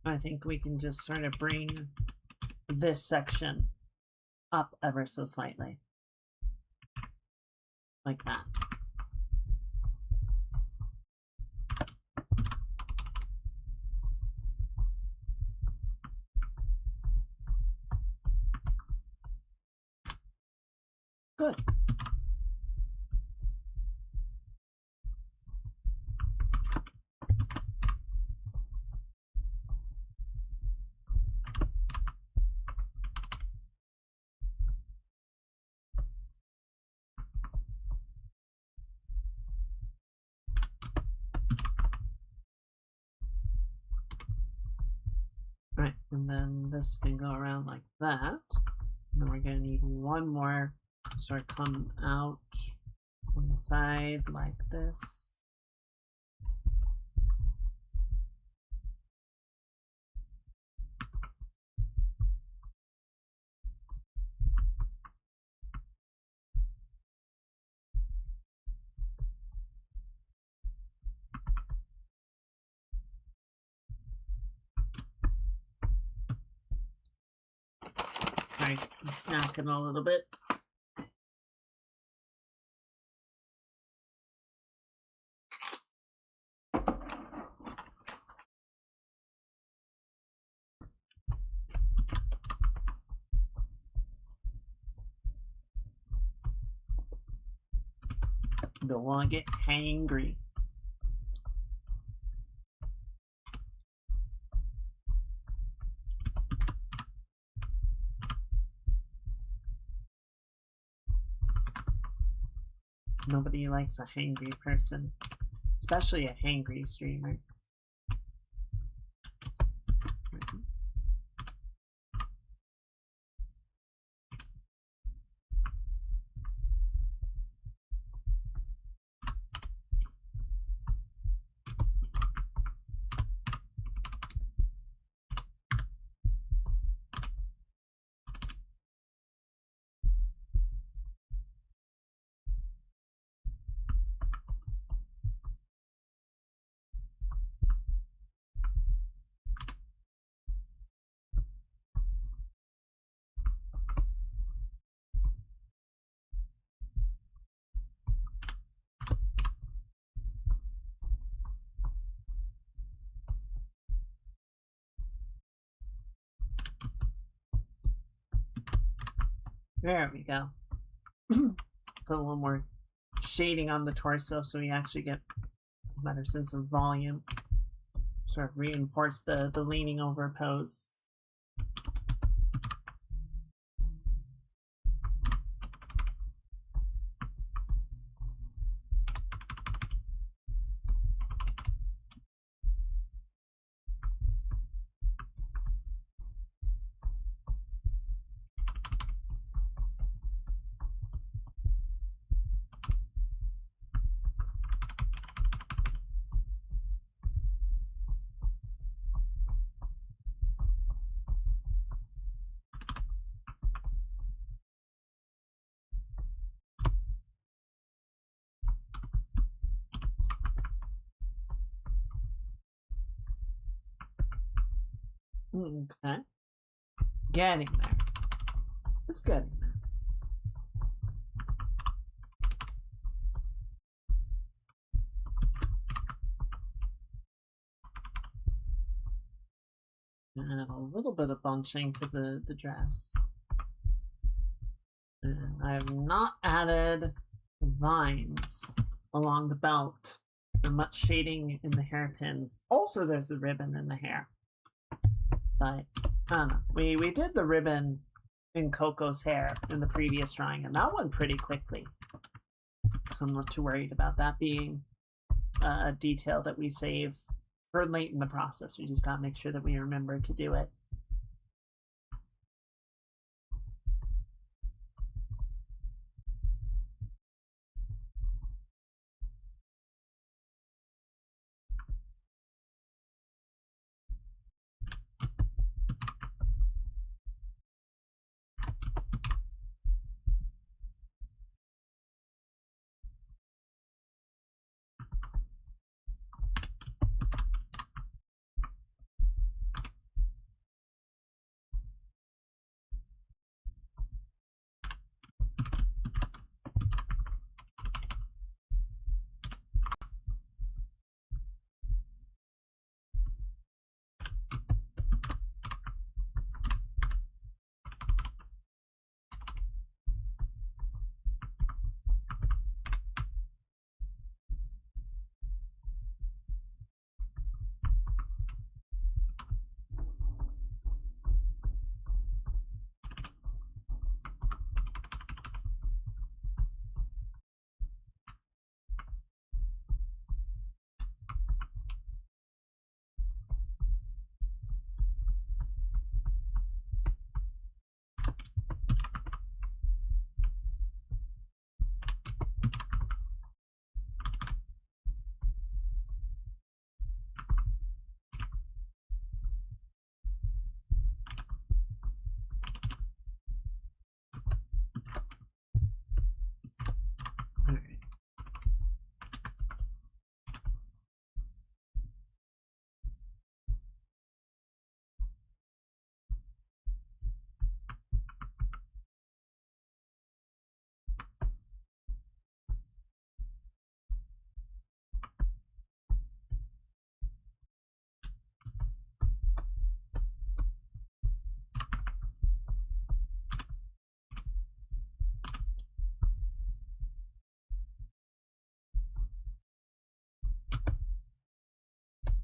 I think we can just sort of bring this section up ever so slightly. Like that. Good. Right, and then this can go around like that. And then we're gonna need one more to start coming out on the side like this. Alright, snap it a little bit. Don't want to get hangry. Nobody likes a hangry person, especially a hangry streamer. There we go. Put a little more shading on the torso so we actually get a better sense of volume. Sort of reinforce the leaning over pose. Okay. Getting there. It's getting there. And a little bit of bunching to the dress. And I have not added vines along the belt and much shading in the hairpins. Also, there's a ribbon in the hair. But I don't know. We did the ribbon in Coco's hair in the previous drawing, and that went pretty quickly. So I'm not too worried about that being a detail that we save for late in the process. We just gotta make sure that we remember to do it.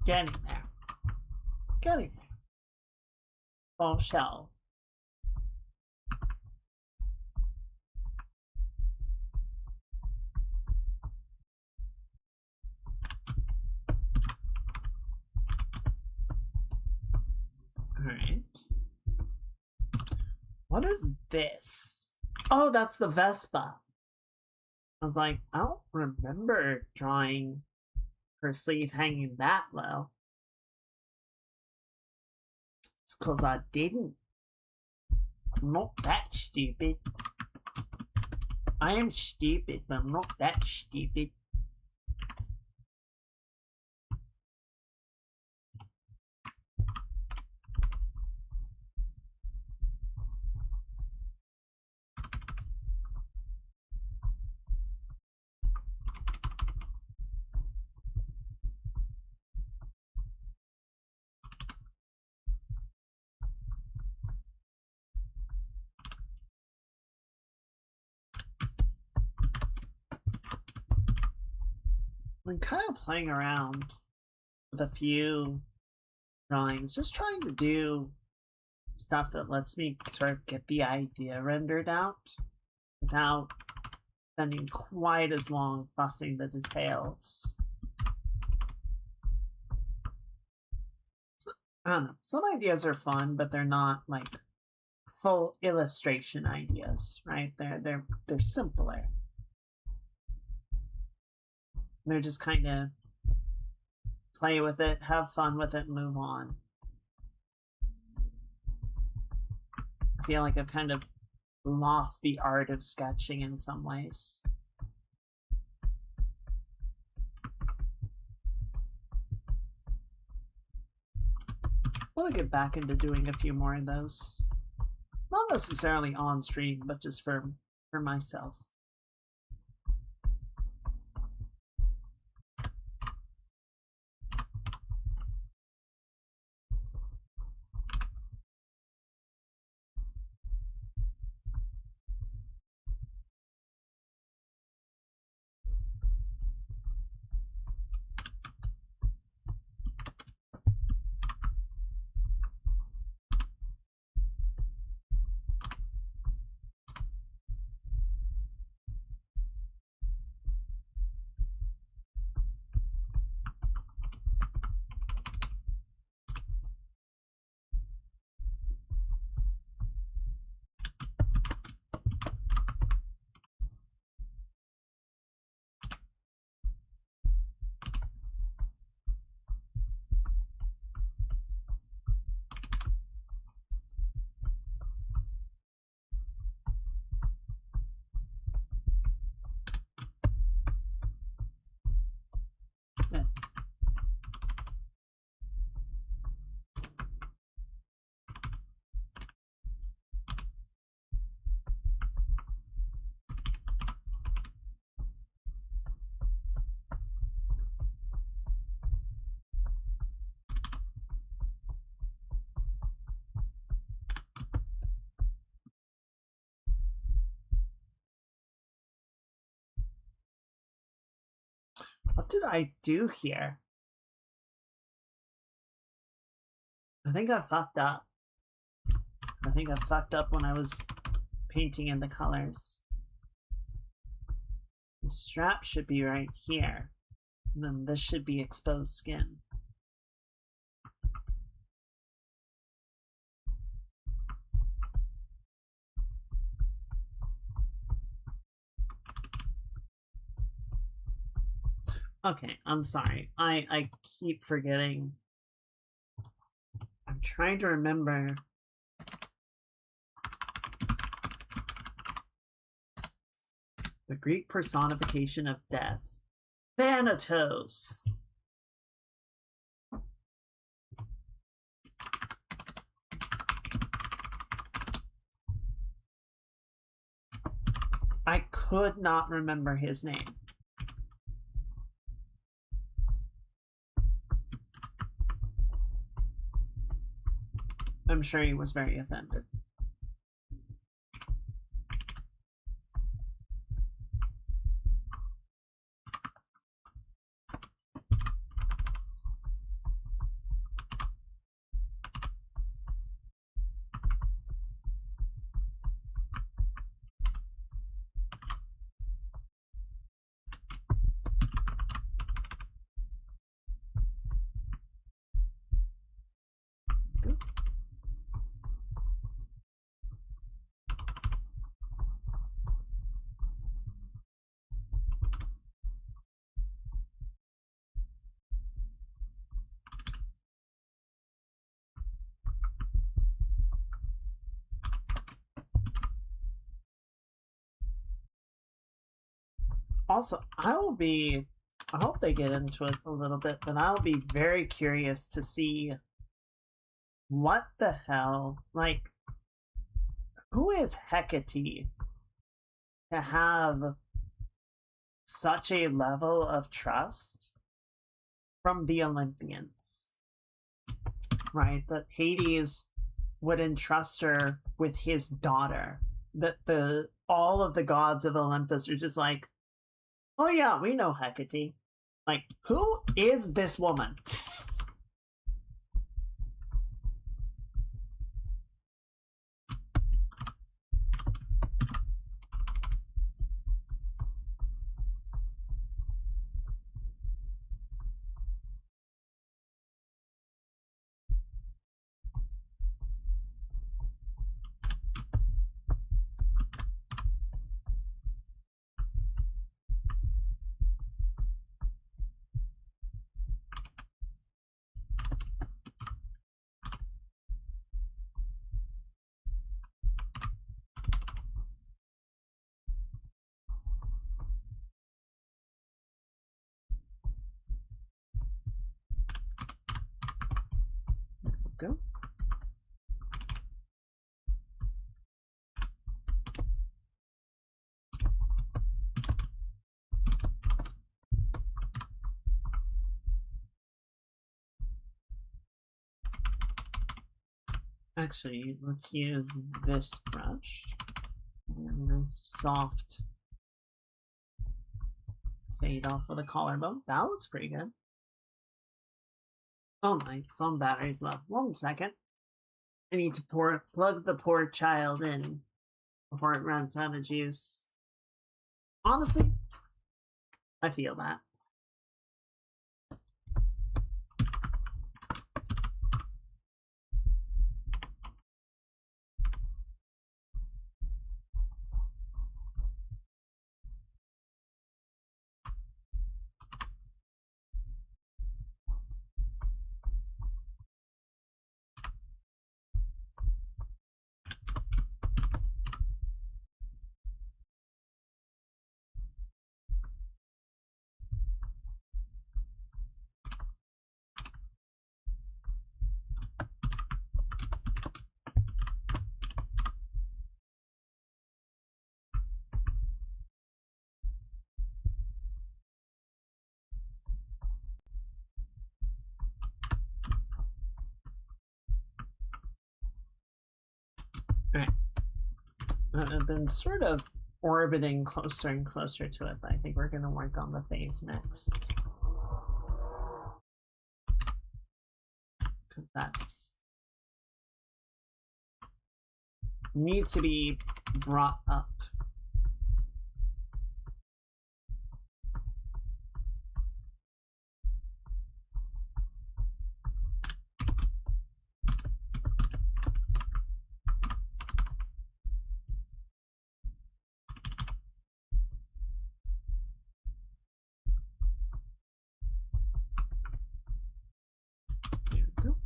Getting there. Getting there. Full shell. Alright. What is this? Oh, that's the Vespa. I was like, I don't remember drawing her sleeve hanging that low. It's because I didn't. I'm not that stupid. I am stupid, but I'm not that stupid. I'm kind of playing around with a few drawings, just trying to do stuff that lets me sort of get the idea rendered out without spending quite as long fussing the details. I don't know. Some ideas are fun, but they're not like full illustration ideas, right? They're simpler. They're just kind of play with it, have fun with it, move on. I feel like I've kind of lost the art of sketching in some ways. I want to get back into doing a few more of those. Not necessarily on stream, but just for myself. What did I do here? I think I fucked up. I think I fucked up when I was painting in the colors. The strap should be right here. And then this should be exposed skin. Okay, I'm sorry. I keep forgetting. I'm trying to remember. The Greek personification of death. Thanatos. I could not remember his name. I'm sure he was very offended. Also, I hope they get into it a little bit, but I'll be very curious to see what the hell, like, who is Hecate to have such a level of trust from the Olympians, right? That Hades would entrust her with his daughter. That all of the gods of Olympus are just like, oh yeah, we know Hecate. Like, who is this woman? Go. Actually, let's use this brush. And this soft fade off of the collarbone. That looks pretty good. Oh, my phone battery's low. 1 second. I need to plug the poor child in before it runs out of juice. Honestly, I feel that. Alright. I've been sort of orbiting closer and closer to it, but I think we're going to work on the face next. Because that's needs to be brought up. There we go.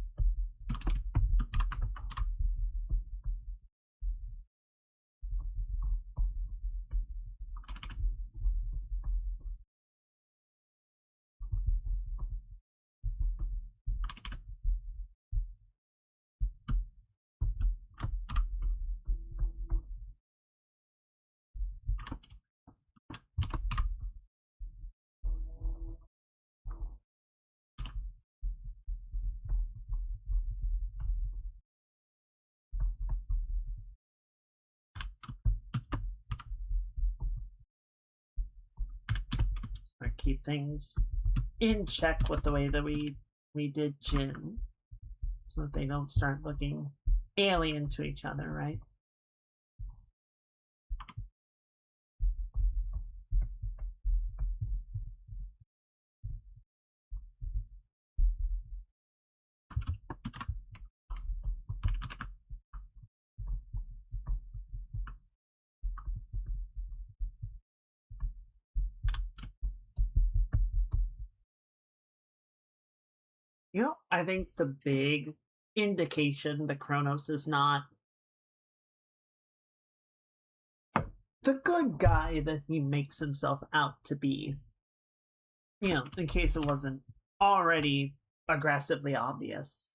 Or keep things in check with the way that we did Jin, so that they don't start looking alien to each other, right? You know, I think the big indication that Kronos is not the good guy that he makes himself out to be. You know, in case it wasn't already aggressively obvious.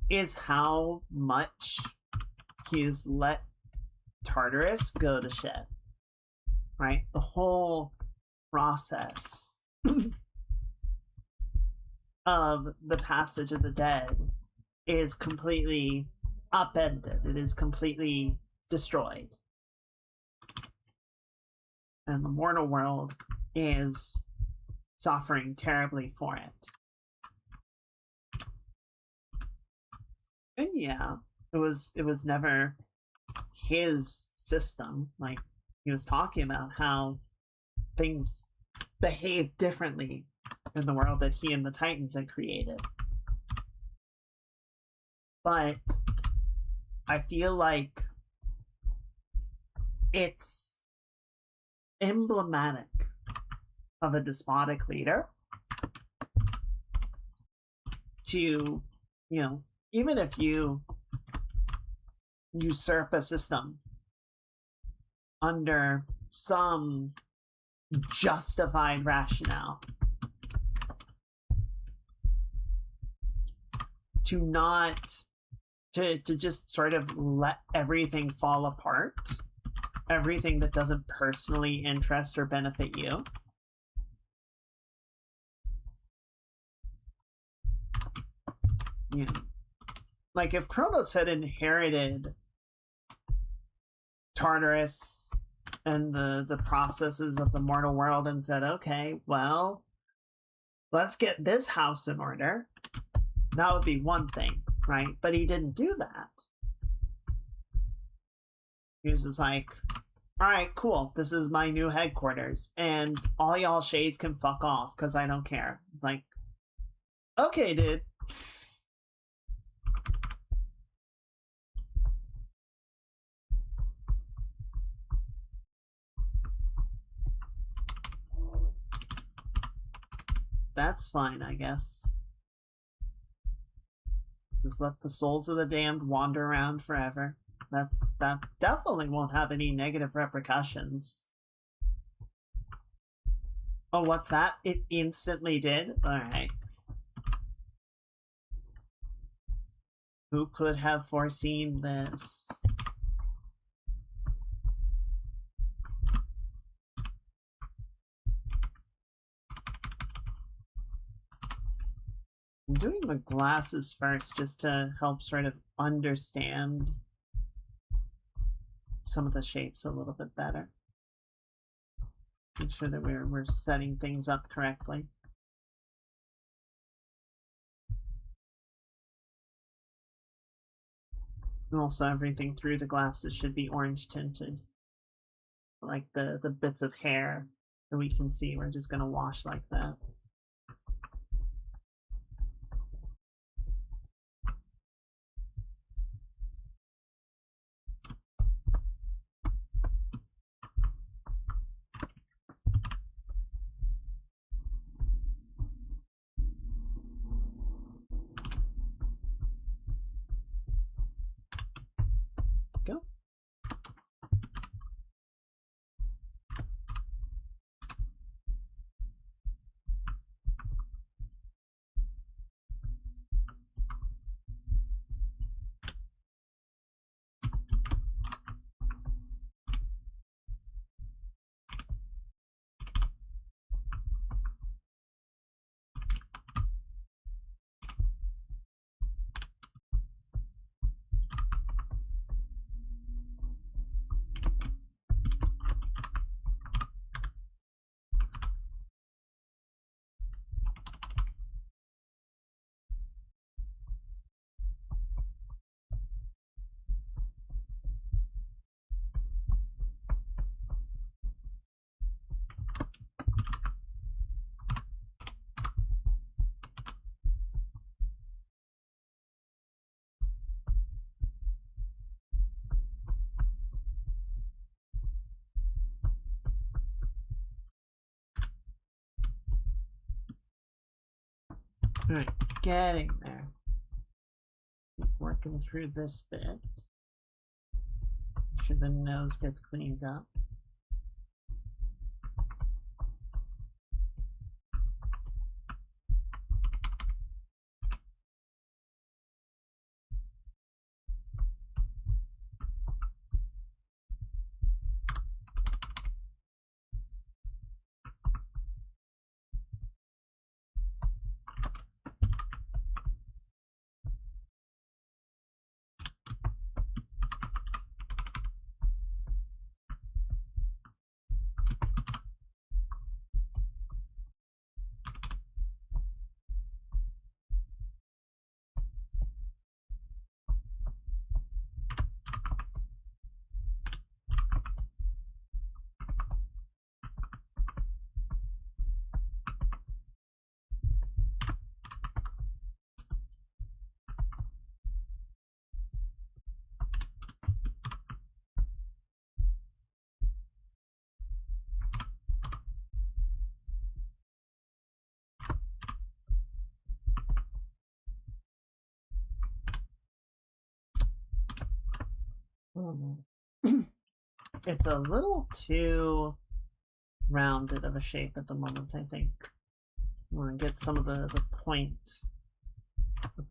Is how much he's let Tartarus go to shit. Right? The whole process of the passage of the dead is completely upended. It is completely destroyed. And the mortal world is suffering terribly for it. And yeah, it was never his system. Like, he was talking about how things behave differently in the world that he and the Titans had created. But I feel like it's emblematic of a despotic leader to, you know, even if you usurp a system under some justified rationale, to just sort of let everything fall apart, everything that doesn't personally interest or benefit you. Yeah. Like, if Kronos had inherited Tartarus and the processes of the mortal world and said, okay, well, let's get this house in order, that would be one thing, right? But he didn't do that. He was just like, all right, cool, this is my new headquarters, and all y'all shades can fuck off because I don't care. It's like, okay, dude. That's fine, I guess. Just let the souls of the damned wander around forever. That definitely won't have any negative repercussions. Oh, what's that? It instantly did? Alright. Who could have foreseen this? I'm doing the glasses first just to help sort of understand some of the shapes a little bit better. Make sure that we're setting things up correctly. And also, everything through the glasses should be orange tinted. Like the bits of hair that we can see, we're just gonna wash like that. Go. Alright, getting there. Keep working through this bit. Make sure the nose gets cleaned up. It's a little too rounded of a shape at the moment, I think. I want to get some of the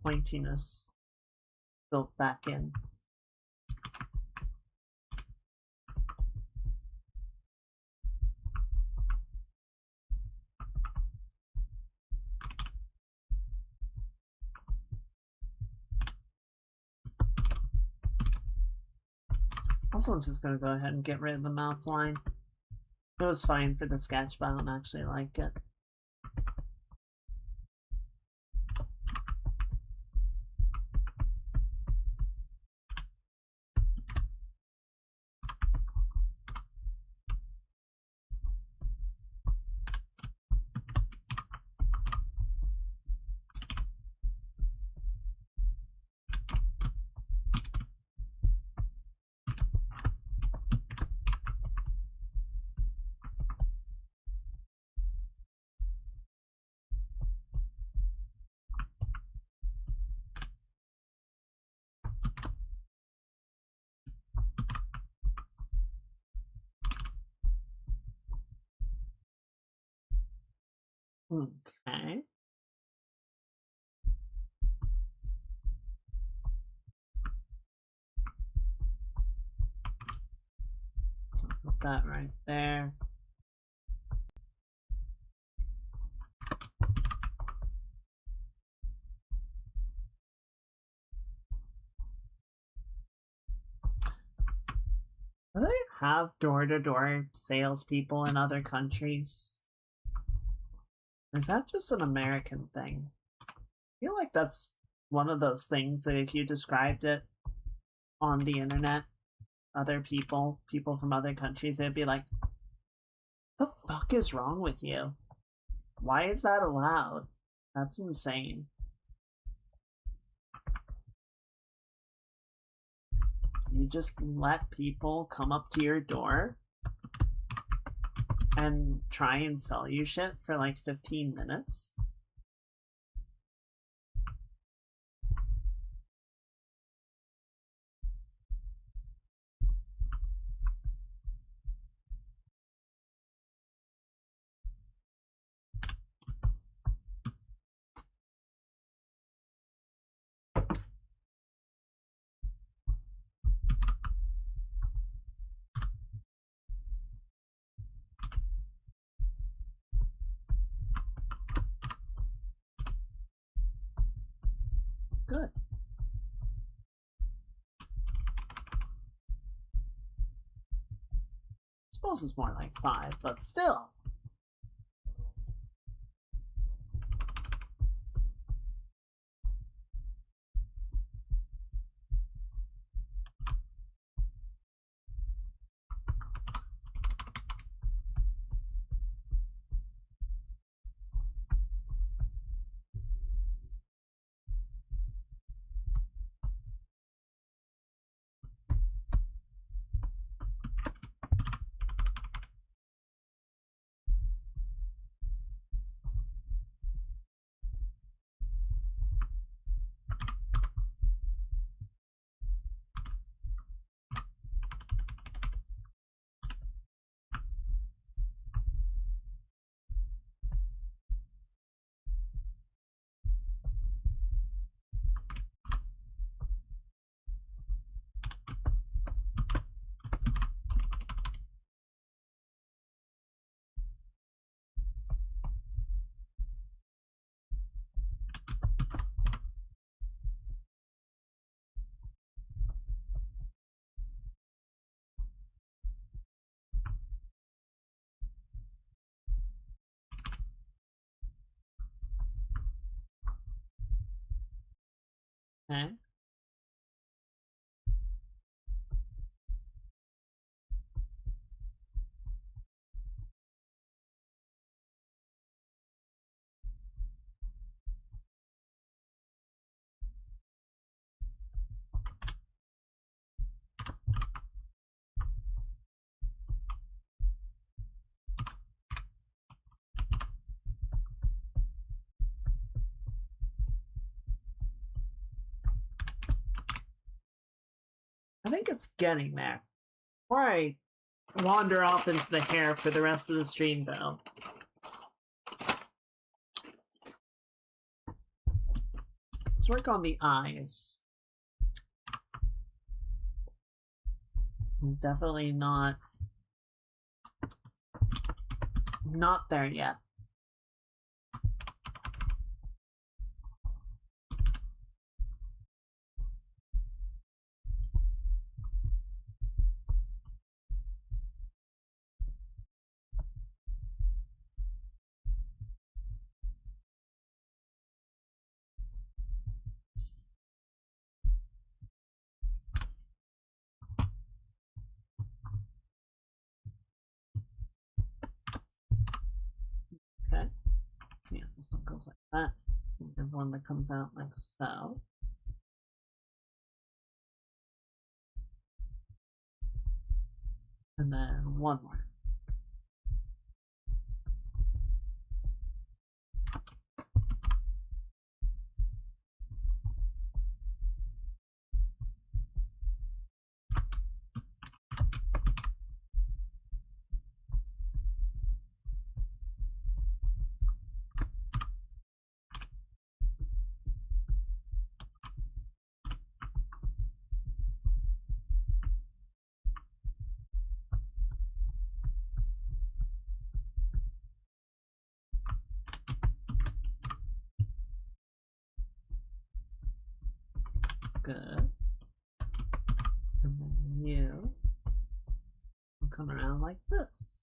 pointiness built back in. Also, I'm just going to go ahead and get rid of the mouth line. It was fine for the sketch, but I don't actually like it. Okay. So put that right there. Do they have door-to-door salespeople in other countries? Or is that just an American thing? I feel like that's one of those things that if you described it on the internet, other people from other countries, they'd be like, the fuck is wrong with you? Why is that allowed? That's insane. You just let people come up to your door and try and sell you shit for like 15 minutes? Good. I suppose it's more like 5, but still. Okay. I think it's getting there. Before I wander off into the hair for the rest of the stream, though. Let's work on the eyes. He's definitely not there yet. Okay. Yeah, this one goes like that. And the one that comes out like so. And then one more. Good. And then you will come around like this.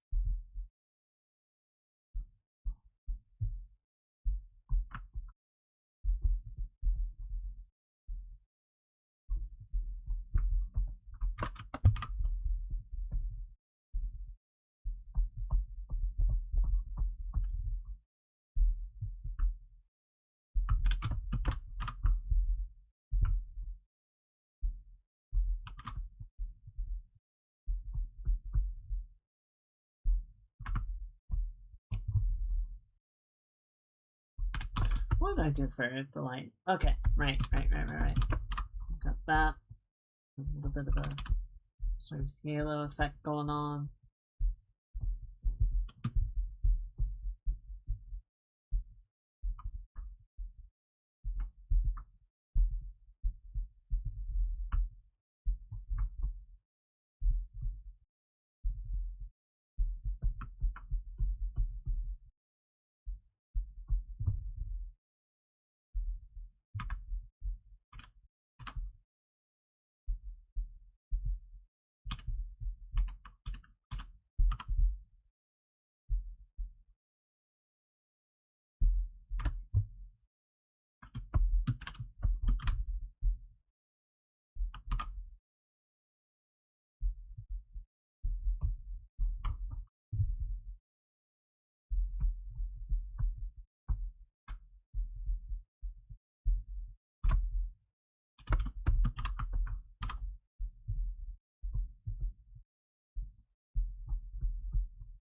What did I do for the light? Okay, right. Got that. A little bit of a sort of halo effect going on.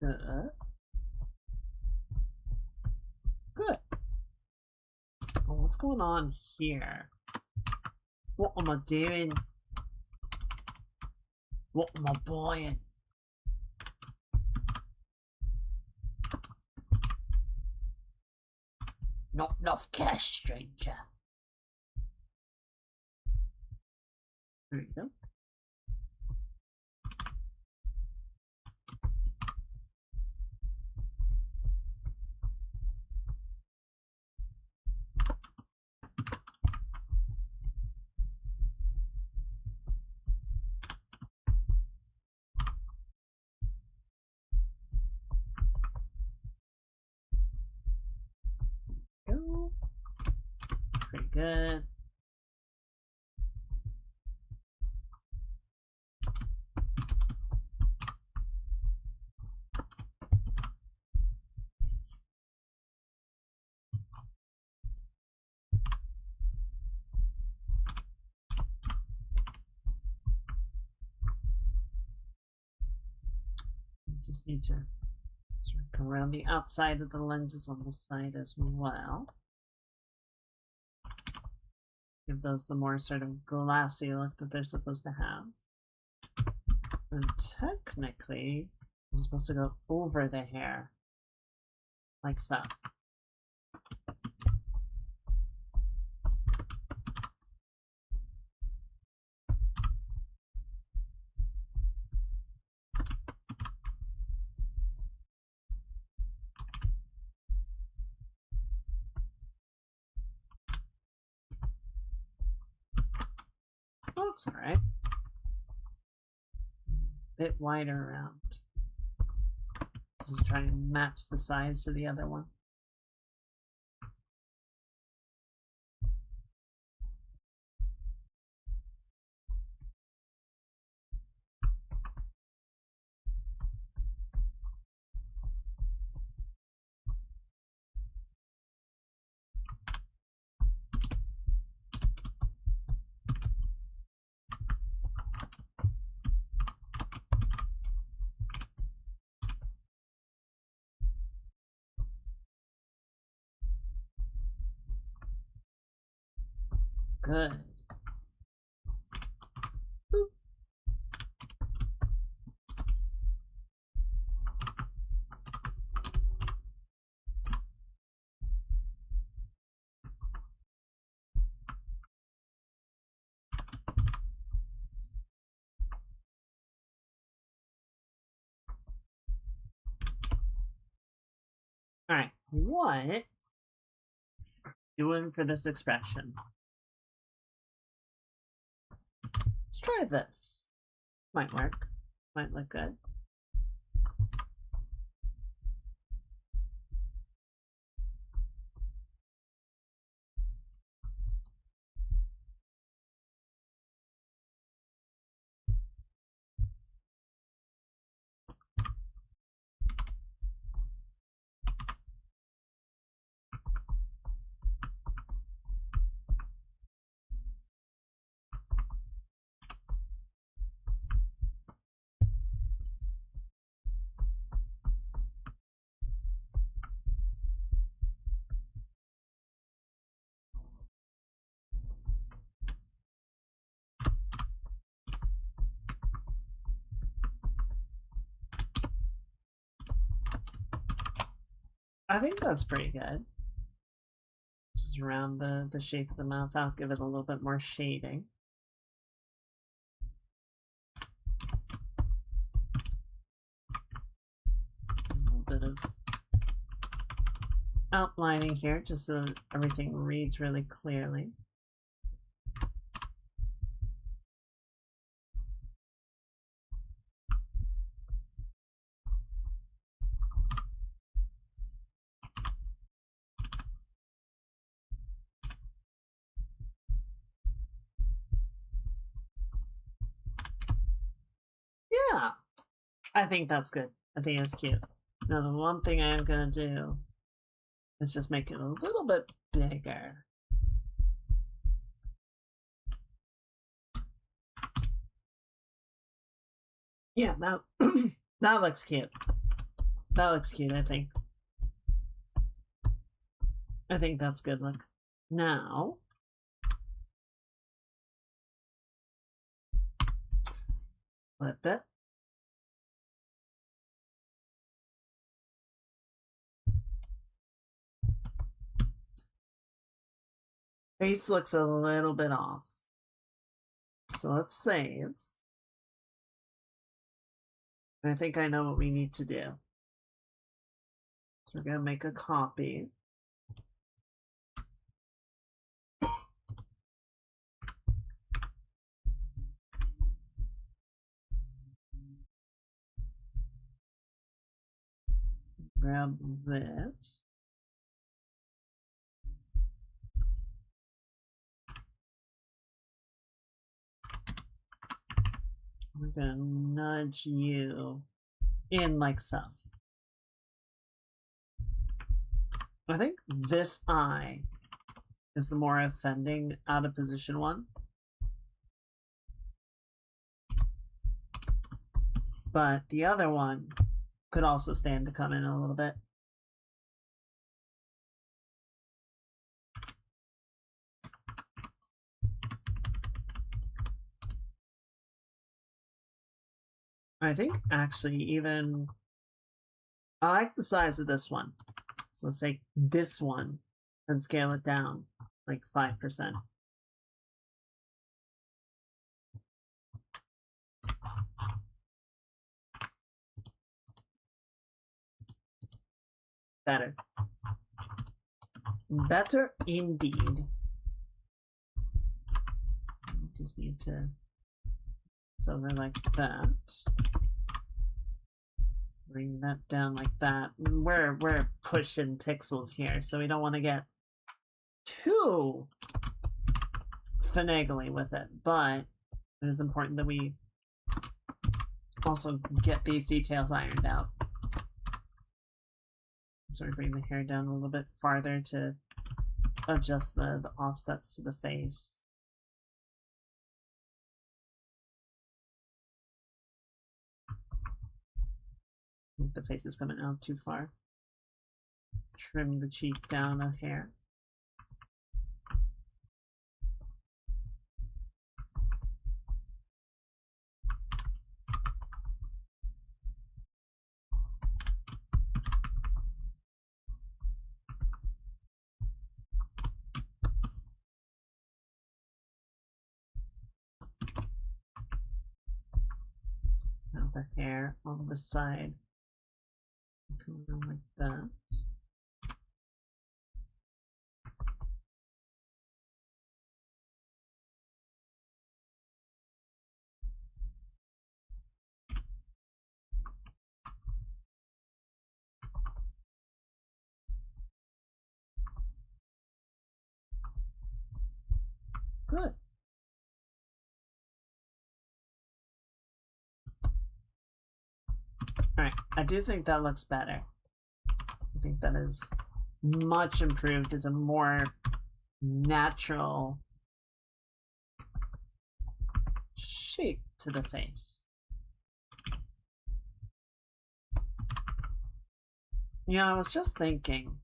Good. Well, what's going on here? What am I doing? What am I buying? Not enough cash, stranger. There you go. Pretty good. just need to sort of come around the outside of the lenses on the side as well. Give those the more sort of glassy look that they're supposed to have. And technically, I'm supposed to go over the hair. Like so. Looks alright. Bit wider around. Just try and match the size to the other one. Good. Boop. Alright, what doing for this expression? Let's try this. Might work. Might look good. I think that's pretty good. Just around the shape of the mouth, I'll give it a little bit more shading. A little bit of outlining here, just so that everything reads really clearly. Yeah, I think that's good. I think it's cute. Now, the one thing I am going to do is just make it a little bit bigger. Yeah, that, that looks cute. That looks cute, I think. I think that's good look. Now, flip it. Face looks a little bit off. So let's save. I think I know what we need to do. So we're going to make a copy. Grab this. We're gonna nudge you in like so. I think this eye is the more offending out of position one. But the other one could also stand to come in a little bit. I think actually even I like the size of this one. So let's take this one and scale it down like 5%. Better. Better indeed. Just need to somewhere like that. Bring that down like that. We're pushing pixels here, so we don't want to get too finagly with it, but it is important that we also get these details ironed out. Sort of bring the hair down a little bit farther to adjust the offsets to the face. I think the face is coming out too far. Trim the cheek down a hair. Now the hair on the side. Come around like that. Good. Alright, I do think that looks better. I think that is much improved. It's a more natural shape to the face. Yeah, I was just thinking,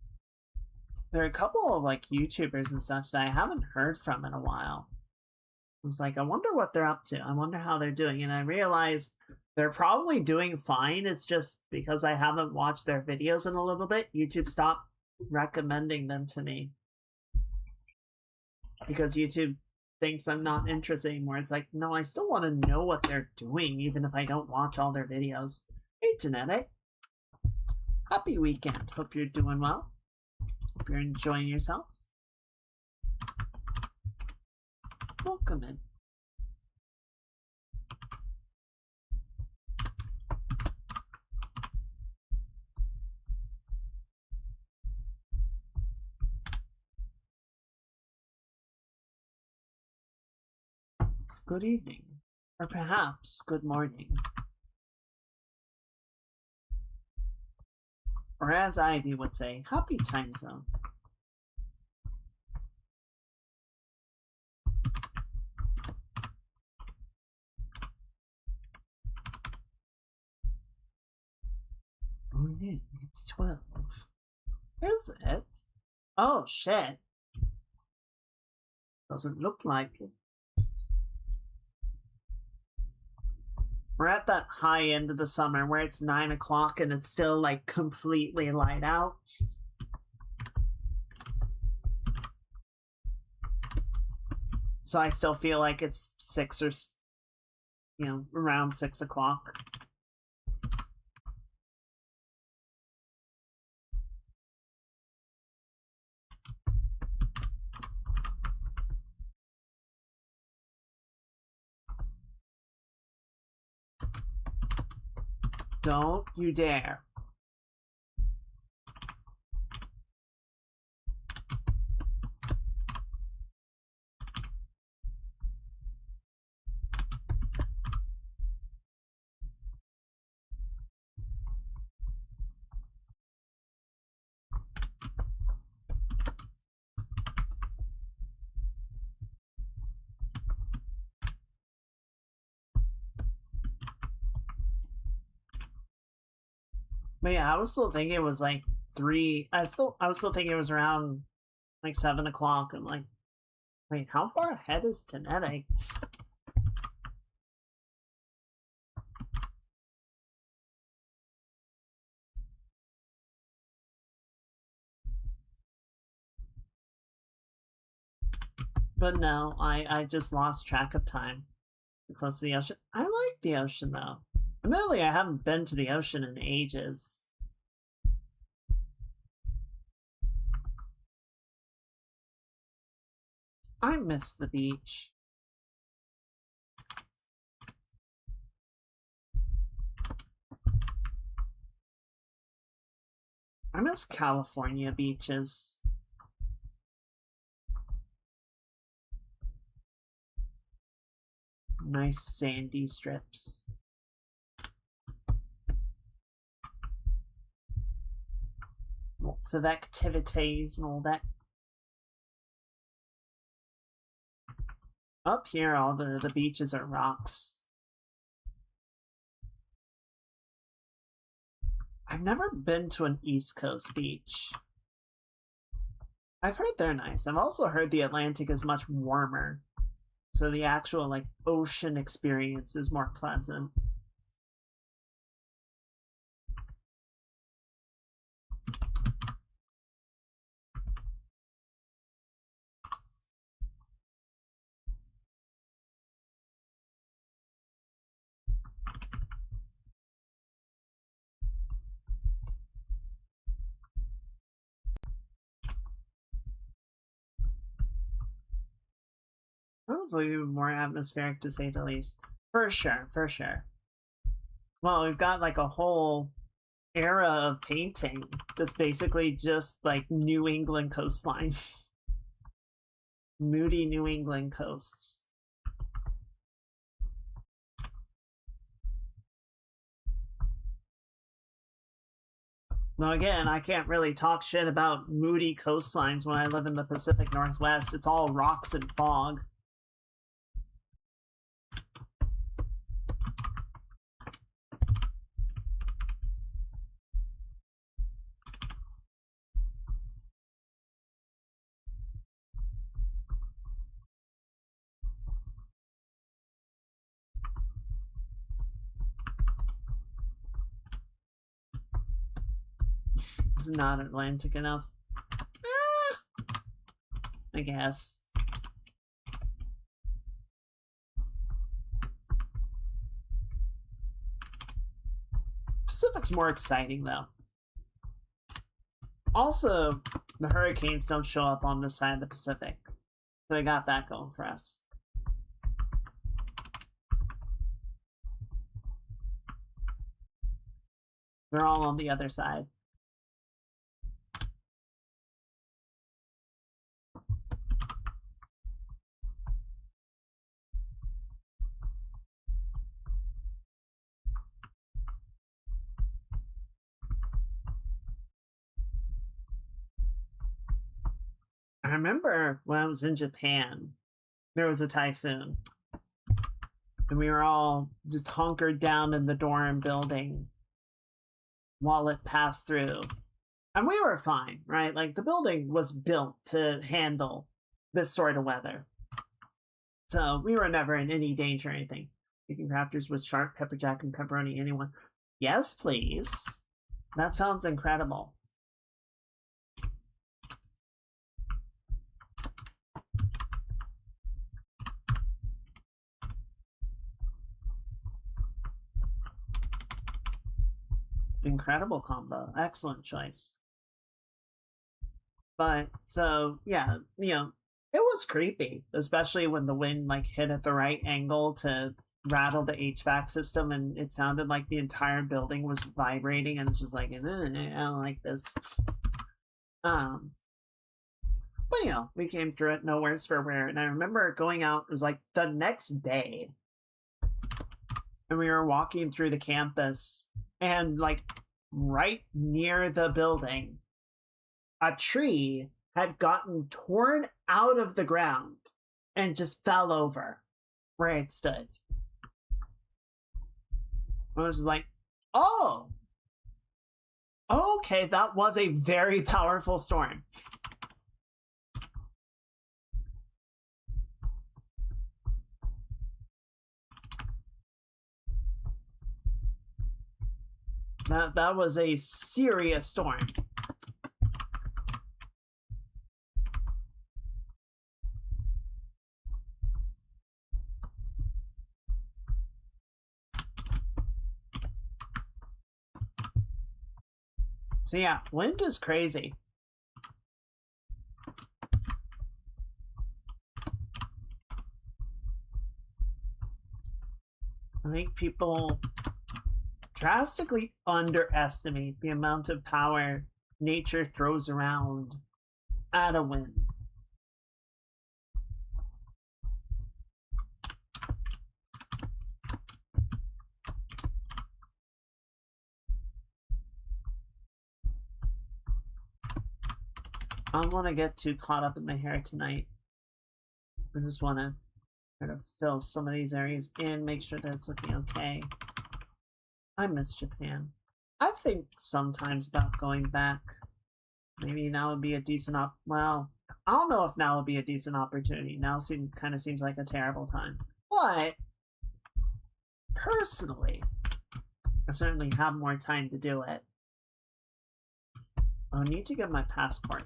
there are a couple of like YouTubers and such that I haven't heard from in a while. I was like, I wonder what they're up to. I wonder how they're doing. And I realized they're probably doing fine. It's just because I haven't watched their videos in a little bit, YouTube stopped recommending them to me. Because YouTube thinks I'm not interested anymore. It's like, no, I still want to know what they're doing, even if I don't watch all their videos. Hey, Genetic. Happy weekend. Hope you're doing well. Hope you're enjoying yourself. Welcome in. Good evening, or perhaps good morning. Or as Ivy would say, happy time zone. Oh yeah, it's 12. Is it? Oh shit. Doesn't look like it. We're at that high end of the summer where it's 9 o'clock and it's still like completely light out. So I still feel like it's 6 or, around 6 o'clock. Don't you dare. But yeah, I was still thinking it was like 3. I was still thinking it was around like 7 o'clock. I'm like, wait, how far ahead is Tenetic? But no, I just lost track of time. Close to the ocean. I like the ocean though. Admittedly, I haven't been to the ocean in ages. I miss the beach. I miss California beaches. Nice sandy strips. Lots of activities and all that. Up here, all the beaches are rocks. I've never been to an East Coast beach. I've heard they're nice. I've also heard the Atlantic is much warmer. So the actual, like, ocean experience is more pleasant. That was even more atmospheric, to say the least. For sure, for sure. Well, we've got like a whole era of painting that's basically just like New England coastline. Moody New England coasts. Now again, I can't really talk shit about moody coastlines when I live in the Pacific Northwest. It's all rocks and fog. It's not Atlantic enough. I guess. Pacific's more exciting though. Also, the hurricanes don't show up on this side of the Pacific. So I got that going for us. They're all on the other side. I remember when I was in Japan, there was a typhoon. And we were all just hunkered down in the dorm building while it passed through. And we were fine, right? Like, the building was built to handle this sort of weather. So we were never in any danger or anything. Chicken crafters with sharp pepper jack and pepperoni, anyone? Yes, please. That sounds incredible. Incredible combo. Excellent choice. But, so, yeah, you know, it was creepy, especially when the wind, like, hit at the right angle to rattle the HVAC system, and it sounded like the entire building was vibrating, and it's just like, I don't like this. But, you know, we came through it, no worse for wear. And I remember going out, it was like the next day, and we were walking through the campus, and like right near the building, a tree had gotten torn out of the ground and just fell over where it stood. I was just like, oh, Okay, that was a very powerful storm. That was a serious storm. So yeah, wind is crazy. I think people drastically underestimate the amount of power nature throws around at a wind. I don't want to get too caught up in the hair tonight. I just want to try to fill some of these areas in, make sure that it's looking okay. I miss Japan. I think sometimes about going back. Maybe now would be a decent well, I don't know if now would be a decent opportunity. Now kind of seems like a terrible time. But personally, I certainly have more time to do it. I need to get my passport.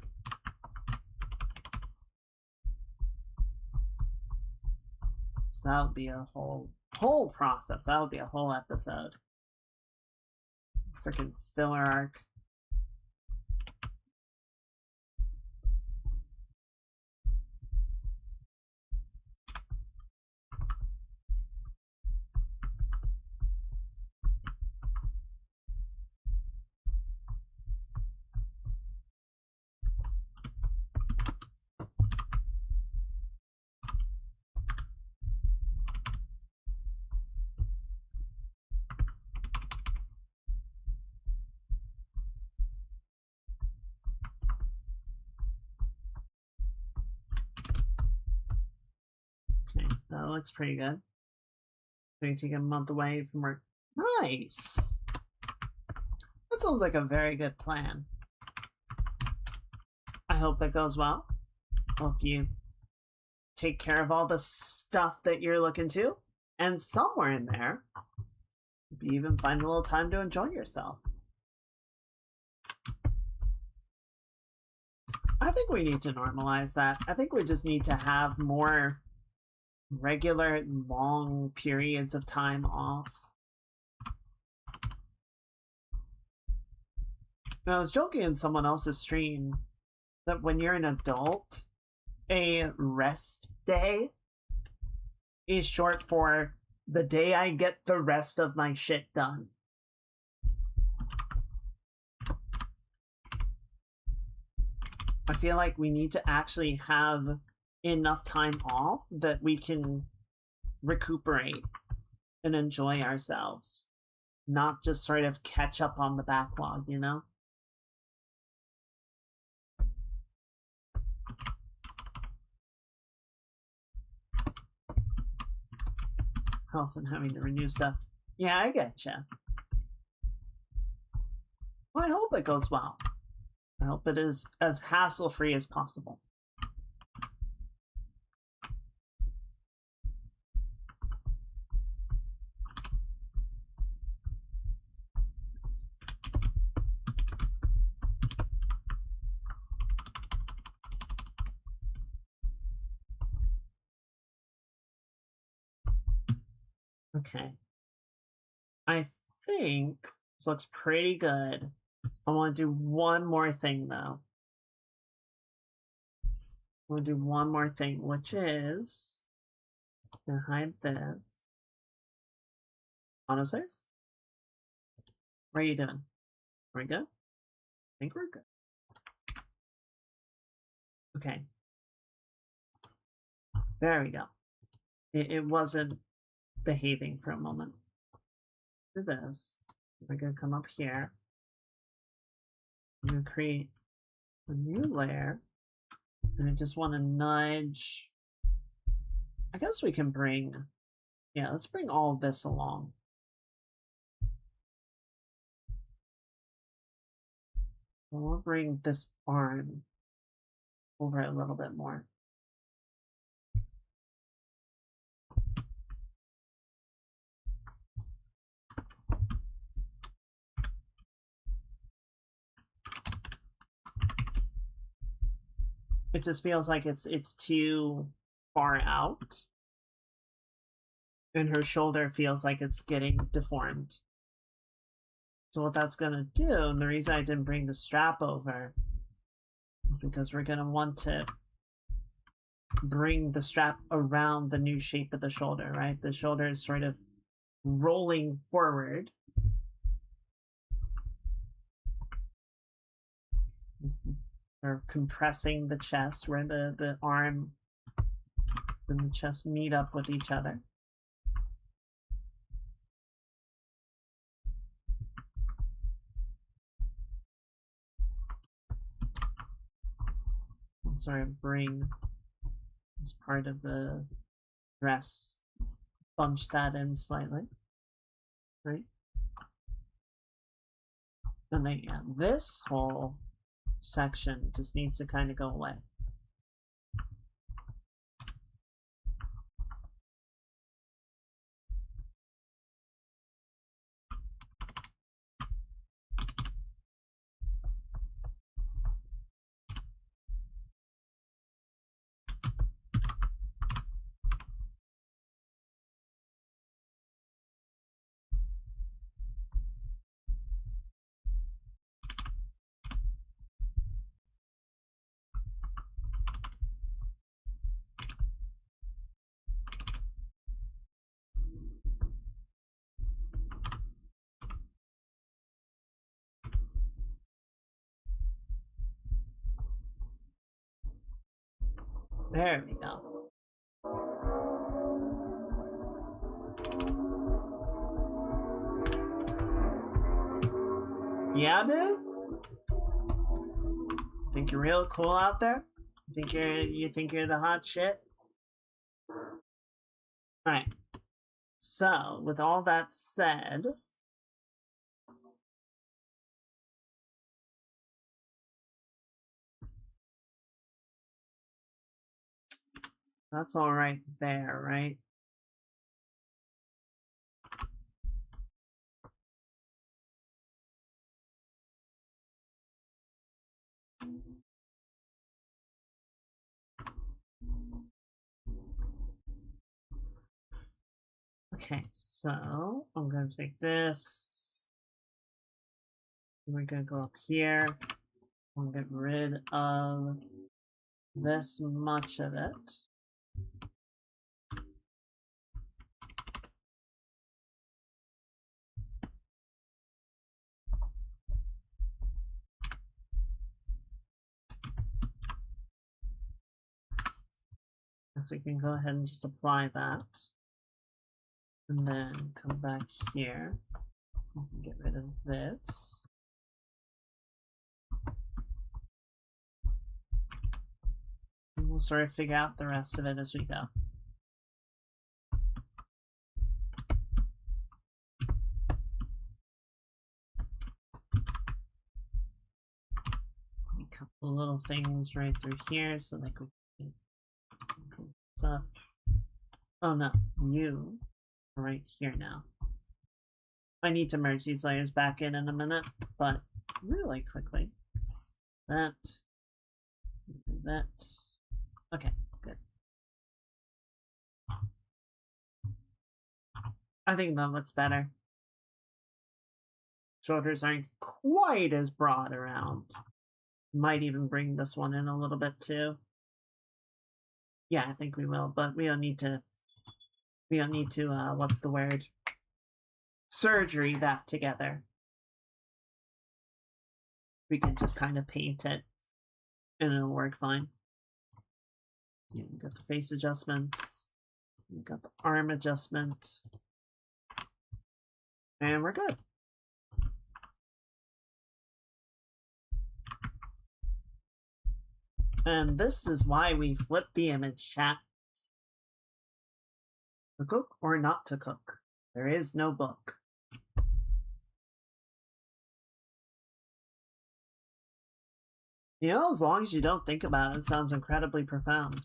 So that would be a whole process. That would be a whole episode. Freaking filler arc. Okay, that looks pretty good. Going to take a month away from work. Nice! That sounds like a very good plan. I hope that goes well. Hope you take care of all the stuff that you're looking to. And somewhere in there, you even find a little time to enjoy yourself. I think we need to normalize that. I think we just need to have more regular, long periods of time off. I was joking in someone else's stream that when you're an adult, a rest day is short for the day I get the rest of my shit done. I feel like we need to actually have enough time off that we can recuperate and enjoy ourselves, not just sort of catch up on the backlog, you know? Health and having to renew stuff. Yeah, I getcha. Well, I hope it goes well. I hope it is as hassle-free as possible. Okay. I think this looks pretty good. I want to do one more thing, though. I want to do one more thing, which is... I'm gonna hide this. Autosave? What are you doing? Are we good? I think we're good. Okay. There we go. It wasn't behaving for a moment. Do this. We're gonna come up here. I'm gonna create a new layer. And I just want to nudge. I guess we can bring, yeah, let's bring all of this along. We'll bring this arm over a little bit more. It just feels like it's too far out. And her shoulder feels like it's getting deformed. So what that's gonna do, and the reason I didn't bring the strap over, is because we're gonna want to bring the strap around the new shape of the shoulder, right? The shoulder is sort of rolling forward. Sort of compressing the chest where the arm and the chest meet up with each other. And sort of bring this part of the dress, bunch that in slightly, right? And then, yeah, this whole section just needs to kind of go away. There we go. Yeah, dude? Think you're real cool out there? You think you're the hot shit? Alright. So, with all that said, that's all right there, right? Okay, so I'm going to take this. We're going to go up here. I'll get rid of this much of it. So we can go ahead and just apply that. And then come back here. Get rid of this. And we'll sort of figure out the rest of it as we go. A couple little things right through here so they can stuff. Oh no, you are right here now. I need to merge these layers back in a minute, but really quickly. That. Okay, good. I think that looks better. Shoulders aren't quite as broad around. Might even bring this one in a little bit too. Yeah, I think we will, but we don't need to, what's the word? Surgery that together. We can just kind of paint it and it'll work fine. Yeah, we got the face adjustments. We got the arm adjustment. And we're good. And this is why we flip the image, chat. To cook or not to cook. There is no book. You know, as long as you don't think about it, it sounds incredibly profound.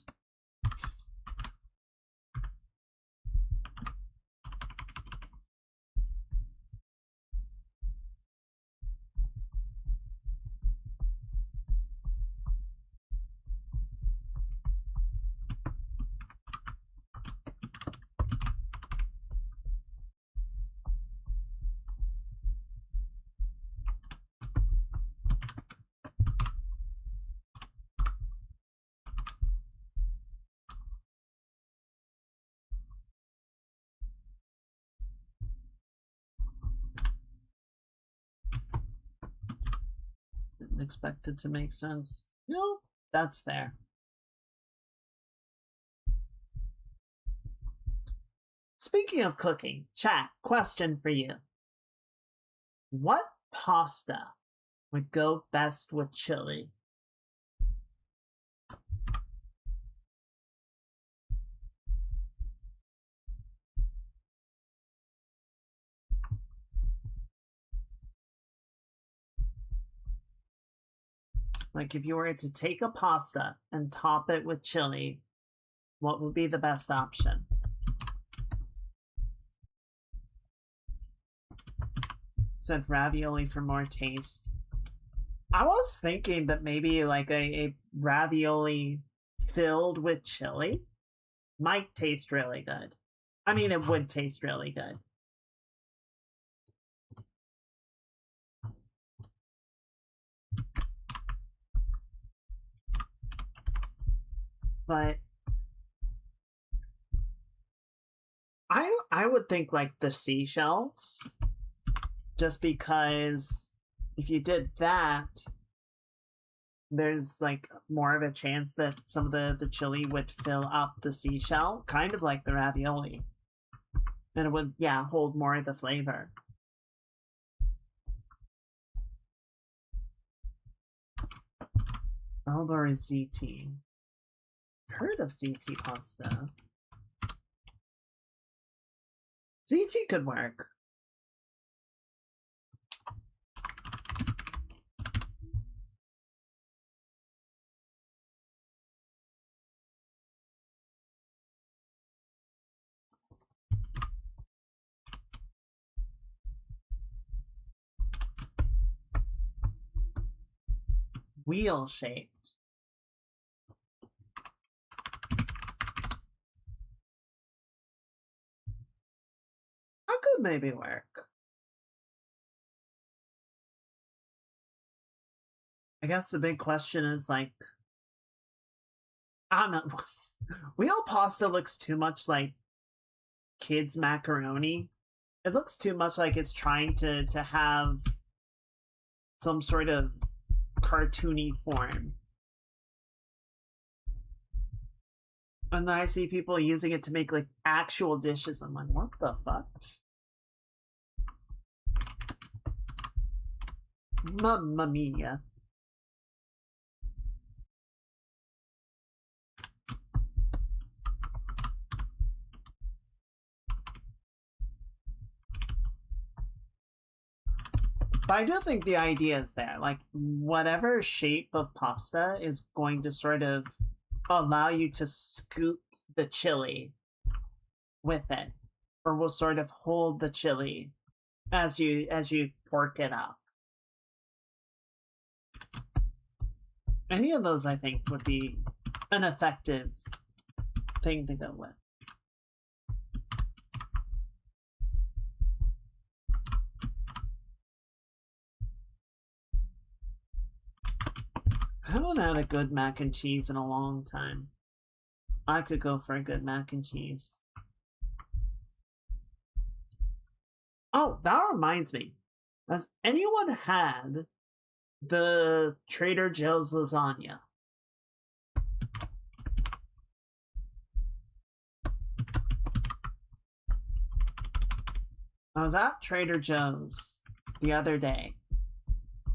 Didn't expect it to make sense. No, that's fair. Speaking of cooking, chat, question for you. What pasta would go best with chili? Like, if you were to take a pasta and top it with chili, what would be the best option? Said ravioli for more taste. I was thinking that maybe like a ravioli filled with chili might taste really good. I mean, it would taste really good. But I would think like the seashells, just because if you did that, there's like more of a chance that some of the chili would fill up the seashell, kind of like the ravioli. And it would, yeah, hold more of the flavor. Alba or ZT? Heard of ZT pasta. ZT could work. Wheel shaped. That could maybe work. I guess the big question is like, I don't know. Wheel pasta looks too much like kids macaroni. It looks too much like it's trying to have some sort of cartoony form. And then I see people using it to make like actual dishes. I'm like, what the fuck? Mamma mia. But I do think the idea is there. Like, whatever shape of pasta is going to sort of allow you to scoop the chili with it, or will sort of hold the chili as you fork it up. Any of those, I think, would be an effective thing to go with. I haven't had a good mac and cheese in a long time. I could go for a good mac and cheese. Oh, that reminds me. Has anyone had the Trader Joe's lasagna? I was at Trader Joe's the other day,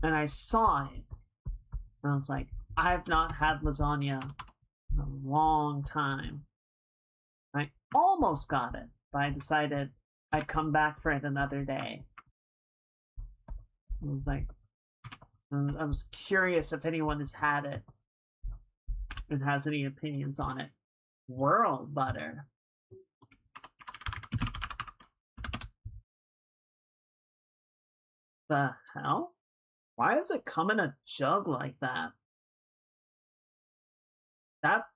and I saw it. And I was like, I've not had lasagna in a long time. I almost got it, but I decided I'd come back for it another day. I was like, I was curious if anyone has had it and has any opinions on it. World butter. The hell? Why does it come in a jug like that?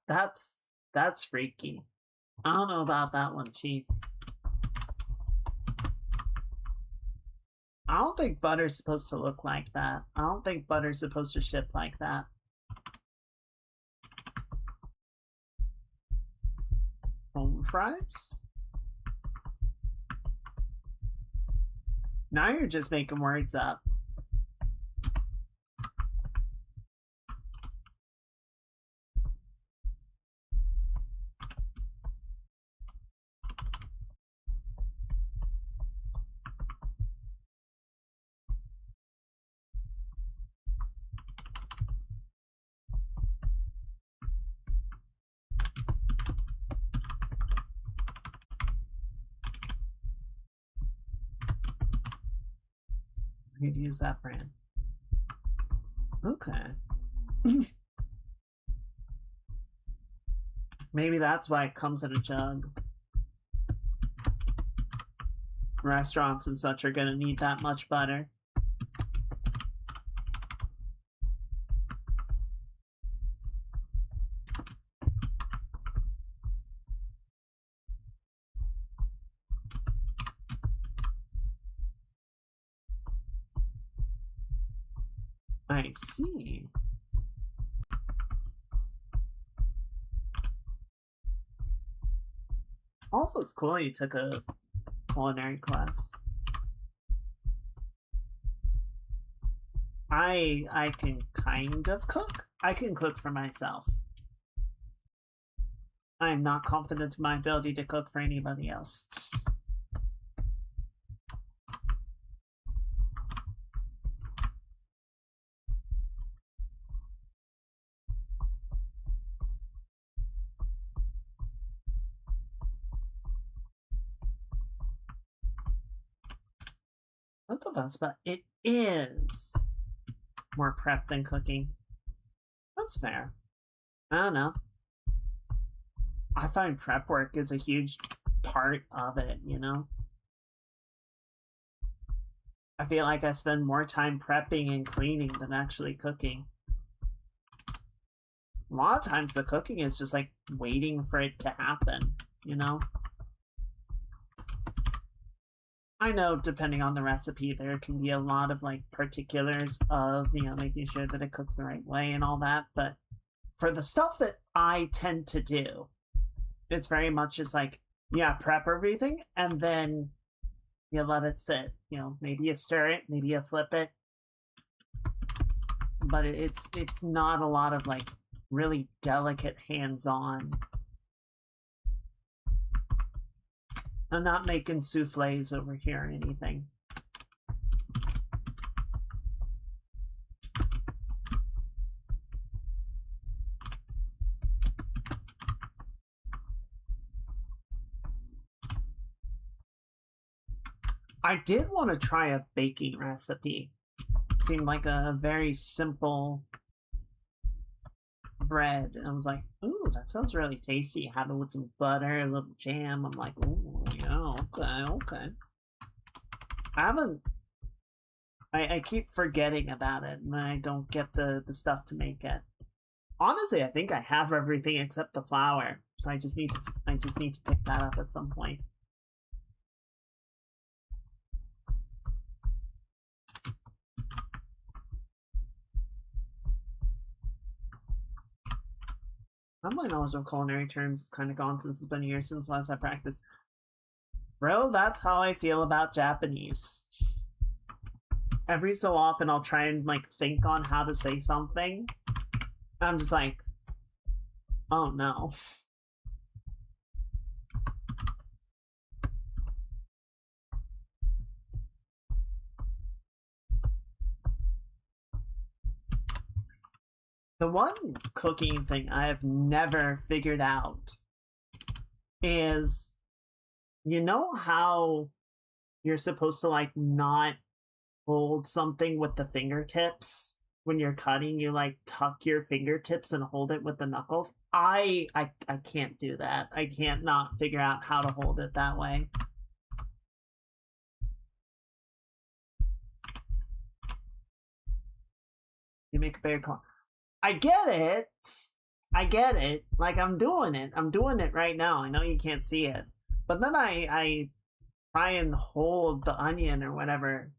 That's freaky. I don't know about that one, Chief. I don't think butter's supposed to look like that. I don't think butter's supposed to ship like that. Home fries? Now you're just making words up. I need to use that brand. Okay. Maybe that's why it comes in a jug. Restaurants and such are gonna need that much butter. I see. Also, it's cool you took a culinary class. I can kind of cook. I can cook for myself. I'm not confident in my ability to cook for anybody else. Both of us, but it is more prep than cooking. That's fair. I don't know. I find prep work is a huge part of it, you know? I feel like I spend more time prepping and cleaning than actually cooking. A lot of times the cooking is just like waiting for it to happen, you know? I know depending on the recipe there can be a lot of like particulars of, you know, making sure that it cooks the right way and all that, but for the stuff that I tend to do, it's very much just like, yeah, prep everything and then you let it sit. You know, maybe you stir it, maybe you flip it. But it's not a lot of like really delicate hands-on. I'm not making souffles over here or anything. I did want to try a baking recipe. It seemed like a very simple bread. And I was like, ooh, that sounds really tasty. Have it with some butter, a little jam. I'm like, ooh, yeah, okay. I keep forgetting about it and I don't get the stuff to make it. Honestly, I think I have everything except the flour. So I just need to pick that up at some point. My knowledge of culinary terms is kind of gone since it's been years since last I practiced. Bro, that's how I feel about Japanese. Every so often I'll try and like think on how to say something. I'm just like, oh no. The one cooking thing I have never figured out is, you know how you're supposed to like not hold something with the fingertips when you're cutting, you like tuck your fingertips and hold it with the knuckles. I can't do that. I can't not figure out how to hold it that way. You make a very call. I get it. I get it. Like, I'm doing it. I'm doing it right now. I know you can't see it. But then I try and hold the onion or whatever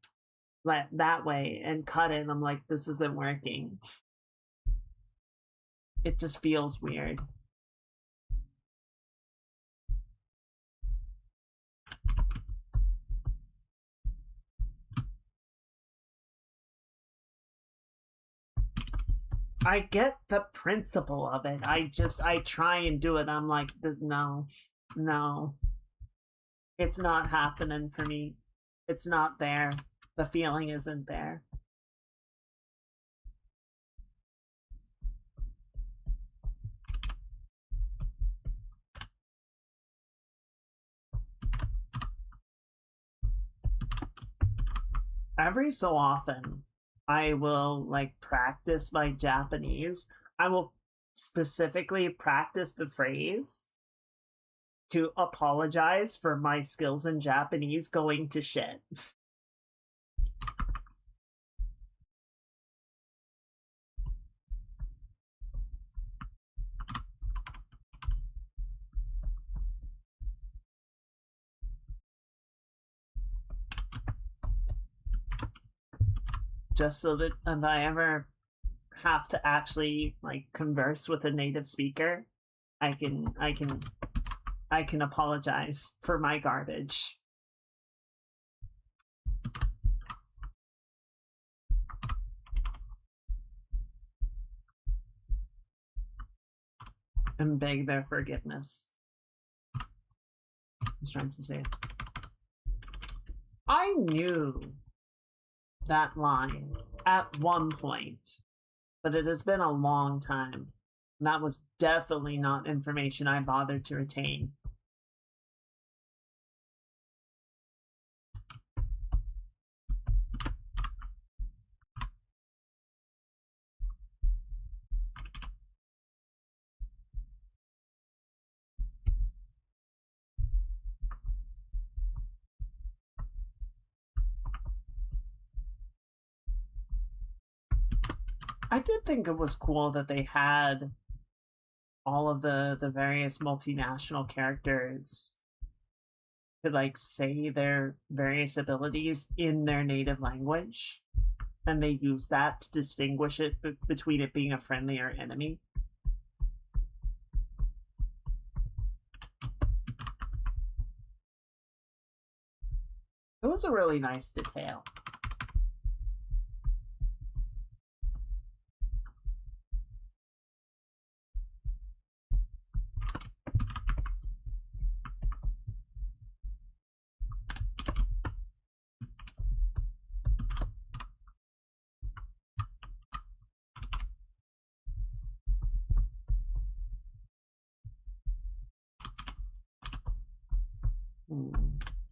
that way and cut it, and I'm like, this isn't working. It just feels weird. I get the principle of it. I try and do it. I'm like, no. It's not happening for me. It's not there. The feeling isn't there. Every so often, I will like practice my Japanese. I will specifically practice the phrase to apologize for my skills in Japanese going to shit. Just so that if I ever have to actually like converse with a native speaker, I can apologize for my garbage. And beg their forgiveness. I was trying to say it. I knew that line at one point, but it has been a long time. And that was definitely not information I bothered to retain. I did think it was cool that they had all of the various multinational characters to like say their various abilities in their native language, and they use that to distinguish it between it being a friendly or enemy. It was a really nice detail.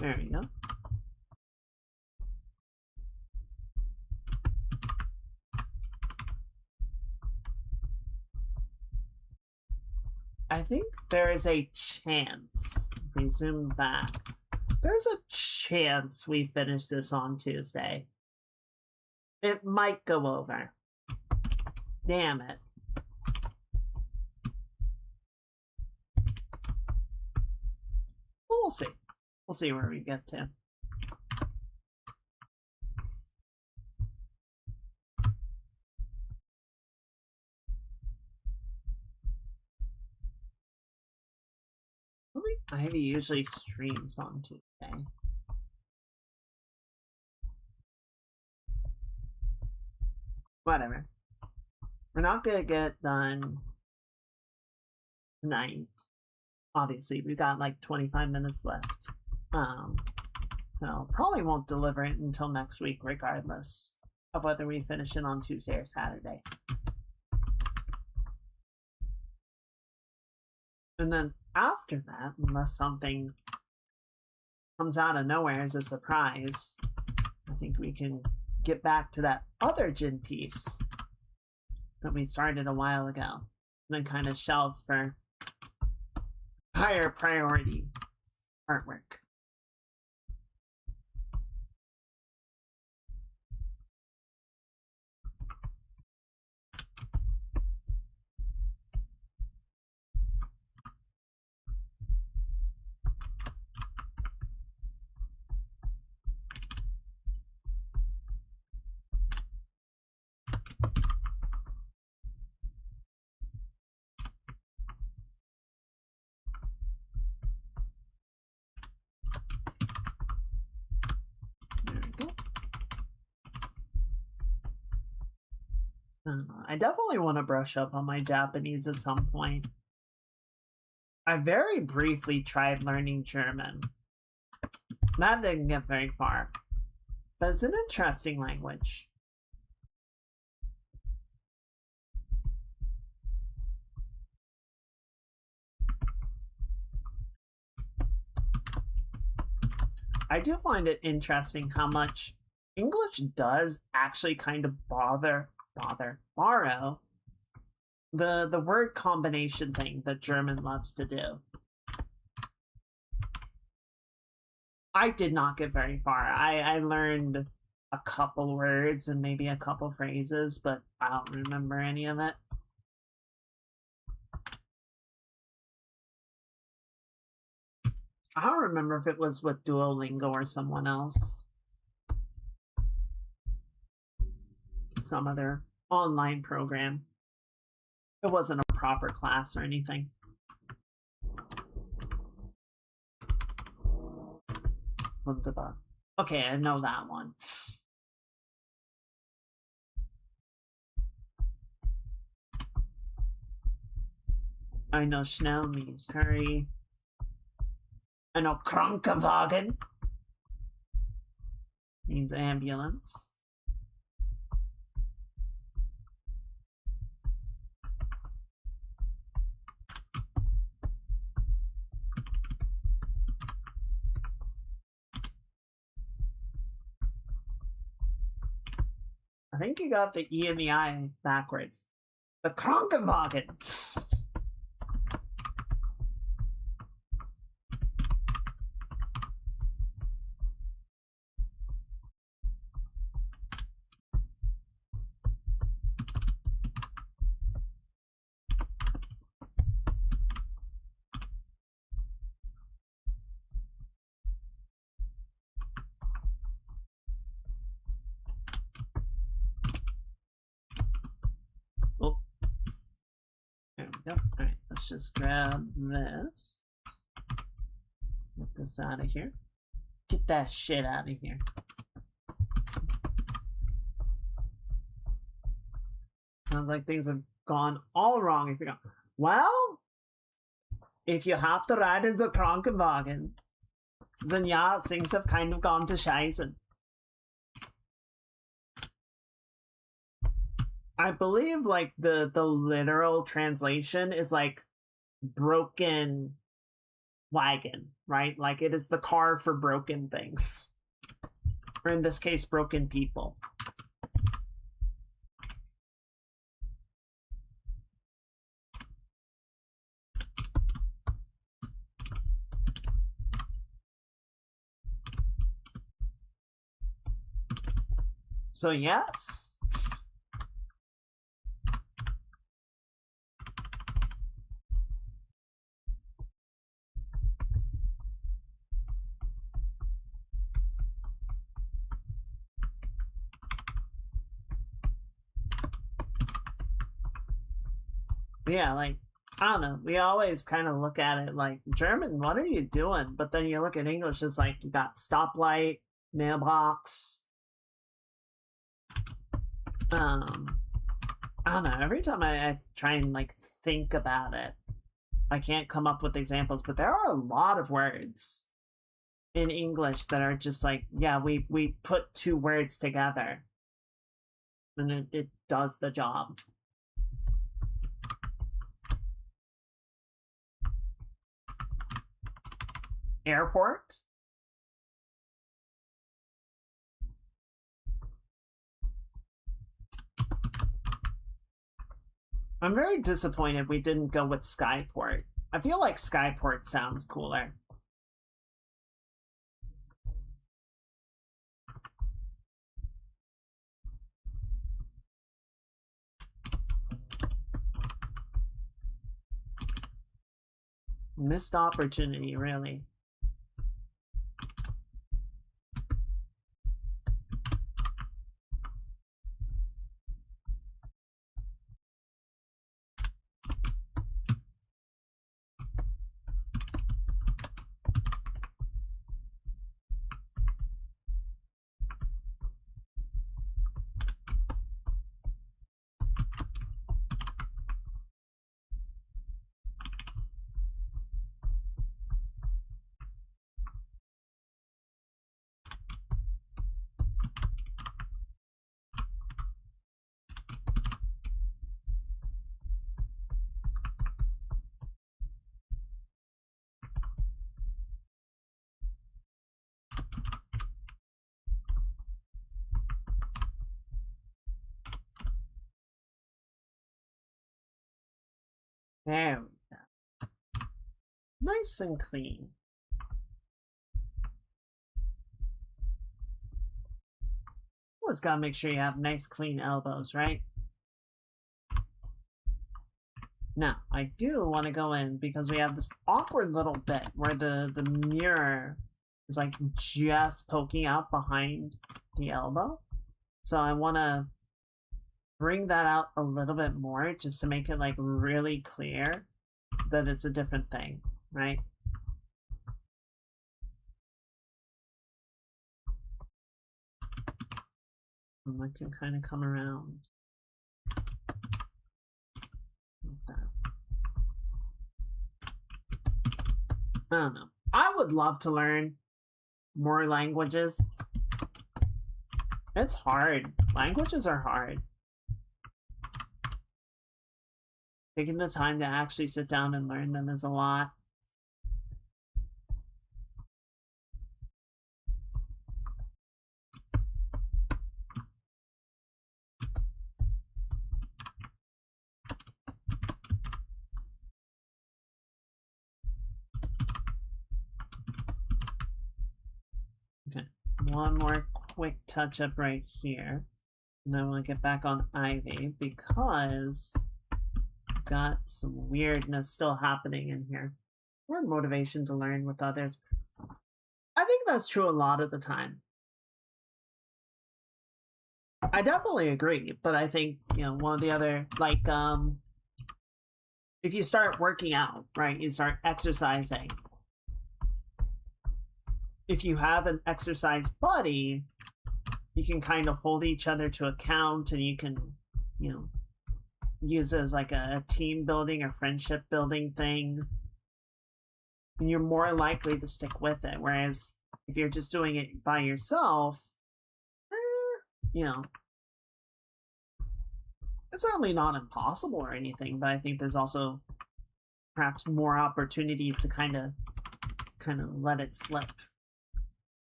There we go. I think there is a chance, if we zoom back, there's a chance we finish this on Tuesday. It might go over. Damn it. We'll see. We'll see where we get to. I think Ivy usually streams on Tuesday. Whatever. We're not gonna get done tonight. Obviously, we've got like 25 minutes left. So probably won't deliver it until next week, regardless of whether we finish it on Tuesday or Saturday. And then after that, unless something comes out of nowhere as a surprise, I think we can get back to that other Jin piece that we started a while ago, and then kind of shelved for higher priority artwork. I definitely want to brush up on my Japanese at some point. I very briefly tried learning German. That didn't get very far. But it's an interesting language. I do find it interesting how much English does actually kind of borrow the word combination thing that German loves to do. I did not get very far. I learned a couple words and maybe a couple phrases, but I don't remember any of it. I don't remember if it was with Duolingo or someone else. Some other online program. It wasn't a proper class or anything. Wunderbar. Okay, I know that one. I know schnell means hurry. I know Krankenwagen means ambulance. I think you got the E and the I backwards. The Krankenwagen. Oh. There we go. Alright, let's just grab this. Get this out of here. Get that shit out of here. Sounds like things have gone all wrong if you go. Well, if you have to ride in the Krankenwagen, then yeah, things have kind of gone to scheißen. I believe like the literal translation is like broken wagon, right? Like it is the car for broken things. Or in this case, broken people. So yes. Yeah, like, I don't know. We always kind of look at it like, German, what are you doing? But then you look at English, it's like, you got stoplight, mailbox. I don't know. Every time I try and, like, think about it, I can't come up with examples, but there are a lot of words in English that are just like, yeah, we put two words together. And it does the job. Airport. I'm very disappointed we didn't go with Skyport. I feel like Skyport sounds cooler. Missed opportunity, really. There we go. Nice and clean. Always gotta make sure you have nice clean elbows, right? Now, I do want to go in because we have this awkward little bit where the mirror is like just poking out behind the elbow. So I want to bring that out a little bit more just to make it like really clear that it's a different thing, right? And I can kind of come around like that. I don't know. I would love to learn more languages. It's hard. Languages are hard. Taking the time to actually sit down and learn them is a lot. Okay, one more quick touch up right here. And then we'll get back on Ivy because I've got some weirdness still happening in here. More motivation to learn with others. I think that's true a lot of the time. I definitely agree, but I think, you know, one of the other, like, if you start working out, right, you start exercising. If you have an exercise buddy, you can kind of hold each other to account, and you can, you know, use it as like a team building or friendship building thing. And you're more likely to stick with it. Whereas if you're just doing it by yourself, you know, it's certainly not impossible or anything, but I think there's also perhaps more opportunities to kind of let it slip.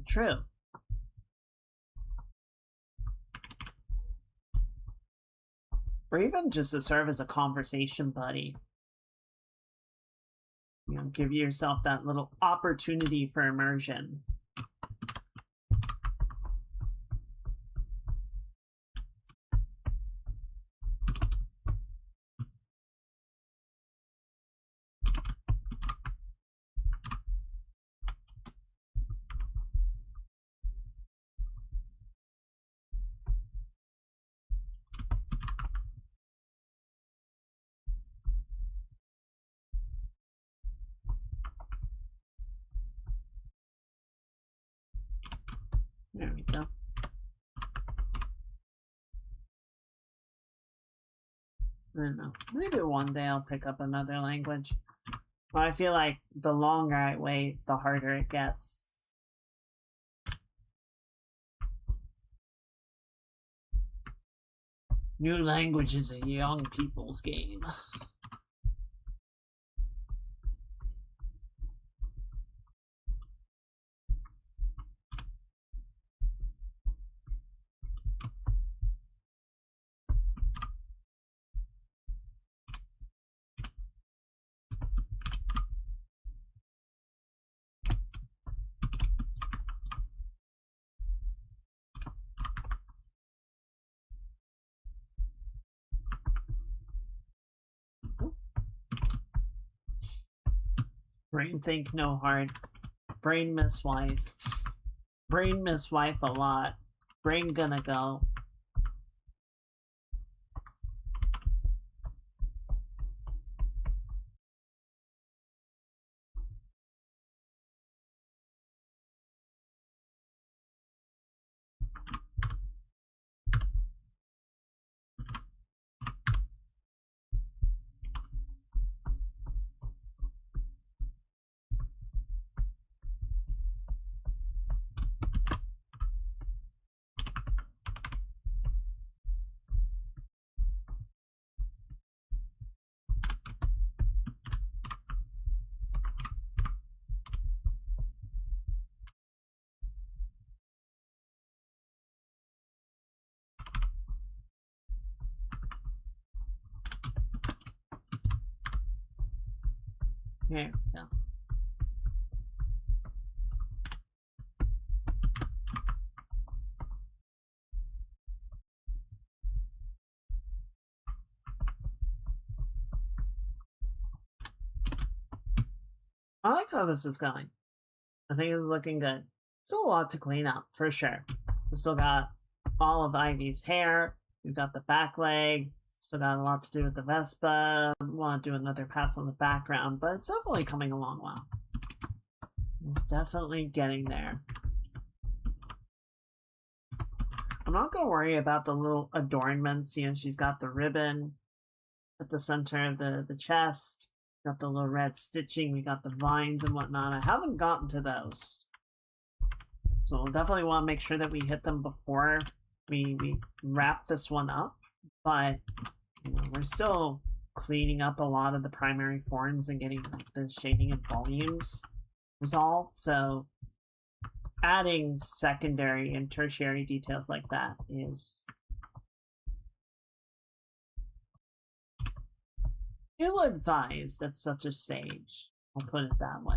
True. Or even just to serve as a conversation buddy. You know, give yourself that little opportunity for immersion. There we go. I don't know. Maybe one day I'll pick up another language. Well, I feel like the longer I wait, the harder it gets. New language is a young people's game. Brain think, no heart. Brain miss wife. Brain miss wife a lot. Brain gonna go. Here we go. I like how this is going. I think it's looking good. Still a lot to clean up, for sure. We still got all of Ivy's hair. We've got the back leg. Still got a lot to do with the Vespa. Want to do another pass on the background, but it's definitely coming along well. It's definitely getting there. I'm not going to worry about the little adornments. You know, she's got the ribbon at the center of the chest. Got the little red stitching. We got the vines and whatnot. I haven't gotten to those. So we'll definitely want to make sure that we hit them before we wrap this one up. But you know, we're still cleaning up a lot of the primary forms and getting the shading and volumes resolved. So adding secondary and tertiary details like that is ill-advised at such a stage. I'll put it that way.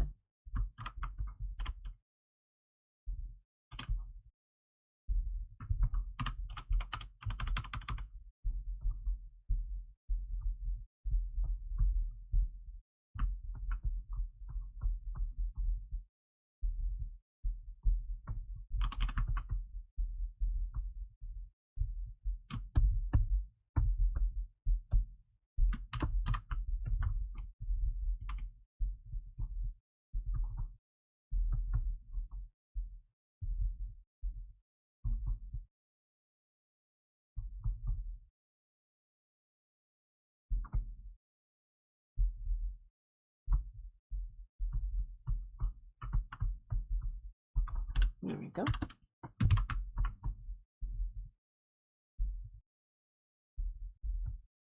There we go.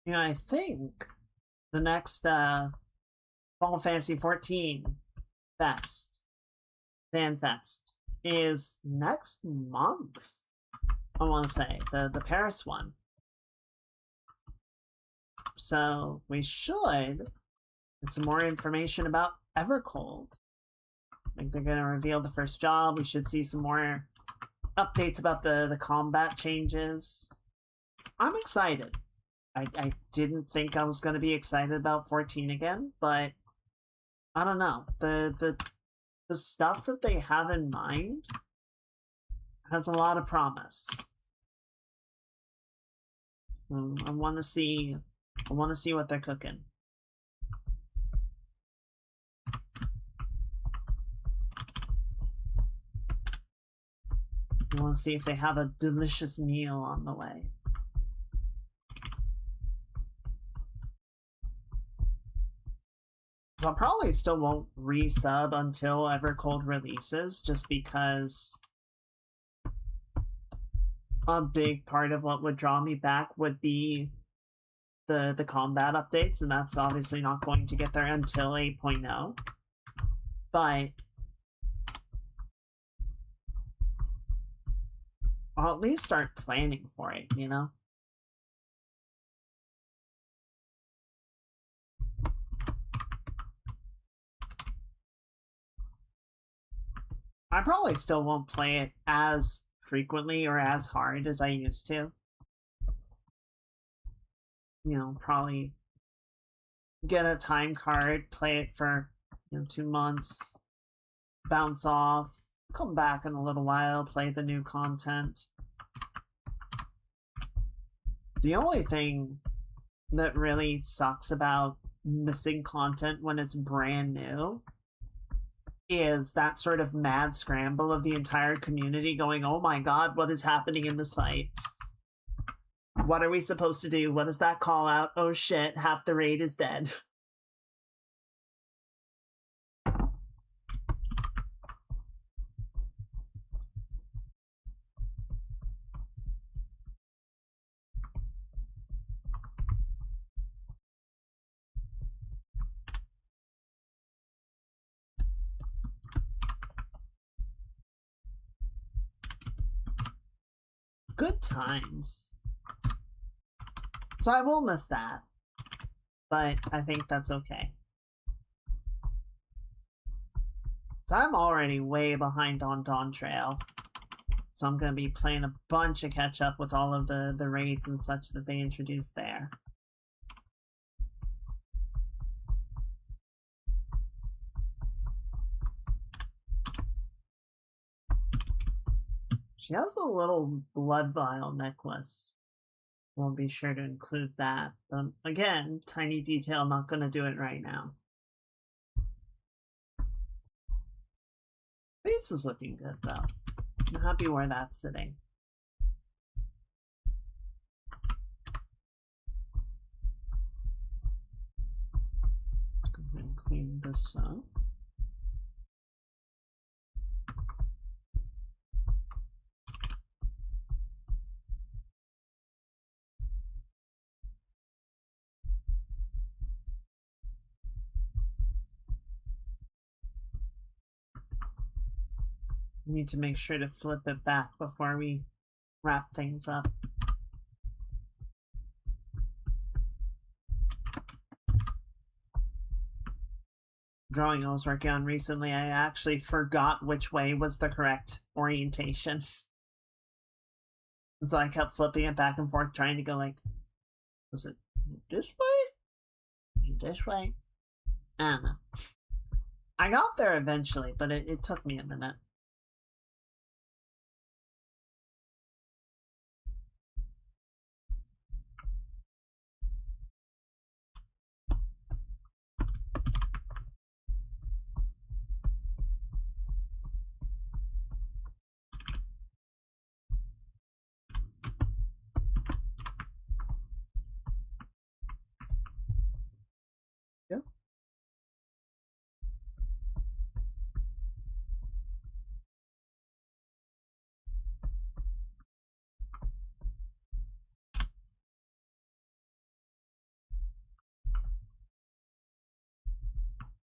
Yeah, I think the next Final Fantasy 14 Fest, Fan Fest, is next month. I want to say the Paris one. So we should get some more information about Evercold. I think they're going to reveal the first job. We should see some more updates about the combat changes. I'm excited. I didn't think I was going to be excited about 14 again, but I don't know. The stuff that they have in mind has a lot of promise. I want to see what they're cooking. I want to see if they have a delicious meal on the way. So I probably still won't resub until Evercold releases, just because a big part of what would draw me back would be the combat updates, and that's obviously not going to get there until 8.0. But I'll at least start planning for it, you know? I probably still won't play it as frequently or as hard as I used to. You know, probably get a time card, play it for, 2 months, bounce off, come back in a little while, play the new content. The only thing that really sucks about missing content when it's brand new is that sort of mad scramble of the entire community going, oh my god, what is happening in this fight? What are we supposed to do? What is that call out? Oh shit, half the raid is dead. Good times. So I will miss that, but I think that's okay. So I'm already way behind on Dawn Trail, so I'm gonna be playing a bunch of catch up with all of the raids and such that they introduced there. She has a little blood vial necklace. We'll be sure to include that. Again, tiny detail, not going to do it right now. Face is looking good, though. I'm happy where that's sitting. Go ahead and clean this up. We need to make sure to flip it back before we wrap things up. Drawing I was working on recently, I actually forgot which way was the correct orientation. So I kept flipping it back and forth, trying to go like, was it this way? Was it this way? I don't know. I got there eventually, but it took me a minute.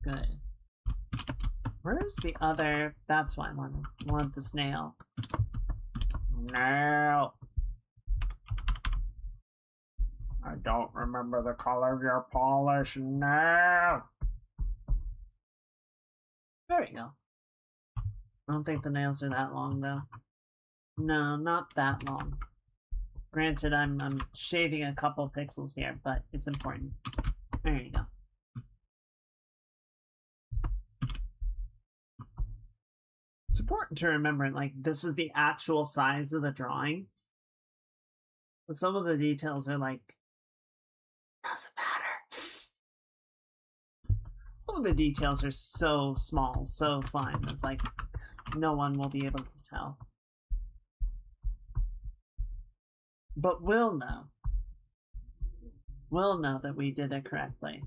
Good. Where's the other? That's why I want the snail. No. I don't remember the color of your polish. No. There we go. I don't think the nails are that long though. No, not that long. Granted, I'm shaving a couple pixels here, but it's important. There you go. It's important to remember, like, this is the actual size of the drawing. But some of the details are like, doesn't matter. Some of the details are so small, so fine. It's like, no one will be able to tell. But we'll know. We'll know that we did it correctly.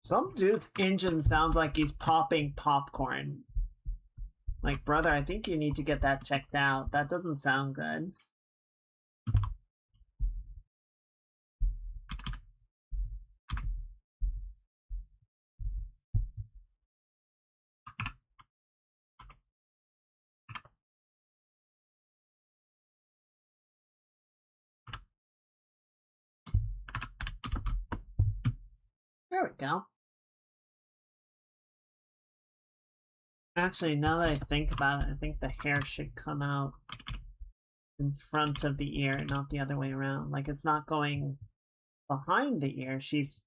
Some dude's engine sounds like he's popping popcorn. Like, brother, I think you need to get that checked out. That doesn't sound good. There we go. Actually, now that I think about it, I think the hair should come out in front of the ear, not the other way around. Like, it's not going behind the ear, she's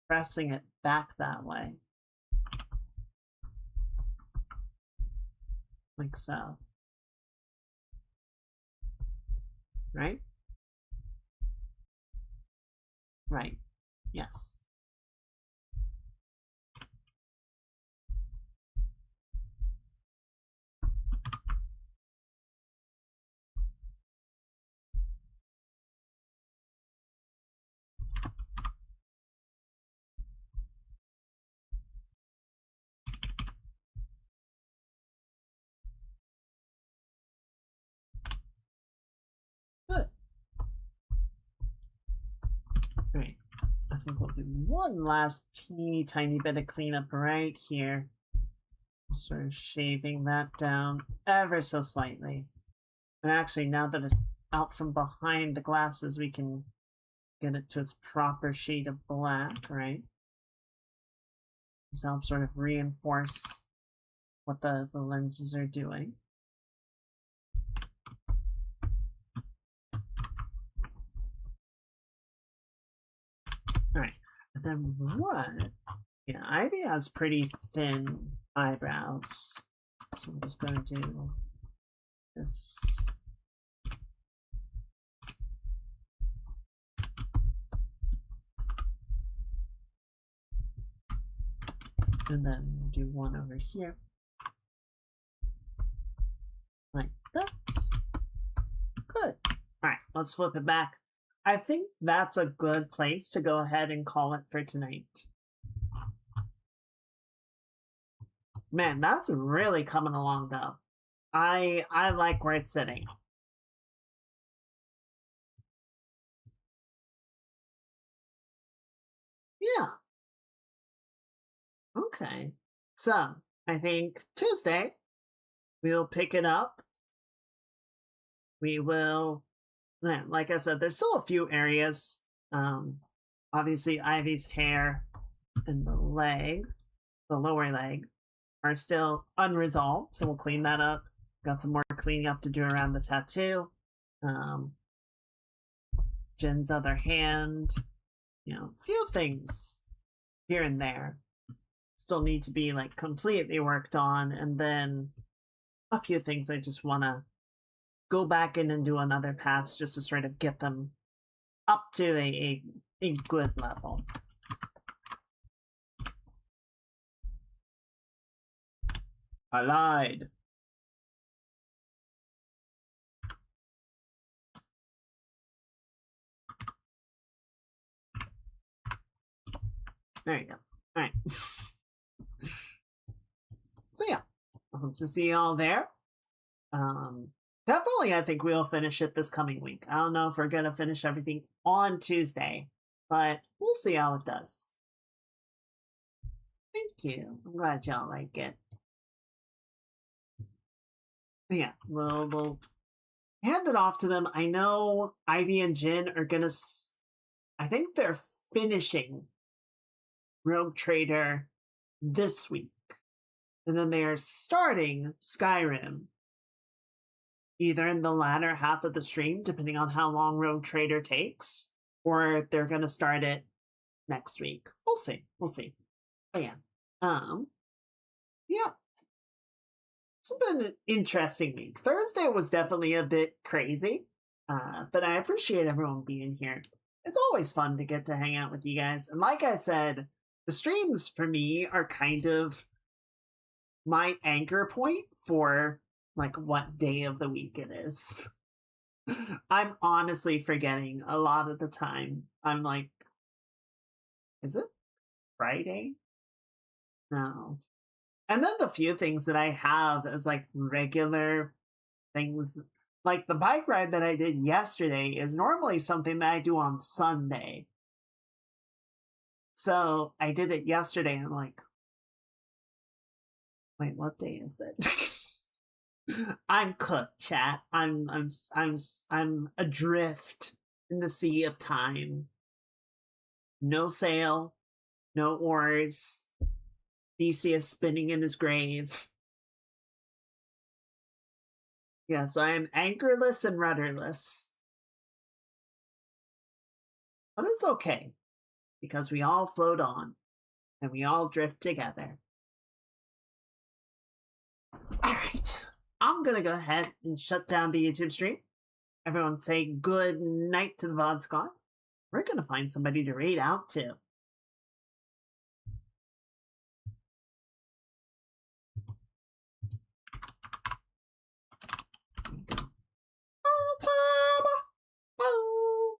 pressing it back that way. Like so. Right? Right. Yes. Good. Right. I think we'll do one last teeny tiny bit of cleanup right here. Sort of shaving that down ever so slightly. And actually, now that it's out from behind the glasses, we can get it to its proper shade of black, right? This helps sort of reinforce what the lenses are doing. Alright, and then what? Yeah, Ivy has pretty thin eyebrows. So I'm just going to do this. And then do one over here. Like that. Good. Alright, let's flip it back. I think that's a good place to go ahead and call it for tonight. Man, that's really coming along though. I like where it's sitting. Yeah. Okay. So, I think Tuesday, we'll pick it up. We will, like I said, there's still a few areas. Obviously, Ivy's hair and the leg, the lower leg, are still unresolved, so we'll clean that up. Got some more cleaning up to do around the tattoo. Jen's other hand, you know, a few things here and there still need to be like completely worked on, and then a few things I just want to go back in and do another pass just to sort of get them up to a good level. I lied. There you go. All right. So yeah, I hope to see you all there. Definitely, I think we'll finish it this coming week. I don't know if we're gonna finish everything on Tuesday, but we'll see how it does. Thank you. I'm glad y'all like it. Yeah, we'll hand it off to them. I know Ivy and Jin are gonna. I think they're finishing Rogue Trader this week, and then they are starting Skyrim either in the latter half of the stream, depending on how long Rogue Trader takes, or they're gonna start it next week. We'll see. We'll see. But yeah. Yeah. It's been an interesting week. Thursday was definitely a bit crazy, but I appreciate everyone being here. It's always fun to get to hang out with you guys. And like I said, the streams for me are kind of my anchor point for like what day of the week it is. I'm honestly forgetting a lot of the time. I'm like, is it Friday? No. And then the few things that I have as like regular things, like the bike ride that I did yesterday is normally something that I do on Sunday. So I did it yesterday and I'm like, wait, what day is it? I'm cooked, chat. I'm adrift in the sea of time. No sail, No oars. Theseus spinning in his grave. Yes, I am anchorless and rudderless. But it's okay, because we all float on, and we all drift together. Alright, I'm gonna go ahead and shut down the YouTube stream. Everyone say good night to the VOD squad. We're gonna find somebody to raid out to.